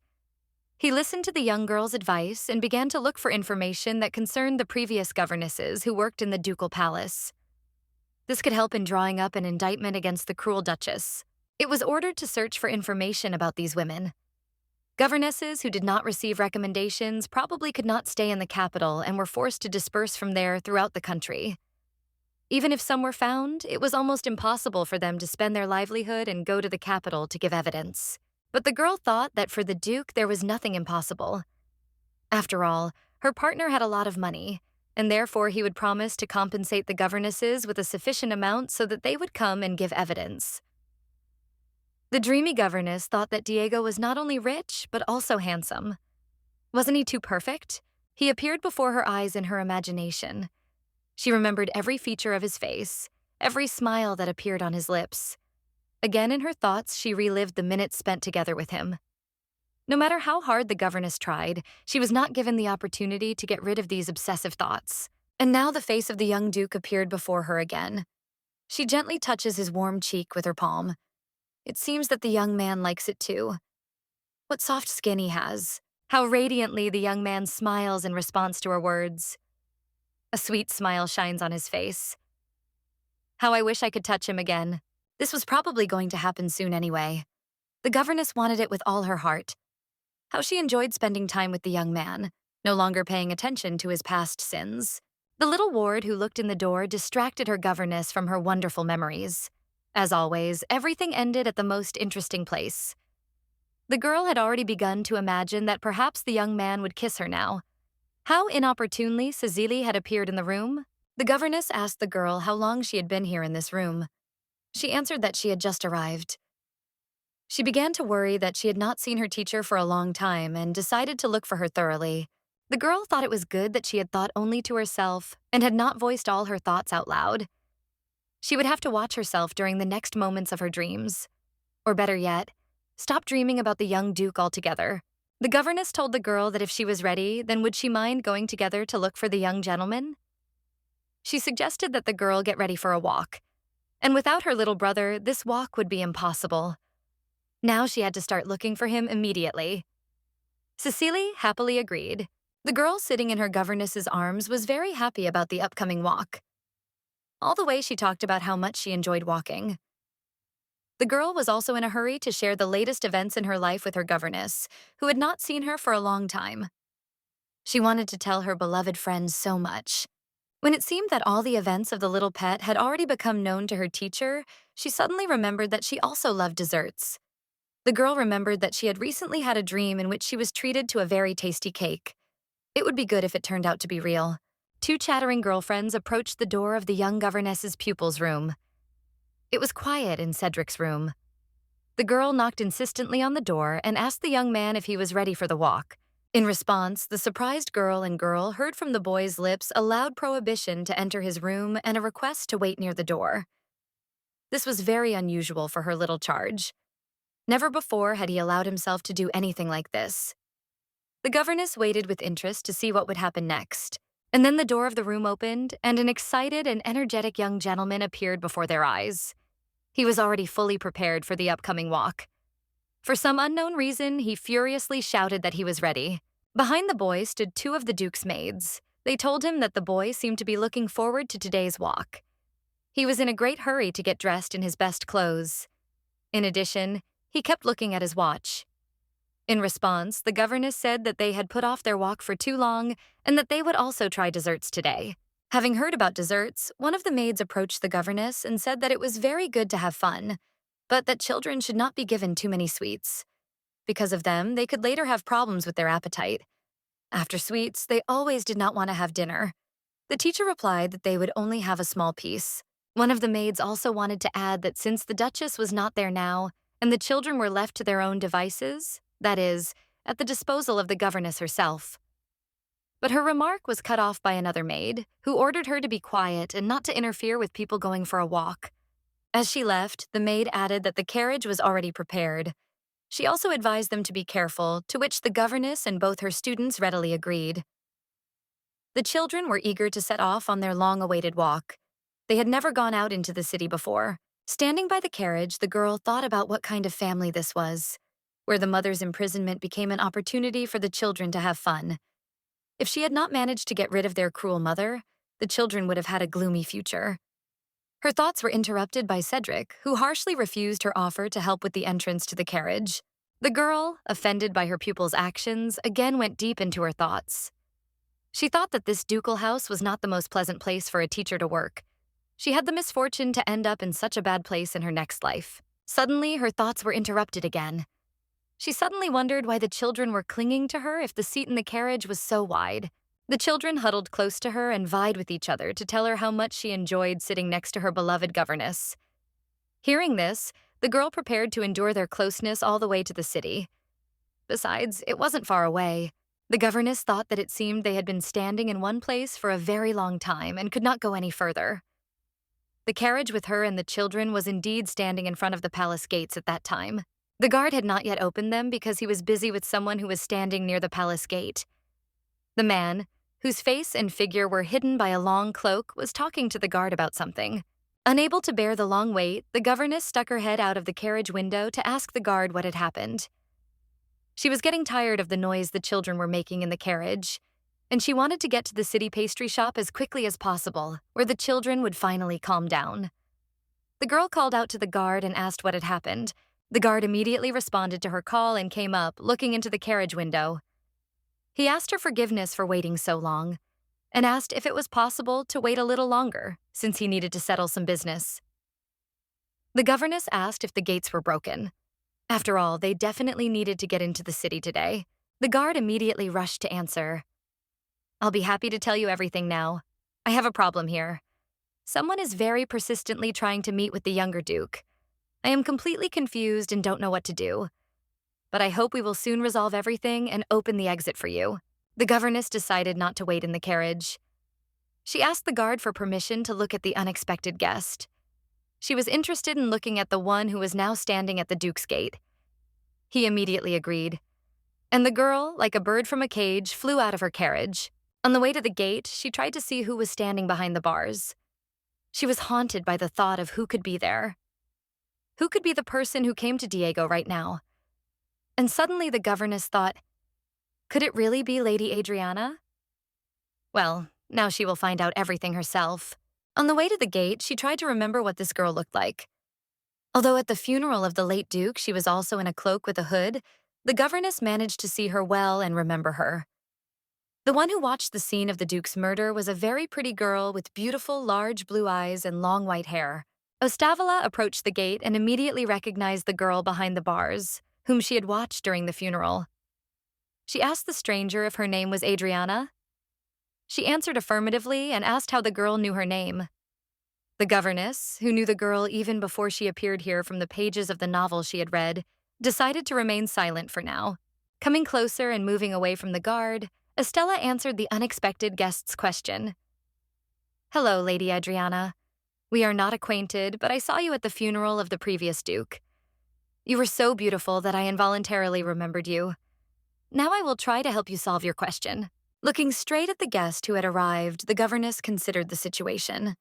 He listened to the young girl's advice and began to look for information that concerned the previous governesses who worked in the ducal palace. This could help in drawing up an indictment against the cruel Duchess. It was ordered to search for information about these women. Governesses who did not receive recommendations probably could not stay in the capital and were forced to disperse from there throughout the country. Even if some were found, it was almost impossible for them to spend their livelihood and go to the capital to give evidence. But the girl thought that for the Duke there was nothing impossible. After all, her partner had a lot of money, and therefore he would promise to compensate the governesses with a sufficient amount so that they would come and give evidence. The dreamy governess thought that Diego was not only rich, but also handsome. Wasn't he too perfect? He appeared before her eyes in her imagination. She remembered every feature of his face, every smile that appeared on his lips. Again in her thoughts, she relived the minutes spent together with him. No matter how hard the governess tried, she was not given the opportunity to get rid of these obsessive thoughts. And now the face of the young Duke appeared before her again. She gently touches his warm cheek with her palm. It seems that the young man likes it too. What soft skin he has. How radiantly the young man smiles in response to her words. A sweet smile shines on his face. How I wish I could touch him again. This was probably going to happen soon anyway. The governess wanted it with all her heart. How she enjoyed spending time with the young man, no longer paying attention to his past sins. The little ward who looked in the door distracted her governess from her wonderful memories. As always, everything ended at the most interesting place. The girl had already begun to imagine that perhaps the young man would kiss her now. How inopportunely Cecile had appeared in the room. The governess asked the girl how long she had been here in this room. She answered that she had just arrived. She began to worry that she had not seen her teacher for a long time and decided to look for her thoroughly. The girl thought it was good that she had thought only to herself and had not voiced all her thoughts out loud. She would have to watch herself during the next moments of her dreams. Or better yet, stop dreaming about the young Duke altogether. The governess told the girl that if she was ready, then would she mind going together to look for the young gentleman? She suggested that the girl get ready for a walk. And without her little brother, this walk would be impossible. Now she had to start looking for him immediately. Cecile happily agreed. The girl sitting in her governess's arms was very happy about the upcoming walk. All the way she talked about how much she enjoyed walking. The girl was also in a hurry to share the latest events in her life with her governess, who had not seen her for a long time. She wanted to tell her beloved friend so much. When it seemed that all the events of the little pet had already become known to her teacher, she suddenly remembered that she also loved desserts. The girl remembered that she had recently had a dream in which she was treated to a very tasty cake. It would be good if it turned out to be real. two chattering girlfriends approached the door of the young governess's pupil's room. It was quiet in Cedric's room. The girl knocked insistently on the door and asked the young man if he was ready for the walk. In response, the surprised girl heard from the boy's lips a loud prohibition to enter his room and a request to wait near the door. This was very unusual for her little charge. Never before had he allowed himself to do anything like this. The governess waited with interest to see what would happen next, and then the door of the room opened and an excited and energetic young gentleman appeared before their eyes. He was already fully prepared for the upcoming walk. For some unknown reason, he furiously shouted that he was ready. Behind the boy stood two of the Duke's maids. They told him that the boy seemed to be looking forward to today's walk. He was in a great hurry to get dressed in his best clothes. In addition, he kept looking at his watch. In response, the governess said that they had put off their walk for too long and that they would also try desserts today. Having heard about desserts, one of the maids approached the governess and said that it was very good to have fun, but that children should not be given too many sweets. Because of them, they could later have problems with their appetite. After sweets, they always did not want to have dinner. The teacher replied that they would only have a small piece. One of the maids also wanted to add that since the Duchess was not there now, and the children were left to their own devices, that is, at the disposal of the governess herself. But her remark was cut off by another maid, who ordered her to be quiet and not to interfere with people going for a walk. As she left, the maid added that the carriage was already prepared. She also advised them to be careful, to which the governess and both her students readily agreed. The children were eager to set off on their long-awaited walk. They had never gone out into the city before. Standing by the carriage, the girl thought about what kind of family this was, where the mother's imprisonment became an opportunity for the children to have fun. If she had not managed to get rid of their cruel mother, the children would have had a gloomy future. Her thoughts were interrupted by Cedric, who harshly refused her offer to help with the entrance to the carriage. The girl, offended by her pupil's actions, again went deep into her thoughts. She thought that this ducal house was not the most pleasant place for a teacher to work. She had the misfortune to end up in such a bad place in her next life. Suddenly, her thoughts were interrupted again. She suddenly wondered why the children were clinging to her if the seat in the carriage was so wide. The children huddled close to her and vied with each other to tell her how much she enjoyed sitting next to her beloved governess. Hearing this, the girl prepared to endure their closeness all the way to the city. Besides, it wasn't far away. The governess thought that it seemed they had been standing in one place for a very long time and could not go any further. The carriage with her and the children was indeed standing in front of the palace gates at that time. The guard had not yet opened them because he was busy with someone who was standing near the palace gate. The man, whose face and figure were hidden by a long cloak, was talking to the guard about something. Unable to bear the long wait, the governess stuck her head out of the carriage window to ask the guard what had happened. She was getting tired of the noise the children were making in the carriage, and she wanted to get to the city pastry shop as quickly as possible, where the children would finally calm down. The girl called out to the guard and asked what had happened. The guard immediately responded to her call and came up, looking into the carriage window. He asked her forgiveness for waiting so long, and asked if it was possible to wait a little longer, since he needed to settle some business. The governess asked if the gates were broken. After all, they definitely needed to get into the city today. The guard immediately rushed to answer. "I'll be happy to tell you everything now. I have a problem here. Someone is very persistently trying to meet with the younger Duke. I am completely confused and don't know what to do. But I hope we will soon resolve everything and open the exit for you." The governess decided not to wait in the carriage. She asked the guard for permission to look at the unexpected guest. She was interested in looking at the one who was now standing at the Duke's gate. He immediately agreed. And the girl, like a bird from a cage, flew out of her carriage. On the way to the gate, she tried to see who was standing behind the bars. She was haunted by the thought of who could be there. Who could be the person who came to Diego right now? And suddenly the governess thought, could it really be Lady Adriana? Well, now she will find out everything herself. On the way to the gate, she tried to remember what this girl looked like. Although at the funeral of the late Duke she was also in a cloak with a hood, the governess managed to see her well and remember her. The one who watched the scene of the Duke's murder was a very pretty girl with beautiful, large blue eyes and long white hair. Ostavala approached the gate and immediately recognized the girl behind the bars, whom she had watched during the funeral. She asked the stranger if her name was Adriana. She answered affirmatively and asked how the girl knew her name. The governess, who knew the girl even before she appeared here from the pages of the novel she had read, decided to remain silent for now. Coming closer and moving away from the guard, Estella answered the unexpected guest's question. "Hello, Lady Adriana. We are not acquainted, but I saw you at the funeral of the previous Duke. You were so beautiful that I involuntarily remembered you. Now I will try to help you solve your question." Looking straight at the guest who had arrived, the governess considered the situation.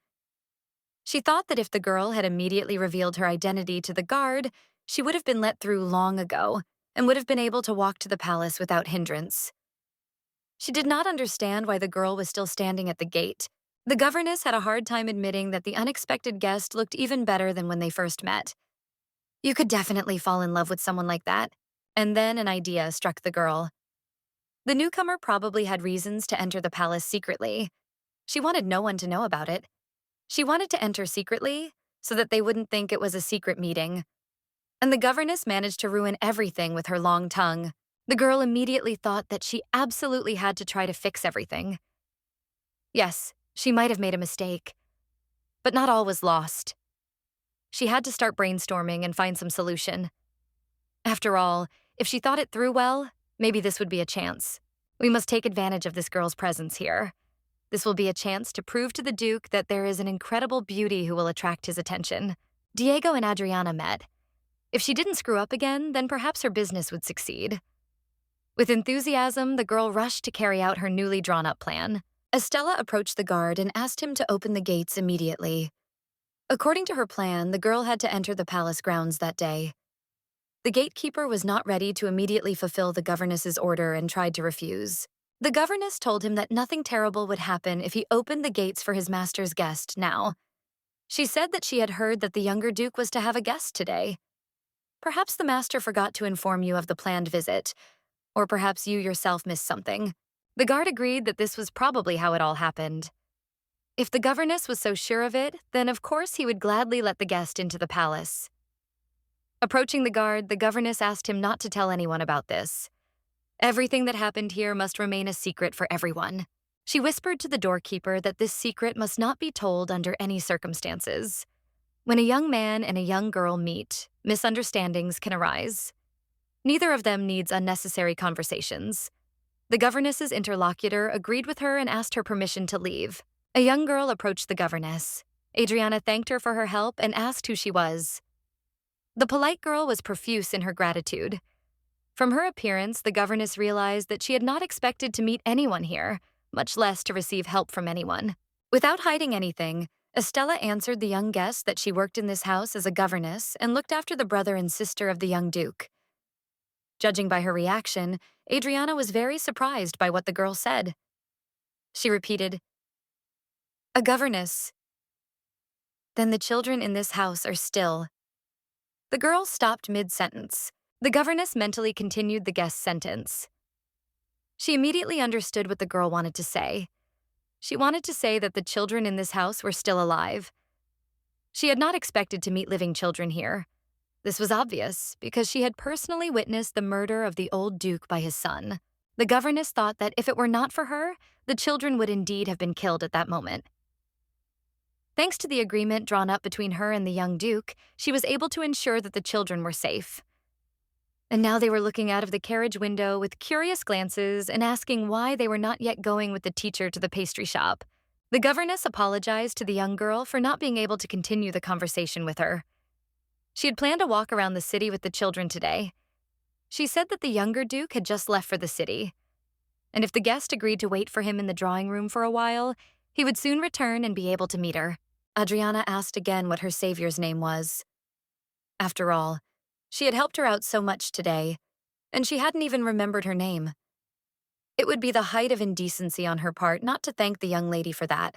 She thought that if the girl had immediately revealed her identity to the guard, she would have been let through long ago and would have been able to walk to the palace without hindrance. She did not understand why the girl was still standing at the gate. The governess had a hard time admitting that the unexpected guest looked even better than when they first met. You could definitely fall in love with someone like that. And then an idea struck the girl. The newcomer probably had reasons to enter the palace secretly. She wanted no one to know about it. She wanted to enter secretly so that they wouldn't think it was a secret meeting. And the governess managed to ruin everything with her long tongue. The girl immediately thought that she absolutely had to try to fix everything. Yes, she might have made a mistake, but not all was lost. She had to start brainstorming and find some solution. After all, if she thought it through well, maybe this would be a chance. We must take advantage of this girl's presence here. This will be a chance to prove to the Duke that there is an incredible beauty who will attract his attention. Diego and Adriana met. If she didn't screw up again, then perhaps her business would succeed. With enthusiasm, the girl rushed to carry out her newly drawn-up plan. Estella approached the guard and asked him to open the gates immediately. According to her plan, the girl had to enter the palace grounds that day. The gatekeeper was not ready to immediately fulfill the governess's order and tried to refuse. The governess told him that nothing terrible would happen if he opened the gates for his master's guest now. She said that she had heard that the younger Duke was to have a guest today. Perhaps the master forgot to inform you of the planned visit, or perhaps you yourself missed something. The guard agreed that this was probably how it all happened. If the governess was so sure of it, then of course he would gladly let the guest into the palace. Approaching the guard, the governess asked him not to tell anyone about this. Everything that happened here must remain a secret for everyone. She whispered to the doorkeeper that this secret must not be told under any circumstances. When a young man and a young girl meet, misunderstandings can arise. Neither of them needs unnecessary conversations. The governess's interlocutor agreed with her and asked her permission to leave. A young girl approached the governess. Adriana thanked her for her help and asked who she was. The polite girl was profuse in her gratitude. From her appearance, the governess realized that she had not expected to meet anyone here, much less to receive help from anyone. Without hiding anything, Estella answered the young guest that she worked in this house as a governess and looked after the brother and sister of the young Duke. Judging by her reaction, Adriana was very surprised by what the girl said. She repeated, "A governess. Then the children in this house are still." The girl stopped mid-sentence. The governess mentally continued the guest's sentence. She immediately understood what the girl wanted to say. She wanted to say that the children in this house were still alive. She had not expected to meet living children here. This was obvious because she had personally witnessed the murder of the old Duke by his son. The governess thought that if it were not for her, the children would indeed have been killed at that moment. Thanks to the agreement drawn up between her and the young Duke, she was able to ensure that the children were safe. And now they were looking out of the carriage window with curious glances and asking why they were not yet going with the teacher to the pastry shop. The governess apologized to the young girl for not being able to continue the conversation with her. She had planned a walk around the city with the children today. She said that the younger Duke had just left for the city, and if the guest agreed to wait for him in the drawing room for a while, he would soon return and be able to meet her. Adriana asked again what her savior's name was. After all, she had helped her out so much today, and she hadn't even remembered her name. It would be the height of indecency on her part not to thank the young lady for that.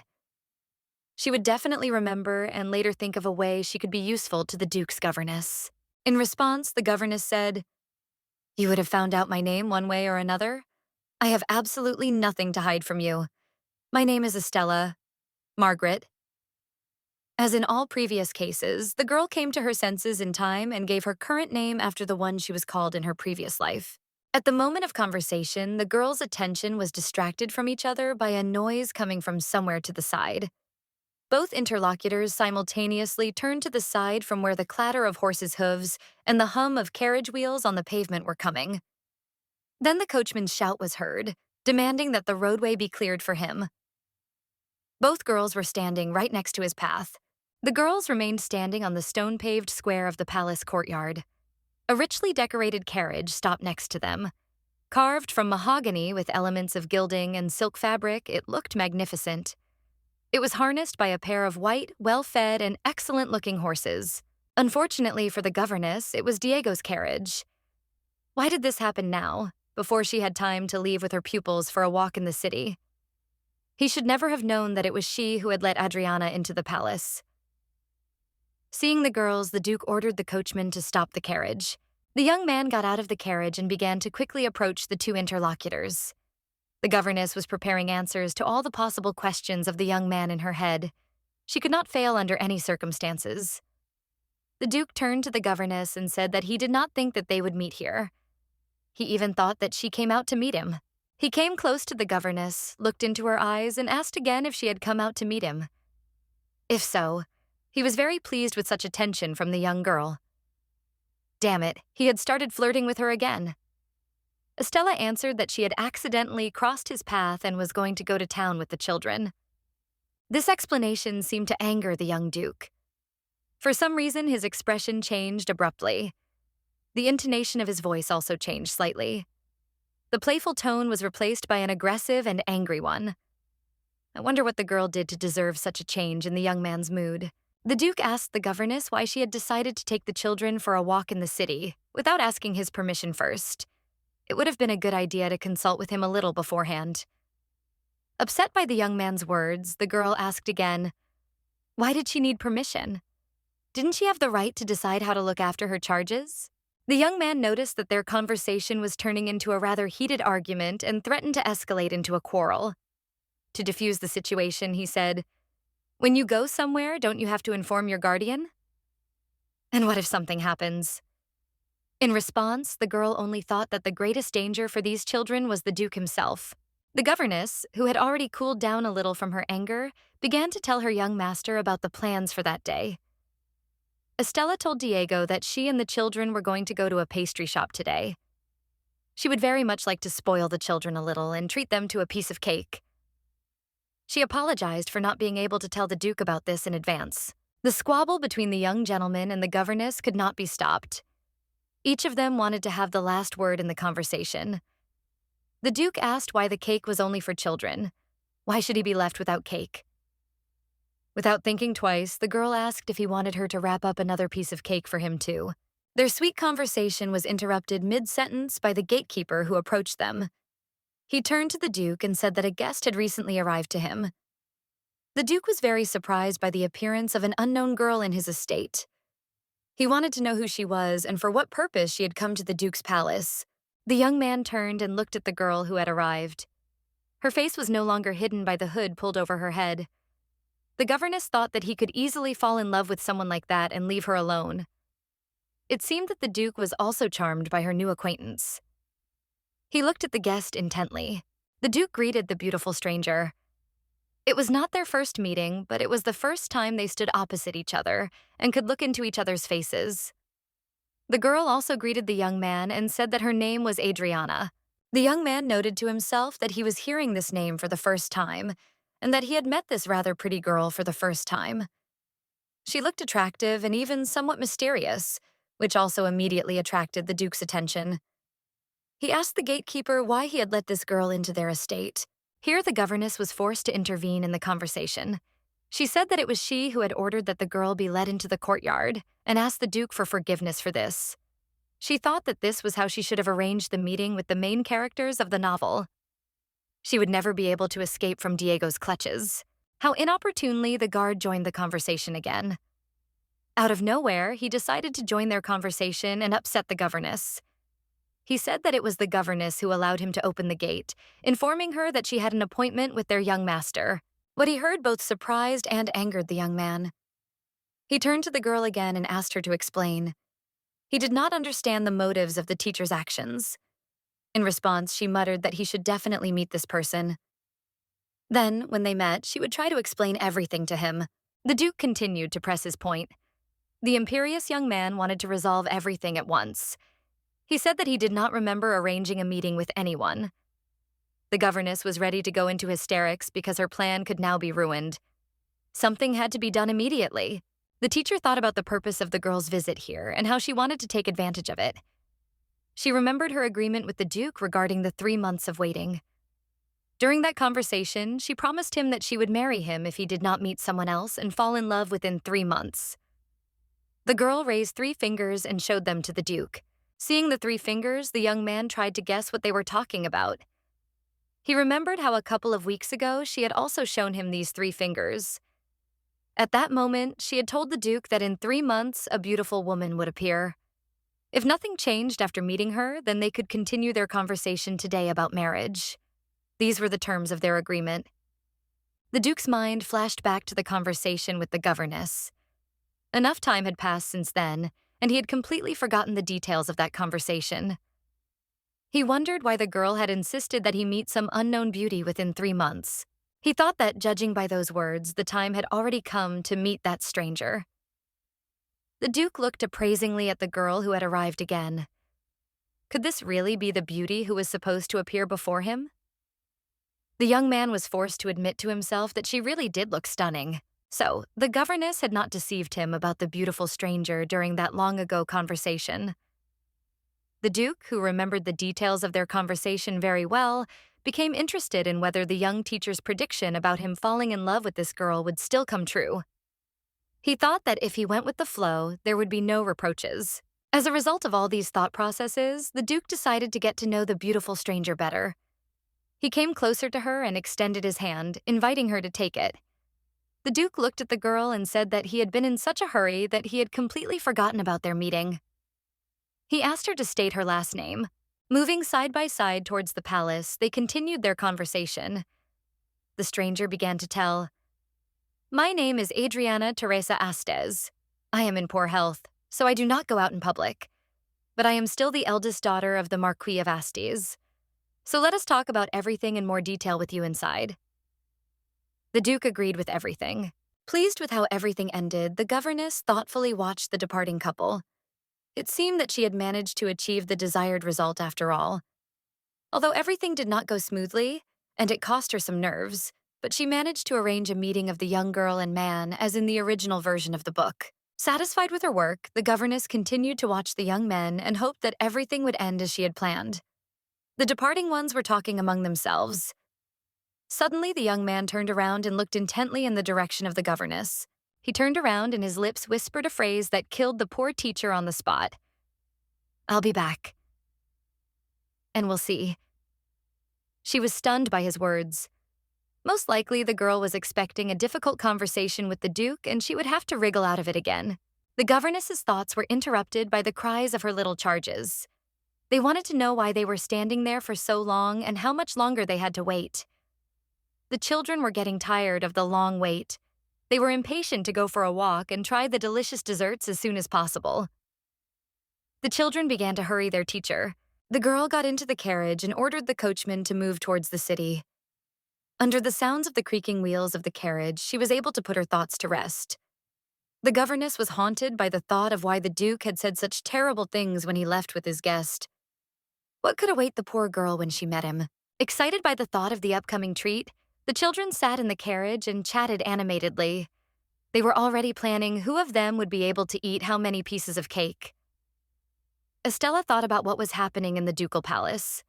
She would definitely remember and later think of a way she could be useful to the Duke's governess. In response, the governess said, "You would have found out my name one way or another? I have absolutely nothing to hide from you. My name is Estella. Margaret." As in all previous cases, the girl came to her senses in time and gave her current name after the one she was called in her previous life. At the moment of conversation, the girls' attention was distracted from each other by a noise coming from somewhere to the side. Both interlocutors simultaneously turned to the side from where the clatter of horses' hooves and the hum of carriage wheels on the pavement were coming. Then the coachman's shout was heard, demanding that the roadway be cleared for him. Both girls were standing right next to his path. The girls remained standing on the stone-paved square of the palace courtyard. A richly decorated carriage stopped next to them. Carved from mahogany with elements of gilding and silk fabric, it looked magnificent. It was harnessed by a pair of white, well-fed, and excellent-looking horses. Unfortunately for the governess, it was Diego's carriage. Why did this happen now, before she had time to leave with her pupils for a walk in the city? He should never have known that it was she who had let Adriana into the palace. Seeing the girls, the Duke ordered the coachman to stop the carriage. The young man got out of the carriage and began to quickly approach the two interlocutors. The governess was preparing answers to all the possible questions of the young man in her head. She could not fail under any circumstances. The Duke turned to the governess and said that he did not think that they would meet here. He even thought that she came out to meet him. He came close to the governess, looked into her eyes, and asked again if she had come out to meet him. If so, he was very pleased with such attention from the young girl. Damn it, he had started flirting with her again. Estella answered that she had accidentally crossed his path and was going to go to town with the children. This explanation seemed to anger the young Duke. For some reason, his expression changed abruptly. The intonation of his voice also changed slightly. The playful tone was replaced by an aggressive and angry one. I wonder what the girl did to deserve such a change in the young man's mood. The Duke asked the governess why she had decided to take the children for a walk in the city, without asking his permission first. It would have been a good idea to consult with him a little beforehand. Upset by the young man's words, the girl asked again, why did she need permission? Didn't she have the right to decide how to look after her charges? The young man noticed that their conversation was turning into a rather heated argument and threatened to escalate into a quarrel. To defuse the situation, he said, when you go somewhere, don't you have to inform your guardian? And what if something happens? In response, the girl only thought that the greatest danger for these children was the Duke himself. The governess, who had already cooled down a little from her anger, began to tell her young master about the plans for that day. Estella told Diego that she and the children were going to go to a pastry shop today. She would very much like to spoil the children a little and treat them to a piece of cake. She apologized for not being able to tell the Duke about this in advance. The squabble between the young gentleman and the governess could not be stopped. Each of them wanted to have the last word in the conversation. The Duke asked why the cake was only for children. Why should he be left without cake? Without thinking twice, the girl asked if he wanted her to wrap up another piece of cake for him too. Their sweet conversation was interrupted mid-sentence by the gatekeeper who approached them. He turned to the Duke and said that a guest had recently arrived to him. The Duke was very surprised by the appearance of an unknown girl in his estate. He wanted to know who she was and for what purpose she had come to the Duke's palace. The young man turned and looked at the girl who had arrived. Her face was no longer hidden by the hood pulled over her head. The governess thought that he could easily fall in love with someone like that and leave her alone. It seemed that the Duke was also charmed by her new acquaintance. He looked at the guest intently. The Duke greeted the beautiful stranger. It was not their first meeting, but it was the first time they stood opposite each other and could look into each other's faces. The girl also greeted the young man and said that her name was Adriana. The young man noted to himself that he was hearing this name for the first time, and that he had met this rather pretty girl for the first time. She looked attractive and even somewhat mysterious, which also immediately attracted the Duke's attention. He asked the gatekeeper why he had let this girl into their estate. Here the governess was forced to intervene in the conversation. She said that it was she who had ordered that the girl be led into the courtyard and asked the Duke for forgiveness for this. She thought that this was how she should have arranged the meeting with the main characters of the novel. She would never be able to escape from Diego's clutches. How inopportunely the guard joined the conversation again. Out of nowhere, he decided to join their conversation and upset the governess. He said that it was the governess who allowed him to open the gate, informing her that she had an appointment with their young master. What he heard both surprised and angered the young man. He turned to the girl again and asked her to explain. He did not understand the motives of the teacher's actions. In response, she muttered that he should definitely meet this person. Then, when they met, she would try to explain everything to him. The Duke continued to press his point. The imperious young man wanted to resolve everything at once. He said that he did not remember arranging a meeting with anyone. The governess was ready to go into hysterics because her plan could now be ruined. Something had to be done immediately. The teacher thought about the purpose of the girl's visit here and how she wanted to take advantage of it. She remembered her agreement with the Duke regarding the 3 months of waiting. During that conversation, she promised him that she would marry him if he did not meet someone else and fall in love within 3 months. The girl raised 3 fingers and showed them to the Duke. Seeing the 3 fingers, the young man tried to guess what they were talking about. He remembered how a couple of weeks ago she had also shown him these 3 fingers. At that moment, she had told the Duke that in 3 months a beautiful woman would appear. If nothing changed after meeting her, then they could continue their conversation today about marriage. These were the terms of their agreement. The Duke's mind flashed back to the conversation with the governess. Enough time had passed since then, and he had completely forgotten the details of that conversation. He wondered why the girl had insisted that he meet some unknown beauty within 3 months. He thought that, judging by those words, the time had already come to meet that stranger. The Duke looked appraisingly at the girl who had arrived again. Could this really be the beauty who was supposed to appear before him? The young man was forced to admit to himself that she really did look stunning. So, the governess had not deceived him about the beautiful stranger during that long-ago conversation. The Duke, who remembered the details of their conversation very well, became interested in whether the young teacher's prediction about him falling in love with this girl would still come true. He thought that if he went with the flow, there would be no reproaches. As a result of all these thought processes, the Duke decided to get to know the beautiful stranger better. He came closer to her and extended his hand, inviting her to take it. The Duke looked at the girl and said that he had been in such a hurry that he had completely forgotten about their meeting. He asked her to state her last name. Moving side by side towards the palace, they continued their conversation. The stranger began to tell, "My name is Adriana Teresa Astes. I am in poor health, so I do not go out in public. But I am still the eldest daughter of the Marquis of Astes. So let us talk about everything in more detail with you inside." The Duke agreed with everything. Pleased with how everything ended, the governess thoughtfully watched the departing couple. It seemed that she had managed to achieve the desired result after all. Although everything did not go smoothly, and it cost her some nerves, but she managed to arrange a meeting of the young girl and man as in the original version of the book. Satisfied with her work, the governess continued to watch the young men and hoped that everything would end as she had planned. The departing ones were talking among themselves. Suddenly, the young man turned around and looked intently in the direction of the governess. He turned around and his lips whispered a phrase that killed the poor teacher on the spot. "I'll be back. And we'll see." She was stunned by his words. Most likely, the girl was expecting a difficult conversation with the Duke and she would have to wriggle out of it again. The governess's thoughts were interrupted by the cries of her little charges. They wanted to know why they were standing there for so long and how much longer they had to wait. The children were getting tired of the long wait. They were impatient to go for a walk and try the delicious desserts as soon as possible. The children began to hurry their teacher. The girl got into the carriage and ordered the coachman to move towards the city. Under the sounds of the creaking wheels of the carriage, she was able to put her thoughts to rest. The governess was haunted by the thought of why the Duke had said such terrible things when he left with his guest. What could await the poor girl when she met him? Excited by the thought of the upcoming treat, the children sat in the carriage and chatted animatedly. They were already planning who of them would be able to eat how many pieces of cake. Estella thought about what was happening in the ducal palace.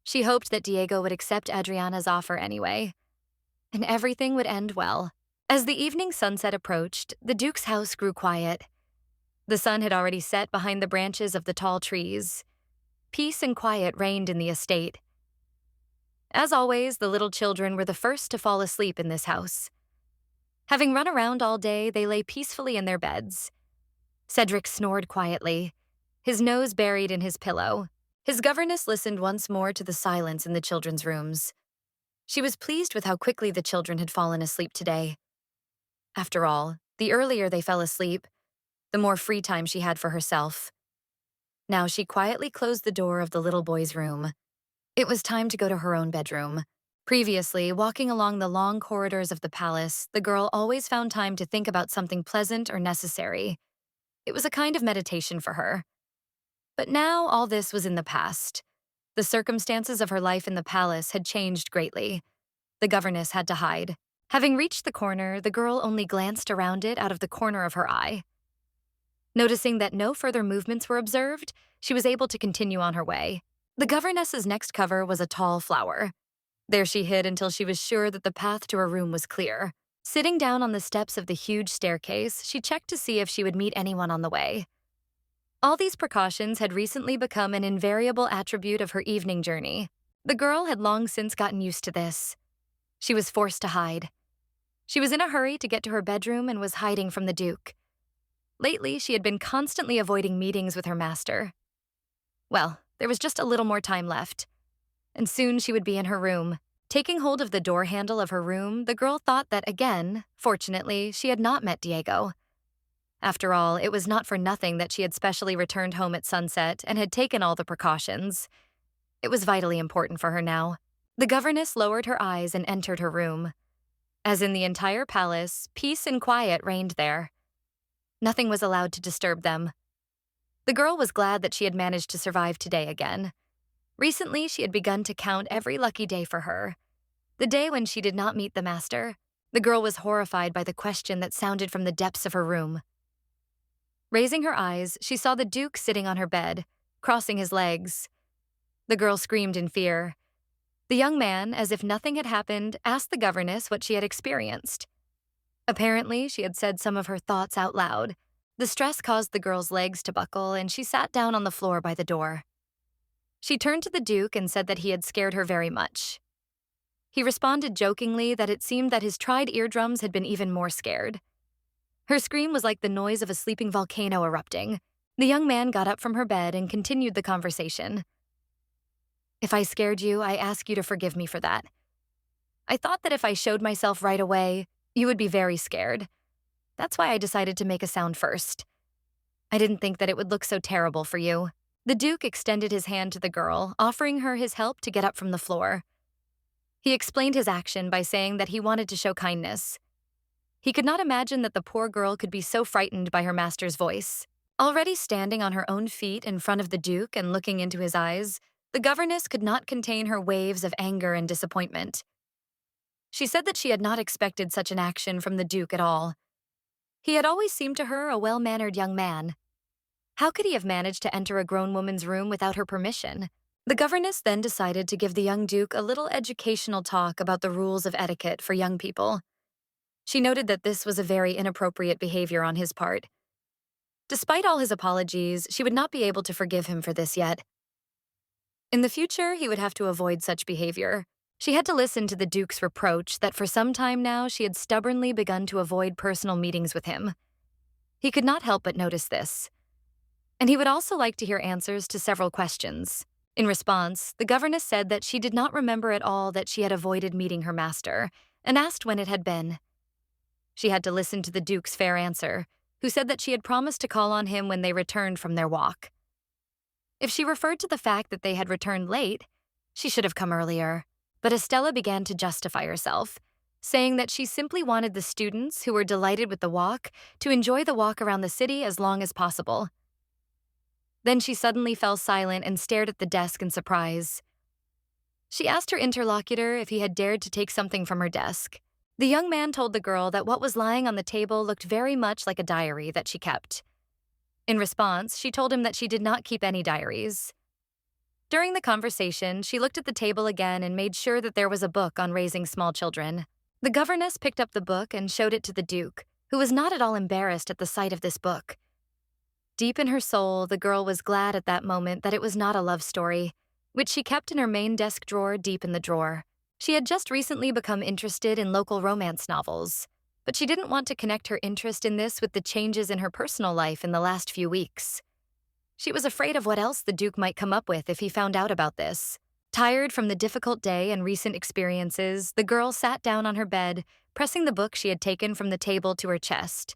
She hoped that Diego would accept Adriana's offer anyway, and everything would end well. As the evening sunset approached, the Duke's house grew quiet. The sun had already set behind the branches of the tall trees. Peace and quiet reigned in the estate. As always, the little children were the first to fall asleep in this house. Having run around all day, they lay peacefully in their beds. Cedric snored quietly, his nose buried in his pillow. His governess listened once more to the silence in the children's rooms. She was pleased with how quickly the children had fallen asleep today. After all, the earlier they fell asleep, the more free time she had for herself. Now she quietly closed the door of the little boy's room. It was time to go to her own bedroom. Previously, walking along the long corridors of the palace, the girl always found time to think about something pleasant or necessary. It was a kind of meditation for her. But now all this was in the past. The circumstances of her life in the palace had changed greatly. The governess had to hide. Having reached the corner, the girl only glanced around it out of the corner of her eye. Noticing that no further movements were observed, she was able to continue on her way. The governess's next cover was a tall flower. There she hid until she was sure that the path to her room was clear. Sitting down on the steps of the huge staircase, she checked to see if she would meet anyone on the way. All these precautions had recently become an invariable attribute of her evening journey. The girl had long since gotten used to this. She was forced to hide. She was in a hurry to get to her bedroom and was hiding from the Duke. Lately, she had been constantly avoiding meetings with her master. Well, there was just a little more time left, and soon she would be in her room. Taking hold of the door handle of her room, the girl thought that again, fortunately, she had not met Diego. After all, it was not for nothing that she had specially returned home at sunset and had taken all the precautions. It was vitally important for her now. The governess lowered her eyes and entered her room. As in the entire palace, peace and quiet reigned there. Nothing was allowed to disturb them. The girl was glad that she had managed to survive today again. Recently, she had begun to count every lucky day for her. The day when she did not meet the master. The girl was horrified by the question that sounded from the depths of her room. Raising her eyes, she saw the Duke sitting on her bed, crossing his legs. The girl screamed in fear. The young man, as if nothing had happened, asked the governess what she had experienced. Apparently, she had said some of her thoughts out loud. The stress caused the girl's legs to buckle, and she sat down on the floor by the door. She turned to the Duke and said that he had scared her very much. He responded jokingly that it seemed that his tried eardrums had been even more scared. Her scream was like the noise of a sleeping volcano erupting. The young man got up from her bed and continued the conversation. "If I scared you, I ask you to forgive me for that. I thought that if I showed myself right away, you would be very scared. That's why I decided to make a sound first. I didn't think that it would look so terrible for you." The Duke extended his hand to the girl, offering her his help to get up from the floor. He explained his action by saying that he wanted to show kindness. He could not imagine that the poor girl could be so frightened by her master's voice. Already standing on her own feet in front of the Duke and looking into his eyes, the governess could not contain her waves of anger and disappointment. She said that she had not expected such an action from the Duke at all. He had always seemed to her a well-mannered young man. How could he have managed to enter a grown woman's room without her permission? The governess then decided to give the young Duke a little educational talk about the rules of etiquette for young people. She noted that this was a very inappropriate behavior on his part. Despite all his apologies, she would not be able to forgive him for this yet. In the future, he would have to avoid such behavior. She had to listen to the Duke's reproach that for some time now she had stubbornly begun to avoid personal meetings with him. He could not help but notice this. And he would also like to hear answers to several questions. In response, the governess said that she did not remember at all that she had avoided meeting her master, and asked when it had been. She had to listen to the Duke's fair answer, who said that she had promised to call on him when they returned from their walk. If she referred to the fact that they had returned late, she should have come earlier. But Estella began to justify herself, saying that she simply wanted the students, who were delighted with the walk, to enjoy the walk around the city as long as possible. Then she suddenly fell silent and stared at the desk in surprise. She asked her interlocutor if he had dared to take something from her desk. The young man told the girl that what was lying on the table looked very much like a diary that she kept. In response, she told him that she did not keep any diaries. During the conversation, she looked at the table again and made sure that there was a book on raising small children. The governess picked up the book and showed it to the Duke, who was not at all embarrassed at the sight of this book. Deep in her soul, the girl was glad at that moment that it was not a love story, which she kept in her main desk drawer deep in the drawer. She had just recently become interested in local romance novels, but she didn't want to connect her interest in this with the changes in her personal life in the last few weeks. She was afraid of what else the Duke might come up with if he found out about this. Tired from the difficult day and recent experiences, the girl sat down on her bed, pressing the book she had taken from the table to her chest.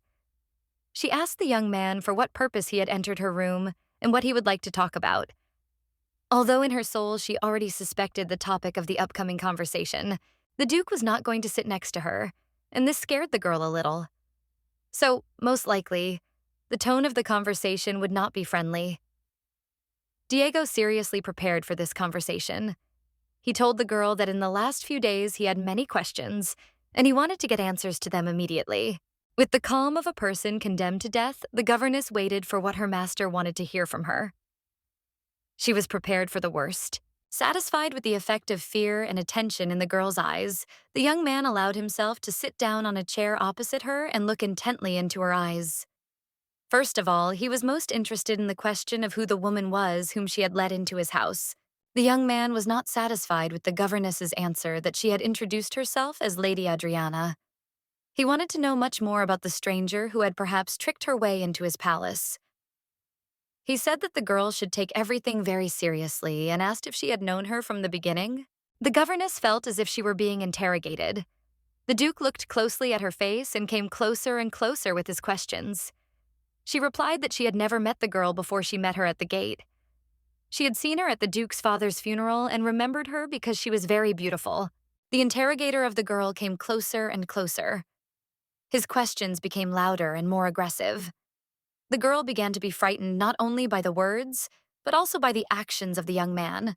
She asked the young man for what purpose he had entered her room and what he would like to talk about. Although in her soul she already suspected the topic of the upcoming conversation, the Duke was not going to sit next to her, and this scared the girl a little. So, most likely, the tone of the conversation would not be friendly. Diego seriously prepared for this conversation. He told the girl that in the last few days he had many questions, and he wanted to get answers to them immediately. With the calm of a person condemned to death, the governess waited for what her master wanted to hear from her. She was prepared for the worst. Satisfied with the effect of fear and attention in the girl's eyes, the young man allowed himself to sit down on a chair opposite her and look intently into her eyes. First of all, he was most interested in the question of who the woman was whom she had led into his house. The young man was not satisfied with the governess's answer that she had introduced herself as Lady Adriana. He wanted to know much more about the stranger who had perhaps tricked her way into his palace. He said that the girl should take everything very seriously and asked if she had known her from the beginning. The governess felt as if she were being interrogated. The Duke looked closely at her face and came closer and closer with his questions. She replied that she had never met the girl before she met her at the gate. She had seen her at the Duke's father's funeral and remembered her because she was very beautiful. The interrogator of the girl came closer and closer. His questions became louder and more aggressive. The girl began to be frightened not only by the words, but also by the actions of the young man.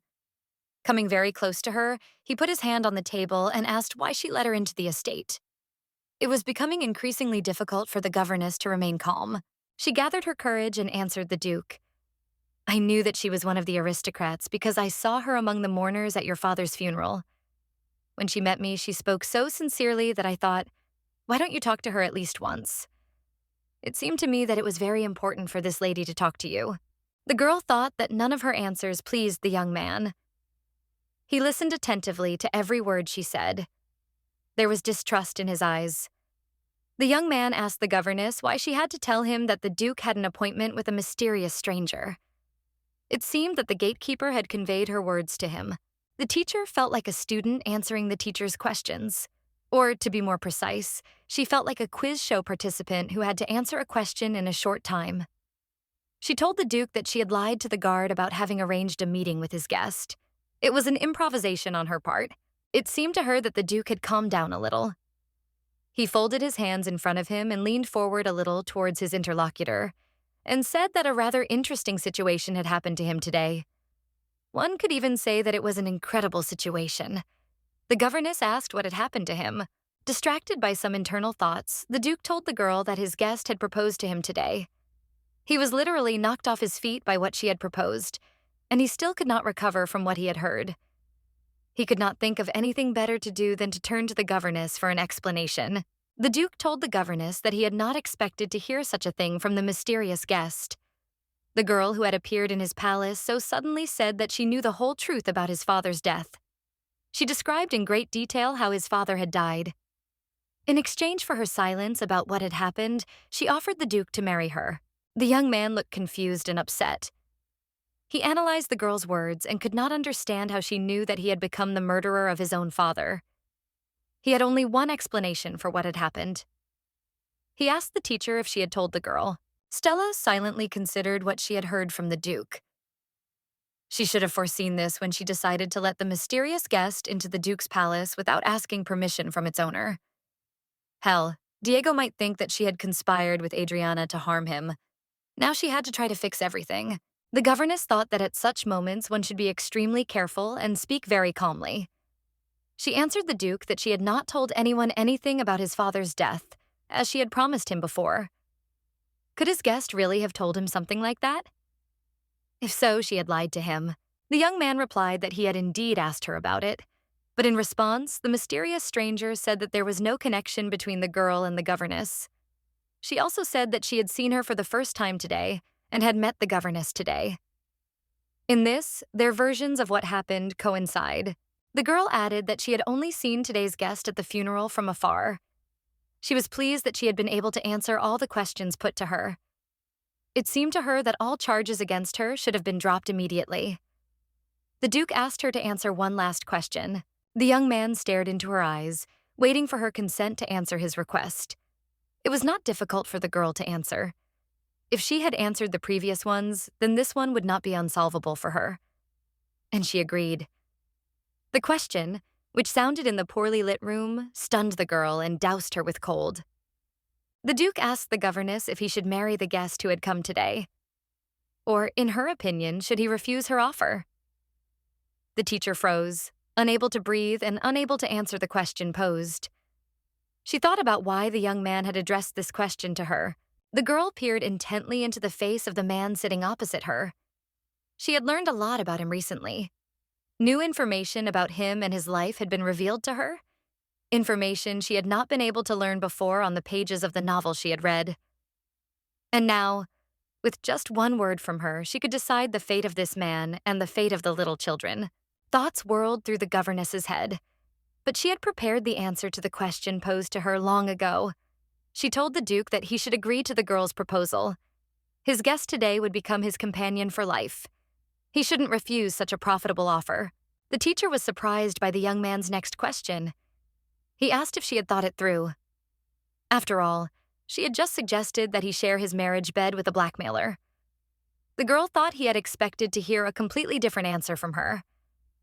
Coming very close to her, he put his hand on the table and asked why she let her into the estate. It was becoming increasingly difficult for the governess to remain calm. She gathered her courage and answered the Duke. I knew that she was one of the aristocrats because I saw her among the mourners at your father's funeral. When she met me, she spoke so sincerely that I thought, why don't you talk to her at least once? It seemed to me that it was very important for this lady to talk to you. The girl thought that none of her answers pleased the young man. He listened attentively to every word she said. There was distrust in his eyes. The young man asked the governess why she had to tell him that the Duke had an appointment with a mysterious stranger. It seemed that the gatekeeper had conveyed her words to him. The teacher felt like a student answering the teacher's questions. Or, to be more precise, she felt like a quiz show participant who had to answer a question in a short time. She told the Duke that she had lied to the guard about having arranged a meeting with his guest. It was an improvisation on her part. It seemed to her that the Duke had calmed down a little. He folded his hands in front of him and leaned forward a little towards his interlocutor, and said that a rather interesting situation had happened to him today. One could even say that it was an incredible situation. The governess asked what had happened to him. Distracted by some internal thoughts, the Duke told the girl that his guest had proposed to him today. He was literally knocked off his feet by what she had proposed, and he still could not recover from what he had heard. He could not think of anything better to do than to turn to the governess for an explanation. The Duke told the governess that he had not expected to hear such a thing from the mysterious guest. The girl who had appeared in his palace so suddenly said that she knew the whole truth about his father's death. She described in great detail how his father had died. In exchange for her silence about what had happened, she offered the Duke to marry her. The young man looked confused and upset. He analyzed the girl's words and could not understand how she knew that he had become the murderer of his own father. He had only one explanation for what had happened. He asked the teacher if she had told the girl. Stella silently considered what she had heard from the Duke. She should have foreseen this when she decided to let the mysterious guest into the Duke's palace without asking permission from its owner. Hell, Diego might think that she had conspired with Adriana to harm him. Now she had to try to fix everything. The governess thought that at such moments one should be extremely careful and speak very calmly. She answered the Duke that she had not told anyone anything about his father's death, as she had promised him before. Could his guest really have told him something like that? If so, she had lied to him. The young man replied that he had indeed asked her about it, but in response, the mysterious stranger said that there was no connection between the girl and the governess. She also said that she had seen her for the first time today and had met the governess today. In this, their versions of what happened coincide. The girl added that she had only seen today's guest at the funeral from afar. She was pleased that she had been able to answer all the questions put to her. It seemed to her that all charges against her should have been dropped immediately. The Duke asked her to answer one last question. The young man stared into her eyes, waiting for her consent to answer his request. It was not difficult for the girl to answer. If she had answered the previous ones, then this one would not be unsolvable for her. and she agreed. The question, which sounded in the poorly lit room, stunned the girl and doused her with cold. The Duke asked the governess if he should marry the guest who had come today. Or, in her opinion, should he refuse her offer? The teacher froze, unable to breathe and unable to answer the question posed. She thought about why the young man had addressed this question to her. The girl peered intently into the face of the man sitting opposite her. She had learned a lot about him recently. New information about him and his life had been revealed to her, information she had not been able to learn before on the pages of the novel she had read. And now, with just one word from her, she could decide the fate of this man and the fate of the little children. Thoughts whirled through the governess's head, but she had prepared the answer to the question posed to her long ago. She told the Duke that he should agree to the girl's proposal. His guest today would become his companion for life. He shouldn't refuse such a profitable offer. The teacher was surprised by the young man's next question. He asked if she had thought it through. After all, she had just suggested that he share his marriage bed with a blackmailer. The girl thought he had expected to hear a completely different answer from her.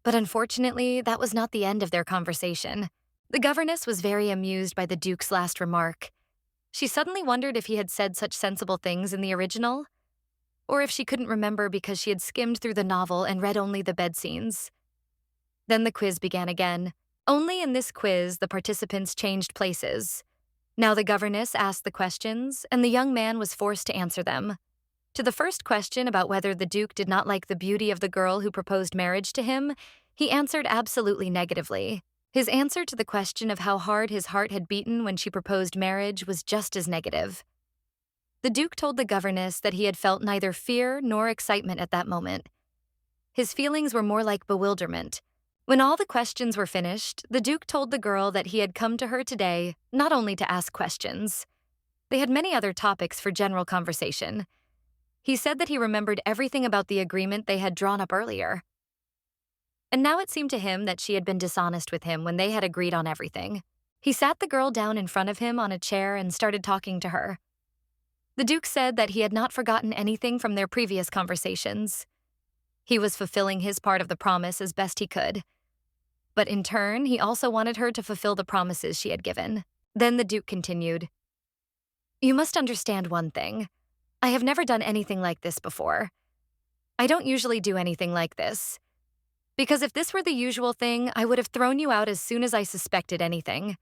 But unfortunately, that was not the end of their conversation. The governess was very amused by the Duke's last remark. She suddenly wondered if he had said such sensible things in the original, or if she couldn't remember because she had skimmed through the novel and read only the bed scenes. Then the quiz began again. Only in this quiz, the participants changed places. Now the governess asked the questions, and the young man was forced to answer them. To the first question about whether the Duke did not like the beauty of the girl who proposed marriage to him, he answered absolutely negatively. His answer to the question of how hard his heart had beaten when she proposed marriage was just as negative. The Duke told the governess that he had felt neither fear nor excitement at that moment. His feelings were more like bewilderment. When all the questions were finished, the Duke told the girl that he had come to her today not only to ask questions. They had many other topics for general conversation. He said that he remembered everything about the agreement they had drawn up earlier. And now it seemed to him that she had been dishonest with him when they had agreed on everything. He sat the girl down in front of him on a chair and started talking to her. The Duke said that he had not forgotten anything from their previous conversations. He was fulfilling his part of the promise as best he could. But in turn, he also wanted her to fulfill the promises she had given. Then the Duke continued, "You must understand one thing. I have never done anything like this before. I don't usually do anything like this. Because if this were the usual thing, I would have thrown you out as soon as I suspected anything.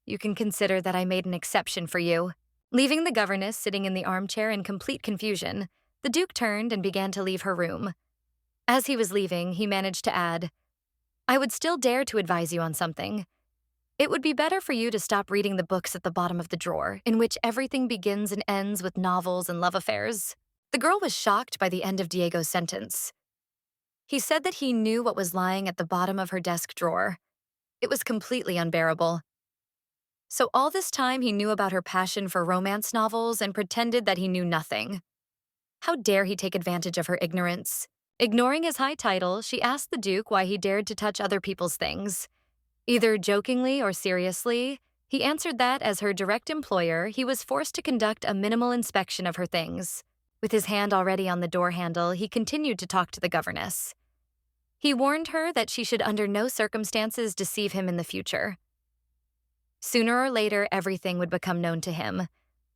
You can consider that I made an exception for you." Leaving the governess sitting in the armchair in complete confusion, the Duke turned and began to leave her room. As he was leaving, he managed to add, "I would still dare to advise you on something. It would be better for you to stop reading the books at the bottom of the drawer, in which everything begins and ends with novels and love affairs." The girl was shocked by the end of Diego's sentence. He said that he knew what was lying at the bottom of her desk drawer. It was completely unbearable. So all this time he knew about her passion for romance novels and pretended that he knew nothing. How dare he take advantage of her ignorance? Ignoring his high title, she asked the Duke why he dared to touch other people's things. Either jokingly or seriously, he answered that as her direct employer, he was forced to conduct a minimal inspection of her things. With his hand already on the door handle, he continued to talk to the governess. He warned her that she should under no circumstances deceive him in the future. Sooner or later, everything would become known to him,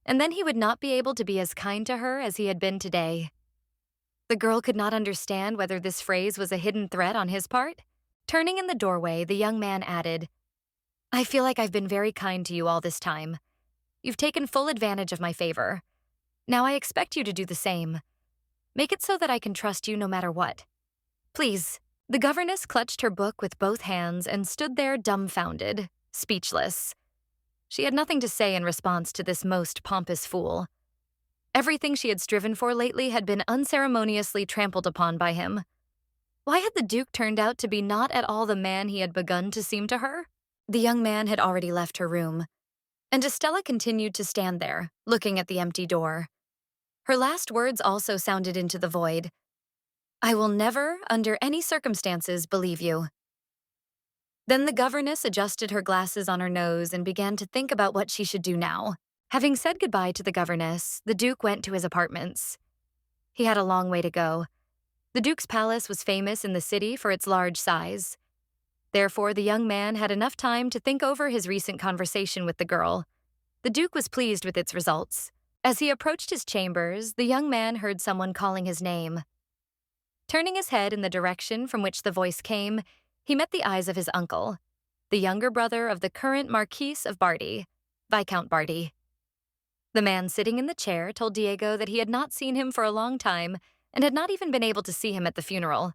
and then he would not be able to be as kind to her as he had been today. The girl could not understand whether this phrase was a hidden threat on his part. Turning in the doorway, the young man added, "I feel like I've been very kind to you all this time. You've taken full advantage of my favor. Now I expect you to do the same. Make it so that I can trust you no matter what. Please." The governess clutched her book with both hands and stood there dumbfounded, speechless. She had nothing to say in response to this most pompous fool. Everything she had striven for lately had been unceremoniously trampled upon by him. Why had the Duke turned out to be not at all the man he had begun to seem to her? The young man had already left her room, and Estella continued to stand there, looking at the empty door. Her last words also sounded into the void. "I will never, under any circumstances, believe you." Then the governess adjusted her glasses on her nose and began to think about what she should do now. Having said goodbye to the governess, the Duke went to his apartments. He had a long way to go. The Duke's palace was famous in the city for its large size. Therefore, the young man had enough time to think over his recent conversation with the girl. The Duke was pleased with its results. As he approached his chambers, the young man heard someone calling his name. Turning his head in the direction from which the voice came, he met the eyes of his uncle, the younger brother of the current Marquis of Barty, Viscount Barty. The man sitting in the chair told Diego that he had not seen him for a long time and had not even been able to see him at the funeral.